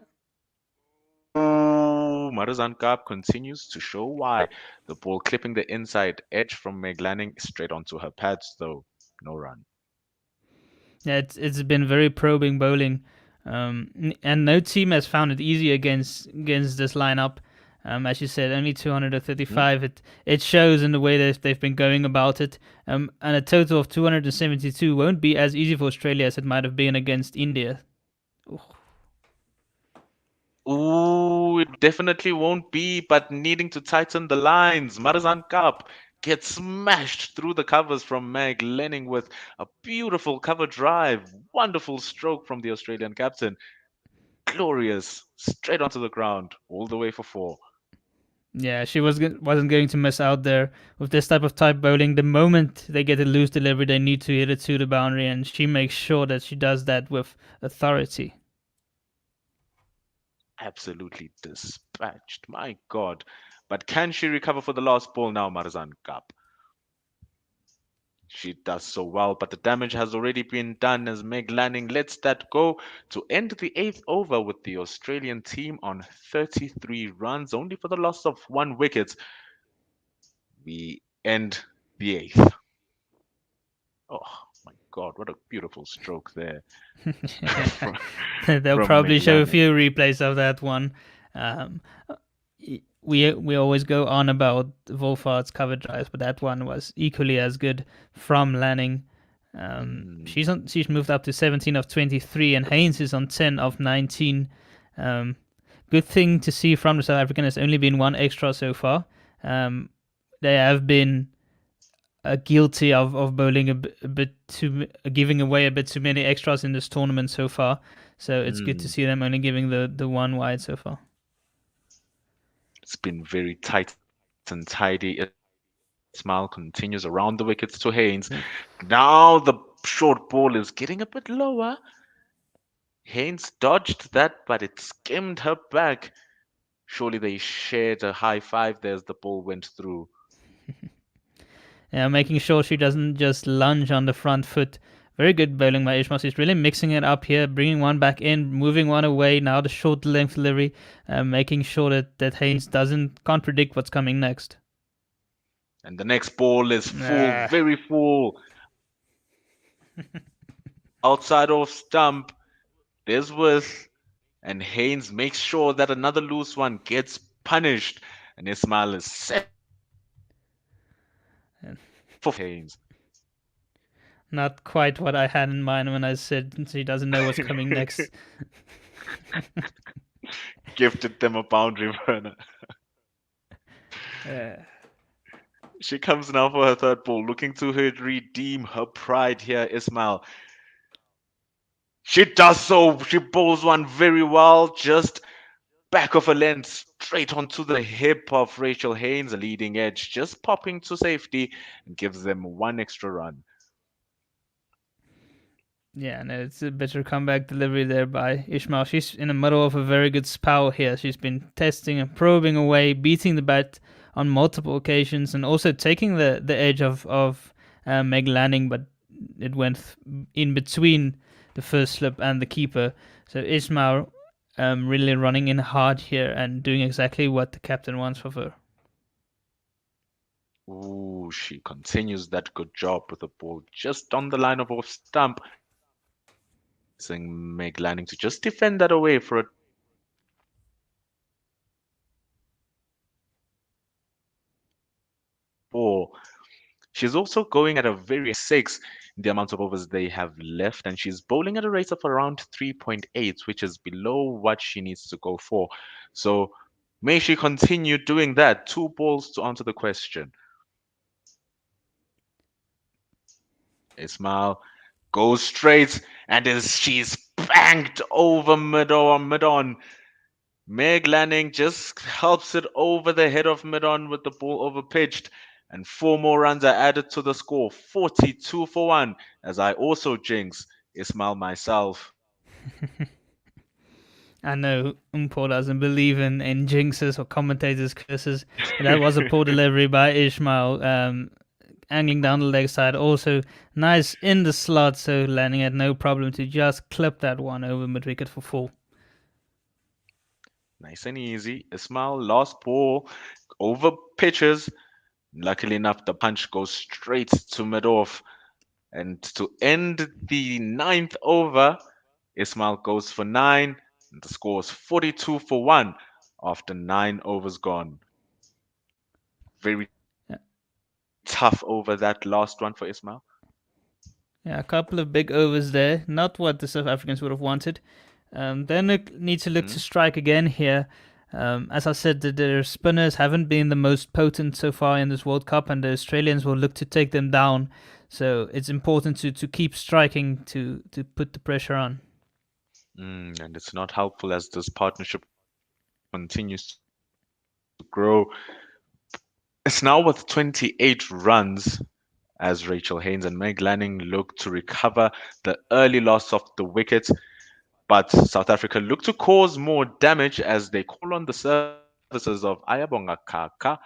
Speaker 4: Marizan Kapp continues to show why. The ball clipping the inside edge from Meg Lanning straight onto her pads, though no run.
Speaker 8: Yeah, it's been very probing bowling, and no team has found it easy against this lineup. As you said, only 235. It shows in the way that they've been going about it. And a total of 272 won't be as easy for Australia as it might have been against India.
Speaker 4: Ooh, it definitely won't be, but needing to tighten the lines. Marizan Kapp gets smashed through the covers from Meg Lanning with a beautiful cover drive. Wonderful stroke from the Australian captain. Glorious. Straight onto the ground, all the way for 4.
Speaker 8: Yeah, she wasn't going to miss out there with this type of type bowling. The moment they get a loose delivery, they need to hit it to the boundary, and she makes sure that she does that with authority.
Speaker 4: Absolutely dispatched. My God. But can she recover for the last ball now, Marizan Kapp? She does so well, but the damage has already been done as Meg Lanning lets that go to end the 8th over with the Australian team on 33 runs, only for the loss of 1 wicket. We end the 8th. Oh my God, what a beautiful stroke there.
Speaker 8: They'll
Speaker 4: from
Speaker 8: probably
Speaker 4: Meg
Speaker 8: show a
Speaker 4: Lanning.
Speaker 8: few replays of that one. We always go on about Wolfhard's cover drives, but that one was equally as good from Lanning. She's moved up to 17 of 23, and Haynes is on 10 of 19. Good thing to see from the South African. There's only been 1 extra so far. They have been guilty of bowling a bit too, giving away a bit too many extras in this tournament so far. So it's good to see them only giving the 1 wide so far.
Speaker 4: It's been very tight and tidy. Smile continues around the wickets to Haynes. Now the short ball is getting a bit lower. Haynes dodged that, but it skimmed her back. Surely they shared a high five there as the ball went through.
Speaker 8: Yeah, making sure she doesn't just lunge on the front foot. Very good bowling by Ishmael. She's really mixing it up here, bringing one back in, moving one away. Now the short length delivery, making sure that Haynes can't predict what's coming next.
Speaker 4: And the next ball is full, very full. outside off stump. There's Worth, and Haynes makes sure that another loose one gets punished, and Ismail is set for Haynes.
Speaker 8: Not quite what I had in mind when I said she doesn't know what's coming next.
Speaker 4: Gifted them a boundary burner.
Speaker 8: Yeah.
Speaker 4: She comes now for her third ball, looking to redeem her pride here, Ismail. She does so. She bowls one very well, just back of a length, straight onto the hip of Rachel Haynes, a leading edge, just popping to safety and gives them one extra run.
Speaker 8: Yeah, no, it's a better comeback delivery there by Ismail. She's in the middle of a very good spell here. She's been testing and probing away, beating the bat on multiple occasions, and also taking the edge of Meg Lanning, but it went in between the first slip and the keeper. So Ismail really running in hard here and doing exactly what the captain wants of her.
Speaker 4: Ooh, she continues that good job with the ball just on the line of off stump. Saying Meg Lanning to just defend that away for a ball. She's also going at a very 6 in the amount of overs they have left, and she's bowling at a rate of around 3.8, which is below what she needs to go for. So may she continue doing that. 2 balls to answer the question. Ismail goes straight, and she's banged over mid on. Meg Lanning just helps it over the head of mid on with the ball over pitched, and 4 more runs are added to the score, 42 for 1, as I also jinx Ismail myself.
Speaker 8: I know Umpo doesn't believe in jinxes or commentators' curses, but that was a poor delivery by Ismail, angling down the leg side. Also nice in the slot, so Lanning had no problem to just clip that one over mid wicket for 4.
Speaker 4: Nice and easy. Ismail last ball over pitches. Luckily enough, the punch goes straight to mid off. And to end the 9th over, Ismail goes for 9. And the score is 42 for 1 after 9 overs gone. Very tough over that last one for Ismail.
Speaker 8: Yeah, a couple of big overs there. Not what the South Africans would have wanted. They need to look to strike again here. As I said, their spinners haven't been the most potent so far in this World Cup, and the Australians will look to take them down. So it's important to keep striking to put the pressure on.
Speaker 4: And it's not helpful as this partnership continues to grow. It's now with 28 runs as Rachel Haynes and Meg Lanning look to recover the early loss of the wicket. But South Africa look to cause more damage as they call on the services of Ayabonga Kaka,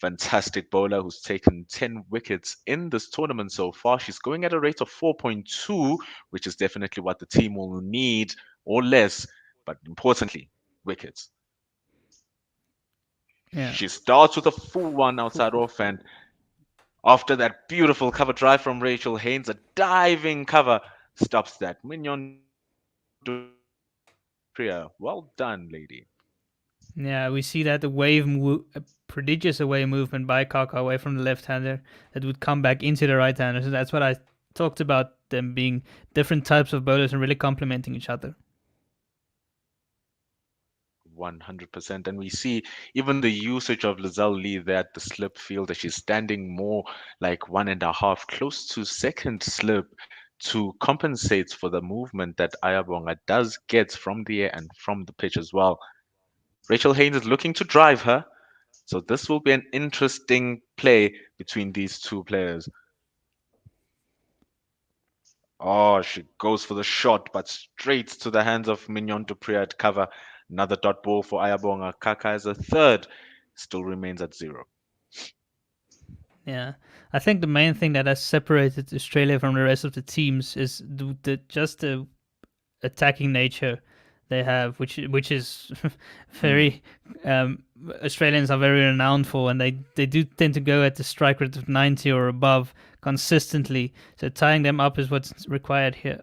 Speaker 4: fantastic bowler who's taken 10 wickets in this tournament so far. She's going at a rate of 4.2, which is definitely what the team will need, or less, but importantly, wickets.
Speaker 8: Yeah.
Speaker 4: She starts with a full one outside off, and after that beautiful cover drive from Rachel Haynes, a diving cover stops that. Mignon Priya, well done, lady.
Speaker 8: Yeah, we see that a prodigious away movement by Kaka away from the left-hander that would come back into the right-hander. So that's what I talked about, them being different types of bowlers and really complementing each other.
Speaker 4: 100%. And we see even the usage of Lizelle Lee there at the slip field, that she's standing more like 1.5, close to second slip, to compensate for the movement that Ayabonga does get from the air and from the pitch as well. Rachel Haynes is looking to drive her, so this will be an interesting play between these two players. Oh, she goes for the shot, but straight to the hands of Mignon du Preez at cover. Another dot ball for Ayabonga. Kaka is a third, still remains at 0.
Speaker 8: Yeah, I think the main thing that has separated Australia from the rest of the teams is just the attacking nature they have, which is very Australians are very renowned for, and they do tend to go at the strike rate of 90 or above consistently. So tying them up is what's required here.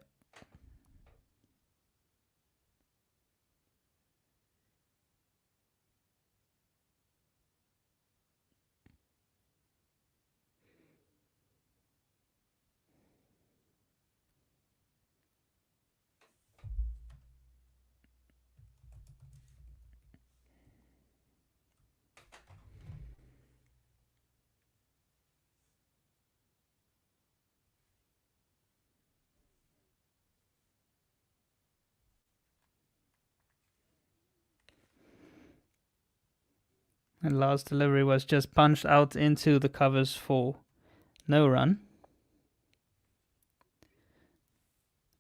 Speaker 8: And last delivery was just punched out into the covers for no run.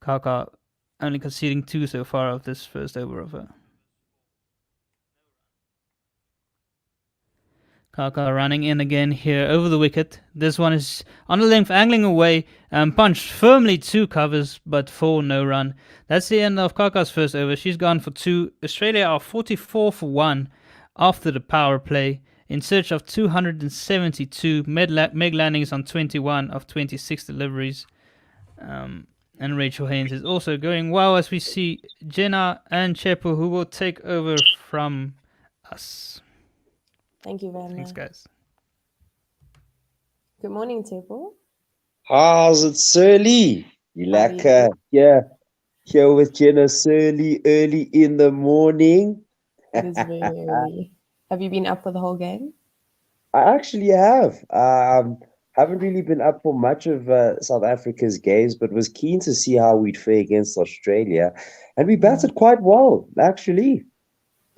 Speaker 8: Kaka only conceding 2 so far of this first over of her. Kaka running in again here over the wicket. This one is on the length, angling away, punched firmly 2 covers, but for no run. That's the end of Kaka's first over. She's gone for 2. Australia are 44 for 1 after the power play, in search of 272. Meg Lanning's on 21 of 26 deliveries. And Rachel Haynes is also going well, as we see Jenna and Chepo, who will take over from us.
Speaker 9: Thank you very much.
Speaker 8: Thanks, guys.
Speaker 9: Good morning, Tepo.
Speaker 10: How's it, Surly? You
Speaker 9: How are
Speaker 10: like here with Jenna Surly early in the morning?
Speaker 9: It is very early. Have you been up for the whole game?
Speaker 10: I actually have. Haven't really been up for much of South Africa's games, but was keen to see how we'd fare against Australia. And we batted quite well, actually.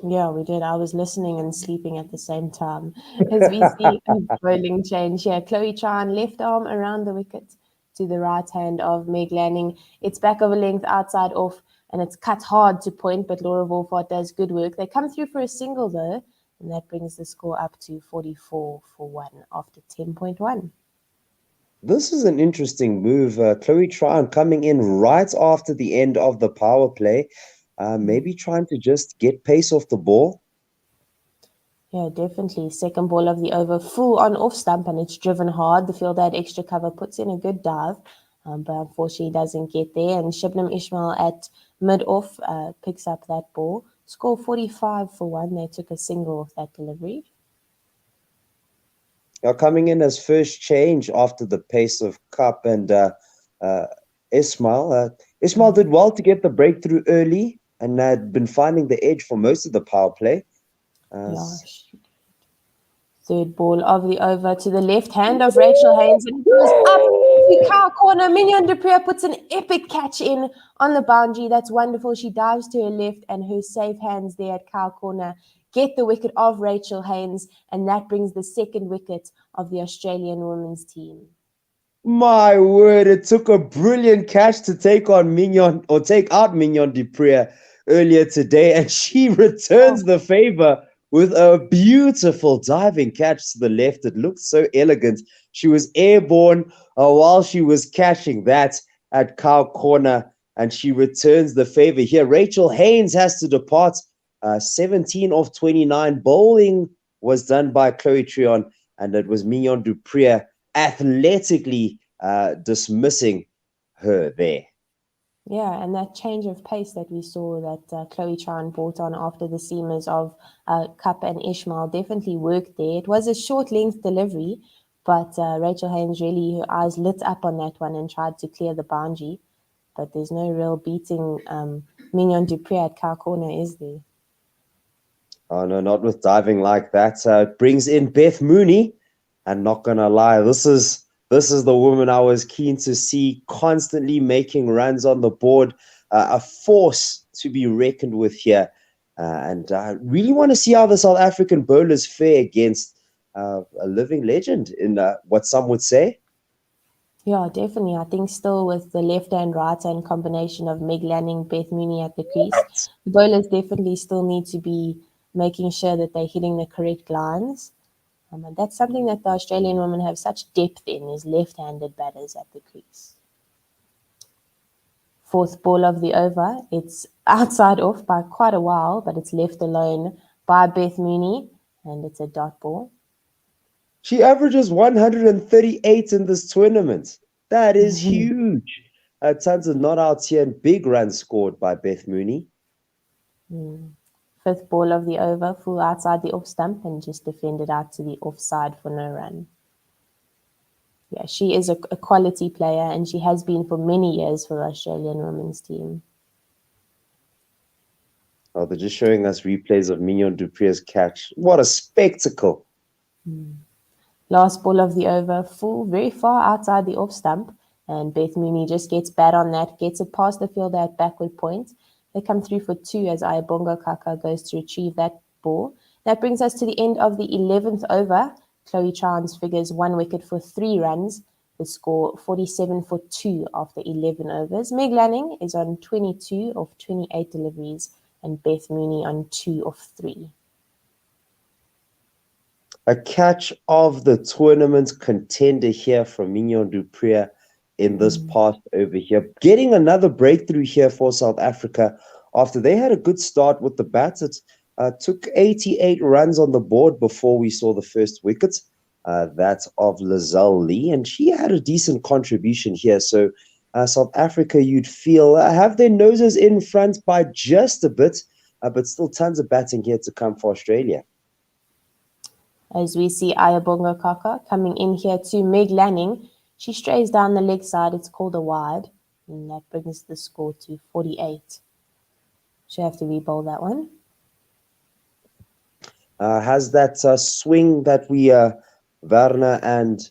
Speaker 9: Yeah, we did. I was listening and sleeping at the same time. As we see a bowling change here. Chloe Chan, left arm around the wicket to the right hand of Meg Lanning. It's back over length, outside off, and it's cut hard to point, but Laura Wolfart does good work. They come through for a single, though, and that brings the score up to 44 for 1 after 10.1.
Speaker 10: This is an interesting move. Chloe Tran coming in right after the end of the power play. Maybe trying to just get pace off the ball.
Speaker 9: Yeah, definitely. Second ball of the over, full on off stump, and it's driven hard. The fielder had extra cover, puts in a good dive, but unfortunately doesn't get there. And Shibnam Ismail at mid-off picks up that ball. Score 45 for 1. They took a single off that delivery.
Speaker 10: Coming in as first change after the pace of Cup and Ismail. Ismail did well to get the breakthrough early and had been finding the edge for most of the power play.
Speaker 9: Third ball of the over to the left hand of Rachel Haynes, and it goes up to cow corner. Mignon du Preez puts an epic catch in on the boundary. That's wonderful. She dives to her left, and her safe hands there at cow corner get the wicket of Rachel Haynes, and that brings the second wicket of the Australian women's team.
Speaker 10: My word, it took a brilliant catch to take out Mignon du Preez earlier today, and she returns the favor with a beautiful diving catch to the left. It looked so elegant. She was airborne while she was catching that at cow corner, and she returns the favor here. Rachel Haynes has to depart. 17 of 29 bowling was done by Chloe Trion, and it was Mignon du Preez athletically dismissing her there.
Speaker 9: Yeah, and that change of pace that we saw that Chloe Chan brought on after the seamers of Cup and Ishmael definitely worked there. It was a short length delivery, but Rachel Haynes really, her eyes lit up on that one and tried to clear the boundary. But there's no real beating Mignon du Preez at cow corner, is there?
Speaker 10: Oh, no, not with diving like that. It brings in Beth Mooney, and not going to lie, this is the woman I was keen to see constantly making runs on the board, a force to be reckoned with here. And I really want to see how the South African bowlers fare against a living legend in what some would say.
Speaker 9: Yeah, definitely. I think still with the left-hand, right-hand combination of Meg Lanning, Beth Mooney at the crease, the bowlers definitely still need to be making sure that they're hitting the correct lines. And that's something that the Australian women have such depth in, is left-handed batters at the crease. Fourth ball of the over. It's outside off by quite a while, but it's left alone by Beth Mooney, and it's a dot ball.
Speaker 10: She averages 138 in this tournament. That is huge. Tons of not outs here and big runs scored by Beth Mooney.
Speaker 9: Fifth ball of the over, full outside the off stump and just defended out to the offside for no run. Yeah, she is a quality player, and she has been for many years for the Australian women's team.
Speaker 10: Oh, they're just showing us replays of Mignon du Preez's catch. What a spectacle.
Speaker 9: Last ball of the over, full, very far outside the off stump, and Beth Mooney just gets bad on that, gets it past the fielder at backward point. They come through for 2 as Ayabonga Kaka goes to retrieve that ball. That brings us to the end of the 11th over. Chloe Chance figures 1 wicket for 3 runs. The score 47 for 2 after 11 overs. Meg Lanning is on 22 of 28 deliveries, and Beth Mooney on 2 of 3.
Speaker 10: A catch of the tournament contender here from Mignon du Preez in this past over here. Getting another breakthrough here for South Africa after they had a good start with the bats. It took 88 runs on the board before we saw the first wicket. That's of Lizelle Lee, and she had a decent contribution here. So South Africa, you'd feel, have their noses in front by just a bit, but still tons of batting here to come for Australia.
Speaker 9: As we see Ayabonga Kaka coming in here to Meg Lanning. She strays down the leg side. It's called a wide, and that brings the score to 48. She'll have to re-bowl that one.
Speaker 10: Has that swing that we Werner and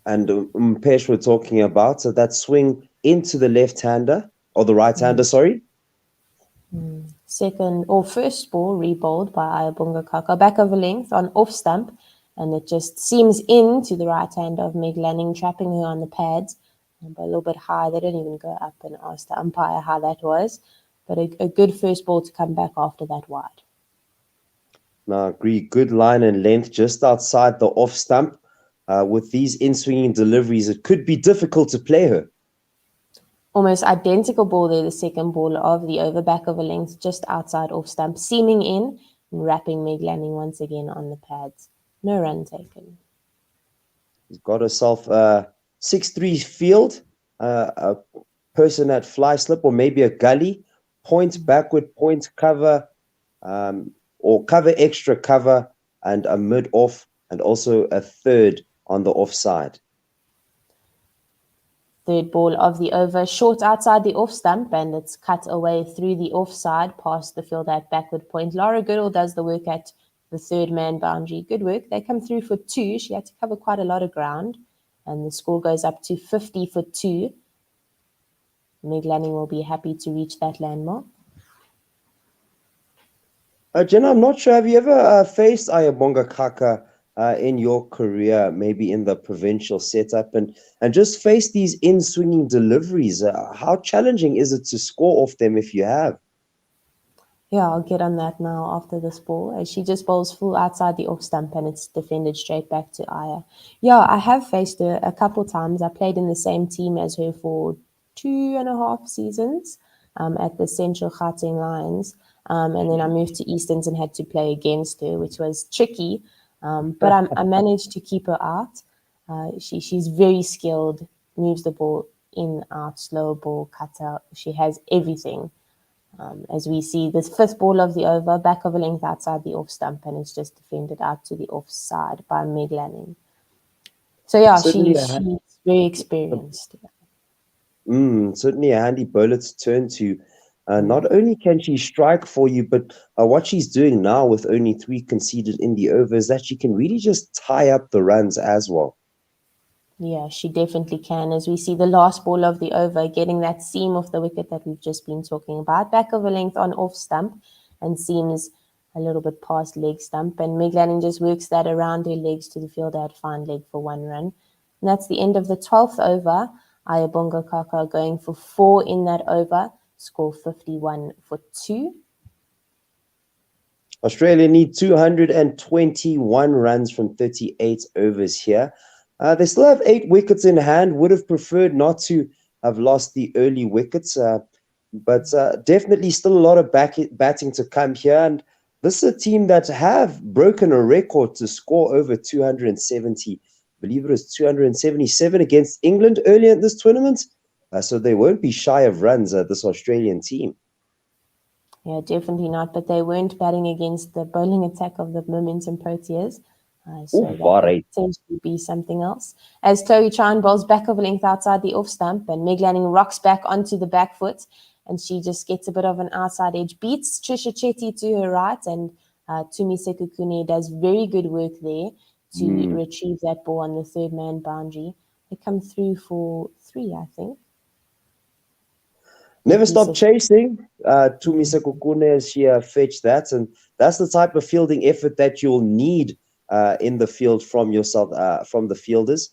Speaker 10: Mpesh were talking about. So that swing into the left-hander or the right-hander, sorry.
Speaker 9: Second or first ball re-bowled by Ayabonga Kaka, back of a length on off stump, and it just seams into the right hand of Meg Lanning, trapping her on the pads, but a little bit high. They don't even go up and ask the umpire how that was, but a good first ball to come back after that wide.
Speaker 10: No, I agree. Good line and length just outside the off stump. With these in-swinging deliveries, it could be difficult to play her.
Speaker 9: Almost identical ball there, the second ball of the over, back of a length, just outside off stump, seaming in and wrapping Meg Lanning once again on the pads. No run taken.
Speaker 10: She's got herself a 6-3 field, a person at fly slip or maybe a gully, point backward, point cover, or cover extra cover, and a mid off, and also a third on the offside.
Speaker 9: Third ball of the over, short outside the off stump, and it's cut away through the offside past the field at backward point. Laura Goodall does the work at the third man boundary. Good work. They come through for 2. She had to cover quite a lot of ground, and the score goes up to 50 for 2. Meg Lanning will be happy to reach that landmark.
Speaker 10: Jenna, I'm not sure. Have you ever faced Ayabonga Kaka in your career, maybe in the provincial setup, and just face these in-swinging deliveries? How challenging is it to score off them if you have?
Speaker 9: Yeah, I'll get on that now after this ball. As she just bowls full outside the off stump, and it's defended straight back to Aya. Yeah, I have faced her a couple times. I played in the same team as her for 2.5 seasons at the Central Gauteng Lions. And then I moved to Easterns and had to play against her, which was tricky. But I managed to keep her out. She's very skilled, moves the ball in, out, slow ball, cutter. She has everything. As we see, this fifth ball of the over, back of a length outside the off stump, and it's just defended out to the offside by Meg Lanning. So yeah, she's very experienced.
Speaker 10: Certainly a handy bowler to turn to. Not only can she strike for you, but what she's doing now with only 3 conceded in the over is that she can really just tie up the runs as well.
Speaker 9: Yeah, she definitely can. As we see the last ball of the over, getting that seam off the wicket that we've just been talking about. Back of a length on off stump and seams a little bit past leg stump. And Meg Lanning just works that around her legs to the fielder at fine leg for 1 run. And that's the end of the 12th over. Ayabonga Kaka going for 4 in that over. Score 51 for 2.
Speaker 10: Australia need 221 runs from 38 overs here. They still have 8 wickets in hand. Would have preferred not to have lost the early wickets, but definitely still a lot of batting to come here. And this is a team that have broken a record to score over 270. I believe it was 277 against England earlier in this tournament. So they won't be shy of runs, this Australian team.
Speaker 9: Yeah, definitely not. But they weren't batting against the bowling attack of the Momentum Proteas. So that could potentially be something else. As Chloe Chan bowls back of a length outside the off stump, and Meg Lanning rocks back onto the back foot, and she just gets a bit of an outside edge, beats Trisha Chetty to her right, and Tumi Sekukune does very good work there to retrieve that ball on the third man boundary. They come through for 3, I think.
Speaker 10: Never stop chasing. Tumi Sekukune, she fetched that, and that's the type of fielding effort that you'll need in the field from yourself, from the fielders.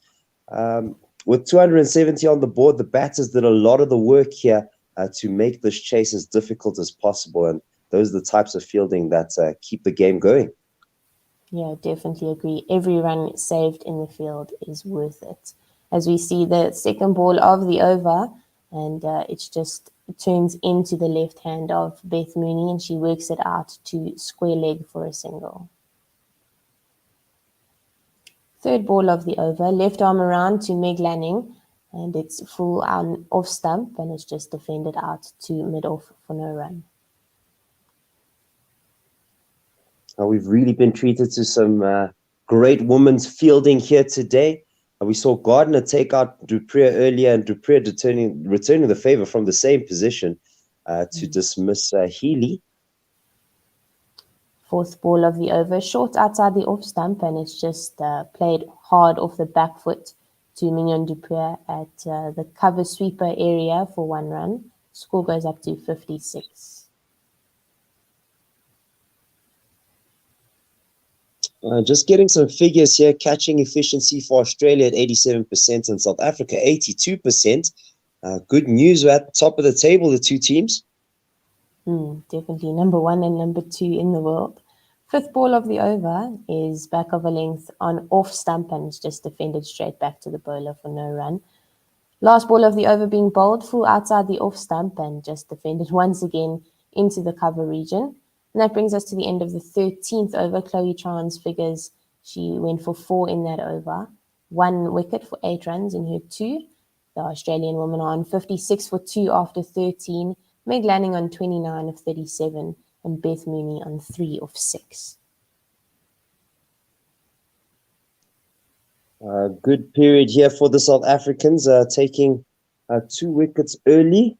Speaker 10: With 270 on the board, the batters did a lot of the work here to make this chase as difficult as possible, and those are the types of fielding that keep the game going.
Speaker 9: Yeah, definitely agree. Every run saved in the field is worth it. As we see the second ball of the over, and it turns into the left hand of Beth Mooney, and she works it out to square leg for a single. Third ball of the over, left arm around to Meg Lanning, and it's full on off stump, and it's just defended out to mid-off for no run.
Speaker 10: We've really been treated to some great women's fielding here today. We saw Gardner take out Dupree earlier, and Dupree returning the favor from the same position to dismiss Healy.
Speaker 9: Fourth ball of the over, short outside the off stump, and it's just played hard off the back foot to Mignon Dupree at the cover sweeper area for 1 run. Score goes up to 56.
Speaker 10: Just getting some figures here. Catching efficiency for Australia at 87% and South Africa 82%. Good news. We're at the top of the table, the two teams.
Speaker 9: Definitely number 1 and number 2 in the world. Fifth ball of the over is back of a length on off stump, and it's just defended straight back to the bowler for no run. Last ball of the over being bowled full outside the off stump, and just defended once again into the cover region. And that brings us to the end of the 13th over. Chloe Chan's figures, she went for 4 in that over. 1 wicket for 8 runs in her 2. The Australian woman on 56 for 2 after 13. Meg Lanning on 29 of 37. And Beth Mooney on 3 of 6.
Speaker 10: Good period here for the South Africans, taking 2 wickets early.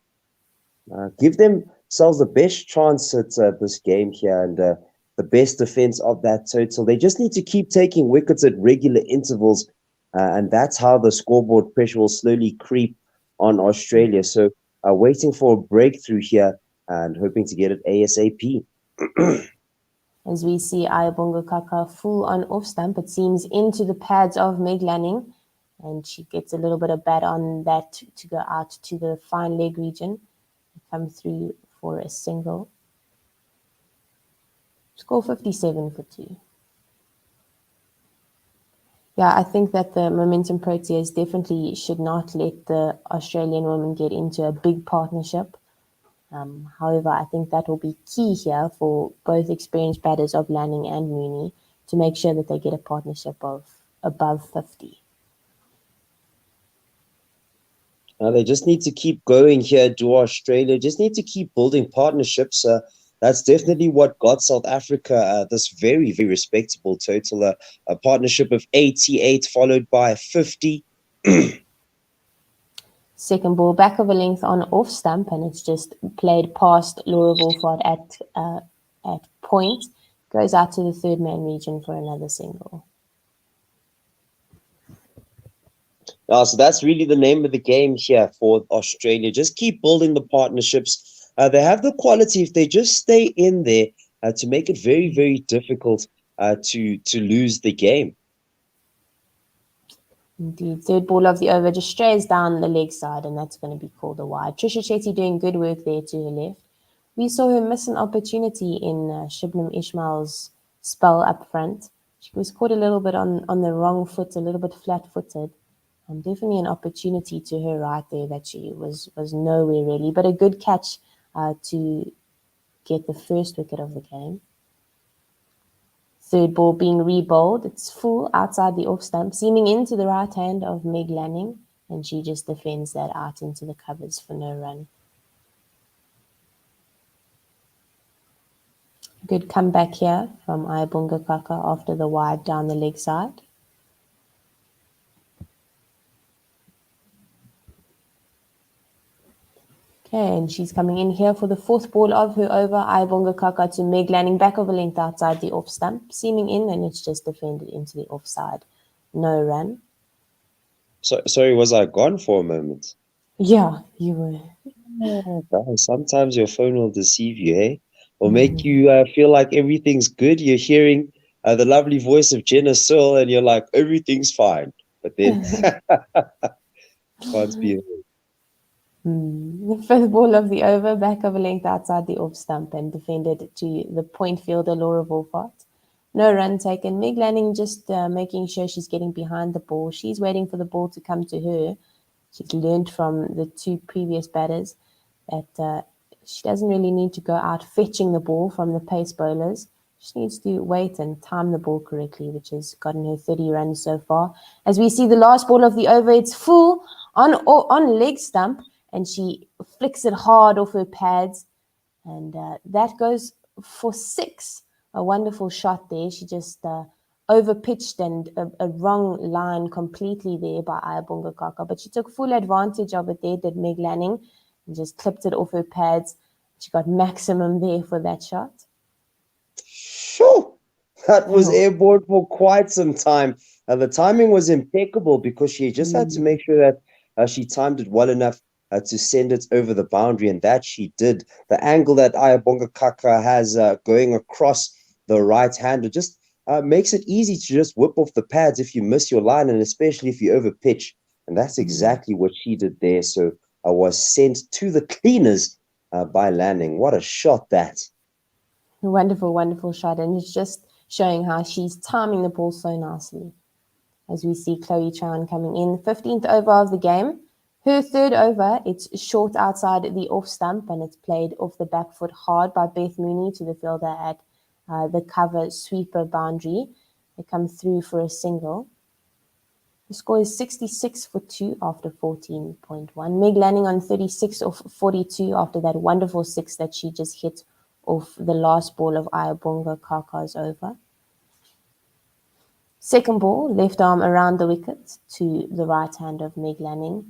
Speaker 10: Give themselves the best chance at this game here, and the best defense of that total. They just need to keep taking wickets at regular intervals, and that's how the scoreboard pressure will slowly creep on Australia. So waiting for a breakthrough here and hoping to get it ASAP.
Speaker 9: As we see Ayabonga Kaka full on off stump, it seems into the pads of Meg Lanning, and she gets a little bit of bat on that to go out to the fine leg region. Come through for a single. Score 57 for 2. Yeah, I think that the Momentum Proteas definitely should not let the Australian women get into a big partnership. However, I think that will be key here for both experienced batters of Lanning and Mooney to make sure that they get a partnership of above 50.
Speaker 10: They just need to keep going here, do Australia. Just need to keep building partnerships. That's definitely what got South Africa this very, very respectable total. A partnership of 88 followed by 50.
Speaker 9: Second ball, back of a length on off stump, and it's just played past Laura Wolford at point. Goes out to the third man region for another single.
Speaker 10: So that's really the name of the game here for Australia. Just keep building the partnerships. They have the quality, if they just stay in there, to make it very, very difficult to lose the game.
Speaker 9: Indeed. Third ball of the over just strays down the leg side, and that's going to be called a wide. Trisha Chetty doing good work there to her left. We saw her miss an opportunity in Shibnam Ismail's spell up front. She was caught a little bit on the wrong foot, a little bit flat-footed. Definitely an opportunity to her right there that she was nowhere really, but a good catch to get the first wicket of the game. Third ball being re-bowled. It's full outside the off stump, seaming into the right hand of Meg Lanning, and she just defends that out into the covers for no run. Good comeback here from Ayabonga Kaka after the wide down the leg side. Okay, and she's coming in here for the fourth ball of her over. Ayabonga Kaka to Meg Lanning, back of a length outside the off stump, seaming in, and it's just defended into the offside. No run.
Speaker 10: So, sorry, was I gone for a moment?
Speaker 9: Yeah, you were.
Speaker 10: Guys, sometimes your phone will deceive you, eh? Or make you feel like everything's good. You're hearing the lovely voice of Jenna Searle, and you're like, everything's fine. But then can't be.
Speaker 9: The fifth ball of the over, back of a length outside the off stump and defended to the point fielder Laura Wolfart. No run taken. Meg Lanning just making sure she's getting behind the ball. She's waiting for the ball to come to her. She's learned from the two previous batters that she doesn't really need to go out fetching the ball from the pace bowlers. She needs to wait and time the ball correctly, which has gotten her 30 runs so far. As we see the last ball of the over, it's full on leg stump, and she flicks it hard off her pads, and that goes for 6. A wonderful shot there. She just over-pitched and a wrong line completely there by Ayabonga Kaka, but she took full advantage of it there, did Meg Lanning, and just clipped it off her pads. She got maximum there for that shot.
Speaker 10: Sure. That was airborne for quite some time. The timing was impeccable because she just had to make sure that she timed it well enough to send it over the boundary, and that she did. The angle that Ayabonga Kaka has going across the right hander just makes it easy to just whip off the pads if you miss your line, and especially if you over pitch. And that's exactly what she did there. So I was sent to the cleaners by Lanning. What a shot that.
Speaker 9: A wonderful, wonderful shot. And it's just showing how she's timing the ball so nicely. As we see Chloe Chan coming in. 15th over of the game. Her third over, it's short outside the off stump, and it's played off the back foot hard by Beth Mooney to the fielder at the cover sweeper boundary. They come through for a single. The score is 66 for 2 after 14.1. Meg Lanning on 36 off 42 after that wonderful 6 that she just hit off the last ball of Ayabonga Kaka's over. Second ball, left arm around the wicket to the right hand of Meg Lanning.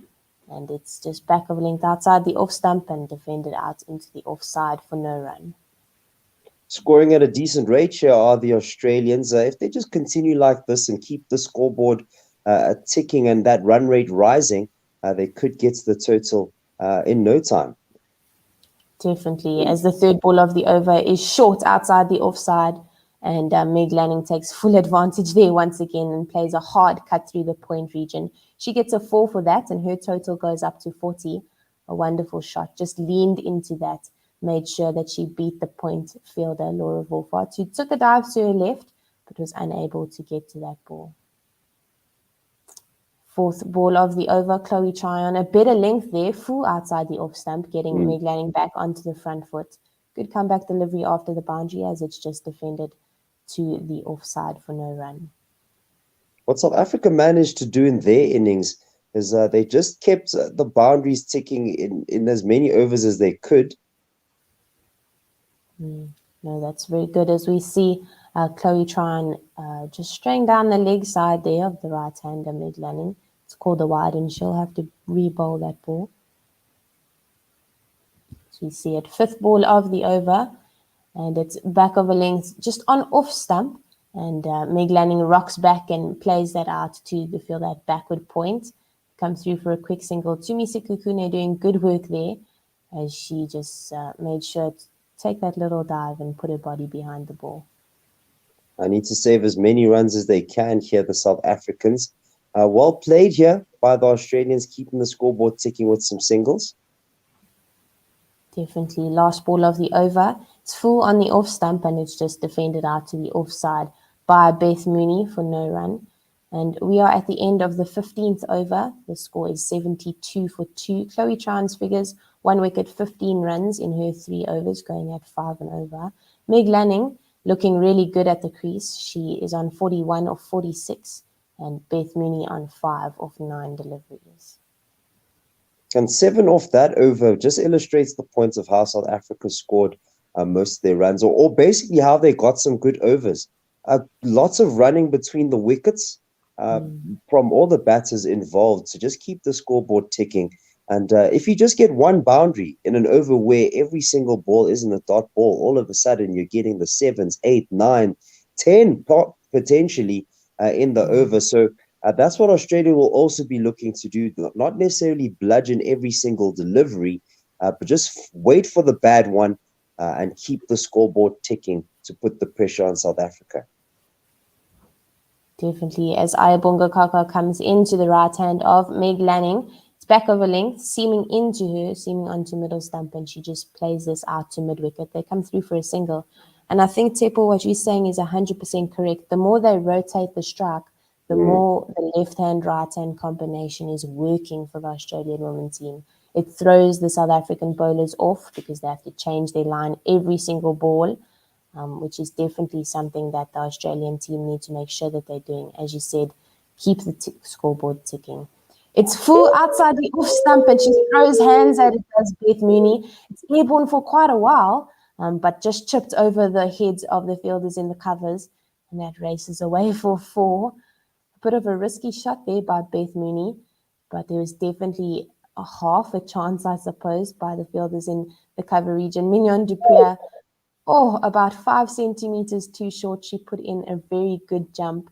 Speaker 9: And it's just back of length outside the off stump and defended out into the offside for no run.
Speaker 10: Scoring at a decent rate here are the Australians. If they just continue like this and keep the scoreboard ticking and that run rate rising, they could get to the total in no time.
Speaker 9: Definitely, as the third ball of the over is short outside the offside, and Meg Lanning takes full advantage there once again and plays a hard cut through the point region. She gets a 4 for that, and her total goes up to 40. A wonderful shot, just leaned into that, made sure that she beat the point fielder, Laura Wolfart, who took a dive to her left, but was unable to get to that ball. Fourth ball of the over, Chloe Tryon, a better length there, full outside the off stump, getting Meg Lanning back onto the front foot. Good comeback delivery after the boundary, as it's just defended to the offside for no run.
Speaker 10: What South Africa managed to do in their innings is they just kept the boundaries ticking in as many overs as they could.
Speaker 9: No, that's very good. As we see Chloe Tryon just straying down the leg side there of the right-hander, Meg Lanning. It's called a wide, and she'll have to re-bowl that ball. So we see it, fifth ball of the over, and it's back of a length, just on off stump, and Meg Lanning rocks back and plays that out to the field at backward point. Comes through for a quick single. Tumi Sekukune doing good work there, as she just made sure to take that little dive and put her body behind the ball.
Speaker 10: I need to save as many runs as they can here, the South Africans. Well played here by the Australians, keeping the scoreboard ticking with some singles.
Speaker 9: Definitely. Last ball of the over. It's full on the off stump, and it's just defended out to the offside by Beth Mooney for no run. And we are at the end of the 15th over. The score is 72 for 2. Chloe Tran's figures, 1 wicket, 15 runs in her 3 overs, going at 5 and over. Meg Lanning looking really good at the crease. She is on 41 of 46, and Beth Mooney on 5 of 9 deliveries.
Speaker 10: And 7 off that over just illustrates the points of how South Africa scored most of their runs, or basically how they got some good overs. Lots of running between the wickets from all the batters involved to just keep the scoreboard ticking. And if you just get one boundary in an over where every single ball isn't a dot ball, all of a sudden you're getting the 7s, 8, 9, 10 potentially in the over. So that's what Australia will also be looking to do, not necessarily bludgeon every single delivery, but just wait for the bad one and keep the scoreboard ticking to put the pressure on South Africa.
Speaker 9: Definitely. As Ayabonga Kaka comes into the right hand of Meg Lanning, it's back over length, seaming onto middle stump, and she just plays this out to mid wicket. They come through for a single. And I think, Tepo, what you're saying is 100% correct. The more they rotate the strike, the more the left-hand, right-hand combination is working for the Australian women's team. It throws the South African bowlers off because they have to change their line every single ball, which is definitely something that the Australian team need to make sure that they're doing. As you said, keep the scoreboard ticking. It's full outside the off stump, and she throws hands at it, does Beth Mooney. It's airborne for quite a while, but just chipped over the heads of the fielders in the covers, and that races away for 4. A bit of a risky shot there by Beth Mooney, but there was definitely half a chance, I suppose, by the fielders in the cover region. Mignon du Preez, about 5 centimeters too short. She put in a very good jump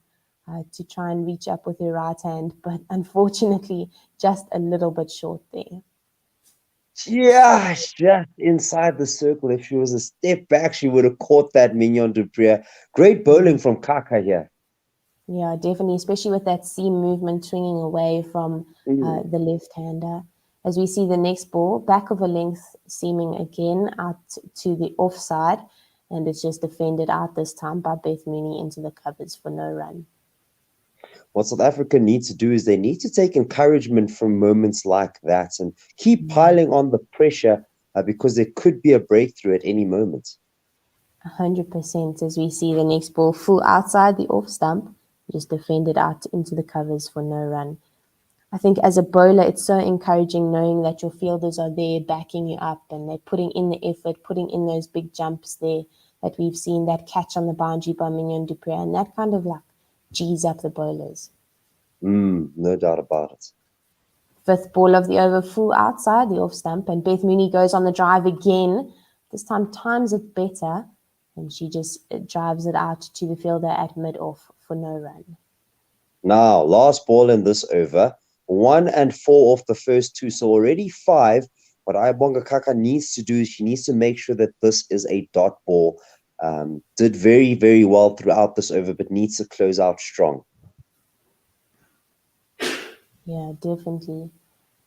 Speaker 9: to try and reach up with her right hand, but unfortunately just a little bit short there.
Speaker 10: Yeah, just inside the circle. If she was a step back, she would have caught that Mignon du Preez. Great bowling from Kaka here.
Speaker 9: Yeah, definitely, especially with that seam movement swinging away from the left-hander. As we see the next ball, back of a length, seaming again out to the offside, and it's just defended out this time by Beth Mooney into the covers for no run.
Speaker 10: What South Africa needs to do is they need to take encouragement from moments like that and keep piling on the pressure because there could be a breakthrough at any moment.
Speaker 9: 100%. As we see the next ball full outside the off stump, just defended out into the covers for no run. I think as a bowler, it's so encouraging knowing that your fielders are there backing you up and they're putting in the effort, putting in those big jumps there that we've seen, that catch on the boundary by Mignon du Preez, and that kind of like G's up the bowlers.
Speaker 10: No doubt about it.
Speaker 9: 5th ball of the over, full outside the off stump, and Beth Mooney goes on the drive again. This time times it better, and she just drives it out to the fielder at mid-off for no run.
Speaker 10: Now, last ball in this over, 1 and 4 off the first 2, so already 5. What Ayabonga Kaka needs to do is she needs to make sure that this is a dot ball. Did very, very well throughout this over, but needs to close out strong.
Speaker 9: Yeah, definitely.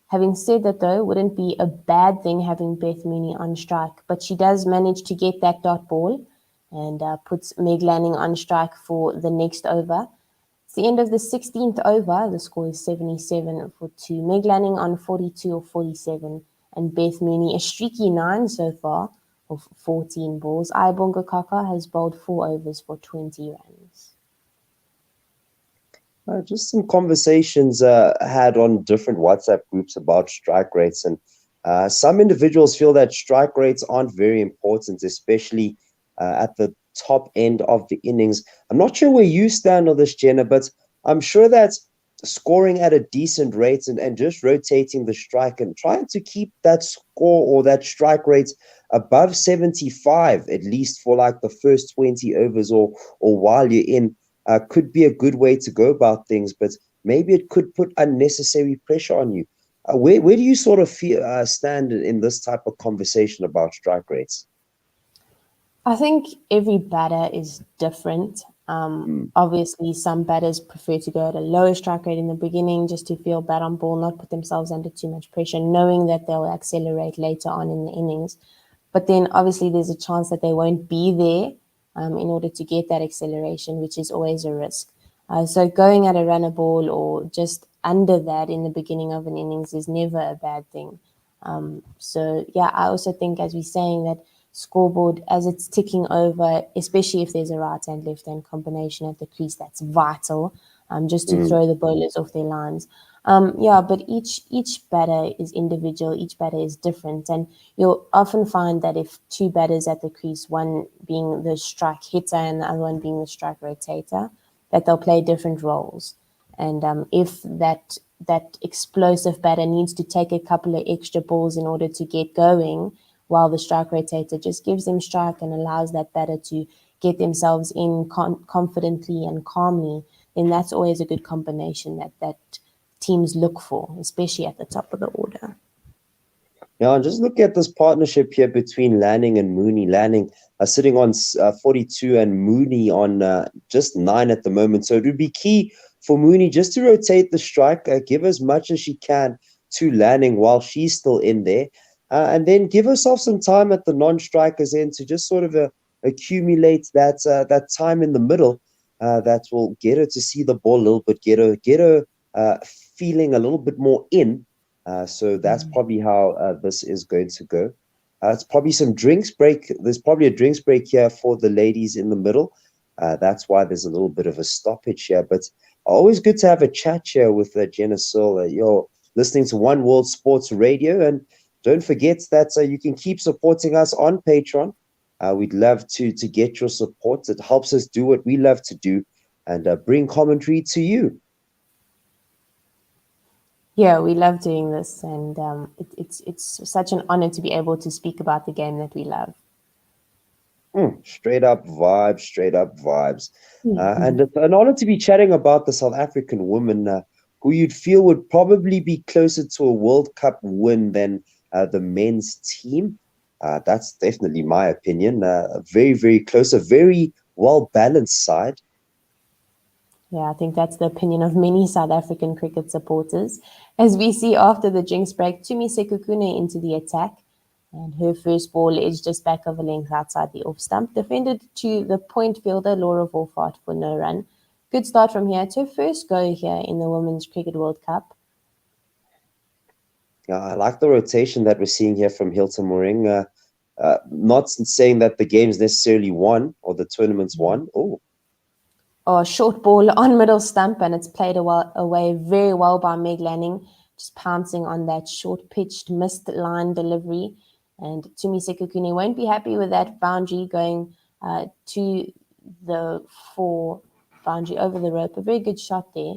Speaker 9: Having said that, though, wouldn't be a bad thing having Beth Mooney on strike, but she does manage to get that dot ball and puts Meg Lanning on strike for the next over. It's the end of the 16th over. The score is 77 for 2. Meg Lanning on 42 or 47, and Beth Mooney a streaky 9 so far of 14 balls. Ayabonga Kaka has bowled 4 overs for 20 runs.
Speaker 10: Just some conversations had on different WhatsApp groups about strike rates, and some individuals feel that strike rates aren't very important, especially at the top end of the innings. I'm not sure where you stand on this, Jenna, but I'm sure that scoring at a decent rate and just rotating the strike and trying to keep that score or that strike rate above 75, at least for like the first 20 overs or while you're in, could be a good way to go about things, but maybe it could put unnecessary pressure on you. Where do you sort of stand in this type of conversation about strike rates?
Speaker 9: I think every batter is different. Obviously, some batters prefer to go at a lower strike rate in the beginning just to feel bad on ball, not put themselves under too much pressure, knowing that they'll accelerate later on in the innings. But then obviously there's a chance that they won't be there in order to get that acceleration, which is always a risk. So going at a runner ball or just under that in the beginning of an innings is never a bad thing. So yeah, I also think, as we're saying, that scoreboard, as it's ticking over, especially if there's a right hand left hand combination at the crease, that's vital, just to throw the bowlers off their lines. But each batter is individual, each batter is different, and you'll often find that if two batters at the crease, one being the strike hitter and the other one being the strike rotator, that they'll play different roles. And if that explosive batter needs to take a couple of extra balls in order to get going, while the strike rotator just gives them strike and allows that batter to get themselves in confidently and calmly, then that's always a good combination that teams look for, especially at the top of the order.
Speaker 10: Yeah, and just look at this partnership here between Lanning and Mooney. Lanning sitting on 42 and Mooney on just 9 at the moment. So it would be key for Mooney just to rotate the strike, give as much as she can to Lanning while she's still in there, and then give herself some time at the non-strikers end to just sort of accumulate that time in the middle that will get her to see the ball a little bit, get her feeling a little bit more in. So that's probably how this is going to go. It's probably some drinks break. There's probably a drinks break here for the ladies in the middle. That's why there's a little bit of a stoppage here. But always good to have a chat here with Jenna Searle. You're listening to One World Sports Radio. And don't forget that you can keep supporting us on Patreon. We'd love to get your support. It helps us do what we love to do and bring commentary to you.
Speaker 9: Yeah, we love doing this, and it's such an honor to be able to speak about the game that we love.
Speaker 10: Straight up vibes. And it's an honor to be chatting about the South African woman who you'd feel would probably be closer to a World Cup win than the men's team. That's definitely my opinion. Very, very close, a very well-balanced side.
Speaker 9: Yeah, I think that's the opinion of many South African cricket supporters. As we see after the jinx break, Tumi Sekhukhune into the attack, and her first ball is just back of a length outside the off stump, defended to the point fielder Laura Wolfhard for no run. Good start from here. It's her first go here in the Women's Cricket World Cup.
Speaker 10: I like the rotation that we're seeing here from Hilton Moring. Not saying that the game's necessarily won or the tournament's won.
Speaker 9: A short ball on middle stump, and it's played away very well by Meg Lanning, just pouncing on that short-pitched missed line delivery. And Tumi Sekhukhune won't be happy with that boundary going to the 4 boundary over the rope. A very good shot there.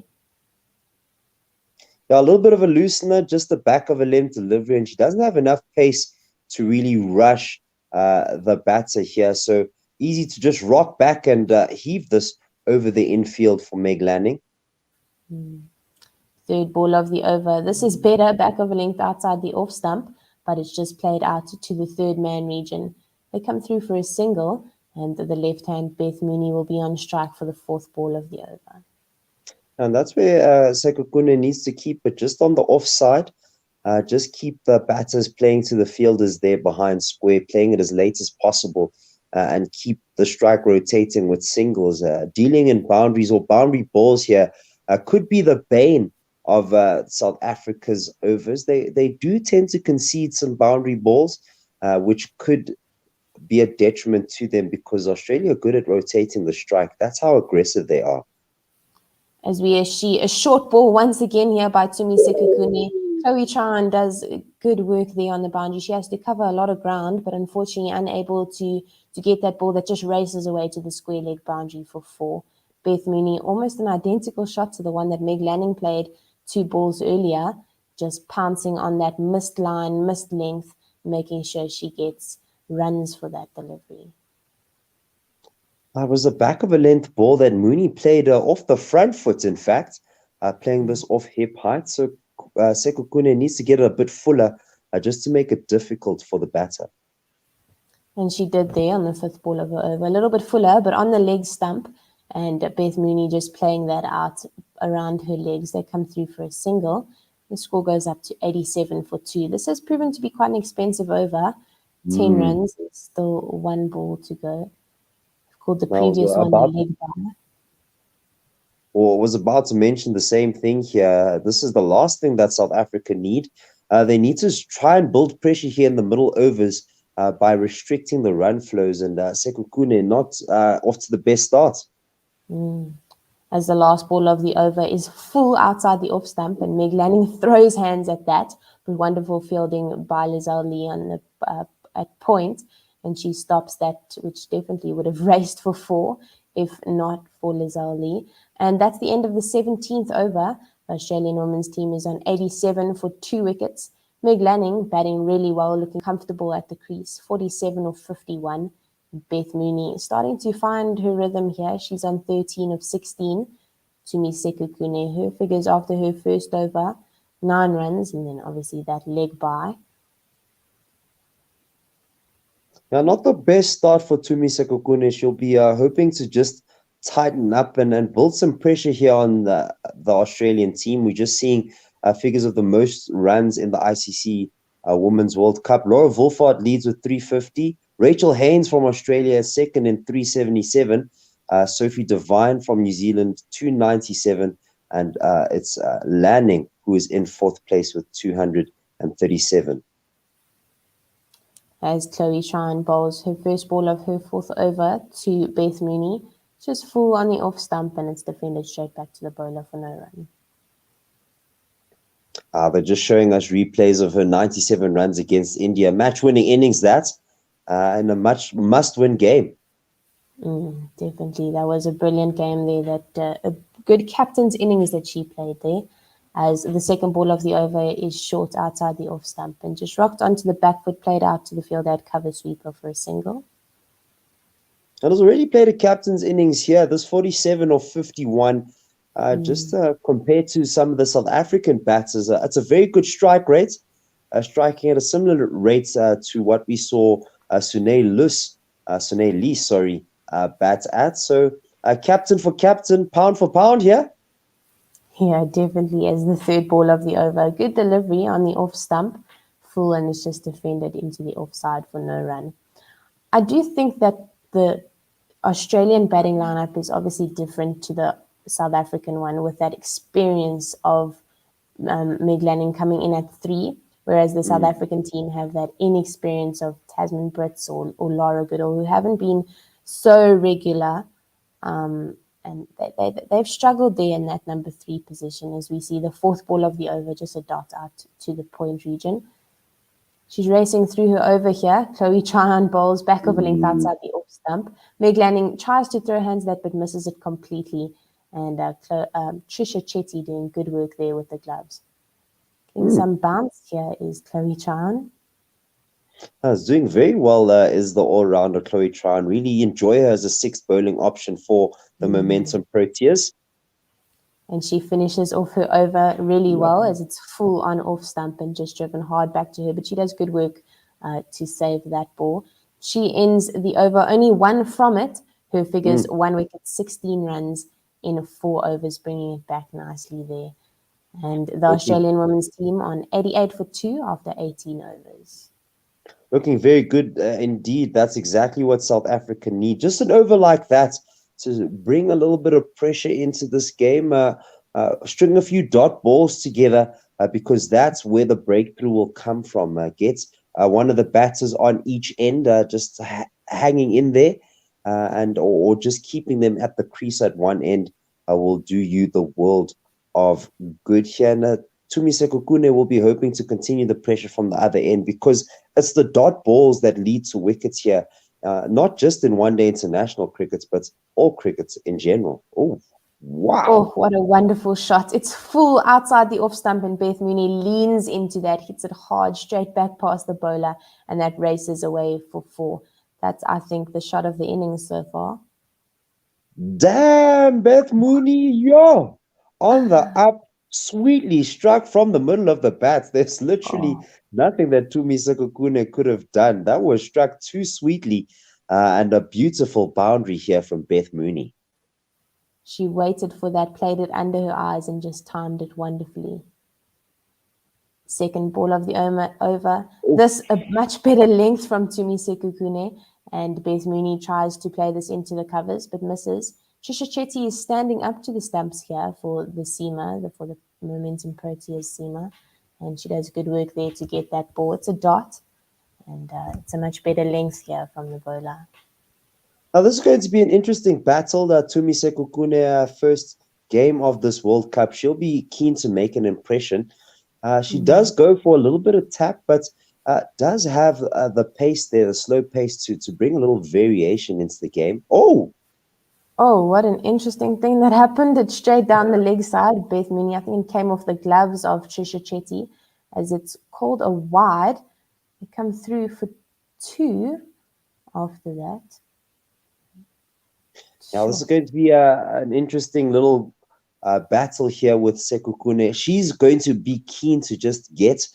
Speaker 10: Yeah, a little bit of a loosener, just the back of a limb delivery, and she doesn't have enough pace to really rush the batter here. So easy to just rock back and heave this over the infield for Meg Lanning.
Speaker 9: Third ball of the over. This is better, back of a length outside the off stump, but it's just played out to the third man region. They come through for a single, and the left-hand Beth Mooney will be on strike for the 4th ball of the over.
Speaker 10: And that's where Sekhukhune needs to keep it just on the offside. Just keep the batters playing to the fielders there behind square, playing it as late as possible, and keep the strike rotating with singles. Dealing in boundaries or boundary balls here could be the bane of South Africa's overs. They do tend to concede some boundary balls, which could be a detriment to them because Australia are good at rotating the strike. That's how aggressive they are.
Speaker 9: As we see a short ball once again here by Tumi Sekhukhune. Chloe Chan does good work there on the boundary. She has to cover a lot of ground, but unfortunately unable to get that ball that just races away to the square leg boundary for 4. Beth Mooney, almost an identical shot to the one that Meg Lanning played 2 balls earlier, just pouncing on that missed line, missed length, making sure she gets runs for that delivery.
Speaker 10: It was a back of a length ball that Mooney played off the front foot, in fact, playing this off hip height. So Sekhukhune needs to get it a bit fuller just to make it difficult for the batter.
Speaker 9: And she did there on the 5th ball of the over. A little bit fuller, but on the leg stump. And Beth Mooney just playing that out around her legs. They come through for a single. The score goes up to 87 for 2. This has proven to be quite an expensive over. 10 runs, and still 1 ball to go. Called the previous one the leg bar.
Speaker 10: or was about to mention the same thing here. This is the last thing that South Africa need. They need to try and build pressure here in the middle overs by restricting the run flows, and Sekhukhune not off to the best start.
Speaker 9: As the last ball of the over is full outside the off stump, and Meg Lanning throws hands at that, with wonderful fielding by Lizelle Lee on the at point, and she stops that, which definitely would have raced for 4 if not for Lizelle Lee. And that's the end of the 17th over. The Australian women's team is on 87 for 2 wickets. Meg Lanning batting really well, looking comfortable at the crease, 47 of 51. Beth Mooney starting to find her rhythm here. She's on 13 of 16. Tumi Sekhukhune, her figures after her first over, 9 runs, and then obviously that leg by.
Speaker 10: Now, not the best start for Tumi Sekhukhune. She'll be hoping to just tighten up and build some pressure here on the Australian team. We're just seeing figures of the most runs in the ICC Women's World Cup. Laura Wolfhard leads with 350. Rachel Haynes from Australia is second in 377. Sophie Devine from New Zealand, 297. And it's Lanning who is in 4th place with 237.
Speaker 9: As Chloe Tryon bowls her first ball of her 4th over to Beth Mooney, just full on the off stump, and it's defended straight back to the bowler for no run.
Speaker 10: They're just showing us replays of her 97 runs against India. Match-winning innings, that, in a must-win game.
Speaker 9: Definitely. That was a brilliant game there. That a good captain's innings that she played there. As the second ball of the over is short outside the off stump and just rocked onto the back foot, played out to the field at cover sweeper for a single.
Speaker 10: And has already played a captain's innings here. This 47 of 51. Just compared to some of the South African batters, it's a very good strike rate, striking at a similar rate to what we saw Sune Lee bat at. So captain for captain, pound for pound here.
Speaker 9: Yeah, definitely. As the third ball of the over, good delivery on the off stump, full, and it's just defended into the offside for no run. I do think that the Australian batting lineup is obviously different to the South African one, with that experience of Meg Lanning coming in at 3, whereas the South African team have that inexperience of Tasman Brits or Lara Goodall, who haven't been so regular, and they've struggled there in that number 3 position, as we see the 4th ball of the over, just a dot out to the point region. She's racing through her over here. Chloe Tryon bowls back of a length outside the off stump. Meg Lanning tries to throw hands that, but misses it completely. And Trisha Chetty doing good work there with the gloves. Getting some bounce here is Chloe Tryon.
Speaker 10: Is doing very well is the all-rounder Chloe Tryon. Really enjoy her as a 6th bowling option for the Momentum Proteas.
Speaker 9: And she finishes off her over really well, as it's full on off stump and just driven hard back to her. But she does good work to save that ball. She ends the over only 1 from it. Her figures 1 wicket, 16 runs in 4 overs, bringing it back nicely there. And the Australian women's team on 88 for 2 after 18 overs.
Speaker 10: Looking very good indeed. That's exactly what South Africa need. Just an over like that to bring a little bit of pressure into this game, string a few dot balls together, because that's where the breakthrough will come from. Get one of the batters on each end, just hanging in there, or just keeping them at the crease at one end will do you the world of good here. And Tumi Sekhukhune will be hoping to continue the pressure from the other end, because it's the dot balls that lead to wickets here, not just in one-day international crickets, but all crickets in general. Oh, wow.
Speaker 9: Oh, what a wonderful shot. It's full outside the off stump, and Beth Mooney leans into that, hits it hard, straight back past the bowler, and that races away for 4. That's, I think, the shot of the innings so far.
Speaker 10: Damn, Beth Mooney, yo, on the up, sweetly struck from the middle of the bat. There's literally nothing that Tumi Sekhukhune could have done. That was struck too sweetly, and a beautiful boundary here from Beth Mooney.
Speaker 9: She waited for that, played it under her eyes, and just timed it wonderfully. Second ball of the over. This a much better length from Tumi Sekhukhune, and Beth Mooney tries to play this into the covers but misses. Trisha Chetty is standing up to the stumps here for the seamer, for the Momentum Proteas seamer, and she does good work there to get that ball. It's a dot, and it's a much better length here from the bowler.
Speaker 10: Now, this is going to be an interesting battle. Tumi Sekukune, first game of this World Cup. She'll be keen to make an impression. She does go for a little bit of tap, but does have the pace there, the slow pace to bring a little variation into the game. Oh,
Speaker 9: what an interesting thing that happened. It's straight down the leg side. Beth Mooney, I think it came off the gloves of Trisha Chetty, as it's called a wide. They come through for 2 after that.
Speaker 10: Now, this is going to be an interesting little battle here with Sekukune. She's going to be keen to just get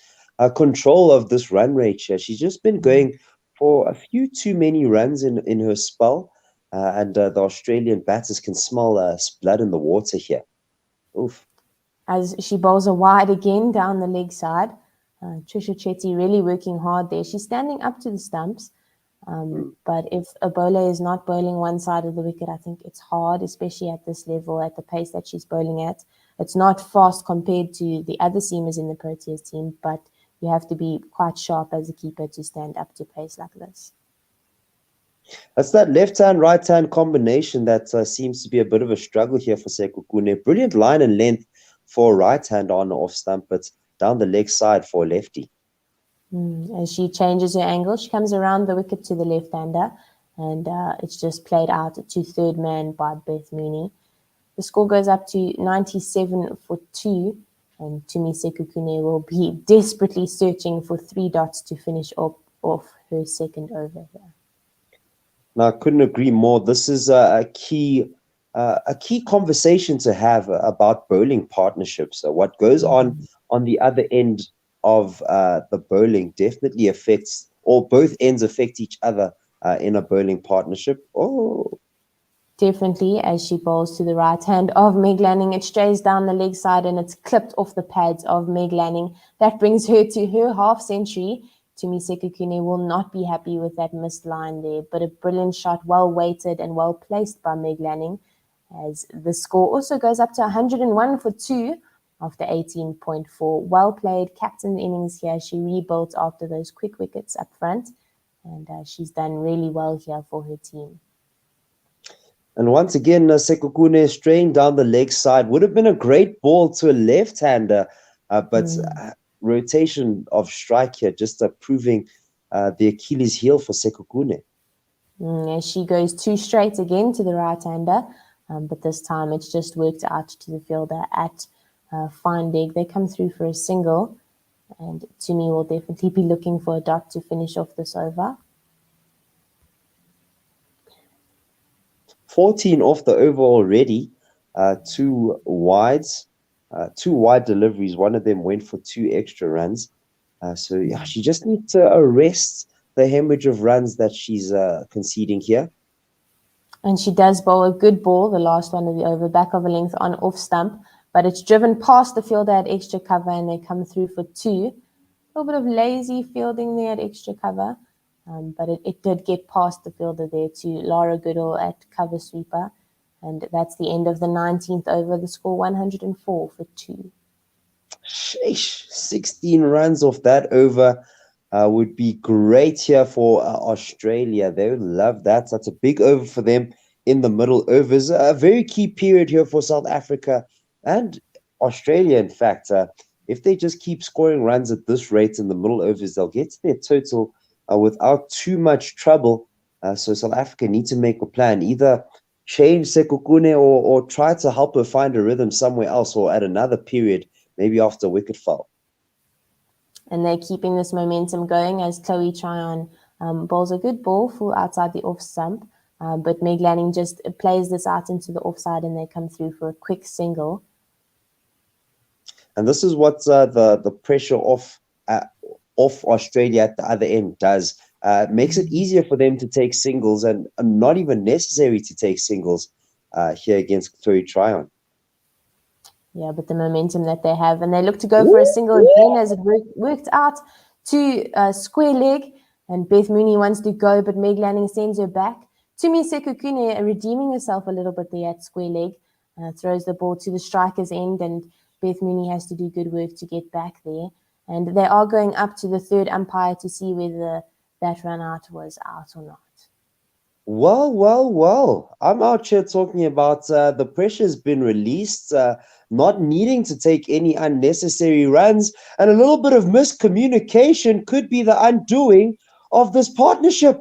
Speaker 10: control of this run rate here. She's just been going for a few too many runs in her spell, and the Australian batters can smell blood in the water here. Oof.
Speaker 9: As she bowls a wide again down the leg side, Trisha Chetty really working hard there. She's standing up to the stumps. But if a bowler is not bowling one side of the wicket, I think it's hard, especially at this level, at the pace that she's bowling at. It's not fast compared to the other seamers in the Proteas team, but you have to be quite sharp as a keeper to stand up to pace like this.
Speaker 10: That's that left-hand, right-hand combination that seems to be a bit of a struggle here for Sekukune. Brilliant line and length for right-hand on the off-stump, but down the leg side for lefty.
Speaker 9: As she changes her angle, she comes around the wicket to the left-hander, and it's just played out to third man by Beth Mooney. The score goes up to 97 for 2, and Tumi Sekukune will be desperately searching for 3 dots to finish off her second over here.
Speaker 10: Now, I couldn't agree more. This is a key conversation to have about bowling partnerships. So what goes on the other end of the bowling definitely affects, or both ends affect each other in a bowling partnership.
Speaker 9: Definitely, as she bowls to the right hand of Meg Lanning, it strays down the leg side and it's clipped off the pads of Meg Lanning. That brings her to her half century. Tumi Sekukune will not be happy with that missed line there, but a brilliant shot, well weighted and well placed by Meg Lanning, as the score also goes up to 101 for 2 after 18.4. Well played, captain innings here. She rebuilt after those quick wickets up front, and she's done really well here for her team.
Speaker 10: And once again, Sekukune straying down the leg side. Would have been a great ball to a left-hander, but rotation of strike here, just proving the Achilles heel for Sekukune.
Speaker 9: As she goes 2 straight again to the right-hander, but this time it's just worked out to the fielder at fine leg. They come through for a single, and Tumi will definitely be looking for a dot to finish off this over.
Speaker 10: 14 off the over already. 2 wides, 2 wide deliveries. One of them went for 2 extra runs. So yeah, she just needs to arrest the hemorrhage of runs that she's conceding here.
Speaker 9: And she does bowl a good ball, the last one of the over, back of a length on off stump, but it's driven past the fielder at extra cover, and they come through for 2. A little bit of lazy fielding there at extra cover, but it did get past the fielder there to Lara Goodall at cover sweeper, and that's the end of the 19th over. The score 104 for 2.
Speaker 10: 16 runs off that over would be great here for Australia. They would love that. That's a big over for them in the middle overs. A very key period here for South Africa and Australia, in fact. If they just keep scoring runs at this rate in the middle overs, they'll get to their total without too much trouble. So South Africa need to make a plan. Either change Sekukune or try to help her find a rhythm somewhere else or at another period, maybe after a wicket fall.
Speaker 9: And they're keeping this momentum going as Chloe Tryon bowls a good ball full outside the off stump. But Meg Lanning just plays this out into the offside, and they come through for a quick single.
Speaker 10: And this is what the pressure off Australia at the other end does. Makes it easier for them to take singles, and not even necessary to take singles here against Chloe Tryon.
Speaker 9: Yeah, but the momentum that they have, and they look to go for a single again as it worked out to square leg, and Beth Mooney wants to go, but Meg Lanning sends her back Tumi Sekukune redeeming herself a little bit there at square leg, throws the ball to the striker's end, and Beth Mooney has to do good work to get back there. And they are going up to the third umpire to see whether that run out was out or not.
Speaker 10: Well. I'm out here talking about the pressure's been released, not needing to take any unnecessary runs, and a little bit of miscommunication could be the undoing of this partnership.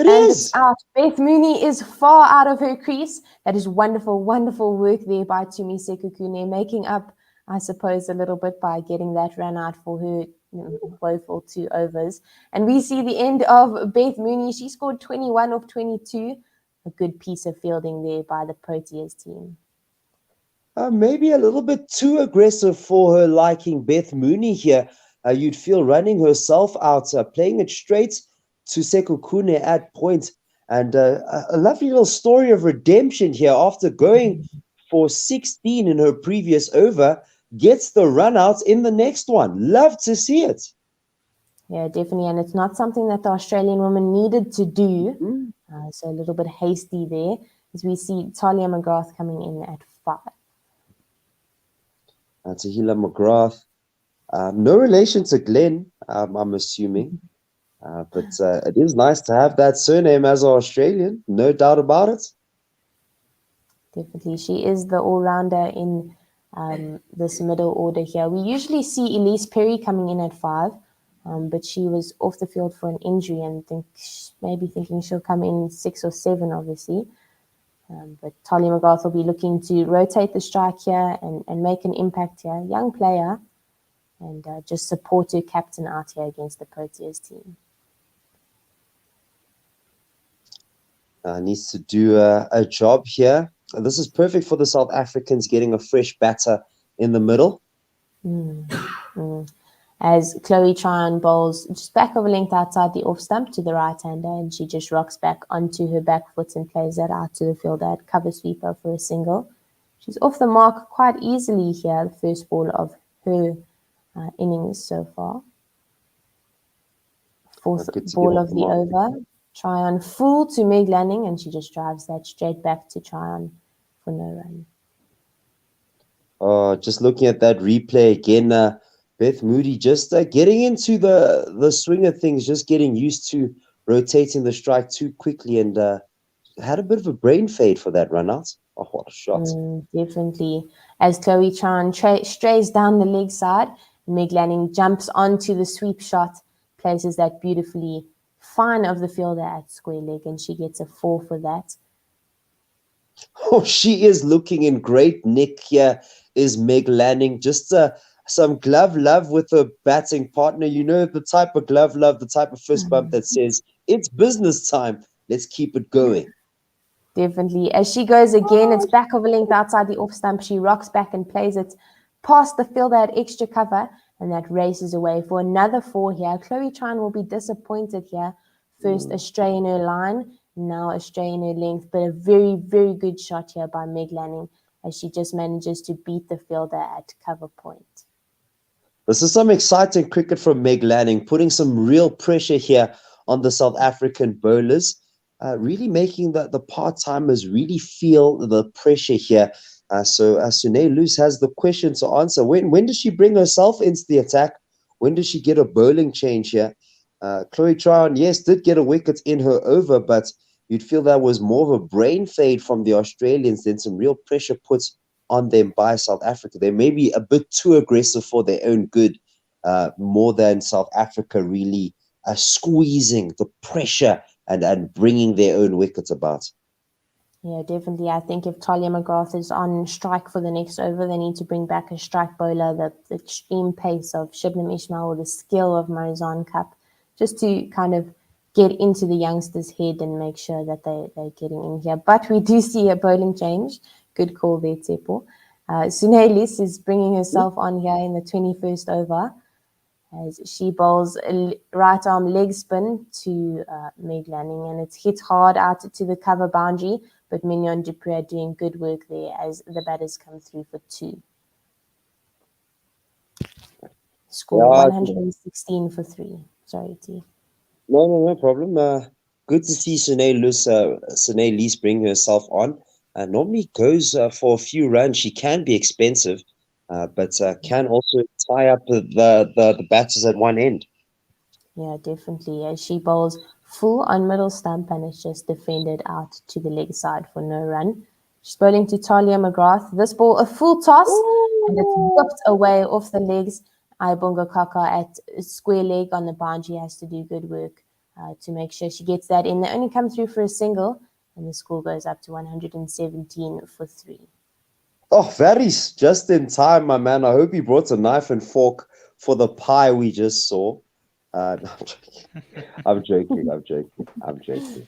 Speaker 9: It's out. Beth Mooney is far out of her crease. That is wonderful, wonderful work there by Tumi Sekukune, making up, I suppose, a little bit by getting that run out for her woeful 2 overs. And we see the end of Beth Mooney. She scored 21 of 22. A good piece of fielding there by the Proteas team.
Speaker 10: Maybe a little bit too aggressive for her liking, Beth Mooney here. You'd feel running herself out, playing it straight to Sekukune at point. And a lovely little story of redemption here after going for 16 in her previous over, gets the run out in the next one. Love to see it.
Speaker 9: Yeah, definitely. And it's not something that the Australian woman needed to do. So a little bit hasty there, as we see Talia McGrath coming in at 5.
Speaker 10: Tahila McGrath. No relation to Glenn, I'm assuming. But it is nice to have that surname as an Australian. No doubt about it.
Speaker 9: Definitely. She is the all-rounder in this middle order here. We usually see Elise Perry coming in at 5, but she was off the field for an injury and maybe thinking she'll come in 6 or 7, obviously. But Talia McGrath will be looking to rotate the strike here and make an impact here. Young player, and just support her captain out here against the Proteas team.
Speaker 10: Needs to do a job here. This is perfect for the South Africans, getting a fresh batter in the middle.
Speaker 9: As Chloe Tryon bowls just back of a length outside the off stump to the right-hander, and she just rocks back onto her back foot and plays that out to the fielder at cover sweeper for a single. She's off the mark quite easily here, the first ball of her innings so far. Fourth ball of the over. Tryon full to Meg Lanning, and she just drives that straight back to Tryon for no run.
Speaker 10: Just looking at that replay again, Beth Moody just getting into the swing of things, just getting used to rotating the strike too quickly, and had a bit of a brain fade for that run out. Oh, what a shot.
Speaker 9: Definitely. As Chloe Tryon strays down the leg side, Meg Lanning jumps onto the sweep shot, places that beautifully fine of the fielder at square leg, and she gets a 4 for that.
Speaker 10: Oh, she is looking in great nick here, is Meg Lanning. Just some glove love with her batting partner. You know, the type of glove love, the type of fist bump that says, it's business time. Let's keep it going.
Speaker 9: Definitely. As she goes again, it's back of a length outside the off stump. She rocks back and plays it past the fielder at extra cover, and that races away for another 4 here. Chloe Tryon will be disappointed here. First a stray in her line, now a stray in her length, but a very, very good shot here by Meg Lanning as she just manages to beat the fielder at cover point.
Speaker 10: This is some exciting cricket from Meg Lanning, putting some real pressure here on the South African bowlers, really making the part-timers really feel the pressure here. So Sune Loose has the question to answer. When does she bring herself into the attack? When does she get a bowling change here? Chloe Tryon, yes, did get a wicket in her over, but you'd feel that was more of a brain fade from the Australians than some real pressure put on them by South Africa. They may be a bit too aggressive for their own good, more than South Africa really squeezing the pressure and bringing their own wickets about.
Speaker 9: Yeah, definitely. I think if Talia McGrath is on strike for the next over, they need to bring back a strike bowler, the extreme pace of Shibnam Ismail or the skill of Marizan Cup, just to kind of get into the youngsters' head and make sure that they're getting in here. But we do see a bowling change. Good call there, Tsepo. Sunelis is bringing herself on here in the 21st over as she bowls a right arm leg spin to Meg Lanning, and it's hit hard out to the cover boundary, but Mignon du Preez doing good work there as the batters come through for 2. Score 116 for 3. Sorry, T.
Speaker 10: No problem. good to see Sune Lees bring herself on. Normally goes for a few runs. She can be expensive, but can also tie up the batters at one end.
Speaker 9: Yeah, definitely. As she bowls full on middle stump and is just defended out to the leg side for no run. She's bowling to Talia McGrath. This ball, a full toss, and it's whipped away off the legs. Ayabonga Kaka at square leg on the boundary has to do good work to make sure she gets that in. They only come through for a single, and the score goes up to 117 for 3.
Speaker 10: Oh, Varys, just in time, my man. I hope you brought a knife and fork for the pie we just saw. No, I'm joking. I'm joking.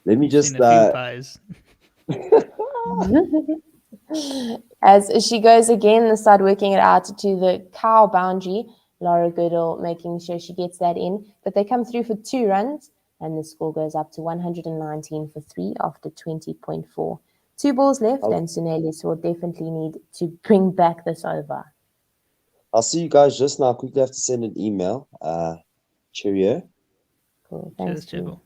Speaker 10: Let me just.
Speaker 8: Seen a few pies.
Speaker 9: As she goes again, the side working it out to the cow boundary. Laura Goodall making sure she gets that in, but they come through for 2 runs, and the score goes up to 119 for 3 after 20.4. 2 balls left, and Sunelis will definitely need to bring back this over.
Speaker 10: I'll see you guys just now. Quickly have to send an email. Cheerio.
Speaker 9: Cool. Thanks.
Speaker 8: Cheers, Chibble.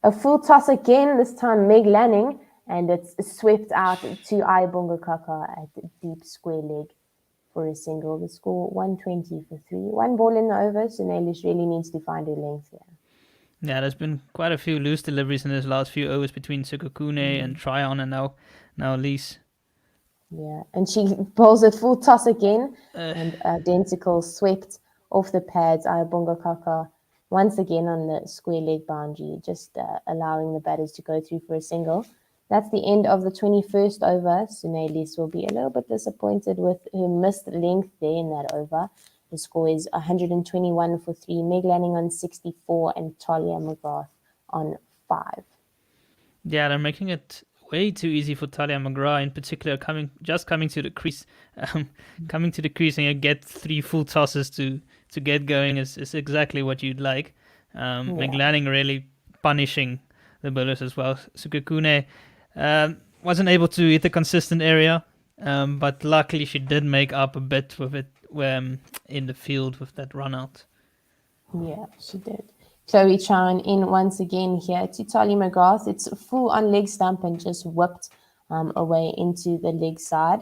Speaker 9: A full toss again, this time Meg Lanning, and it's swept out to Ayabonga Kaka at the deep square leg for a single. The score 120 for 3. 1 ball in the over, so Nelis really needs to find her length here.
Speaker 8: Yeah, there's been quite a few loose deliveries in his last few overs between Sekukune and Tryon, and now Lees.
Speaker 9: Yeah, and she bowls a full toss again, and identical swept off the pads. Ayabonga Kaka once again on the square leg boundary, just allowing the batters to go through for a single. That's the end of the 21st over. Sunelis will be a little bit disappointed with her missed length there in that over. The score is 121 for 3. Meg Lanning on 64 and Talia McGrath on 5.
Speaker 8: Yeah, they're making it way too easy for Talia McGrath in particular, coming to the crease, coming to the crease and you get 3 full tosses to get going is exactly what you'd like. Meg Lanning really punishing the bowlers as well. Sukukune wasn't able to hit the consistent area, but luckily she did make up a bit with it in the field with that run out.
Speaker 9: Yeah, she did. Chloe Chan in once again here to Talia McGrath. It's full on leg stump and just whipped away into the leg side.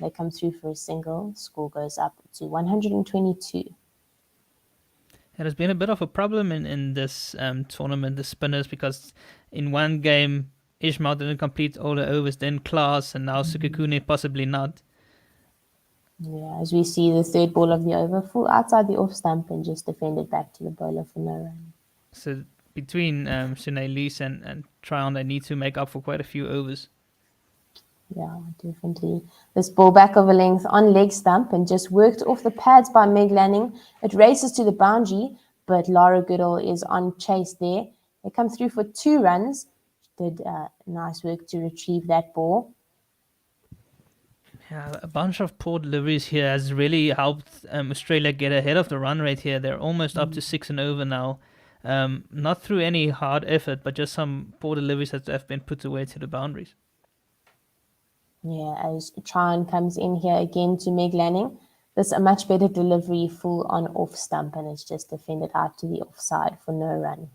Speaker 9: They come through for a single. Score goes up to 122.
Speaker 8: There's been a bit of a problem in this tournament, the spinners, because in one game Ishmael didn't complete all the overs, then Klaas, and now Sukukune possibly not.
Speaker 9: Yeah, as we see the 3rd ball of the over, full outside the off stump and just defended back to the bowler for no run.
Speaker 8: So between Sunelis and Tryon, they need to make up for quite a few overs.
Speaker 9: Yeah, definitely. This ball back over length on leg stump and just worked off the pads by Meg Lanning. It races to the boundary, but Laura Goodall is on chase there. They come through for 2 runs. Did nice work to retrieve that ball.
Speaker 8: Yeah, a bunch of poor deliveries here has really helped Australia get ahead of the run rate here. They're almost up to 6 and over now. Not through any hard effort, but just some poor deliveries that have been put away to the boundaries.
Speaker 9: Yeah, as Tryon comes in here again to Meg Lanning. This a much better delivery, full on off stump, and it's just defended out to the offside for no run.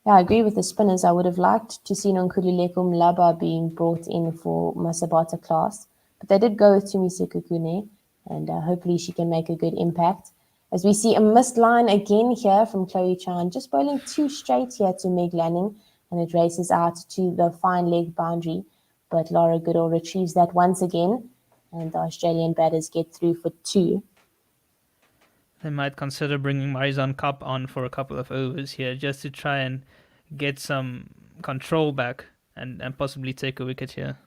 Speaker 9: Yeah, I agree with the spinners. I would have liked to see Nonkululeko Mlaba being brought in for Masabata class, but they did go with Tumise Kukune, and hopefully she can make a good impact. As we see a missed line again here from Chloe Chan, just bowling 2 straight here to Meg Lanning, and it races out to the fine leg boundary. But Laura Goodall retrieves that once again, and the Australian batters get through for 2.
Speaker 8: They might consider bringing Marizon Cup on for a couple of overs here just to try and get some control back and possibly take a wicket here.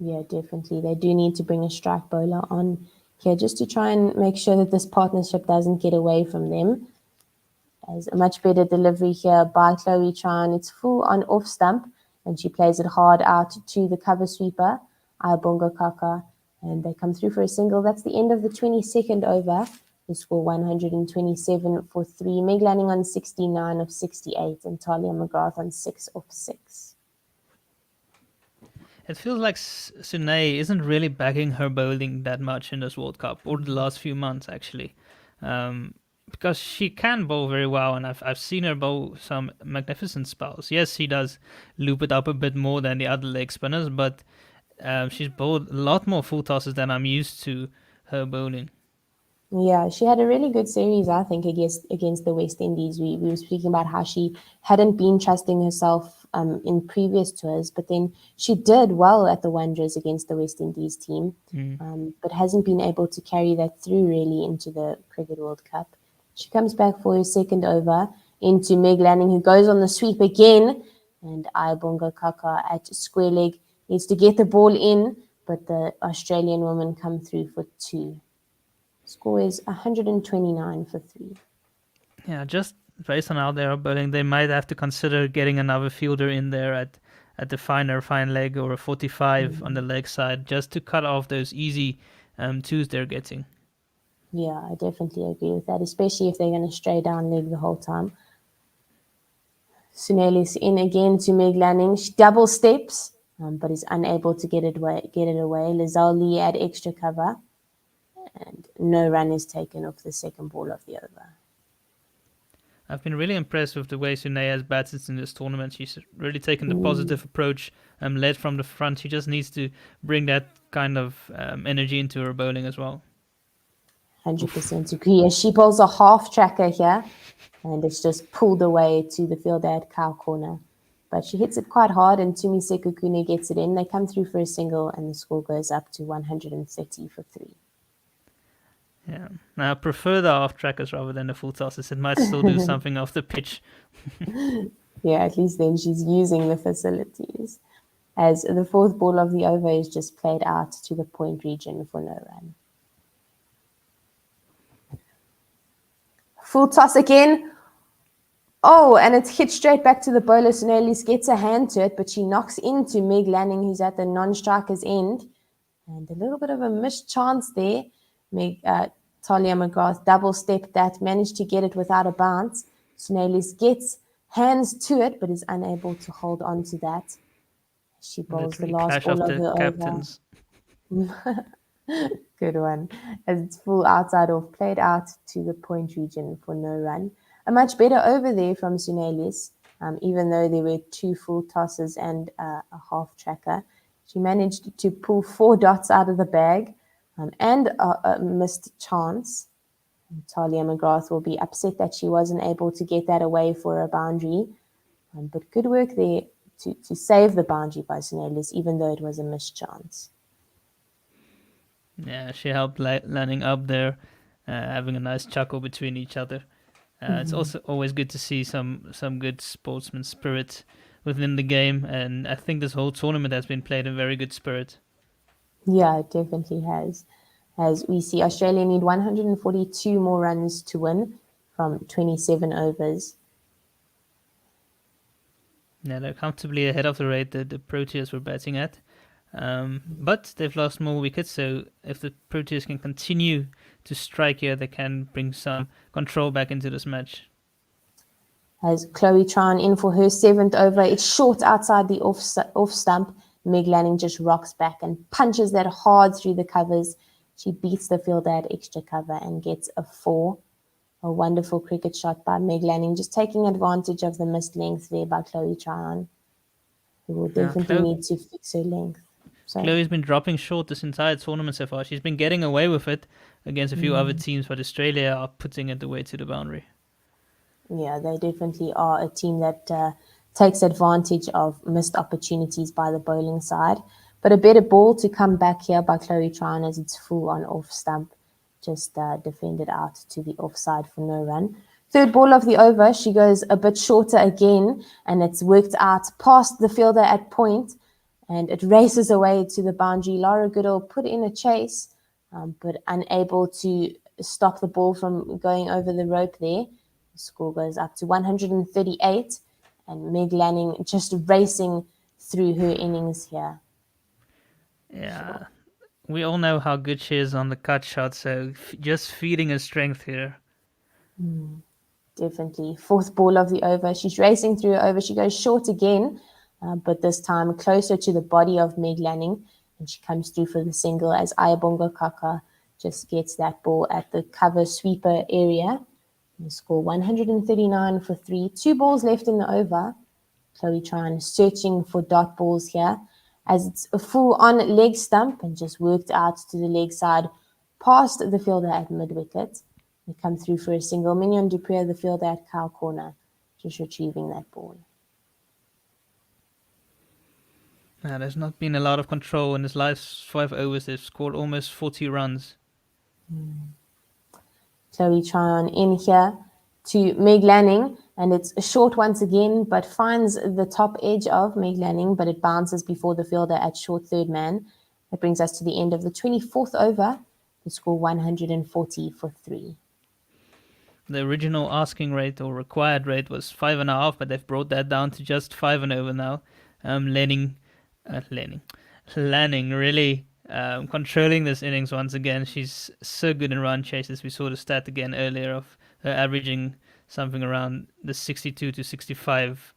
Speaker 9: Yeah, definitely. They do need to bring a strike bowler on here just to try and make sure that this partnership doesn't get away from them. As a much better delivery here by Chloe Chan. It's full on off stump, and she plays it hard out to the cover sweeper, Ayabonga Kaka, and they come through for a single. That's the end of the 22nd over. The score 127 for 3. Meg Lanning on 69 of 68 and Talia McGrath on 6 of 6.
Speaker 8: It feels like Sune isn't really backing her bowling that much in this World Cup, or the last few months actually. because she can bowl very well, and I've seen her bowl some magnificent spells. Yes, she does loop it up a bit more than the other leg spinners, but she's bowled a lot more full tosses than I'm used to her bowling.
Speaker 9: Yeah, she had a really good series, I think, against the West Indies. We were speaking about how she hadn't been trusting herself in previous tours, but then she did well at the Wanderers against the West Indies team, but hasn't been able to carry that through really into the Cricket World Cup. She comes back for her second over into Meg Lanning, who goes on the sweep again, and Ayabonga Kaka at square leg needs to get the ball in, but the Australian women come through for 2. Score is 129 for 3.
Speaker 8: Yeah, just based on how they are bowling, they might have to consider getting another fielder in there at the fine leg or a 45 on the leg side, just to cut off those easy twos they're getting.
Speaker 9: Yeah, I definitely agree with that, especially if they're going to stray down leg the whole time. Sunelis in again to Meg Lanning. She double steps, but is unable to get it away. Lizelle at extra cover, and no run is taken off the second ball of the over.
Speaker 8: I've been really impressed with the way Sune has batted in this tournament. She's really taken the positive approach, led from the front. She just needs to bring that kind of energy into her bowling as well.
Speaker 9: 100% agree. As she bowls a half tracker here, and it's just pulled away to the fielder at cow corner. But she hits it quite hard, and Tumi Sekukune gets it in. They come through for a single, and the score goes up to 130 for 3.
Speaker 8: Yeah, now I prefer the half trackers rather than the full tosses. It might still do something off the pitch.
Speaker 9: Yeah, at least then she's using the facilities. As the fourth ball of the over is just played out to the point region for no run. Full toss again. Oh, and it's hit straight back to the bowler. Sunelis gets a hand to it, but she knocks into Meg Lanning, who's at the non-striker's end. And a little bit of a missed chance there. Talia McGrath double-stepped that, managed to get it without a bounce. Sunelis gets hands to it, but is unable to hold on to that. She bowls the last ball of the
Speaker 8: captains.
Speaker 9: Over. Good one. As it's full outside off, played out to the point region for no run. A much better over there from Sunelis, even though there were 2 full tosses and a half tracker. She managed to pull 4 dots out of the bag and a missed chance. Talia McGrath will be upset that she wasn't able to get that away for a boundary. But good work there to save the boundary by Sunelis, even though it was a missed chance.
Speaker 8: Yeah, she helped landing up there, having a nice chuckle between each other. It's also always good to see some good sportsman spirit within the game, and I think this whole tournament has been played in very good spirit.
Speaker 9: Yeah, it definitely has. As we see, Australia need 142 more runs to win from 27 overs.
Speaker 8: Yeah, they're comfortably ahead of the rate that the Proteas were batting at. But they've lost more wickets, so if the Proteas can continue to strike here, they can bring some control back into this match.
Speaker 9: As Chloe Tran in for her 7th over, it's short outside the off stump. Meg Lanning just rocks back and punches that hard through the covers. She beats the fielder at extra cover and gets a 4. A wonderful cricket shot by Meg Lanning, just taking advantage of the missed length there by Chloe Tran, who will definitely need to fix her length. So,
Speaker 8: Chloe's been dropping short this entire tournament so far. She's been getting away with it against a few other teams, but Australia are putting it away to the boundary.
Speaker 9: Yeah, they definitely are a team that takes advantage of missed opportunities by the bowling side. But a better ball to come back here by Chloe Tran as it's full on off stump. Just defended out to the offside for no run. Third ball of the over, she goes a bit shorter again, and it's worked out past the fielder at point, and it races away to the boundary. Laura Goodall put in a chase, but unable to stop the ball from going over the rope there. The score goes up to 138, and Meg Lanning just racing through her innings here.
Speaker 8: Yeah, we all know how good she is on the cut shot, so just feeding her strength here.
Speaker 9: Definitely. Fourth ball of the over. She's racing through her over. She goes short again, but this time closer to the body of Meg Lanning, and she comes through for the single as Ayabonga Kaka just gets that ball at the cover sweeper area. The score 139 for 3. 2 balls left in the over. Chloe Tran searching for dot balls here, as it's a full on leg stump and just worked out to the leg side past the fielder at mid wicket. They come through for a single. Mignon du Preez, the fielder at cow corner, just retrieving that ball.
Speaker 8: There's not been a lot of control in his last 5 overs. They've scored almost 40 runs.
Speaker 9: Chloe Tran in here to Meg Lanning, and it's a short once again, but finds the top edge of Meg Lanning, but it bounces before the fielder at short third man. That brings us to the end of the 24th over. The score 140 for 3.
Speaker 8: The original asking rate or required rate was 5.5, but they've brought that down to just 5 and over now. Lanning really controlling this innings once again. She's so good in run chases. We saw the stat again earlier of her averaging something around the 62 to 65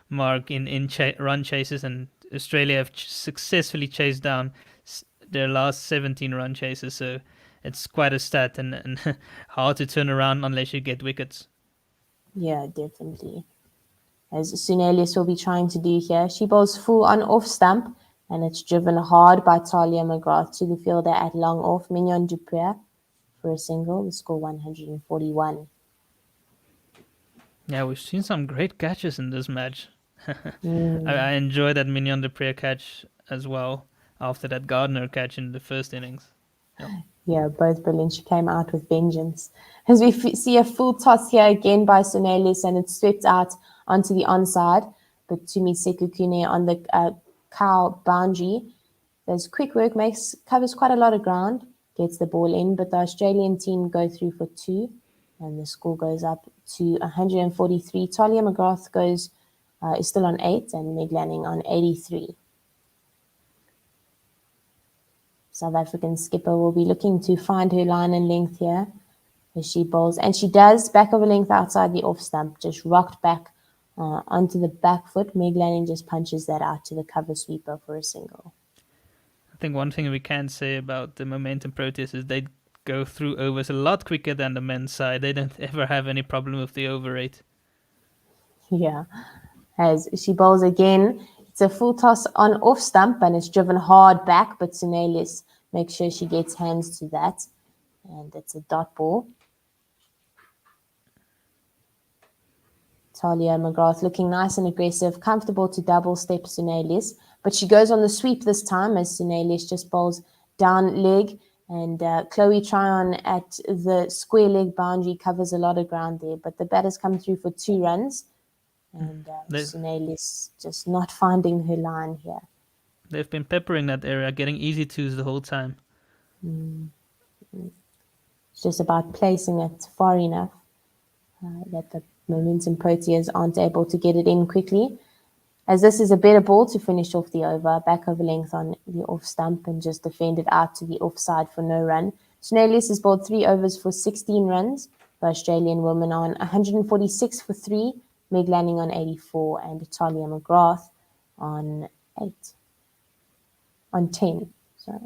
Speaker 8: mark in run chases, and Australia have successfully chased down their last 17 run chases. So it's quite a stat and hard to turn around unless you get wickets.
Speaker 9: Yeah, definitely. As Sunelius will be trying to do here, she bowls full on off stump, and it's driven hard by Talia McGrath to the fielder at long off, Mignon du Preez, for a single. The score 141.
Speaker 8: Yeah, we've seen some great catches in this match. I enjoy that Mignon du Preez catch as well after that Gardner catch in the first innings. Yep.
Speaker 9: Yeah, both brilliant. She came out with vengeance. As we see a full toss here again by Sunelius, and it's swept out onto the onside, but Tumi Sekukune on the cow boundary. There's quick work, covers quite a lot of ground, gets the ball in, but the Australian team go through for 2, and the score goes up to 143. Talia McGrath is still on 8, and Meg Lanning on 83. South African skipper will be looking to find her line and length here as she bowls, and she does back over length outside the off stump, just rocked back onto the back foot. Meg Lanning just punches that out to the cover sweeper for a single.
Speaker 8: I think one thing we can say about the momentum Proteas is they go through overs a lot quicker than the men's side. They don't ever have any problem with the over rate.
Speaker 9: Yeah, as she bowls again, it's a full toss on off stump, and it's driven hard back, but Sunelius makes sure she gets hands to that, and it's a dot ball. Talia McGrath looking nice and aggressive, comfortable to double step Sunelius, but she goes on the sweep this time as Sunelius just bowls down leg, and Chloe Tryon at the square leg boundary covers a lot of ground there, but the batters come through for 2 runs, and Sunelius just not finding her line here.
Speaker 8: They've been peppering that area, getting easy twos the whole time.
Speaker 9: It's just about placing it far enough that the momentum Proteas aren't able to get it in quickly, as this is a better ball to finish off the over, back over length on the off stump and just defend it out to the offside for no run. Sunelius has bowled 3 overs for 16 runs. The Australian women on 146 for 3, Meg Lanning on 84, and Talia McGrath on 10. Sorry.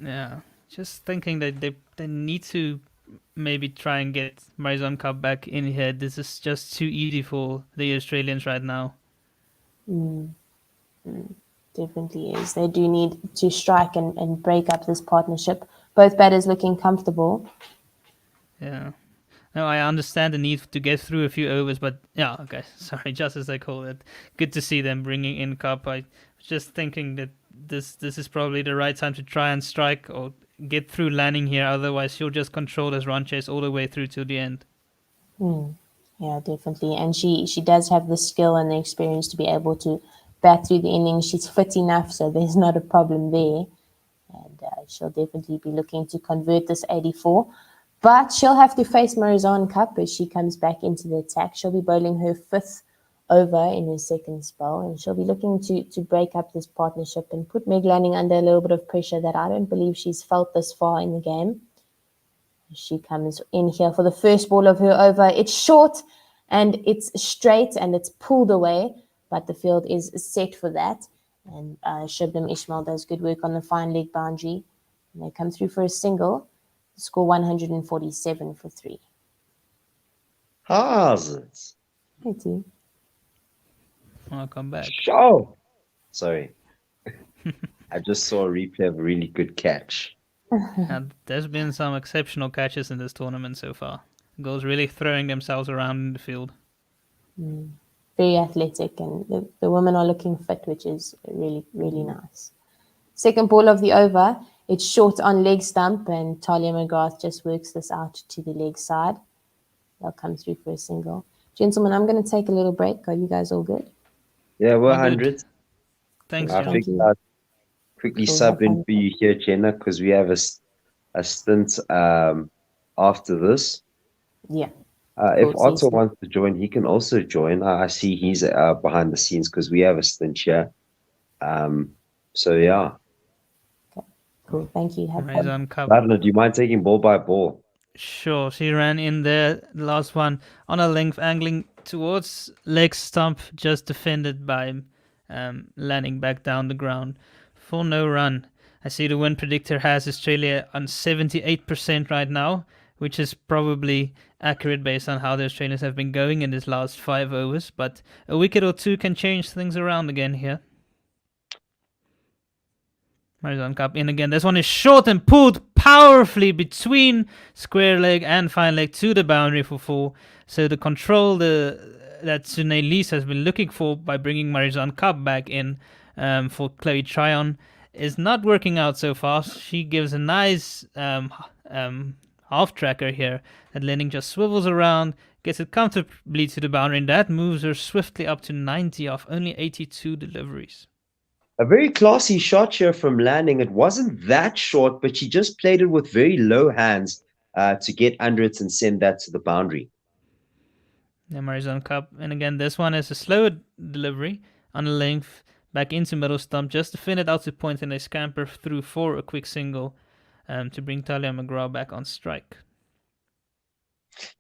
Speaker 8: Yeah, just thinking that they need to maybe try and get Marizon Cup back in here. This is just too easy for the Australians right now.
Speaker 9: Definitely is. They do need to strike and break up this partnership. Both batters looking comfortable.
Speaker 8: Yeah. No, I understand the need to get through a few overs, but yeah, okay, sorry, just as I call it. Good to see them bringing in Cup. I was just thinking that this is probably the right time to try and strike or get through Lanning here, otherwise she'll just control this run chase all the way through to the end.
Speaker 9: Yeah, definitely. And she does have the skill and the experience to be able to bat through the innings. She's fit enough, so there's not a problem there. And she'll definitely be looking to convert this 84. But she'll have to face Marizon Cup as she comes back into the attack. She'll be bowling her 5th over in her second spell, and she'll be looking to break up this partnership and put Meg Lanning under a little bit of pressure that I don't believe she's felt this far in the game. She comes in here for the first ball of her over. It's short and it's straight and it's pulled away, but the field is set for that. And Shibnam Ismail does good work on the fine leg boundary. And they come through for a single. Score 147 for 3.
Speaker 10: How's it?
Speaker 9: Hey, team.
Speaker 8: I'll come back.
Speaker 10: Show. Sorry. I just saw a replay of a really good catch.
Speaker 8: And there's been some exceptional catches in this tournament so far. Goals really throwing themselves around in the field.
Speaker 9: Very athletic, and the women are looking fit, which is really, really nice. Second ball of the over. It's short on leg stump, and Talia McGrath just works this out to the leg side. They'll come through for a single. Gentlemen, I'm going to take a little break. Are you guys all good?
Speaker 10: Yeah, we're
Speaker 8: All good.
Speaker 10: 100.
Speaker 8: Thanks,
Speaker 10: I
Speaker 8: John.
Speaker 9: Thank
Speaker 10: think
Speaker 9: you.
Speaker 10: I'll quickly
Speaker 9: Cool,
Speaker 10: sub
Speaker 9: have
Speaker 10: in
Speaker 9: fun.
Speaker 10: for you here, Jenna, because we have a stint after this.
Speaker 9: Yeah.
Speaker 10: If
Speaker 9: Cool,
Speaker 10: Otto
Speaker 9: see you.
Speaker 10: wants to join, he can also join. I see he's behind the scenes because we have a stint here. So yeah.
Speaker 9: Cool. Thank you. Have fun.
Speaker 8: Marizon Cup.
Speaker 10: Ladner, do you mind taking ball by ball?
Speaker 8: Sure, she ran in there, the last one, on a length, angling towards leg stump, just defended by landing back down the ground for no run. I see the win predictor has Australia on 78% right now, which is probably accurate based on how the Australians have been going in this last 5 overs, but a wicket or two can change things around again here. Marizon Cup in again. This one is short and pulled powerfully between square leg and fine leg to the boundary for 4. So the control that Sune Lees has been looking for by bringing Marizon Cup back in for Chloe Tryon is not working out so far. She gives a nice half tracker here. That landing just swivels around, gets it comfortably to the boundary, and that moves her swiftly up to 90 off only 82 deliveries.
Speaker 10: A very classy shot here from landing. It wasn't that short, but she just played it with very low hands to get under it and send that to the boundary.
Speaker 8: Yeah, Marizon Cup. And again, this one is a slow delivery on a length back into middle stump, just to fin it out to point, and they scamper through for a quick single to bring Talia McGrath back on strike.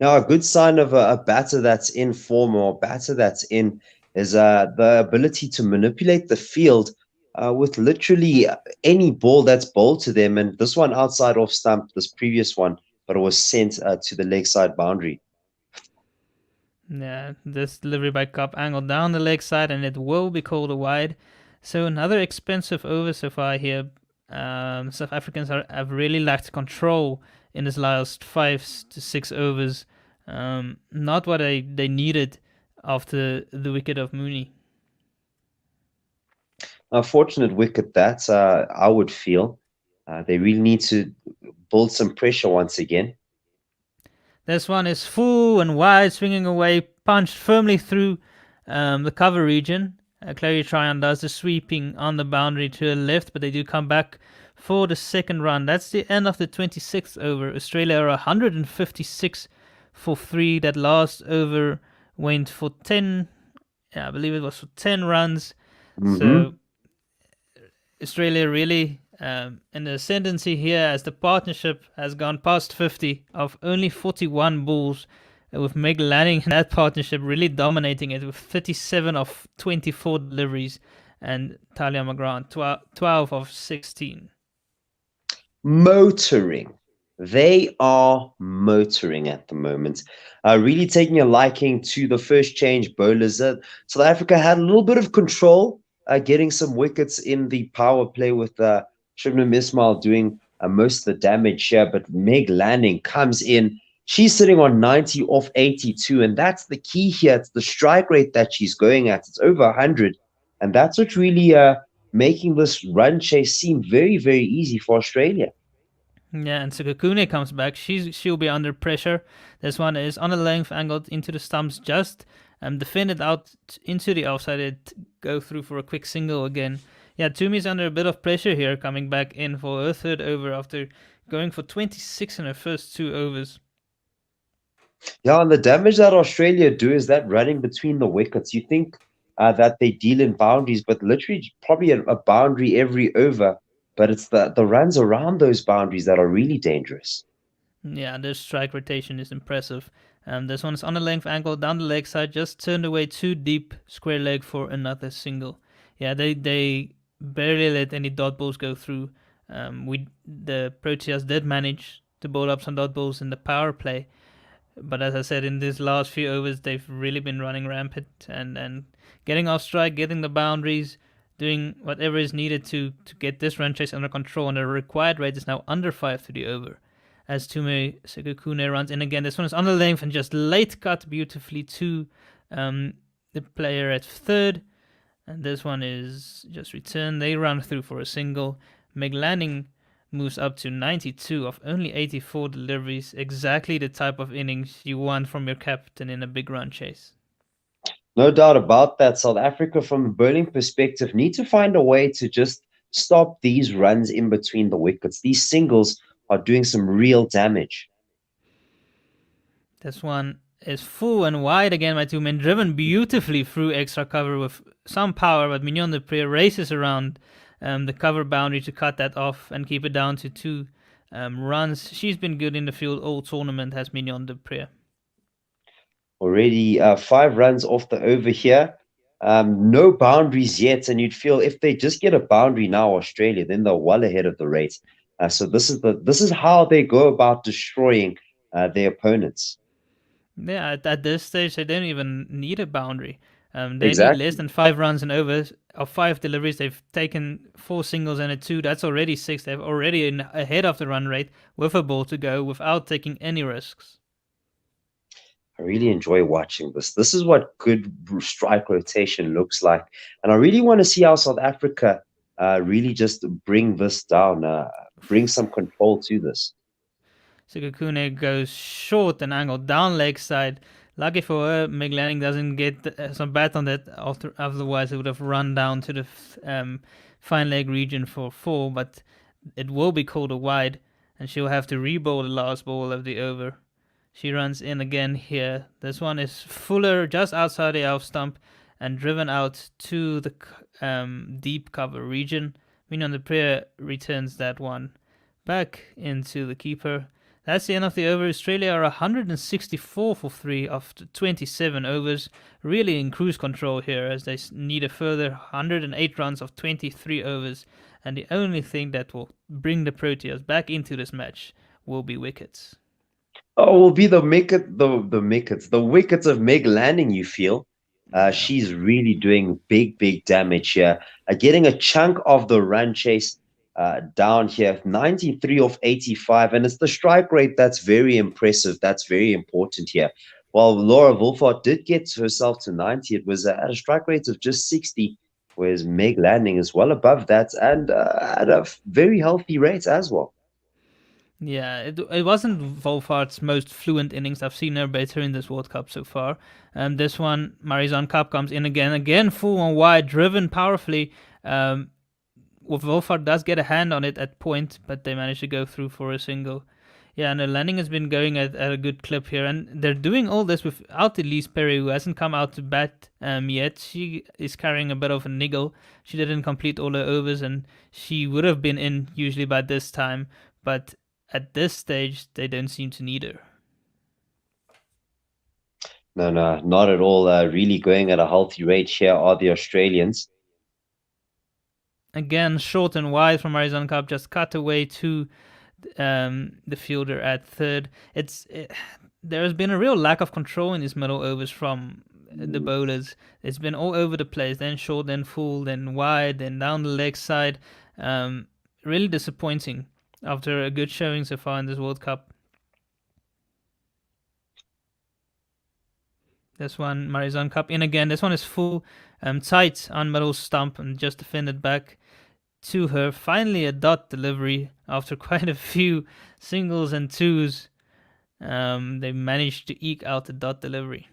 Speaker 10: Now, a good sign of a batter that's in form or a batter that's in is the ability to manipulate the field with literally any ball that's bowled to them. And this one outside off stump, this previous one, but it was sent to the leg side boundary.
Speaker 8: Yeah, this delivery by Cup angled down the leg side, and it will be called a wide. So another expensive over so far here. South Africans have really lacked control in this last 5 to 6 overs. Not what they needed after the wicket of Mooney.
Speaker 10: A fortunate wicket that I would feel. They really need to build some pressure once again.
Speaker 8: This one is full and wide, swinging away, punched firmly through the cover region. Chloe Tryon does the sweeping on the boundary to the left, but they do come back for the second run. That's the end of the 26th over. Australia are 156 for 3. That last over went for 10. Yeah, I believe it was for 10 runs. So Australia really in the ascendancy here, as the partnership has gone past 50 of only 41 balls, with Meg Lanning in that partnership really dominating it with 37 of 24 deliveries, and Talia McGrath 12 of 16.
Speaker 10: Motoring. They are motoring at the moment. Really taking a liking to the first change bowlers. South Africa had a little bit of control, getting some wickets in the power play with Shubnam Ismail doing most of the damage here. But Meg Lanning comes in. She's sitting on 90 off 82, and that's the key here. It's the strike rate that she's going at. It's over 100, and that's what's really making this run chase seem very, very easy for Australia.
Speaker 8: Yeah, and Sukakune comes back. She'll be under pressure. This one is on a length, angled into the stumps, just defended out into the offside. It go through for a quick single again. Yeah, Tumi's under a bit of pressure here, coming back in for her third over after going for 26 in her first 2 overs.
Speaker 10: Yeah, and the damage that Australia do is that running between the wickets. You think that they deal in boundaries, but literally probably a boundary every over. But it's the runs around those boundaries that are really dangerous.
Speaker 8: Yeah, their strike rotation is impressive. This one is on a length angle down the leg side, just turned away too deep, square leg for another single. Yeah, they barely let any dot balls go through. The Proteas did manage to bowl up some dot balls in the power play. But as I said, in these last few overs, they've really been running rampant and getting off strike, getting the boundaries, doing whatever is needed to get this run chase under control. And the required rate is now under 5 to the over. As Tume Sekukune runs in again. This one is on the length and just late cut beautifully to the player at third. And this one is just returned. They run through for a single. Meg Lanning moves up to 92 of only 84 deliveries. Exactly the type of innings you want from your captain in a big run chase.
Speaker 10: No doubt about that. South Africa, from a bowling perspective, need to find a way to just stop these runs in between the wickets. These singles are doing some real damage.
Speaker 8: This one is full and wide again by two men, driven beautifully through extra cover with some power, but Mignon de Pre races around the cover boundary to cut that off and keep it down to 2 runs. She's been good in the field all tournament, has Mignon de Pre.
Speaker 10: Already 5 runs off the over here. No boundaries yet, and you'd feel if they just get a boundary now, Australia, then they're well ahead of the race. So this is how they go about destroying their opponents.
Speaker 8: Yeah, at this stage, they don't even need a boundary. They
Speaker 10: Exactly.
Speaker 8: need less than 5 runs and overs. Of 5 deliveries, they've taken 4 singles and a 2. That's already 6. They're already ahead of the run rate with a ball to go without taking any risks.
Speaker 10: I really enjoy watching this. This is what good strike rotation looks like. And I really want to see how South Africa really just bring this down, bring some control to this.
Speaker 8: Sekukune goes short and angled down leg side. Lucky for her, Meg Lanning doesn't get some bat on that. Otherwise, it would have run down to the fine leg region for 4. But it will be called a wide, and she'll have to re-bowl the last ball of the over. She runs in again here. This one is fuller, just outside the off stump, and driven out to the deep cover region. Mignon de Pre returns that one back into the keeper. That's the end of the over. Australia are 164 for 3 after 27 overs. Really in cruise control here as they need a further 108 runs of 23 overs. And the only thing that will bring the Proteas back into this match will be wickets.
Speaker 10: Oh, will be the wickets of Meg Lanning, you feel. She's really doing big damage here. Getting a chunk of the run chase down here, 93 of 85. And it's the strike rate that's very impressive. That's very important here. While Laura Wolfhard did get herself to 90, it was at a strike rate of just 60, whereas Meg Lanning is well above that and at a very healthy rate as well.
Speaker 8: Yeah, it wasn't Wolfhard's most fluent innings. I've seen her better in this World Cup so far. This one, Marizon Cup comes in again full and wide, driven powerfully. Wolfhard does get a hand on it at point, but they manage to go through for a single. Yeah, and the landing has been going at a good clip here, and they're doing all this without Elise Perry, who hasn't come out to bat yet. She is carrying a bit of a niggle. She didn't complete all her overs, and she would have been in usually by this time, but at this stage, they don't seem to need her.
Speaker 10: No, not at all. Really going at a healthy rate here are the Australians.
Speaker 8: Again, short and wide from Marizon Cup, just cut away to the fielder at third. There has been a real lack of control in these middle overs from the bowlers. It's been all over the place, then short, then full, then wide, then down the leg side. Really disappointing after a good showing so far in this World Cup. This one, Marizon Cup in again. This one is full, tight on middle stump and just defended back to her. Finally a dot delivery after quite a few singles and 2s. They managed to eke out the dot delivery.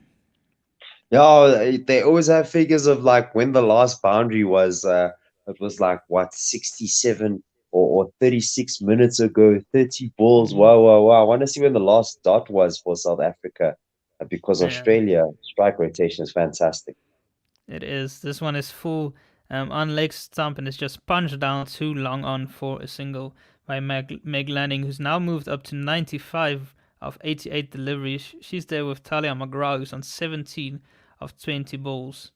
Speaker 10: Yeah, they always have figures of like when the last boundary was. It was like what 67 or 36 minutes ago. 30 balls. Wow! I want to see when the last dot was for South Africa, because Australia strike rotation is fantastic.
Speaker 8: It is. This one is full on leg stump and it's just punched down too long on for a single by Meg Lanning, who's now moved up to 95 of 88 deliveries. She's there with Talia McGrath, who's on 17 of 20 balls.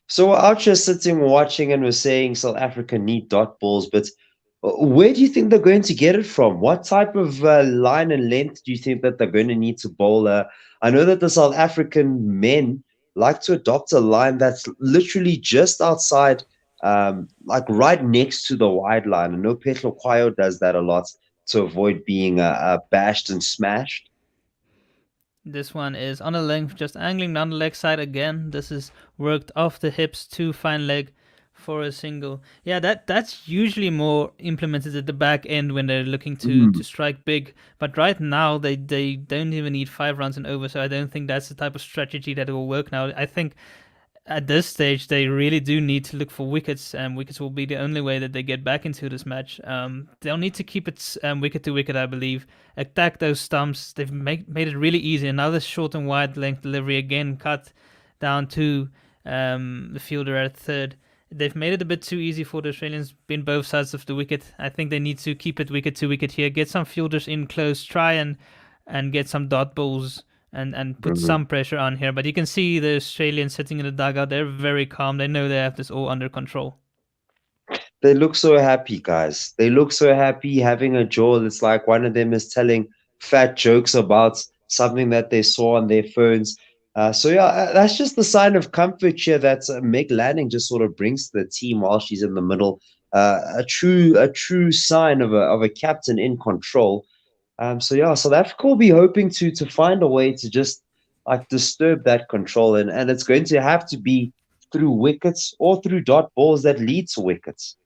Speaker 10: So we're out here sitting watching and we're saying South Africa need dot balls, but Where do you think they're going to get it from? What type of line and length do you think that they're going to need to bowl? I know that the South African men like to adopt a line that's literally just outside, like right next to the wide line. I know Petlo Kwayo does that a lot to avoid being bashed and smashed.
Speaker 8: This one is on a length, just angling down the leg side again. This is worked off the hips to fine leg for a single. Yeah, that's usually more implemented at the back end when they're looking to strike big. But right now they don't even need 5 runs and over, so I don't think that's the type of strategy that will work now. I think at this stage they really do need to look for wickets, and wickets will be the only way that they get back into this match. They'll need to keep it wicket to wicket, I believe. Attack those stumps. They've made it really easy. Another short and wide length delivery again, cut down to the fielder at third. They've made it a bit too easy for the Australians, been both sides of the wicket. I think they need to keep it wicket to wicket here, get some fielders in close, try and get some dot balls and put some pressure on here. But you can see the Australians sitting in the dugout. They're very calm. They know they have this all under control.
Speaker 10: They look so happy, guys. They look so happy, having a jaw. It's like one of them is telling fat jokes about something that they saw on their phones. So yeah, that's just the sign of comfort here that Meg Lanning just sort of brings to the team while she's in the middle. A true sign of a captain in control. So yeah, South Africa will be hoping to find a way to just like disturb that control, and it's going to have to be through wickets or through dot balls that lead to wickets.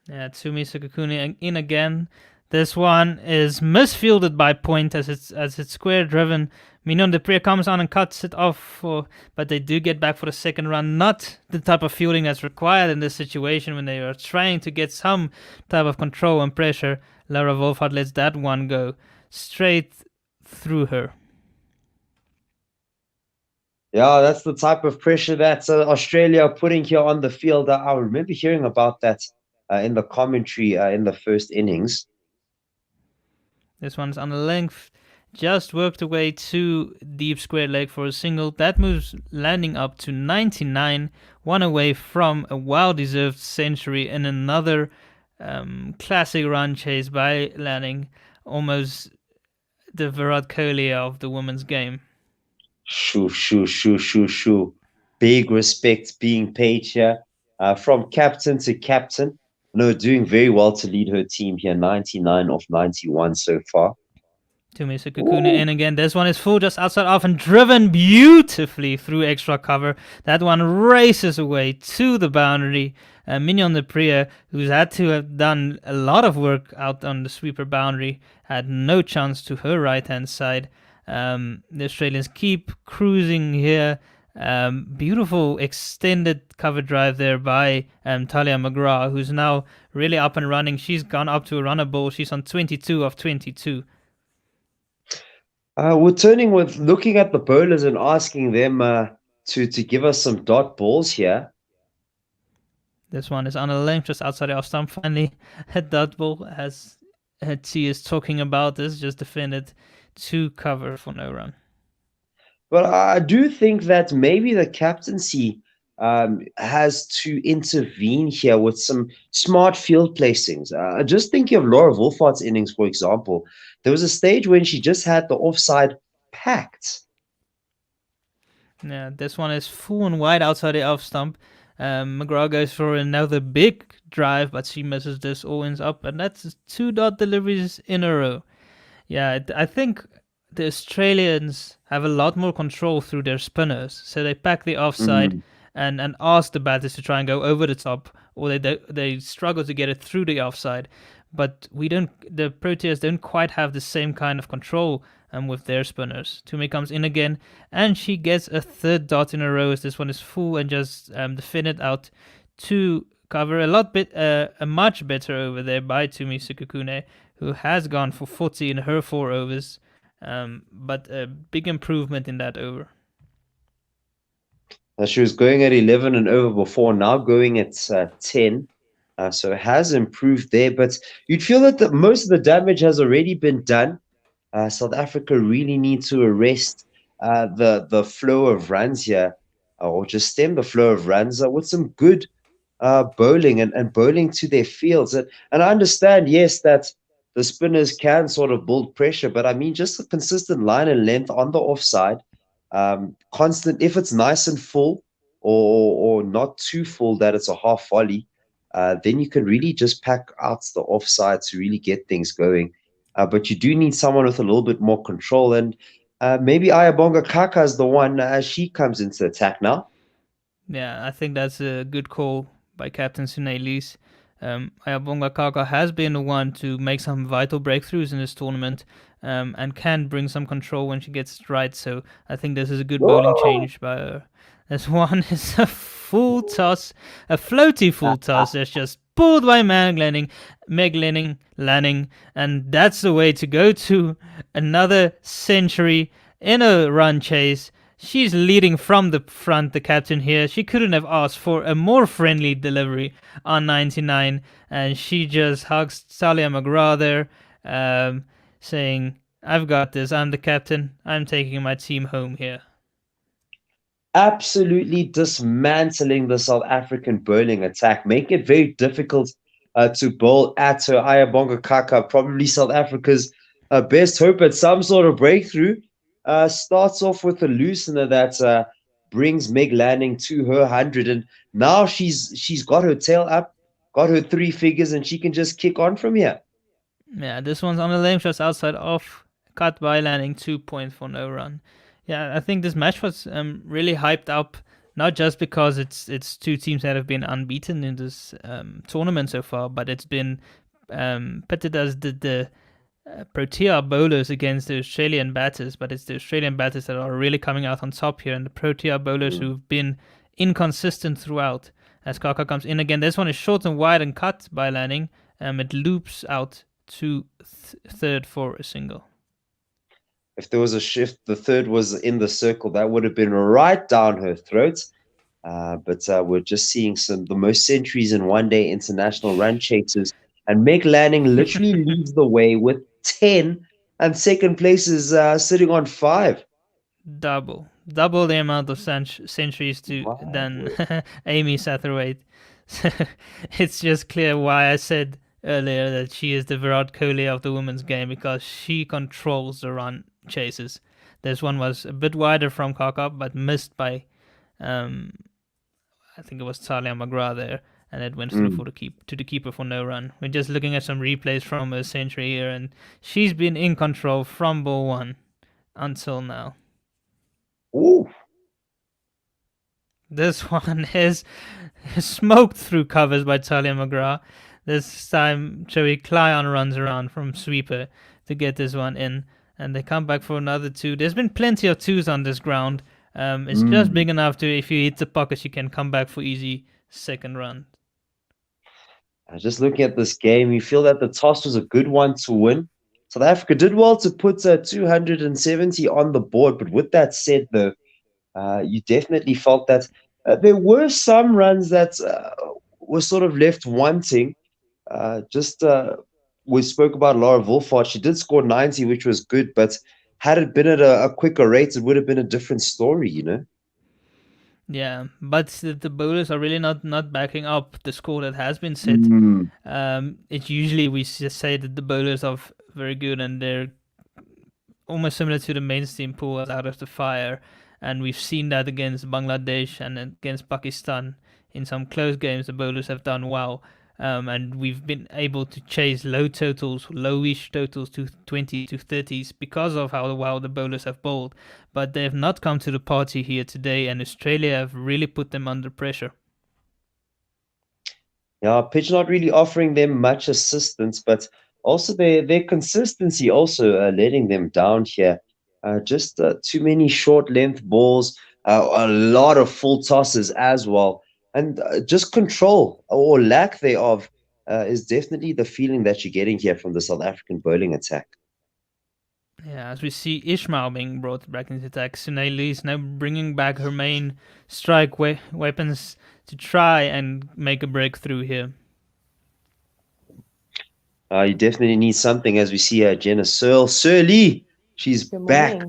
Speaker 8: Yeah, Tsumi Sukakuni in again. This one is misfielded by Point as it's square driven. Mignon du Preez comes on and cuts it off, but they do get back for the second run. Not the type of fielding that's required in this situation when they are trying to get some type of control and pressure. Laura Wolfhard lets that one go straight through her.
Speaker 10: Yeah, that's the type of pressure that Australia are putting here on the field. I remember hearing about that in the commentary in the first innings.
Speaker 8: This one's on the length, just worked away to deep square leg for a single. That moves landing up to 99, one away from a well-deserved century and another classic run chase by Lanning, almost the Virat Kohli of the women's game.
Speaker 10: Shoo. Big respect being paid here from captain to captain. No, doing very well to lead her team here. 99 of 91 so far.
Speaker 8: Tsumi Sukakuni in again. This one is full just outside off and driven beautifully through extra cover. That one races away to the boundary. Mignon du Preez, who's had to have done a lot of work out on the sweeper boundary, had no chance to her right-hand side. The Australians keep cruising here. Beautiful extended cover drive there by Talia McGrath, who's now really up and running. She's gone up to a runner ball. She's on 22 of 22.
Speaker 10: We're turning with looking at the bowlers and asking them to give us some dot balls here.
Speaker 8: This one is on a length just outside the off stump. Finally, a dot ball, as T is talking about this, just defended to cover for no run.
Speaker 10: Well, I do think that maybe the captaincy has to intervene here with some smart field placings. Just thinking of Laura Wolfhard's innings, for example, there was a stage when she just had the offside packed.
Speaker 8: Yeah, this one is full and wide outside the off stump. McGrath goes for another big drive, but she misses this, all ends up, and that's 2 dot deliveries in a row. Yeah, I think the Australians have a lot more control through their spinners, so they pack the offside and ask the batters to try and go over the top, or they struggle to get it through the offside. But the Proteas don't quite have the same kind of control with their spinners. Toomey comes in again, and she gets a 3rd dot in a row as this one is full and just defended out to cover a much better over there by Tsumi Sukakuni, who has gone for 40 in her 4 overs. But a big improvement in that over.
Speaker 10: She was going at 11 and over before, now going at 10. So it has improved there, but you'd feel that most of the damage has already been done. South Africa really need to arrest the flow of runs here, or just stem the flow of runs with some good bowling and bowling to their fields. And I understand, yes, that the spinners can sort of build pressure, but I mean, just a consistent line and length on the offside, constant, if it's nice and full or not too full that it's a half volley, then you can really just pack out the offside to really get things going. But you do need someone with a little bit more control. And maybe Ayabonga Kaka is the one as she comes into attack now.
Speaker 8: Yeah, I think that's a good call by Captain Sunelise. Ayabonga Kaka has been the one to make some vital breakthroughs in this tournament, and can bring some control when she gets it right. So I think this is a good bowling change by her. This one is a full toss, a floaty full toss that's just pulled by Meg Lanning, and that's the way to go to another century in a run chase. She's leading from the front, the captain here. She couldn't have asked for a more friendly delivery on 99, and she just hugs Talia McGrath there, saying, "I've got this. I'm the captain. I'm taking my team home here."
Speaker 10: Absolutely dismantling the South African bowling attack, making it very difficult to bowl at her. Ayabonga Kaka, probably South Africa's best hope at some sort of breakthrough. Starts off with a loosener that brings Meg Lanning to her 100, and now she's got her tail up, got her 3 figures, and she can just kick on from here.
Speaker 8: Yeah, this one's on the lame shots outside off, cut by Lanning, 2 point for no run. Yeah, I think this match was really hyped up, not just because it's two teams that have been unbeaten in this tournament so far, but it's been pitted as the Protea bowlers against the Australian batters, but it's the Australian batters that are really coming out on top here, and the Protea bowlers who've been inconsistent throughout. As Kaka comes in again, this one is short and wide and cut by Lanning. It loops out to third for a single.
Speaker 10: If there was a shift, the third was in the circle, that would have been right down her throat. But we're just seeing the most centuries in one-day international run chasers, and Meg Lanning literally leads the way with 10, and second place is sitting on 5.
Speaker 8: Double the amount of centuries than Amy Satterthwaite. It's just clear why I said earlier that she is the Virat Kohli of the women's game, because she controls the run chases. This one was a bit wider from Kaka, but missed by I think it was Talia McGrath there, and it went through to the keeper for no run. We're just looking at some replays from her century here, and she's been in control from ball 1 until now.
Speaker 10: Ooh.
Speaker 8: This one is smoked through covers by Talia McGrath. This time Joey Klyon runs around from sweeper to get this one in, and they come back for another 2. There's been plenty of 2s on this ground. It's just big enough to, if you hit the pockets, you can come back for easy second run.
Speaker 10: Just looking at this game, you feel that the toss was a good one to win. South Africa did well to put 270 on the board, but with that said, though, you definitely felt that there were some runs that were sort of left wanting. We spoke about Laura Wolfhard. She did score 90, which was good, but had it been at a quicker rate, it would have been a different story, you know?
Speaker 8: Yeah, but the bowlers are really not backing up the score that has been set. It's usually, we just say that the bowlers are very good, and they're almost similar to the mainstream pool as out of the fire. And we've seen that against Bangladesh and against Pakistan. In some close games, the bowlers have done well. And we've been able to chase lowish totals to 20 to 30s because of how well the bowlers have bowled. But they have not come to the party here today, and Australia have really put them under pressure.
Speaker 10: Yeah, pitch not really offering them much assistance, but also their consistency also letting them down here. Just too many short length balls, a lot of full tosses as well. And just control or lack thereof is definitely the feeling that you're getting here from the South African bowling attack.
Speaker 8: Yeah, as we see Ishmael being brought back into attack, Sunelise now bringing back her main strike weapons to try and make a breakthrough here.
Speaker 10: You definitely need something, as we see Jenna Surly. She's back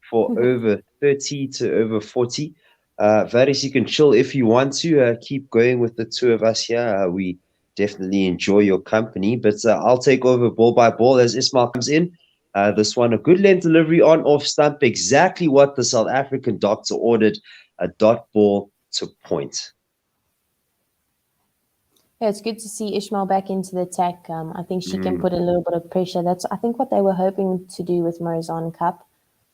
Speaker 10: for over 30 to over 40. Varis, you can chill if you want to. Keep going with the two of us here. We definitely enjoy your company, but I'll take over ball by ball as Ismail comes in. This one, a good length delivery on off stump, exactly what the South African doctor ordered, a dot ball to point.
Speaker 9: Yeah, it's good to see Ishmael back into the attack. I think she can put a little bit of pressure. That's, I think, what they were hoping to do with Morazan Cup.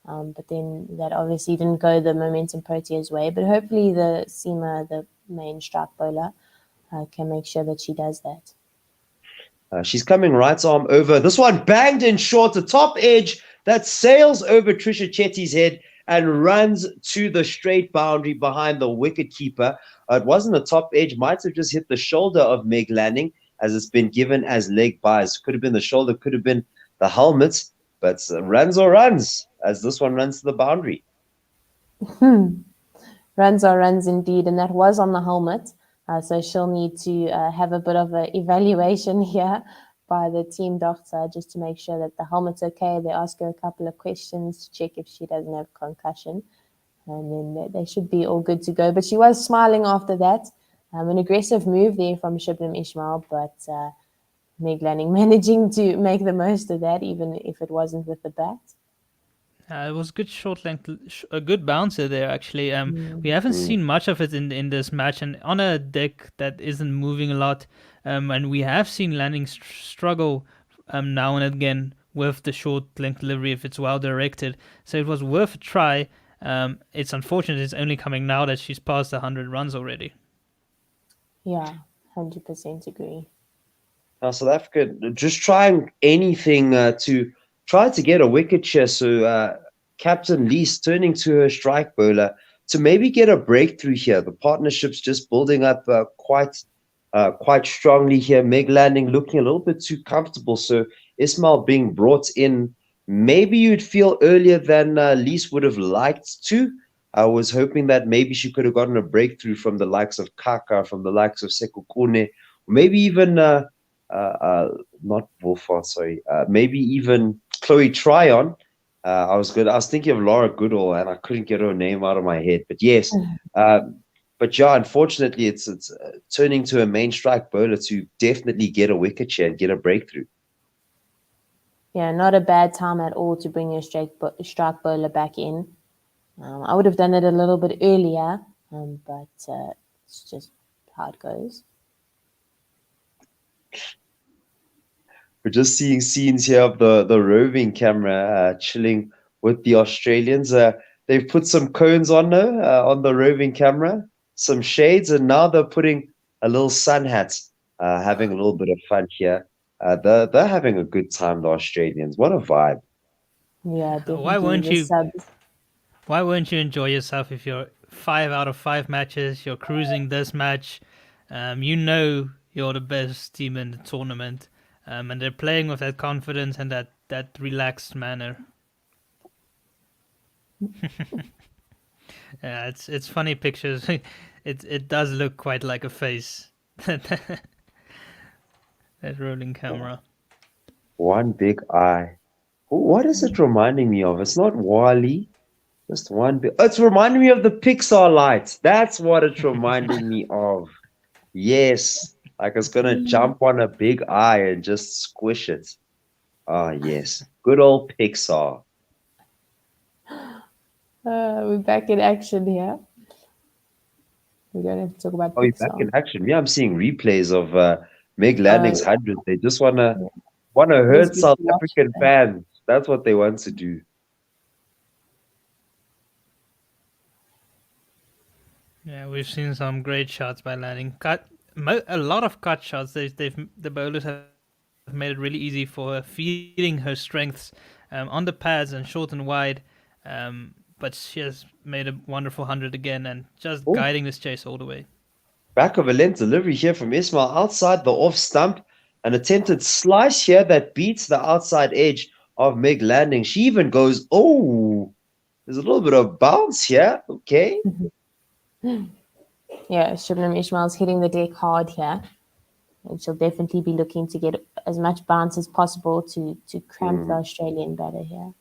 Speaker 9: But then that obviously didn't go the Momentum Proteas way. But hopefully the Seema, the main strike bowler, can make sure that she does that.
Speaker 10: She's coming right arm over. This one banged in short, the top edge that sails over Trisha Chetty's head and runs to the straight boundary behind the wicket keeper. It wasn't a top edge, might have just hit the shoulder of Meg Lanning, as it's been given as leg buys. Could have been the shoulder, could have been the helmet, but runs or runs, as this one runs to the boundary.
Speaker 9: Runs are runs indeed, and that was on the helmet. So she'll need to have a bit of an evaluation here by the team doctor just to make sure that the helmet's okay. They ask her a couple of questions to check if she doesn't have concussion. And then they should be all good to go. But she was smiling after that. An aggressive move there from Shibnam Ismail, but Meg Lanning managing to make the most of that, even if it wasn't with the bat.
Speaker 8: It was good short length, a good bouncer there actually. We haven't seen much of it in this match, and on a deck that isn't moving a lot. And we have seen Lanning struggle now and again with the short length delivery if it's well directed. So it was worth a try. It's unfortunate it's only coming now that she's passed 100 runs already.
Speaker 9: Yeah, 100% agree.
Speaker 10: Now South Africa just trying anything to try to get a wicket here. So Captain Lees turning to her strike bowler to maybe get a breakthrough here. The partnership's just building up quite strongly here. Meg Lanning looking a little bit too comfortable. So Ismail being brought in, maybe you'd feel earlier than Lees would have liked to. I was hoping that maybe she could have gotten a breakthrough from the likes of Kaka, from the likes of Sekukune, maybe even not Wolfart, sorry, maybe even Chloe Tryon. I was thinking of Laura Goodall, and I couldn't get her name out of my head. But yes, but yeah, unfortunately, it's turning to a main strike bowler to definitely get a wicket share and get a breakthrough.
Speaker 9: Yeah, not a bad time at all to bring your strike bowler back in. I would have done it a little bit earlier, but it's just how it goes.
Speaker 10: We're just seeing scenes here of the roving camera chilling with the Australians. They've put some cones on her on the roving camera, some shades, and now they're putting a little sun hat, having a little bit of fun here. They're having a good time, the Australians. What a vibe.
Speaker 9: Yeah, definitely.
Speaker 8: Why won't you enjoy yourself if you're 5 out of 5 matches, you're cruising this match, you know you're the best team in the tournament, and they're playing with that confidence and that relaxed manner. Yeah, it's funny pictures. It does look quite like a face. That rolling camera.
Speaker 10: One big eye. What is it reminding me of? It's not Wally. Just one bit. It's reminding me of the Pixar lights. That's what it's reminding me of. Yes. Like it's going to jump on a big eye and just squish it. Ah, yes. Good old Pixar.
Speaker 9: We're back in action here. We don't have to talk about Pixar.
Speaker 10: Oh, you're back in action. Yeah, I'm seeing replays of Meg Lanning's 100. They just want to hurt South African fans. That's what they want to do.
Speaker 8: Yeah, we've seen some great shots by Lanning. A lot of cut shots. The bowlers have made it really easy for her, feeding her strengths on the pads and short and wide. But she has made a wonderful 100 again and just guiding this chase all the way.
Speaker 10: Back of a length delivery here from Ismail outside the off stump. An attempted slice here that beats the outside edge of Meg Lanning. She even goes, there's a little bit of bounce here. Okay.
Speaker 9: Yeah, Shibnam Ismail's hitting the deck hard here. And she'll definitely be looking to get as much bounce as possible to cramp the Australian batter here.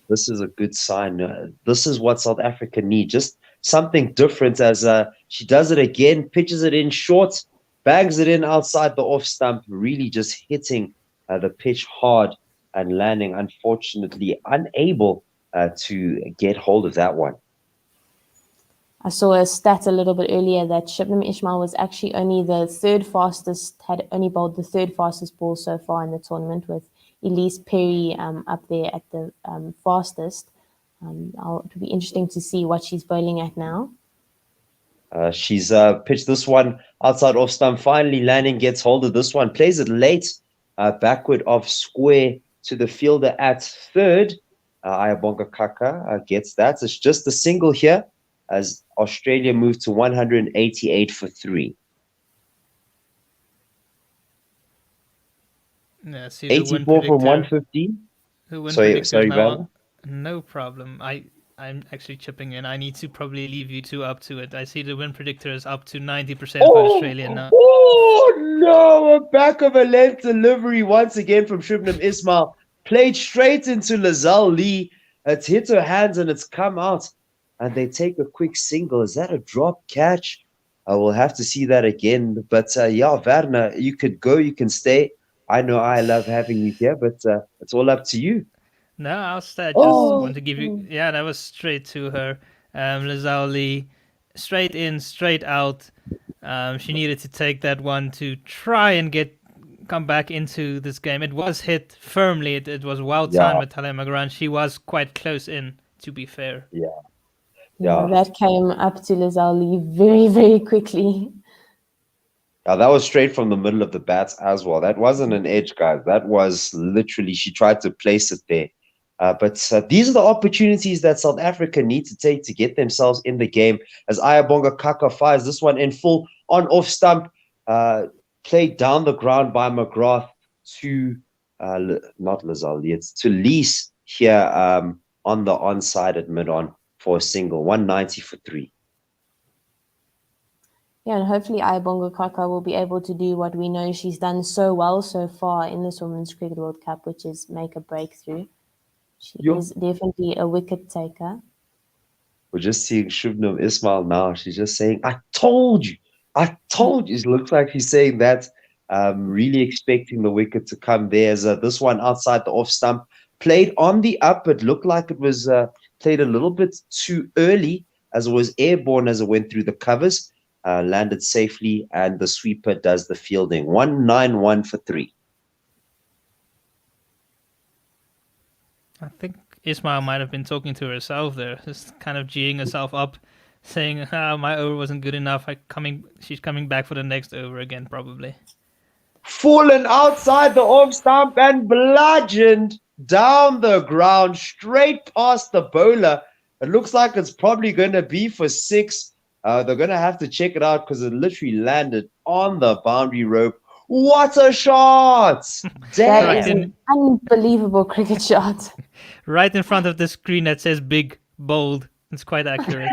Speaker 10: This is a good sign. This is what South Africa need. Just something different as she does it again, pitches it in short, bangs it in outside the off stump, really just hitting the pitch hard and landing, unfortunately, unable to get hold of that one.
Speaker 9: I saw a stat a little bit earlier that Shibnam Ismail was actually only the third fastest, had only bowled the third fastest ball so far in the tournament, with Elise Perry up there at the fastest. It'll be interesting to see what she's bowling at now.
Speaker 10: She's pitched this one outside off stump, finally landing, gets hold of this one, plays it late, backward of square to the fielder at third. Ayabonga Kaka gets that. It's just a single here as Australia moved to 188 for 3.
Speaker 8: Yeah, see
Speaker 10: 84 from 115. Sorry,
Speaker 8: Val. No problem. I'm actually chipping in. I need to probably leave you two up to it. I see the win predictor is up to 90% for Australia now.
Speaker 10: Oh no! A back of a length delivery once again from Shibnam Ismail. Played straight into Lizelle Lee. It's hit her hands and it's come out. And they take a quick single. Is that a drop catch? I will have to see that again. But yeah, Werner, you could go, you can stay. I know I love having you here, but it's all up to you.
Speaker 8: No, I'll stay. I just want to give you... Yeah, that was straight to her. Lizelle Lee, straight in, straight out. She needed to take that one to try and come back into this game. It was hit firmly. It was well timed with Talia Magran. She was quite close in, to be fair.
Speaker 9: Yeah, that came up to Lizelle Lee very, very quickly.
Speaker 10: Yeah, that was straight from the middle of the bat as well. That wasn't an edge, guys. That was literally, she tried to place it there. But these are the opportunities that South Africa need to take to get themselves in the game. As Ayabonga Kaka fires this one in full on off stump, played down the ground by McGrath to, not Lizelle, it's to Lise here on the onside at mid-on for a single, 190 for 3.
Speaker 9: Yeah, and hopefully Ayabonga Kaka will be able to do what we know she's done so well so far in this Women's Cricket World Cup, which is make a breakthrough. She is definitely a wicket taker.
Speaker 10: We're just seeing Shibnam Ismail now. She's just saying, I told you. It looks like she's saying that, really expecting the wicket to come there. As this one outside the off stump, played on the up. It looked like it was played a little bit too early as it was airborne as it went through the covers. Landed safely, and the sweeper does the fielding. 191 for 3.
Speaker 8: I think Ismail might have been talking to herself there, just kind of geeing herself up, saying, my over wasn't good enough. She's coming back for the next over again, probably.
Speaker 10: Fallen outside the off stump and bludgeoned down the ground, straight past the bowler. It looks like it's probably going to be for 6. They're going to have to check it out because it literally landed on the boundary rope. What a shot! Damn.
Speaker 9: That is an unbelievable cricket shot.
Speaker 8: Right in front of the screen that says big, bold. It's quite accurate.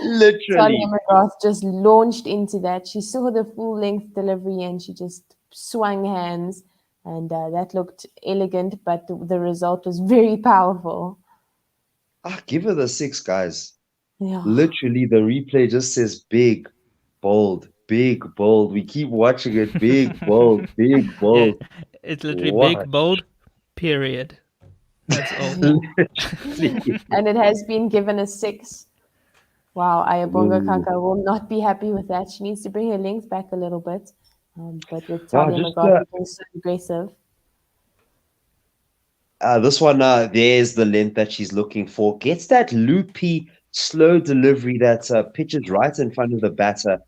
Speaker 10: Literally.
Speaker 9: Talia McGrath just launched into that. She saw the full-length delivery and she just swung hands. And that looked elegant, but the result was very powerful.
Speaker 10: Give her the 6, guys.
Speaker 9: Yeah.
Speaker 10: Literally, the replay just says big, bold, big, bold. We keep watching it. Big, bold, big, bold.
Speaker 8: Yeah, it's literally big, bold, period. That's all.
Speaker 9: And it has been given a 6. Wow, Ayabonga Kaka will not be happy with that. She needs to bring her length back a little bit. But with Talia McGrath being so aggressive.
Speaker 10: This one, there's the length that she's looking for. Gets that loopy, slow delivery that pitches right in front of the batter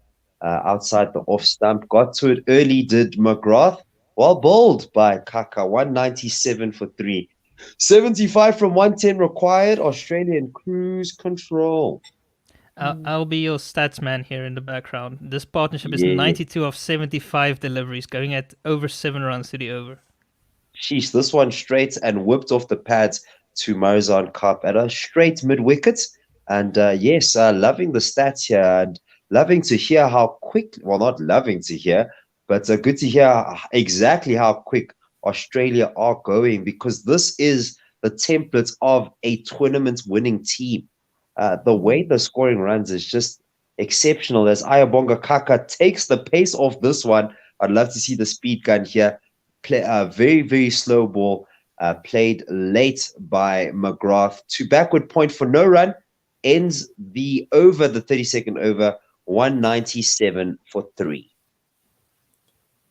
Speaker 10: outside the off stump. Got to it early, did McGrath. Well bowled by Kaka, 197 for 3. 75 from 110 required. Australian cruise control.
Speaker 8: I'll be your stats man here in the background. This partnership is 92 of 75 deliveries, going at over 7 runs to the over.
Speaker 10: Sheesh, this one straight and whipped off the pads to Marizan Karp at a straight mid-wicket. And yes, loving the stats here and loving to hear how quick, well, not loving to hear, but good to hear exactly how quick Australia are going, because this is the template of a tournament winning team. The way the scoring runs is just exceptional as Ayabonga Kaka takes the pace off this one. I'd love to see the speed gun here. Play a very, very slow ball, played late by McGrath to backward point for no run. Ends the 30-second over, 197 for 3.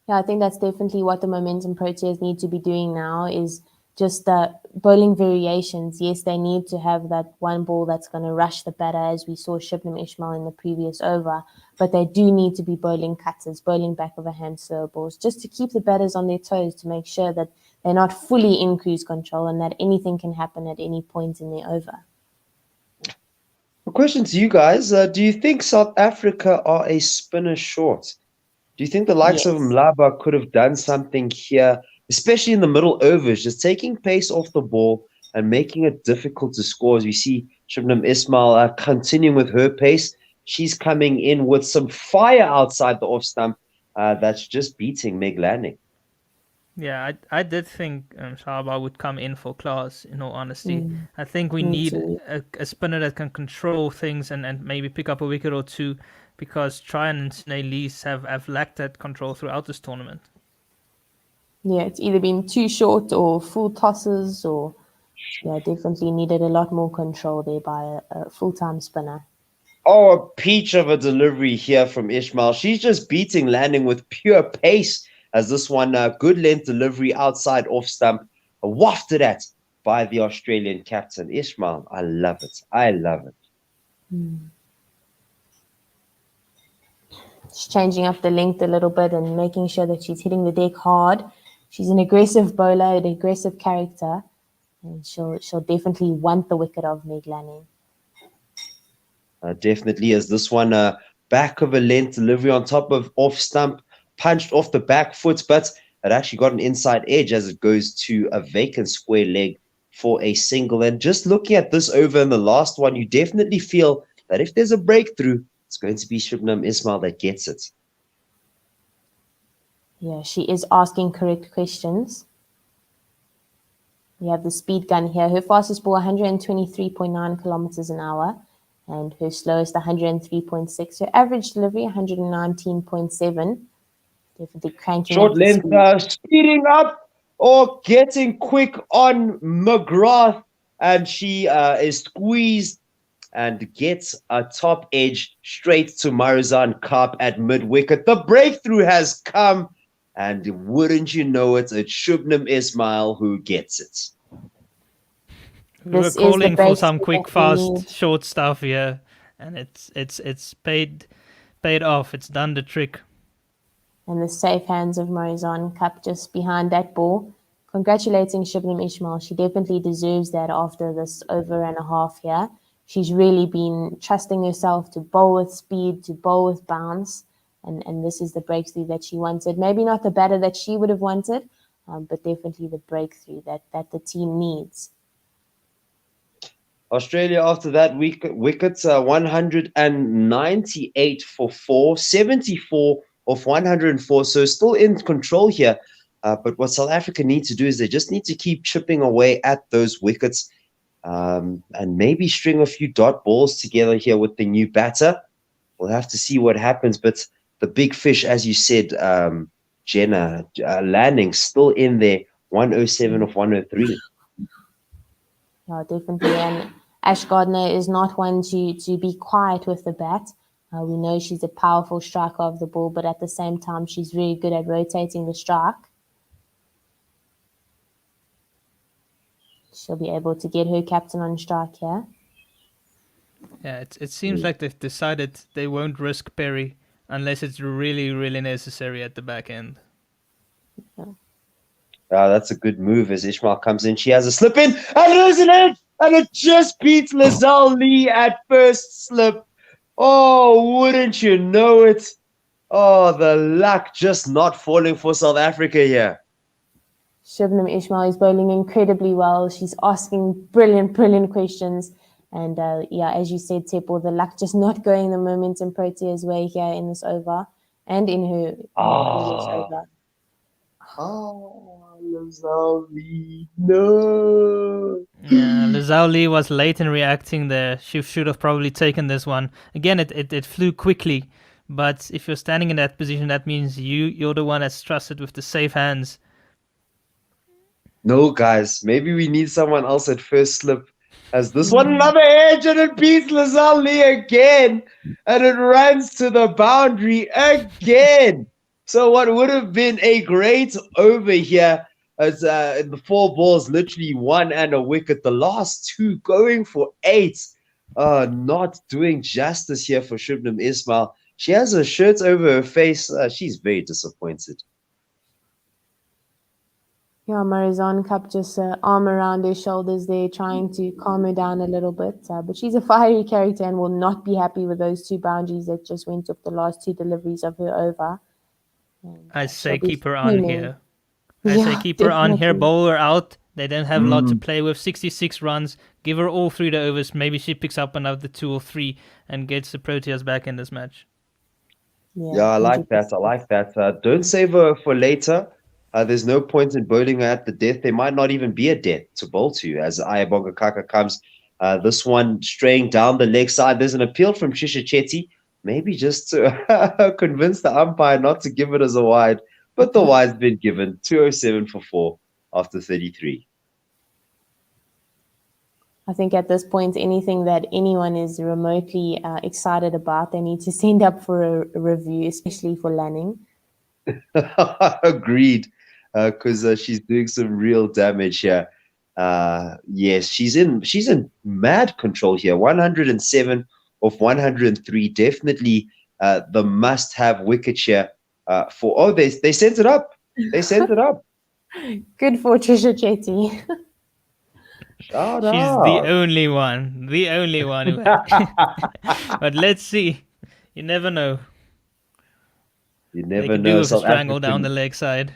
Speaker 9: Yeah, I think that's definitely what the Momentum Proteas need to be doing now, is just bowling variations. Yes, they need to have that one ball that's going to rush the batter, as we saw Shibnam Ismail in the previous over, but they do need to be bowling cutters, bowling back of a hand slow balls, just to keep the batters on their toes, to make sure that they're not fully in cruise control and that anything can happen at any point in their over.
Speaker 10: A question to you guys. Do you think South Africa are a spinner short? Do you think the likes of Mlaba could have done something here, especially in the middle overs, just taking pace off the ball and making it difficult to score? As we see Shibnam Ismail continuing with her pace. She's coming in with some fire outside the off stump that's just beating Meg Lanning.
Speaker 8: Yeah, I did think Shaba would come in for class, in all honesty. I think we need a spinner that can control things and maybe pick up a wicket or two, because Tryon and Snellies have lacked that control throughout this tournament.
Speaker 9: Yeah, it's either been too short or full tosses, or definitely needed a lot more control there by a full-time spinner.
Speaker 10: Oh, a peach of a delivery here from Ismail. She's just beating Lanning with pure pace, as this one, good length delivery outside off stump, wafted at by the Australian captain. Ismail, I love it. I love it.
Speaker 9: She's changing up the length a little bit and making sure that she's hitting the deck hard. She's an aggressive bowler, an aggressive character, and she'll definitely want the wicket of Meg Lanning.
Speaker 10: Definitely, as this one, back of a length delivery on top of off stump, punched off the back foot, but it actually got an inside edge as it goes to a vacant square leg for a single. And just looking at this over in the last one, you definitely feel that if there's a breakthrough, it's going to be Shibnam Ismail that gets it.
Speaker 9: Yeah, she is asking correct questions. We have the speed gun here. Her fastest ball, 123.9 kilometers an hour, and her slowest, 103.6. Her average delivery, 119.7. Definitely cranking
Speaker 10: short
Speaker 9: up the
Speaker 10: length, speeding up or getting quick on McGrath, and she is squeezed and gets a top edge straight to Marizan Karp at mid-wicket. The breakthrough has come, and wouldn't you know it, it's Shubnam Ismail who gets it.
Speaker 8: We were calling for some quick, fast, short stuff here, and it's paid off. It's done the trick.
Speaker 9: And the safe hands of Marizan Karp just behind that ball. Congratulating Shibnam Ismail. She definitely deserves that after this over and a half here. She's really been trusting herself to bowl with speed, to bowl with bounce, and this is the breakthrough that she wanted. Maybe not the batter that she would have wanted, but definitely the breakthrough that the team needs.
Speaker 10: Australia after that wickets, 198 for 4, 74 of 104, so still in control here. But what South Africa need to do is they just need to keep chipping away at those wickets, and maybe string a few dot balls together here with the new batter. We'll have to see what happens, but the big fish, as you said, Jenna, Lanning still in there, 107 of 103.
Speaker 9: Yeah, definitely. And Ash Gardner is not one to be quiet with the bat. We know she's a powerful striker of the ball, but at the same time, she's very good at rotating the strike. She'll be able to get her captain on strike here.
Speaker 8: Yeah, it seems like they've decided they won't risk Perry unless it's really, really necessary at the back end.
Speaker 9: Yeah.
Speaker 10: That's a good move as Ismail comes in. She has a slip in, and it is an edge, and it just beats Lizelle Lee at first slip. Oh, wouldn't you know it? Oh, the luck just not falling for South Africa here.
Speaker 9: Shibnam Ismail is bowling incredibly well. She's asking brilliant questions. And as you said, Tepo, the luck just not going the Momentum Proteas way here in this over and in her previous over.
Speaker 10: Oh, Lizelle Lee, no.
Speaker 8: Zhao Li was late in reacting there. She should have probably taken this one. Again, it flew quickly, but if you're standing in that position, that means you're the one that's trusted with the safe hands.
Speaker 10: No, guys, maybe we need someone else at first slip. As this one, another edge, and it beats Lazal Lee again, and it runs to the boundary again. So what would have been a great over here, as the 4 balls, literally 1 and a wicket, the last 2 going for 8. Not doing justice here for Shubnam Ismail. She has her shirt over her face. She's very disappointed.
Speaker 9: Yeah, Marizon Cup just arm around her shoulders there, trying to calm her down a little bit. But she's a fiery character and will not be happy with those 2 boundaries that just went off the last 2 deliveries of her over. And,
Speaker 8: I say
Speaker 9: she'll be
Speaker 8: keep her on
Speaker 9: screaming.
Speaker 8: here. I say
Speaker 9: Yeah,
Speaker 8: keep her on here,
Speaker 9: definitely.
Speaker 8: bowl her out. They don't have a lot to play with. 66 runs. Give her all 3 the overs. Maybe she picks up another 2 or 3 and gets the Proteas back in this match.
Speaker 10: Yeah, I like that. I like that. Don't save her for later. There's no point in bowling her at the death. There might not even be a death to bowl to as Ayabonga Kaka comes. This one straying down the leg side. There's an appeal from Trisha Chetty, maybe just to convince the umpire not to give it as a wide. But the wide's been given. 207 for 4 after 33.
Speaker 9: I think at this point, anything that anyone is remotely excited about, they need to send up for a review, especially for Lanning.
Speaker 10: Agreed, because she's doing some real damage here. Yes, she's in mad control here. 107 of 103, definitely the must-have wicket here. They sent it up. They sent it up.
Speaker 9: Good for Trisha Chetty.
Speaker 10: Shout
Speaker 8: She's
Speaker 10: out.
Speaker 8: the only one who but let's see. You never know.
Speaker 10: You
Speaker 8: They
Speaker 10: never
Speaker 8: could do
Speaker 10: know.
Speaker 8: with a
Speaker 10: South
Speaker 8: strangle down
Speaker 10: African-
Speaker 8: the leg side.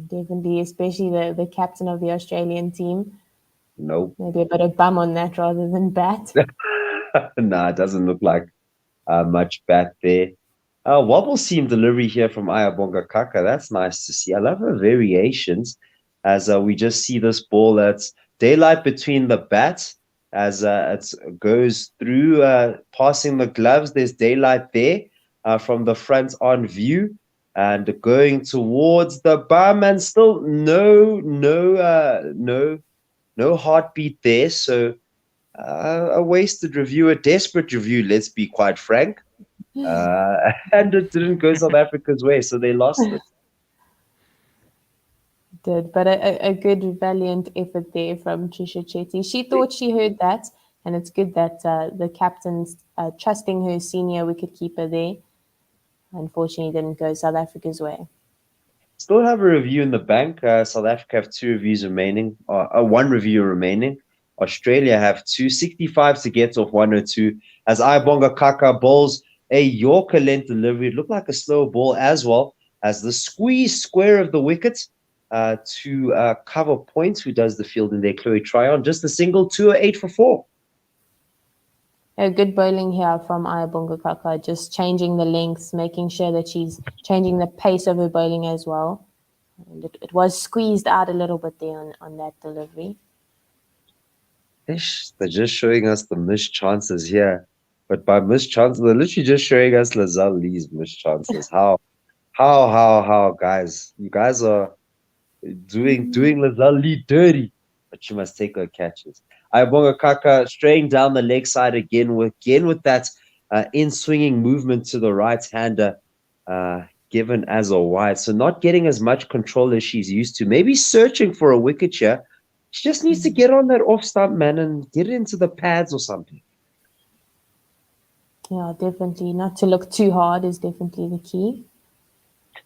Speaker 9: Definitely, especially the captain of the Australian team.
Speaker 10: Nope.
Speaker 9: Maybe a bit of bum on that rather than bat.
Speaker 10: Nah, it doesn't look like much bat there. Wobble seam delivery here from Ayabonga Kaka. That's nice to see. I love her variations as we just see this ball that's daylight between the bat as it goes through passing the gloves. There's daylight there from the front on view and going towards the bum and still no heartbeat there. So a wasted review, a desperate review, let's be quite frank. And it didn't go South Africa's way, so they lost it.
Speaker 9: Did, but a good valiant effort there from Trisha Chetty. She thought she heard that, and it's good that the captain's trusting her senior wicketkeeper there. Unfortunately, didn't go South Africa's way.
Speaker 10: Still have a review in the bank. South Africa have 2 reviews remaining, 1 review remaining. Australia have 265 to get off 102 as Ayabonga Kaka bowls a Yorker length delivery. It looked like a slow ball as well as the squeeze square of the wicket to cover points. Who does the fielding there? Chloe Tryon. Just a single, 208 for 4.
Speaker 9: A good bowling here from Ayabonga Kaka, just changing the lengths, making sure that she's changing the pace of her bowling as well. And it was squeezed out a little bit there on that delivery.
Speaker 10: They're just showing us the missed chances here. But by missed chances, they're literally just showing us Lazal Lee's missed chances. How, guys? You guys are doing Lazal Lee dirty. But you must take her catches. Ayabonga Kaka straying down the leg side again with that in-swinging movement to the right-hander given as a wide. So not getting as much control as she's used to. Maybe searching for a wicket here. She just needs to get on that off-stump, man, and get it into the pads or something.
Speaker 9: Yeah, definitely. Not to look too hard is definitely the key.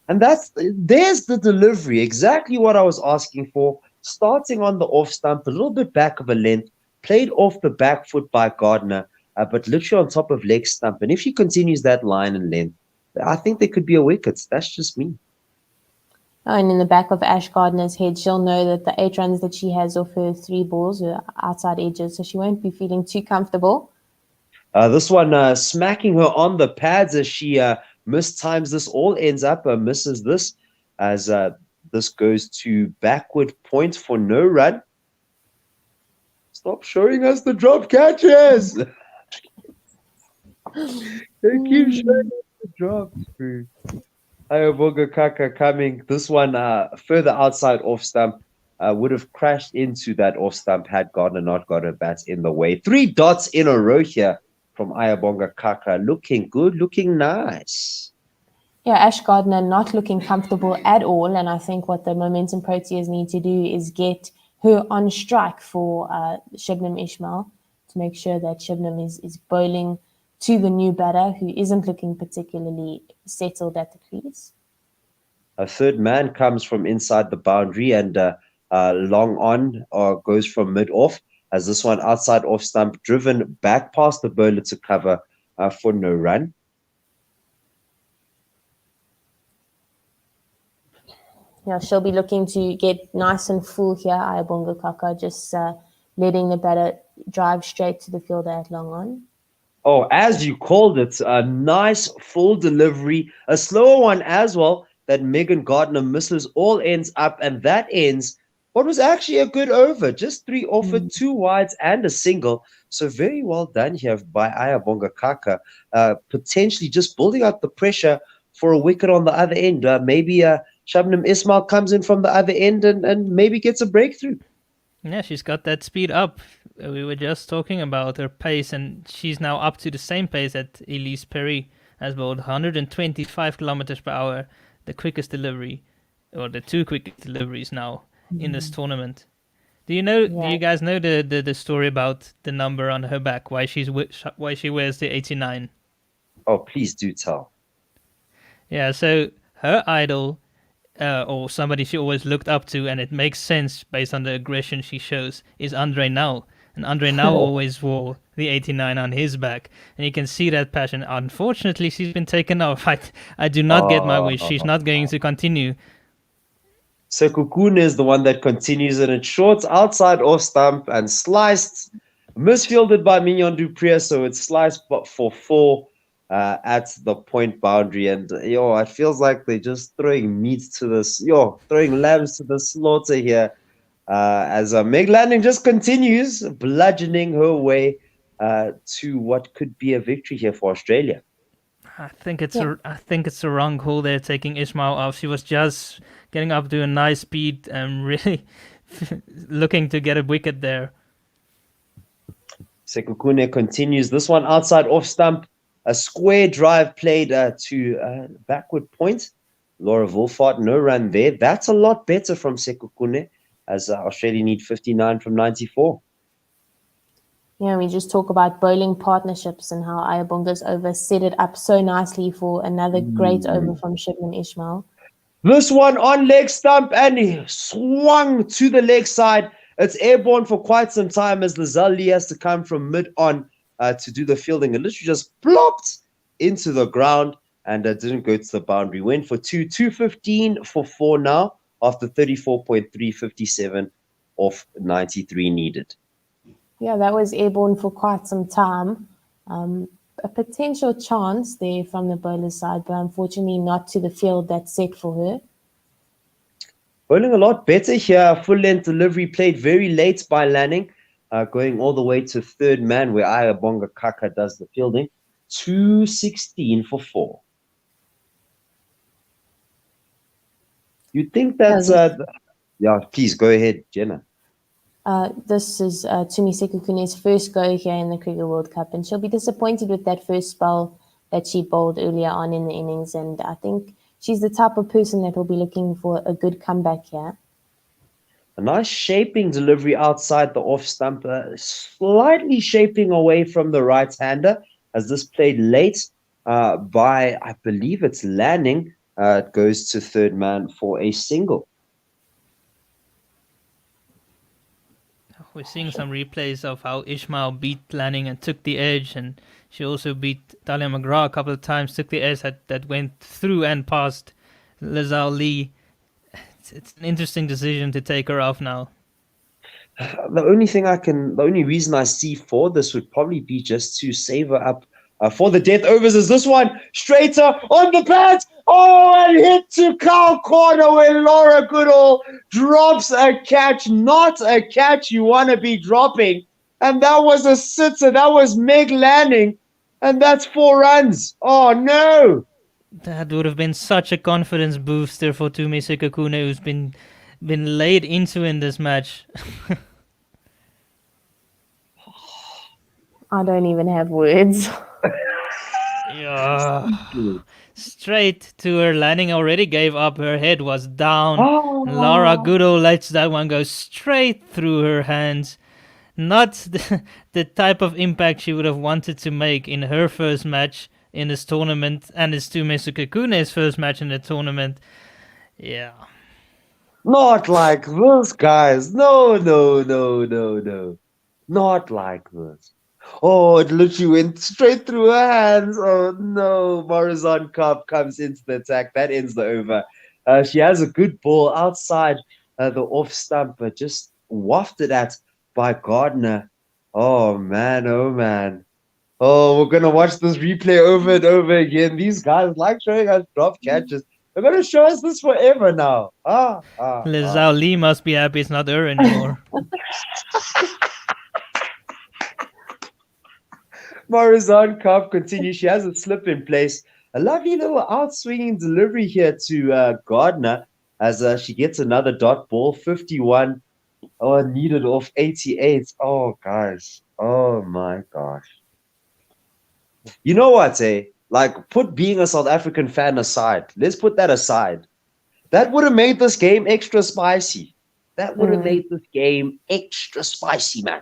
Speaker 10: And there's the delivery. Exactly what I was asking for. Starting on the off stump, a little bit back of a length, played off the back foot by Gardner, but literally on top of leg stump. And if she continues that line and length, I think there could be a wicket. That's just me.
Speaker 9: Oh, and in the back of Ash Gardner's head, she'll know that the 8 runs that she has off her 3 balls are outside edges, so she won't be feeling too comfortable.
Speaker 10: This one smacking her on the pads as she mistimes this. All ends up misses this as this goes to backward point for no run. Stop showing us the drop catches. They keep showing us the drops, bro. Ayabonga Kaka coming. This one further outside off stump. Would have crashed into that off stump had Gardner not got her bat in the way. 3 dots in a row here from Ayabonga Kaka. Looking good, looking nice.
Speaker 9: Yeah, Ash Gardner not looking comfortable at all. And I think what the Momentum Proteas need to do is get her on strike for Shibnam Ismail to make sure that Shibnam is bowling to the new batter who isn't looking particularly settled at the crease.
Speaker 10: A third man comes from inside the boundary and long on or goes from mid off, as this one outside off stump driven back past the bowler to cover for no run.
Speaker 9: Yeah, she'll be looking to get nice and full here. Ayabonga Kaka just letting the batter drive straight to the fielder at long on.
Speaker 10: Oh, as you called it, a nice full delivery, a slower one as well that Megan Gardner misses, all ends up, and that ends what was actually a good over. Just 3 offered, 2 wides and a single. So very well done here by Ayabonga Kaka, potentially just building up the pressure for a wicket on the other end. Maybe Shabnam Ismail comes in from the other end and maybe gets a breakthrough.
Speaker 8: Yeah, she's got that speed up. We were just talking about her pace, and she's now up to the same pace that Elise Perry has bowled, 125 kilometers per hour, the quickest delivery, or the 2 quickest deliveries now in this tournament. Do you know? Yeah. Do you guys know the story about the number on her back? Why she wears the 89?
Speaker 10: Oh, please do tell.
Speaker 8: Yeah, so her idol, or somebody she always looked up to, and it makes sense based on the aggression she shows, is Andre Nau. And Andre Nau always wore the 89 on his back. And you can see that passion. Unfortunately, she's been taken off. I do not get my wish. She's not going to continue.
Speaker 10: So Sekukune is the one that continues, and it's short outside off stump and sliced, misfielded by Mignon du Preez, so it's sliced for 4 at the point boundary. And it feels like they're just throwing meat to this, throwing lambs to the slaughter here, as Meg Lanning just continues bludgeoning her way to what could be a victory here for Australia.
Speaker 8: I think it's a wrong call there, taking Ismail off. She was just getting up to a nice speed and really looking to get a wicket there.
Speaker 10: Sekukune continues. This one outside off stump. A square drive played to backward point. Laura Wolfart, no run there. That's a lot better from Sekukune, as Australia need 59 from 94.
Speaker 9: Yeah, we just talk about bowling partnerships and how Ayabonga's over set it up so nicely for another great over from Shibnam Ismail.
Speaker 10: This one on leg stump, and he swung to the leg side. It's airborne for quite some time as Lizelle Lee has to come from mid-on to do the fielding. It literally just plopped into the ground and didn't go to the boundary. Went for 215 for 4 now after 34.357 off 93 needed.
Speaker 9: Yeah, that was airborne for quite some time. A potential chance there from the bowler's side, but unfortunately not to the field that's set for her.
Speaker 10: Bowling a lot better here. Full length delivery played very late by Lanning, going all the way to third man where Ayabonga Kaka does the fielding. 216 for 4. You'd think that's... yeah, please go ahead, Jenna.
Speaker 9: This is Tumi Sekukune's first go here in the Cricket World Cup, and she'll be disappointed with that first spell that she bowled earlier on in the innings, and I think she's the type of person that will be looking for a good comeback here.
Speaker 10: A nice shaping delivery outside the off stump, slightly shaping away from the right-hander, as this played late by, I believe it's Lanning. It goes to third man for a single.
Speaker 8: We're seeing some replays of how Ismail beat Lanning and took the edge, and she also beat Talia McGrath a couple of times, took the edge that went through and past Lizelle Lee. It's an interesting decision to take her off now.
Speaker 10: The only reason I see for this would probably be just to save her up for the death overs. Is this one straighter on the bat? Oh, and hit to cow corner where Laura Goodall drops a catch. Not a catch you want to be dropping And that was a sitter. That was Meg Lanning. And that's 4 runs. Oh, no.
Speaker 8: That would have been such a confidence booster for Tumi Sekakune, who's been laid into in this match.
Speaker 9: I don't even have words.
Speaker 8: Yeah. Straight to her landing, already gave up. Her head was down. Laura Goodall lets that one go straight through her hands. Not the type of impact she would have wanted to make in her first match in this tournament, and it's Tumi Sekakune's first match in the tournament. Yeah.
Speaker 10: Not like this, guys. No. Not like this. Oh, it literally went straight through her hands. Oh, no. Morizon Cup comes into the attack. That ends the over. She has a good ball outside the off stump, but just wafted at by Gardner. Oh, man. Oh, man. Oh, we're going to watch this replay over and over again. These guys like showing us drop catches. They're going to show us this forever now.
Speaker 8: Lizao Lee must be happy it's not her anymore.
Speaker 10: Morizon Cup continues. She has a slip in place. A lovely little outswinging delivery here to Gardner as she gets another dot ball. 51. Oh, needed off 88. Oh, guys. Oh, my gosh. You know what, eh? Like, put being a South African fan aside. Let's put that aside. That would have made this game extra spicy. That would have made this game extra spicy, man.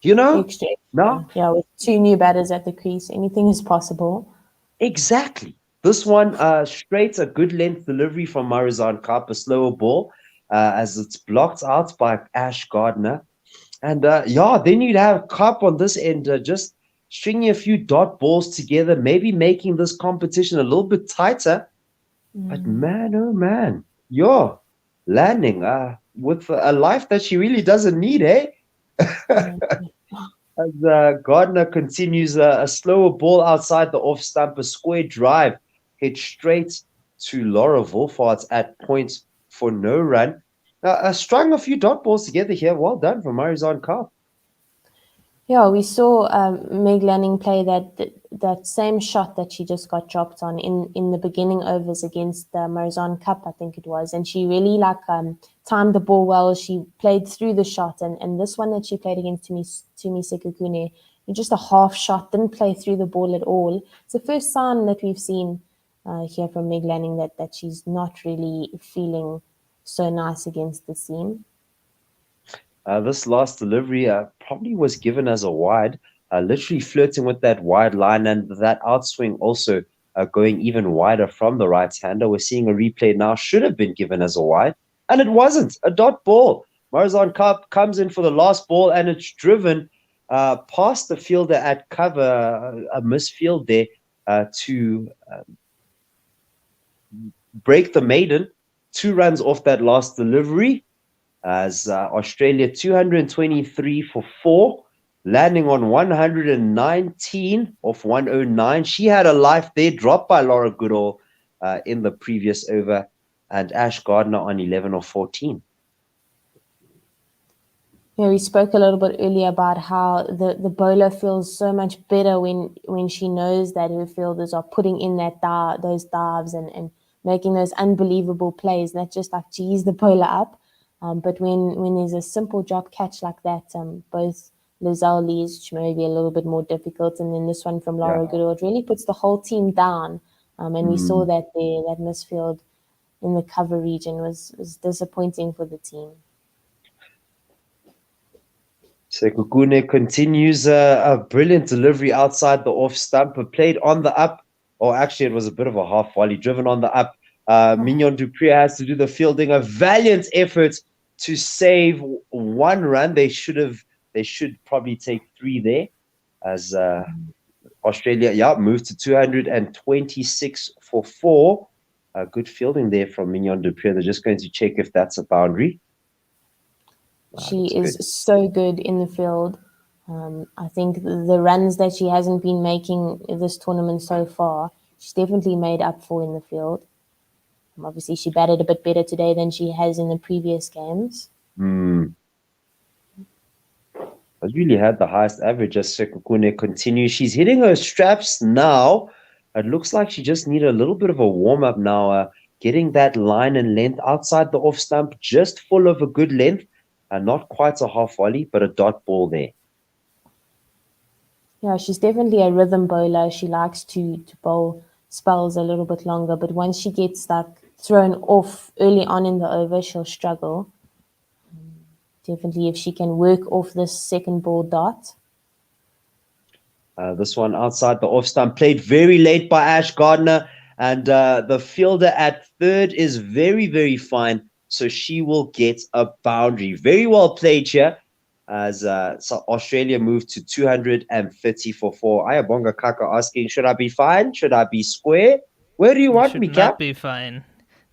Speaker 10: You know?
Speaker 9: Extra.
Speaker 10: No?
Speaker 9: Yeah, with 2 new batters at the crease, anything is possible.
Speaker 10: Exactly. This one, straight a good length delivery from Morizon Cup, a slower ball, as it's blocked out by Ash Gardner. And then you'd have Cup on this end, just stringing a few dot balls together, maybe making this competition a little bit tighter. But man, oh man, you're landing with a life that she really doesn't need, eh? As Gardner continues a slower ball outside the off stump, a square drive, hit straight to Laura Wolfhardt at point for no run. Strung a few dot balls together here. Well done from Morizon Cup.
Speaker 9: Yeah, we saw Meg Lanning play that same shot that she just got dropped on in the beginning overs against the Morizon Cup, I think it was. And she really timed the ball well. She played through the shot. And this one that she played against Tumi Sekakune, just a half shot, didn't play through the ball at all. It's the first sign that we've seen here from Meg Lanning that she's not really feeling so nice against the seam.
Speaker 10: This last delivery probably was given as a wide, literally flirting with that wide line, and that outswing also going even wider from the right-hander. We're seeing a replay now, should have been given as a wide, and it wasn't. A dot ball. Morizon Cup comes in for the last ball, and it's driven past the fielder at cover, a misfield there to break the maiden. 2 runs off that last delivery. As Australia 223 for 4, landing on 119 off 109. She had a life there, dropped by Laura Goodall in the previous over, and Ash Gardner on 11 or 14.
Speaker 9: Yeah, we spoke a little bit earlier about how the bowler feels so much better when she knows that her fielders are putting in those dives and making those unbelievable plays. Not just like, geez, the bowler up. But when there's a simple drop catch like that, both Lizelle Lee's, which may be a little bit more difficult, and then this one from Laura Goodall, it really puts the whole team down. And we saw that that misfield in the cover region was disappointing for the team.
Speaker 10: Sekakune continues a brilliant delivery outside the off stump, played on the up, or actually it was a bit of a half volley, driven on the up. Mignon du Preez has to do the fielding, a valiant effort to save 1 run. They should probably take 3 there, as Australia moved to 226 for 4. Good fielding there from Mignon du Preez. They're just going to check if that's a boundary.
Speaker 9: She is so good in the field. I think the runs that she hasn't been making this tournament so far, she's definitely made up for in the field. Obviously, she batted a bit better today than she has in the previous games.
Speaker 10: Really had the highest average as Sekukune continues. She's hitting her straps now. It looks like she just needed a little bit of a warm-up now, getting that line and length outside the off stump, just full of a good length. Not quite a half volley, but a dot ball there.
Speaker 9: Yeah, she's definitely a rhythm bowler. She likes to bowl spells a little bit longer, but once she gets like thrown off early on in the over, she'll struggle. Definitely, if she can work off this second ball dot.
Speaker 10: This one outside the off stump, played very late by Ash Gardner, and the fielder at third is very, very fine, so she will get a boundary. Very well played here, as so Australia moved to 230 for 4. Ayabonga Kaka asking, should I be fine? Should I be square? Where do you want me,
Speaker 8: Should
Speaker 10: Cap?
Speaker 8: not be fine.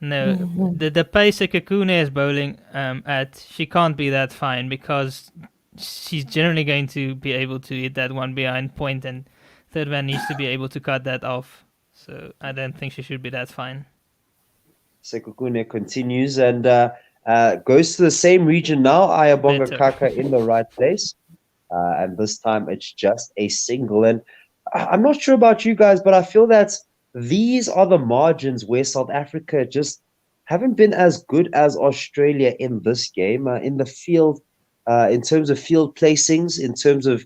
Speaker 8: No, the pace Sekukune is bowling at, she can't be that fine because she's generally going to be able to hit that one behind point, and third man needs to be able to cut that off. So I don't think she should be that fine.
Speaker 10: Sekukune continues and goes to the same region now. Ayabonga
Speaker 8: Better.
Speaker 10: Kaka in the right place. And this time it's just a single. And I'm not sure about you guys, but I feel that these are the margins where South Africa just haven't been as good as Australia in this game. In the field, in terms of field placings, in terms of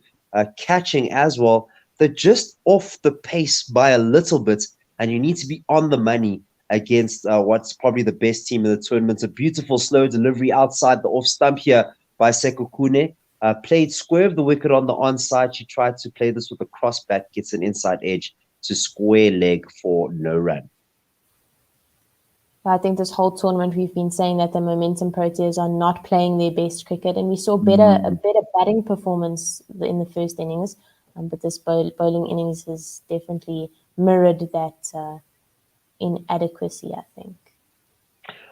Speaker 10: catching as well, they're just off the pace by a little bit, and you need to be on the money against what's probably the best team in the tournament. A beautiful slow delivery outside the off stump here by Sekukune. Played square of the wicket on the onside. She tried to play this with a cross bat, gets an inside edge to square leg for no run.
Speaker 9: I think this whole tournament we've been saying that the Momentum Proteas are not playing their best cricket, and we saw a better batting performance in the first innings, but this bowling innings has definitely mirrored that inadequacy, I think.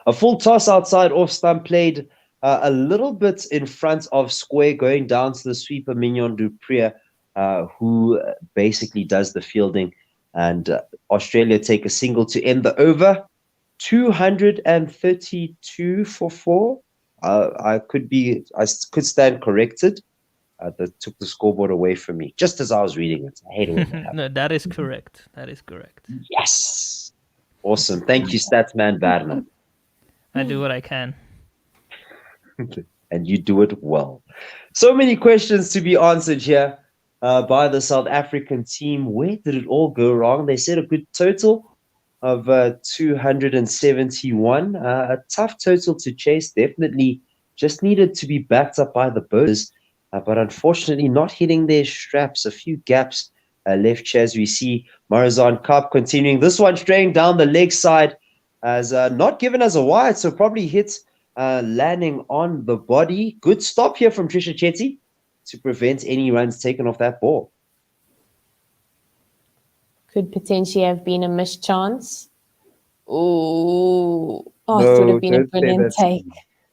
Speaker 10: A full toss outside off stump, played a little bit in front of square, going down to the sweeper Mignon du Preez, who basically does the fielding, and Australia take a single to end the over. 232 for 4. I could stand corrected. That took the scoreboard away from me just as I was reading it. I hate it when that happens.
Speaker 8: No, that is correct. That is correct.
Speaker 10: Yes. Awesome. Thank you, Statsman Werner.
Speaker 8: I do what I can.
Speaker 10: And you do it well. So many questions to be answered here by the South African team. Where did it all go wrong? They said a good total of 271. A tough total to chase. Definitely just needed to be backed up by the bowlers. But unfortunately not hitting their straps. A few gaps left here as we see Marizan Kaap continuing. This one straying down the leg side as not given as a wide, so probably hits landing on the body. Good stop here from Trisha Chetty to prevent any runs taken off that ball.
Speaker 9: Could potentially have been a missed chance. Oh,
Speaker 10: No,
Speaker 9: it would have been a
Speaker 10: don't say
Speaker 9: brilliant
Speaker 10: that.
Speaker 9: take.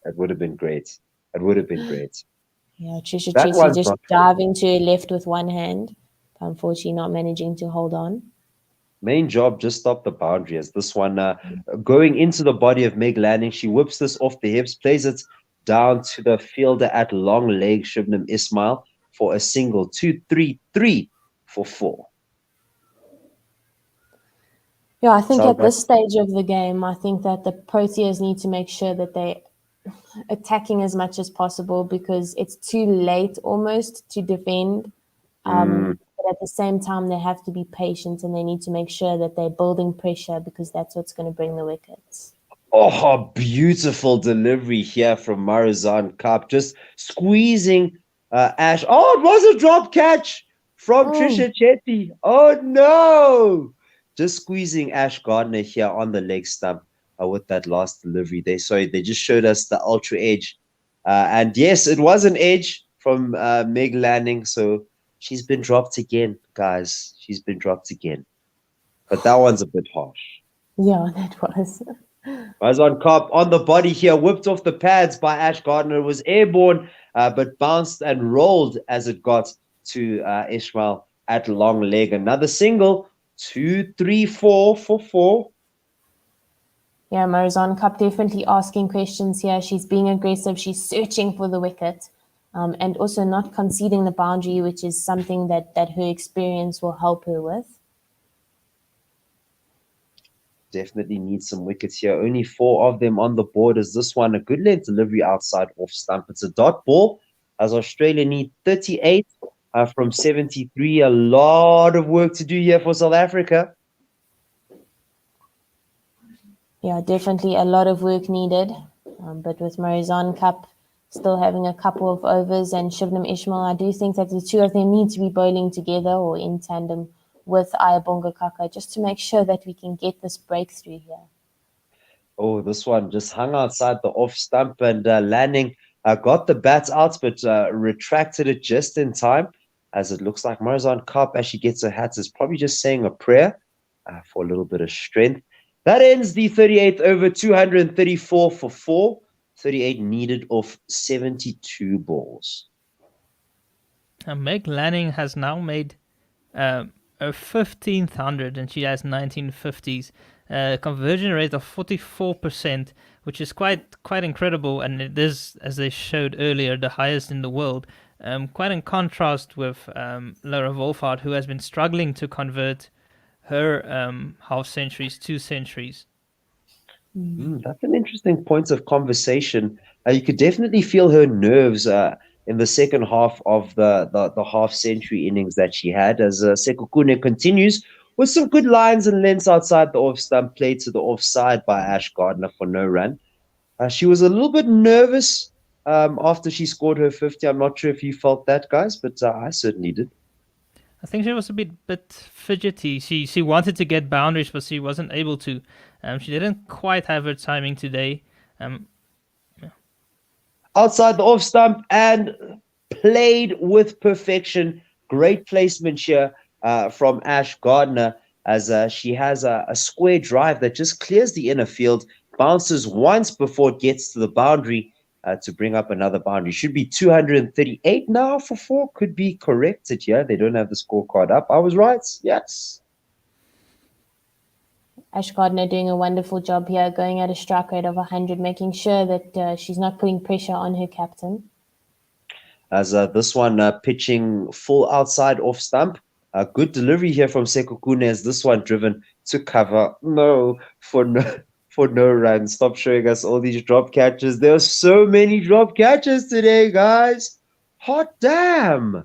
Speaker 10: That would have been great. That would have been great.
Speaker 9: Yeah, Trisha
Speaker 10: That
Speaker 9: Chetty
Speaker 10: one's
Speaker 9: just
Speaker 10: not-
Speaker 9: diving to her left with one hand, but unfortunately not managing to hold on.
Speaker 10: Main job, just stop the boundary. As this one going into the body of Meg Lanning, she whips this off the hips, plays it down to the fielder at long leg, Shubnam Ismail, for a single. 2-3-3 for 4.
Speaker 9: Yeah, I think
Speaker 10: Sounds
Speaker 9: at this stage of the game, I think that the Proteas need to make sure that they're attacking as much as possible because it's too late almost to defend. But at the same time, they have to be patient and they need to make sure that they're building pressure because that's what's going to bring the wickets.
Speaker 10: Oh, beautiful delivery here from Marizan Kaap, just squeezing Ash. Oh, it was a drop catch from Trisha Chetty. Oh, no. Just squeezing Ash Gardner here on the leg stump with that last delivery. They just showed us the ultra edge. And yes, it was an edge from Meg Lanning. So she's been dropped again, guys. She's been dropped again. But that one's a bit harsh.
Speaker 9: Yeah, that was.
Speaker 10: Marizan Kaap on the body here, whipped off the pads by Ash Gardner. It was airborne, but bounced and rolled as it got to Ishmael at long leg. Another single, 2-3-4 for 4.
Speaker 9: Yeah, Marizan Kaap definitely asking questions here. She's being aggressive. She's searching for the wicket. and also not conceding the boundary, which is something that her experience will help her with.
Speaker 10: Definitely needs some wickets here. Only 4 of them on the board. Is this one a good length delivery outside off stump? It's a dot ball, as Australia need 38 from 73. A lot of work to do here for South Africa.
Speaker 9: Yeah, definitely a lot of work needed. But with Marizon Cup still having a couple of overs and Shivnam Ismail, I do think that the two of them need to be bowling together or in tandem with Ayabonga Kaka, just to make sure that we can get this breakthrough here.
Speaker 10: Oh, this one just hung outside the off stump, and Lanning got the bat out, but retracted it just in time, as it looks like Marizon Cup, as she gets her hats, is probably just saying a prayer for a little bit of strength. That ends the 38th over, 234 for 4. 38 needed off 72 balls.
Speaker 8: Meg Lanning has now made a 15th 100, and she has 1950s. Conversion rate of 44%, which is quite incredible, and it is, as they showed earlier, the highest in the world. Quite in contrast with Laura Wolfhard, who has been struggling to convert her half centuries to centuries.
Speaker 10: That's an interesting point of conversation. You could definitely feel her nerves in the second half of the half-century innings that she had, as Sekukune continues with some good lines and lengths outside the off-stump, played to the offside by Ash Gardner for no run. She was a little bit nervous after she scored her 50. I'm not sure if you felt that, guys, but I certainly did.
Speaker 8: I think she was a bit fidgety. She wanted to get boundaries, but she wasn't able to. She didn't quite have her timing today.
Speaker 10: Outside the off stump and played with perfection. Great placement here from Ash Gardner, as she has a square drive that just clears the inner field, bounces once before it gets to the boundary to bring up another boundary. Should be 238 now for 4. Could be corrected here. They don't have the scorecard up. I was right. Yes.
Speaker 9: Ash Gardner doing a wonderful job here, going at a strike rate of 100, making sure that she's not putting pressure on her captain.
Speaker 10: As this one pitching full outside off stump. A good delivery here from Sekukune, as this one driven to cover. For no run. Stop showing us all these drop catches. There are so many drop catches today, guys. Hot damn.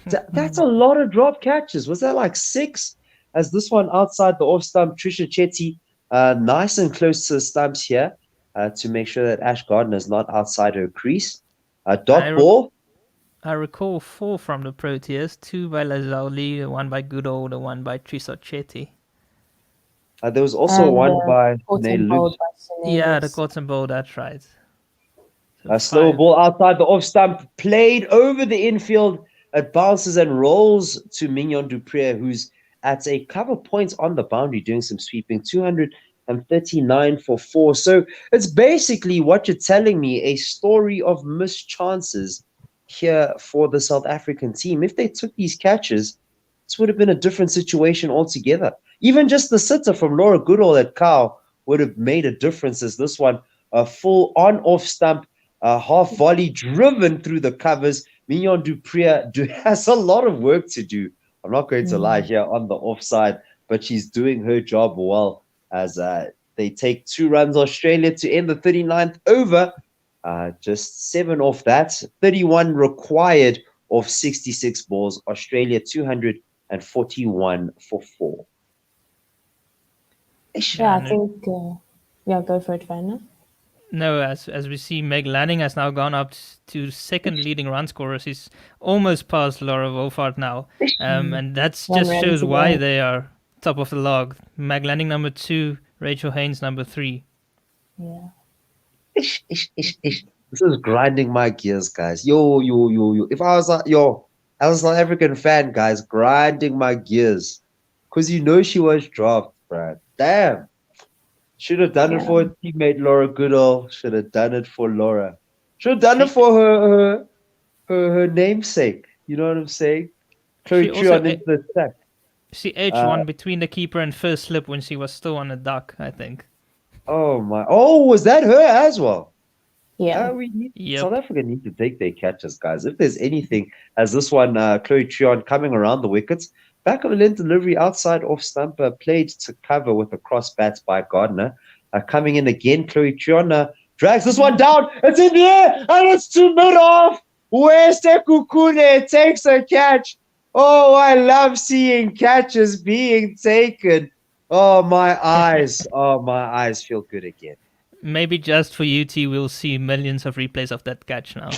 Speaker 10: That's a lot of drop catches. Was that like 6? As this one outside the off stump, Trisha Chetty, nice and close to the stumps here to make sure that Ash Gardner is not outside her crease. Dot ball.
Speaker 8: I recall 4 from the Proteas, 2 by Lazuli, 1 by Goodall, the 1 by Trisha Chetty.
Speaker 10: There was also one by Nelu.
Speaker 8: Yeah, the cotton ball, that's right.
Speaker 10: So a slow ball outside the off stump, played over the infield. It bounces and rolls to Mignon du Preez, who's at a cover point on the boundary doing some sweeping. 239 for 4. So it's basically what you're telling me, a story of missed chances here for the South African team. If they took these catches, this would have been a different situation altogether. Even just the sitter from Laura Goodall at Cow would have made a difference, as this one, a full on-off stump, half volley driven through the covers. Mignon du Preez has a lot of work to do. I'm not going to lie here on the offside, but she's doing her job well, as they take 2 runs Australia to end the 39th over. Just 7 off that. 31 required off 66 balls. Australia 241 for 4.
Speaker 9: Yeah, I think... go for it, Vanna.
Speaker 8: No, as we see, Meg Lanning has now gone up to second leading run scorer. She's almost past Laura Wolfhard now. And that just shows why they are top of the log. Meg Lanning number 2, Rachel Haynes number 3.
Speaker 9: Yeah.
Speaker 10: This is grinding my gears, guys. Yo. If I was as a South African fan, guys, grinding my gears. Because she was dropped, bro. Damn. Should have done it for her teammate Laura Goodall. Should have done it for Laura. Should have done it for her namesake. You know what I'm saying? Chloe True on into the stack.
Speaker 8: She edged one between the keeper and first slip when she was still on a duck, I think.
Speaker 10: Oh my! Oh, was that her as well?
Speaker 9: Yeah.
Speaker 10: South Africa need to take their catches, guys. If there's anything, as this one, Chloe Trion coming around the wickets, back of a length delivery outside off stump, played to cover with a cross bat by Gardner. Coming in again, Chloe Trion drags this one down. It's in the air and it's to mid off. Where's Sekukune? Takes a catch. Oh, I love seeing catches being taken. Oh, my eyes. Oh, my eyes feel good again.
Speaker 8: Maybe just for UT, we'll see millions of replays of that catch now.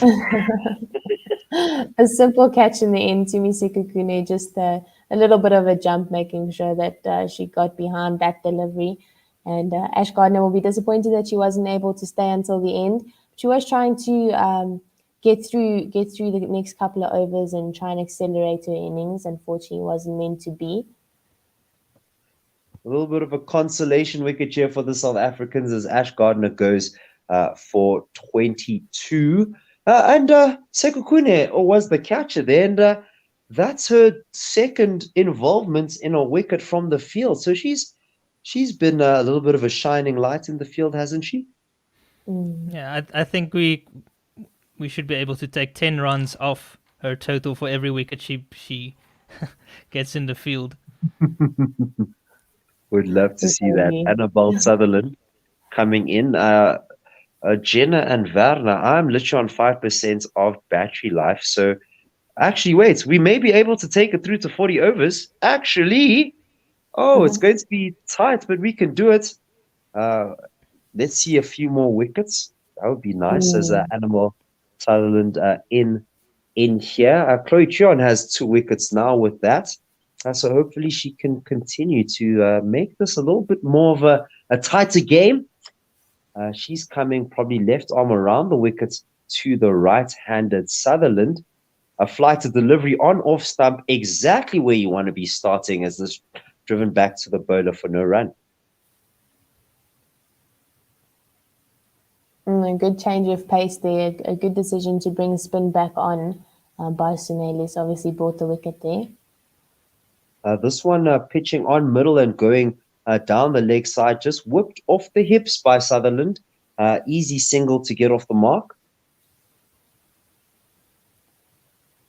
Speaker 9: A simple catch in the end, Tumi Sekukune, just a little bit of a jump, making sure that she got behind that delivery. And Ash Gardner will be disappointed that she wasn't able to stay until the end. She was trying to get through the next couple of overs and try and accelerate her innings. Unfortunately, it wasn't meant to be.
Speaker 10: A little bit of a consolation wicket here for the South Africans as Ash Gardner goes for 22. And Sekukune was the catcher there. And that's her second involvement in a wicket from the field. So she's been a little bit of a shining light in the field, hasn't she?
Speaker 8: Yeah, I think we should be able to take 10 runs off her total for every wicket she gets in the field.
Speaker 10: Would love to see that. Annabelle Sutherland coming in. Jenna and Werner, I'm literally on 5% of battery life. So actually, wait, we may be able to take it through to 40 overs. Actually, it's going to be tight, but we can do it. Let's see a few more wickets. That would be nice as Annabelle Sutherland in here. Chloe Trion has 2 wickets now with that. So hopefully she can continue to make this a little bit more of a tighter game. She's coming probably left arm around the wickets to the right-handed Sutherland. A flight to delivery on off stump, exactly where you want to be starting as this driven back to the bowler for no run.
Speaker 9: A good change of pace there. A good decision to bring spin back on by Sunelis. Obviously brought the wicket there.
Speaker 10: This one pitching on middle and going down the leg side, just whipped off the hips by Sutherland. Easy single to get off the mark.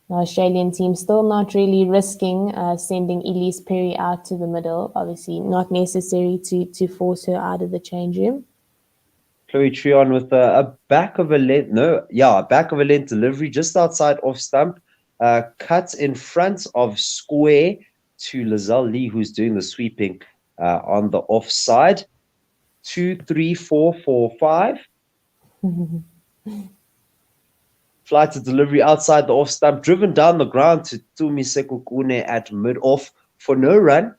Speaker 9: The Australian team still not really risking sending Elise Perry out to the middle. Obviously not necessary to force her out of the change room.
Speaker 10: Chloe Trion with a back of a length delivery just outside off stump. Cut in front of square to Lizelle Lee, who's doing the sweeping on the offside. 2, 3, 4, 4, 5. Flight to delivery outside the off stump, driven down the ground to Tumi Sekukune at mid off for no run.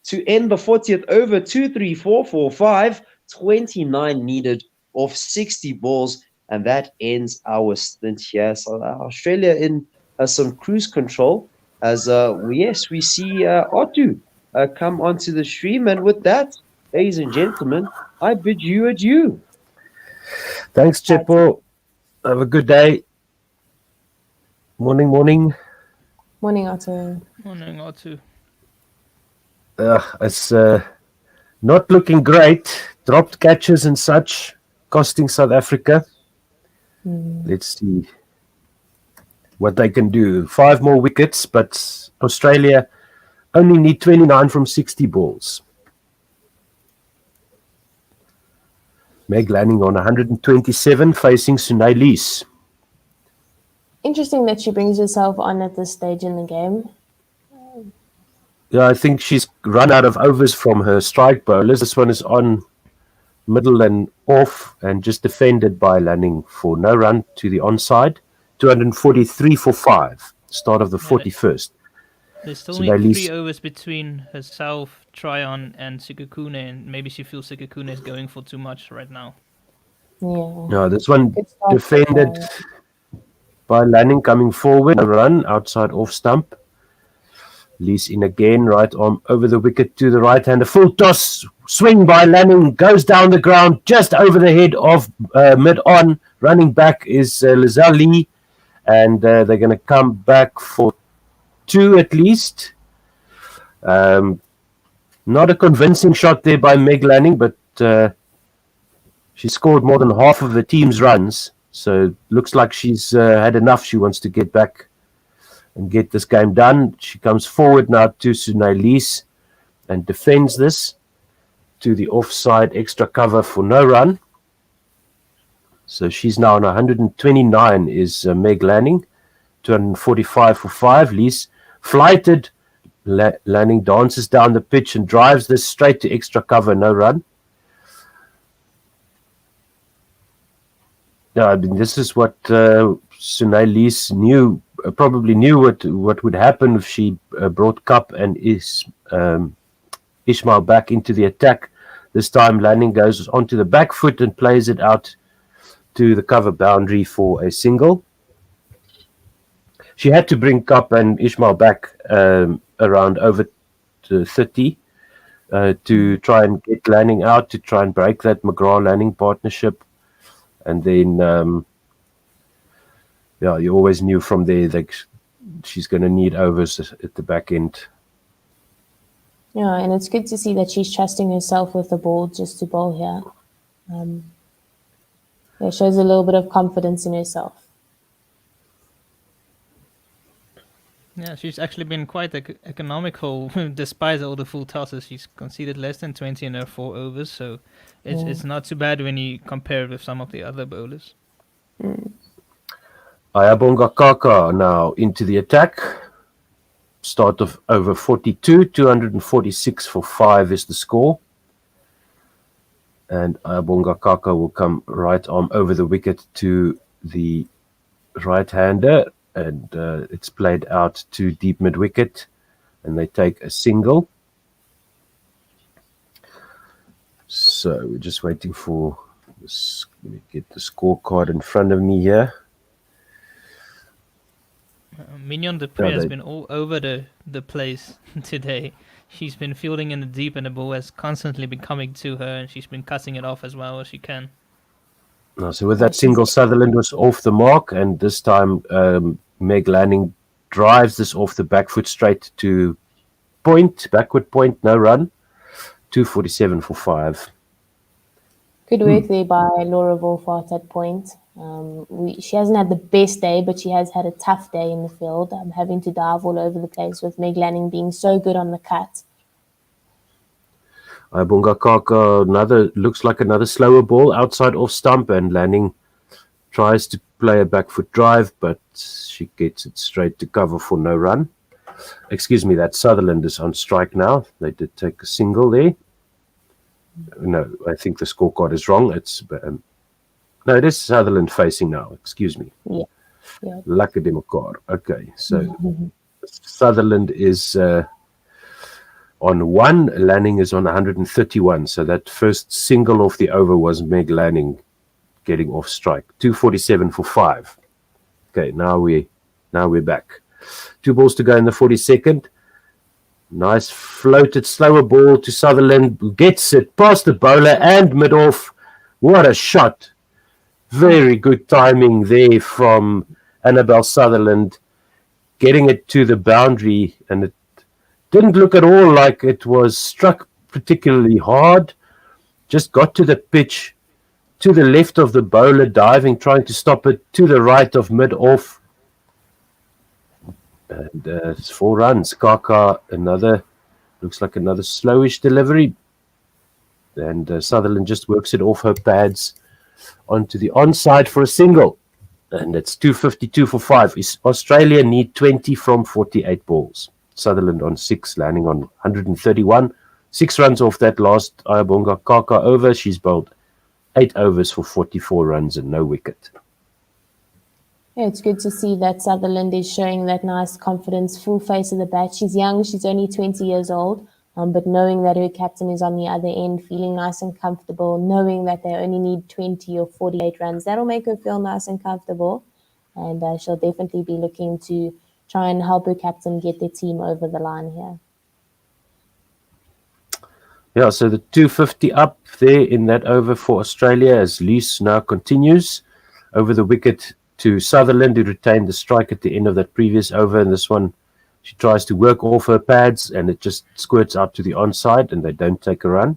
Speaker 10: To end the 40th over, 2, 3, 4, 4, 5. 29 needed off 60 balls, and that ends our stint here. So Australia in some cruise control. As we see Otto come onto the stream. And with that, ladies and gentlemen, I bid you adieu.
Speaker 11: Thanks, Chepo. Have a good day. Morning.
Speaker 9: Morning, Otto.
Speaker 8: Morning, Otto.
Speaker 11: It's not looking great. Dropped catches and such, costing South Africa. Let's see what they can do. 5 more wickets, but Australia only need 29 from 60 balls. Meg Lanning on 127, facing Sunelis.
Speaker 9: Interesting that she brings herself on at this stage in the game.
Speaker 11: Yeah, I think she's run out of overs from her strike bowlers. This one is on middle and off and just defended by Lanning for no run to the onside. 243 for 5, start of the 41st.
Speaker 8: There's still only 3 overs between herself, Tryon, and Sekukune, and maybe she feels Sekukune is going for too much right now.
Speaker 9: Yeah.
Speaker 11: No, this one defended by Lanning coming forward, a run outside off stump. Lees in again, right arm over the wicket to the right hand. A full toss, swing by Lanning, goes down the ground just over the head of mid-on. Running back is Lizelle Lee, and they're going to come back for 2 at least. Not a convincing shot there by Meg Lanning, but She scored more than half of the team's runs, so looks like she's had enough. She wants to get back and get this game done. She comes forward now to Sunaylis and defends this to the offside extra cover for no run. So she's now on 129 is Meg Lanning, 245 for 5. Lees flighted. Lanning dances down the pitch and drives this straight to extra cover, no run. No, I mean, this is what Sunaylis knew, probably knew what would happen if she brought Cup and Ishmael back into the attack. This time Lanning goes onto the back foot and plays it out to the cover boundary for a single. She had to bring Cup and Ishmael back around over to 30 to try and get Lanning out, to try and break that McGrath-Lanning partnership. And then, you always knew from there that she's going to need overs at the back end.
Speaker 9: Yeah, and it's good to see that she's trusting herself with the ball just to bowl here. It shows a little bit of confidence in herself.
Speaker 8: Yeah, she's actually been quite economical despite all the full tosses. She's conceded less than 20 in her 4 overs, so it's not too bad when you compare it with some of the other bowlers.
Speaker 11: Ayabonga Kaka now into the attack. Start of over 42, 246 for 5 is the score. And Ayabonga Kaka will come right arm over the wicket to the right-hander. And it's played out to deep mid-wicket, and they take a single. So we're just waiting for this. Let me get the scorecard in front of me here.
Speaker 8: Mignon de Pre has been all over the place today. She's been fielding in the deep, and the ball has constantly been coming to her, and she's been cutting it off as well as she can.
Speaker 11: So with that single, Sutherland was off the mark, and this time Meg Lanning drives this off the back foot straight to point, backward point, no run. 247 for 5.
Speaker 9: Good work there by Laura Wolfart at point. She hasn't had the best day, but she has had a tough day in the field. I'm having to dive all over the place with Meg Lanning being so good on the cut.
Speaker 11: Ayabonga Kaka, looks like another slower ball outside off stump, and Lanning tries to play a back foot drive, but she gets it straight to cover for no run. Excuse me, that Sutherland is on strike now. They did take a single there. No, I think the scorecard is wrong. It's no, it is Sutherland facing now. Excuse me.
Speaker 9: Yeah.
Speaker 11: Lekker de mekaar. Okay, so Sutherland is on 1. Lanning is on 131. So that first single off the over was Meg Lanning getting off strike. 247 for 5. Okay, now we're back. 2 balls to go in the 42nd. Nice floated slower ball to Sutherland, who gets it past the bowler and mid-off. What a shot. Very good timing there from Annabelle Sutherland, getting it to the boundary, and it didn't look at all like it was struck particularly hard. Just got to the pitch, to the left of the bowler, diving, trying to stop it, to the right of mid-off. And it's 4 runs. Kaka, looks like another slowish delivery. And Sutherland just works it off her pads onto the onside for a single. And it's 252 for 5. Australia need 20 from 48 balls. Sutherland on 6, Lanning on 131. 6 runs off that last Ayabonga Kaka over. She's bowled 8 overs for 44 runs and no wicket.
Speaker 9: Yeah, it's good to see that Sutherland is showing that nice confidence, full face of the bat. She's young, she's only 20 years old, but knowing that her captain is on the other end, feeling nice and comfortable, knowing that they only need 20 or 48 runs, that'll make her feel nice and comfortable. And she'll definitely be looking to try and help her captain get their team over the line here.
Speaker 11: Yeah, so the 250 up there in that over for Australia as Lees now continues over the wicket to Sutherland, who retained the strike at the end of that previous over. And this one, she tries to work off her pads, and it just squirts out to the onside, and they don't take a run.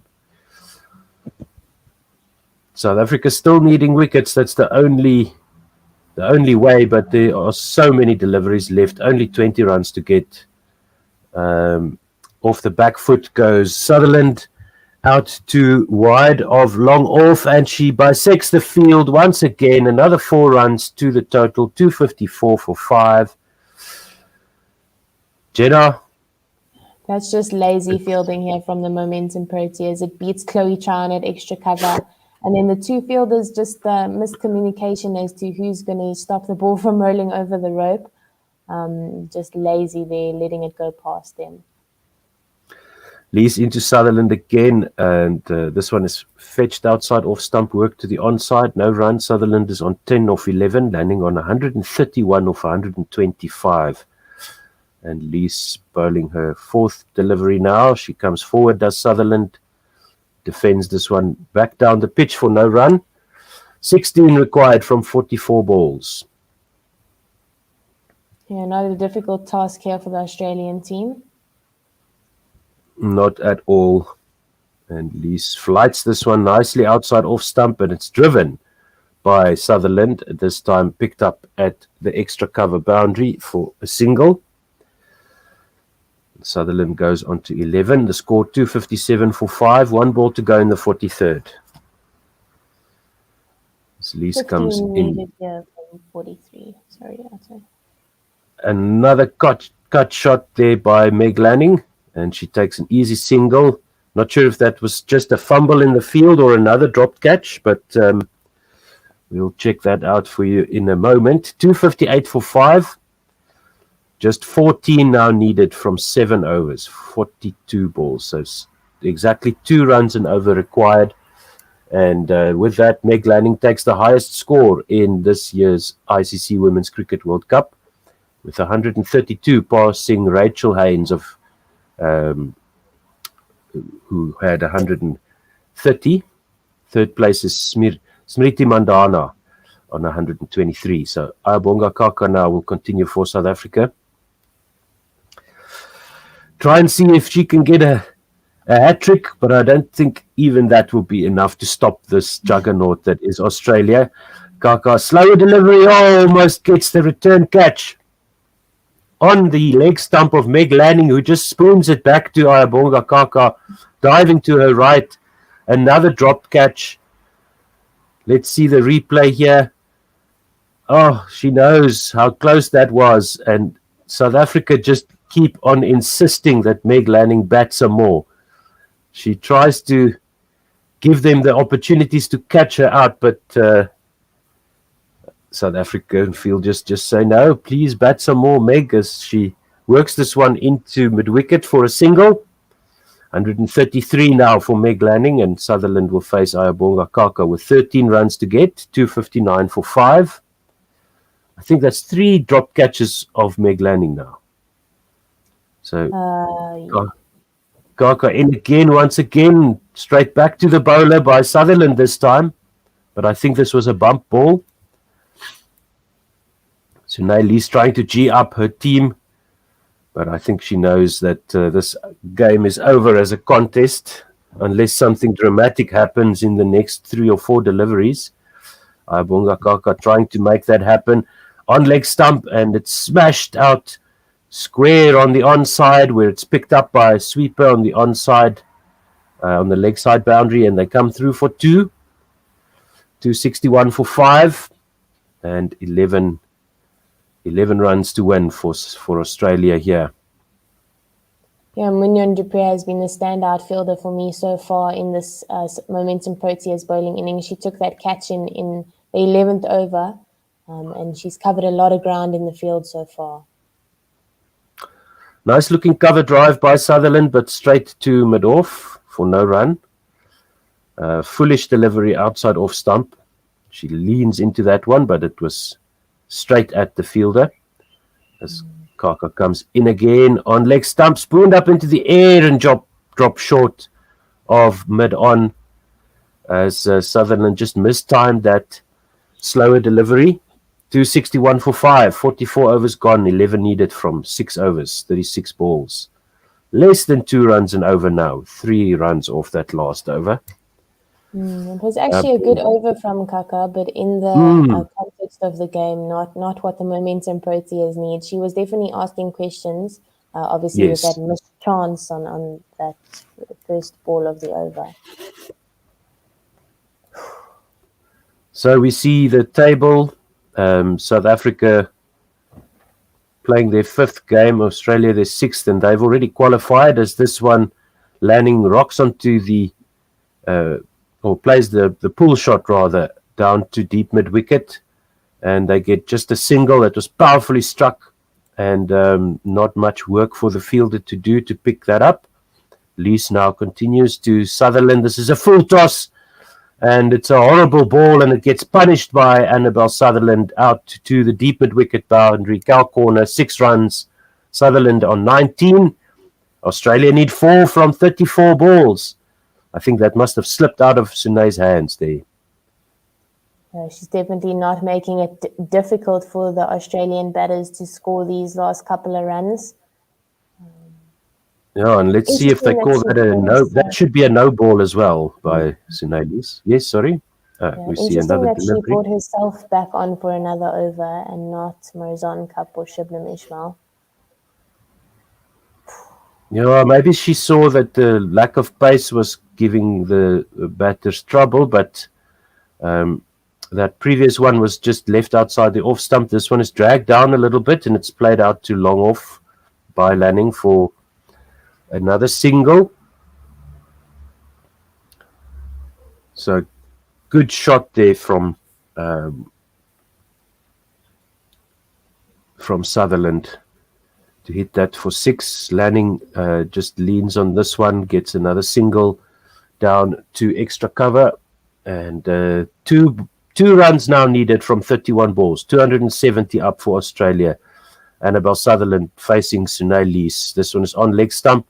Speaker 11: South Africa still needing wickets. That's the only way, but there are so many deliveries left. Only 20 runs to get. Off the back foot goes Sutherland, out to wide of long off, and she bisects the field once again. Another 4 runs to the total, 254 for 5. Jenna?
Speaker 9: That's just lazy fielding here from the Momentum Proteas. It beats Chloe Chan at extra cover. And then the 2 fielders, just miscommunication as to who's going to stop the ball from rolling over the rope. Just lazy there, letting it go past them.
Speaker 11: Lees into Sutherland again, and this one is fetched outside off stump, work to the onside, no run. Sutherland is on 10 off 11, landing on 131 off 125. And Lees bowling her 4th delivery now. She comes forward, does Sutherland, defends this one back down the pitch for no run. 16 required from 44 balls.
Speaker 9: Yeah, not a difficult task here for the Australian team.
Speaker 11: Not at all. And Lees flights this one nicely outside off stump, and it's driven by Sutherland, this time picked up at the extra cover boundary for a single. Sutherland goes on to 11. The score 257 for 5. 1 ball to go in the 43rd. As Lees comes in.
Speaker 9: Here from 43. Sorry, Otto.
Speaker 11: Another cut shot there by Meg Lanning, and she takes an easy single. Not sure if that was just a fumble in the field or another dropped catch, but we'll check that out for you in a moment. 258 for 5. Just 14 now needed from 7 overs, 42 balls. So exactly 2 runs and over required. And with that, Meg Lanning takes the highest score in this year's ICC Women's Cricket World Cup, with 132, passing Rachel Haynes of who had 130. Third place is Smriti Mandhana on 123. So Ayabonga Kaka now will continue for South Africa. Try and see if she can get a hat-trick, but I don't think even that will be enough to stop this juggernaut that is Australia. Kaka, slower delivery, almost gets the return catch on the leg stump of Meg Lanning, who just spoons it back to Ayabonga Kaka, diving to her right. Another dropped catch. Let's see the replay here. Oh, she knows how close that was, and South Africa just keep on insisting that Meg Lanning bat some more. She tries to give them the opportunities to catch her out, but South African field just say, no, please bat some more, Meg, as she works this one into mid-wicket for a single. 133 now for Meg Lanning, and Sutherland will face Ayabonga Kaka with 13 runs to get, 259 for 5. I think that's 3 drop catches of Meg Lanning now. So Kaka in again, once again, straight back to the bowler by Sutherland this time. But I think this was a bump ball. So now Lee's trying to G up her team. But I think she knows that this game is over as a contest, unless something dramatic happens in the next 3 or 4 deliveries. Ayabonga Kaka trying to make that happen on leg stump, and it's smashed out square on the onside, where it's picked up by a sweeper on the onside, on the leg side boundary, and they come through for 2. 261 for 5, and 11 runs to win for Australia here.
Speaker 9: Yeah, Mignon du Preez has been the standout fielder for me so far in this Momentum Proteas bowling innings. She took that catch in the 11th over, and she's covered a lot of ground in the field so far.
Speaker 11: Nice looking cover drive by Sutherland, but straight to mid-off for no run. Foolish delivery outside off stump. She leans into that one, but it was straight at the fielder. As Kaka comes in again on leg stump, spooned up into the air and drop short of mid-on, as Sutherland just mistimed that slower delivery. 261 for 5, 44 overs gone, 11 needed from 6 overs, 36 balls. Less than 2 runs an over now, 3 runs off that last over.
Speaker 9: It was actually a good over from Kaka, but in the context of the game, not what the momentum Proteas need. She was definitely asking questions, obviously with
Speaker 11: Yes.
Speaker 9: that missed chance on that first ball of the over.
Speaker 11: So we see the table, South Africa playing their 5th game, Australia their 6th, and they've already qualified as this one. Lanning rocks onto the, or plays the pull shot rather, down to deep mid wicket, and they get just a single that was powerfully struck, and not much work for the fielder to do to pick that up. Lees now continues to Sutherland. This is a full toss, and it's a horrible ball, and it gets punished by Annabelle Sutherland out to the deep mid wicket boundary. Cow corner, 6 runs. Sutherland on 19. Australia need 4 from 34 balls. I think that must have slipped out of Sunay's hands there.
Speaker 9: She's definitely not making it difficult for the Australian batters to score these last couple of runs.
Speaker 11: Yeah, and let's see if they call that a no. That should be a no ball as well by Sunay Lees. Yes, sorry. We see another
Speaker 9: that
Speaker 11: delivery.
Speaker 9: She brought herself back on for another over and not Marizon Cup or Shibnam Ismail.
Speaker 11: Yeah, maybe she saw that the lack of pace was giving the batters trouble, but that previous one was just left outside the off stump. This one is dragged down a little bit, and it's played out to long off by Lanning for another single. So good shot there from Sutherland to hit that for 6. Lanning just leans on this one, gets another single down to extra cover, and two runs now needed from 31 balls. 270 up for Australia. Annabelle Sutherland facing Sunay Lees. This one is on leg stump,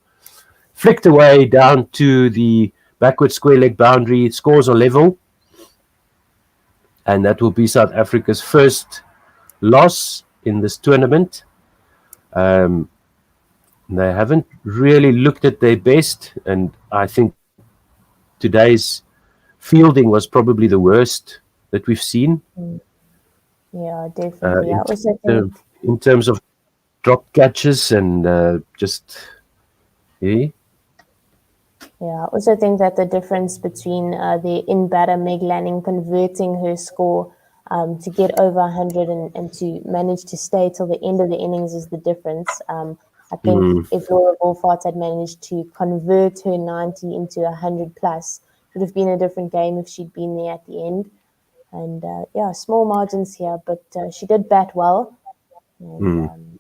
Speaker 11: flicked away down to the backward square leg boundary. Scores are level, and that will be South Africa's first loss in this tournament. They haven't really looked at their best, and I think today's fielding was probably the worst that we've seen.
Speaker 9: Yeah, definitely.
Speaker 11: In terms of drop catches and
Speaker 9: Yeah, I also think that the difference between the in-batter Meg Lanning converting her score to get over 100 and to manage to stay till the end of the innings is the difference. I think if Laura Wolfart had managed to convert her 90 into 100 plus, it would have been a different game if she'd been there at the end. And yeah, small margins here, but she did bat well. And,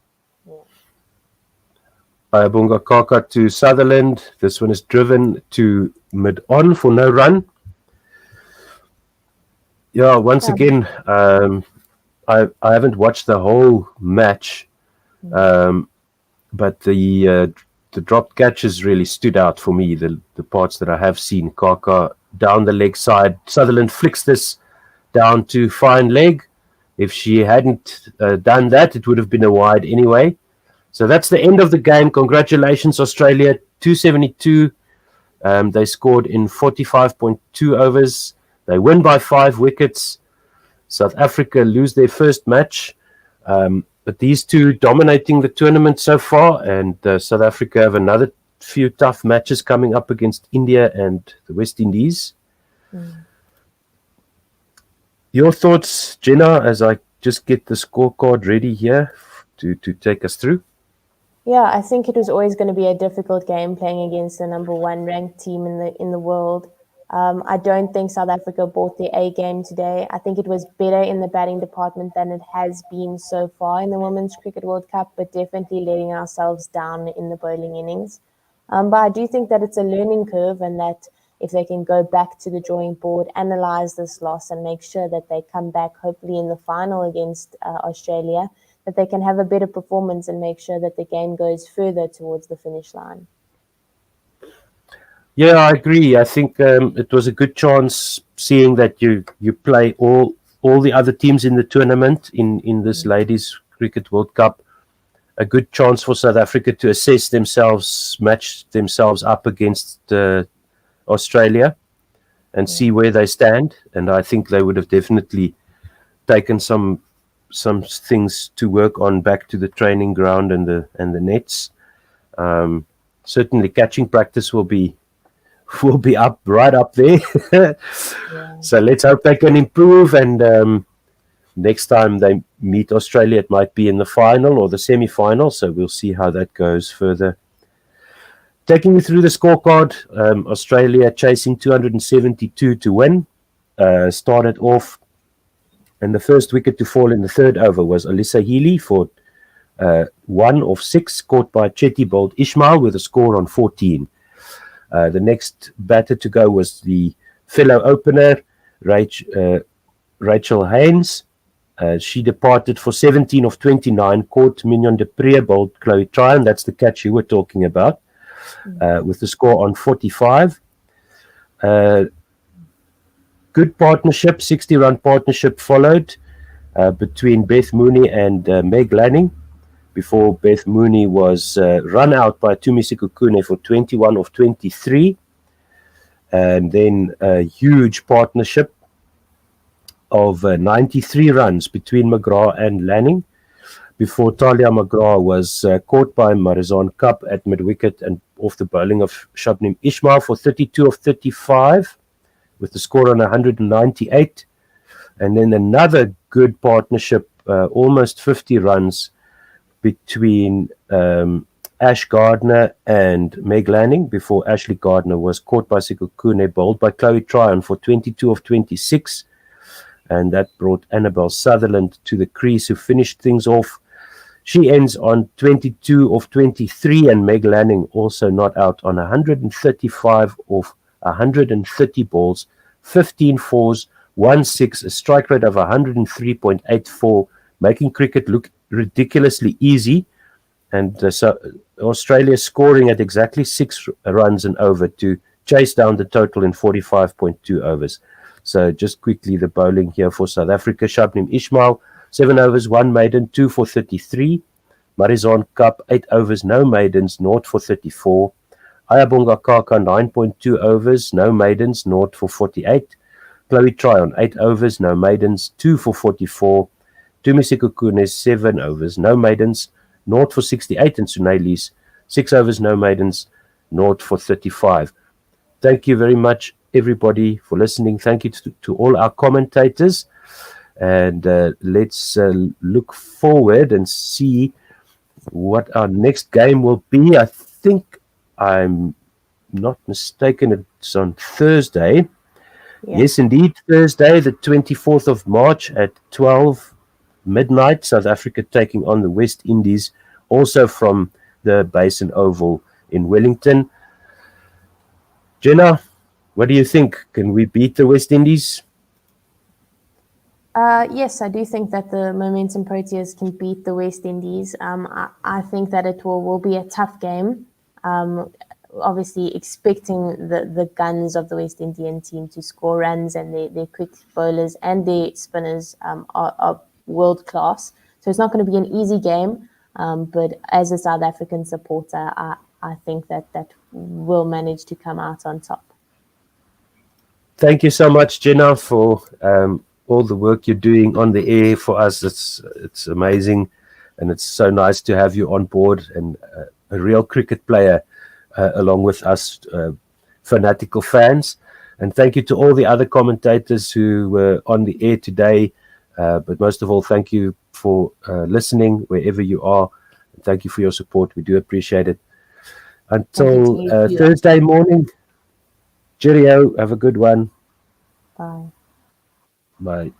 Speaker 11: Ayabunga Kaka to Sutherland. This one is driven to mid-on for no run. Yeah, once again, I haven't watched the whole match, but the dropped catches really stood out for me, the parts that I have seen. Kaka down the leg side. Sutherland flicks this down to fine leg. If she hadn't done that, it would have been a wide anyway. So that's the end of the game. Congratulations, Australia. 272. They scored in 45.2 overs. They win by 5 wickets. South Africa lose their first match. But these two dominating the tournament so far. And South Africa have another few tough matches coming up against India and the West Indies. Your thoughts, Jenna, as I just get the scorecard ready here to take us through?
Speaker 9: Yeah, I think it was always going to be a difficult game playing against the number 1 ranked team in the world. I don't think South Africa bought the A game today. I think it was better in the batting department than it has been so far in the Women's Cricket World Cup, but definitely letting ourselves down in the bowling innings. But I do think that it's a learning curve, and that if they can go back to the drawing board, analyze this loss, and make sure that they come back hopefully in the final against Australia, that they can have a better performance and make sure that the game goes further towards the finish line.
Speaker 11: Yeah, I agree. I think it was a good chance, seeing that you play all the other teams in the tournament in this Ladies Cricket World Cup. A good chance for South Africa to assess themselves, match themselves up against Australia, and see where they stand. And I think they would have definitely taken some things to work on back to the training ground and the nets. Certainly, catching practice will be right up there. So let's hope they can improve. And next time they meet Australia, it might be in the final or the semi-final. So we'll see how that goes further. Taking you through the scorecard, Australia chasing 272 to win. Started off, and the first wicket to fall in the third over was Alyssa Healy for 1 of 6, caught by Chetty bowled Ismail with a score on 14. The next batter to go was the fellow opener, Rachel Haynes. She departed for 17 of 29, caught Mignon de Pree bowled Chloe Tryon. That's the catch you were talking about, with the score on 45. Good partnership, 60-run partnership followed between Beth Mooney and Meg Lanning, before Beth Mooney was run out by Tumi Sekhukhune for 21 of 23. And then a huge partnership of 93 runs between McGrath and Lanning, before Talia McGrath was caught by Marizon Cup at mid-wicket and off the bowling of Shabnim Ismail for 32 of 35, with the score on 198. And then another good partnership, almost 50 runs, between Ash Gardner and Meg Lanning, before Ashley Gardner was caught by Sekhukhune, bowled by Chloe Tryon for 22 of 26. And that brought Annabelle Sutherland to the crease, who finished things off. She ends on 22 of 23, and Meg Lanning also not out on 135 of 130 balls, 15 fours, 1 6, a strike rate of 103.84, making cricket look ridiculously easy. And so Australia scoring at exactly 6 runs and over to chase down the total in 45.2 overs. So just quickly, the bowling here for South Africa: Shabnim Ismail, 7 overs, 1 maiden, 2 for 33. Marizon Cup, 8 overs, no maidens, 0 for 34. Ayabonga Kaka, 9.2 overs, no maidens, 0 for 48. Chloe Tryon, 8 overs, no maidens, 2 for 44. Tumi Sekhukhune, 7 overs, no maidens, 0 for 68. And Sunaylis, 6 overs, no maidens, 0 for 35. Thank you very much, everybody, for listening. Thank you to all our commentators. And let's look forward and see what our next game will be. I think I'm not mistaken, it's on Thursday. Yeah. Yes, indeed, Thursday, the 24th of March at 12 midnight. South Africa taking on the West Indies, also from the Basin Oval in Wellington. Jenna, what do you think? Can we beat the West Indies?
Speaker 9: Yes, I do think that the Momentum Proteas can beat the West Indies. I think that it will be a tough game. Obviously, expecting the guns of the West Indian team to score runs, and their quick bowlers and their spinners are world class. So it's not going to be an easy game. But as a South African supporter, I think that will manage to come out on top.
Speaker 11: Thank you so much, Jenna, for all the work you're doing on the air for us. It's amazing, and it's so nice to have you on board, and a real cricket player along with us fanatical fans. And thank you to all the other commentators who were on the air today. But most of all, thank you for listening wherever you are. Thank you for your support. We do appreciate it. Until Thursday morning, cheerio. Have a good one.
Speaker 9: Bye.
Speaker 11: Bye.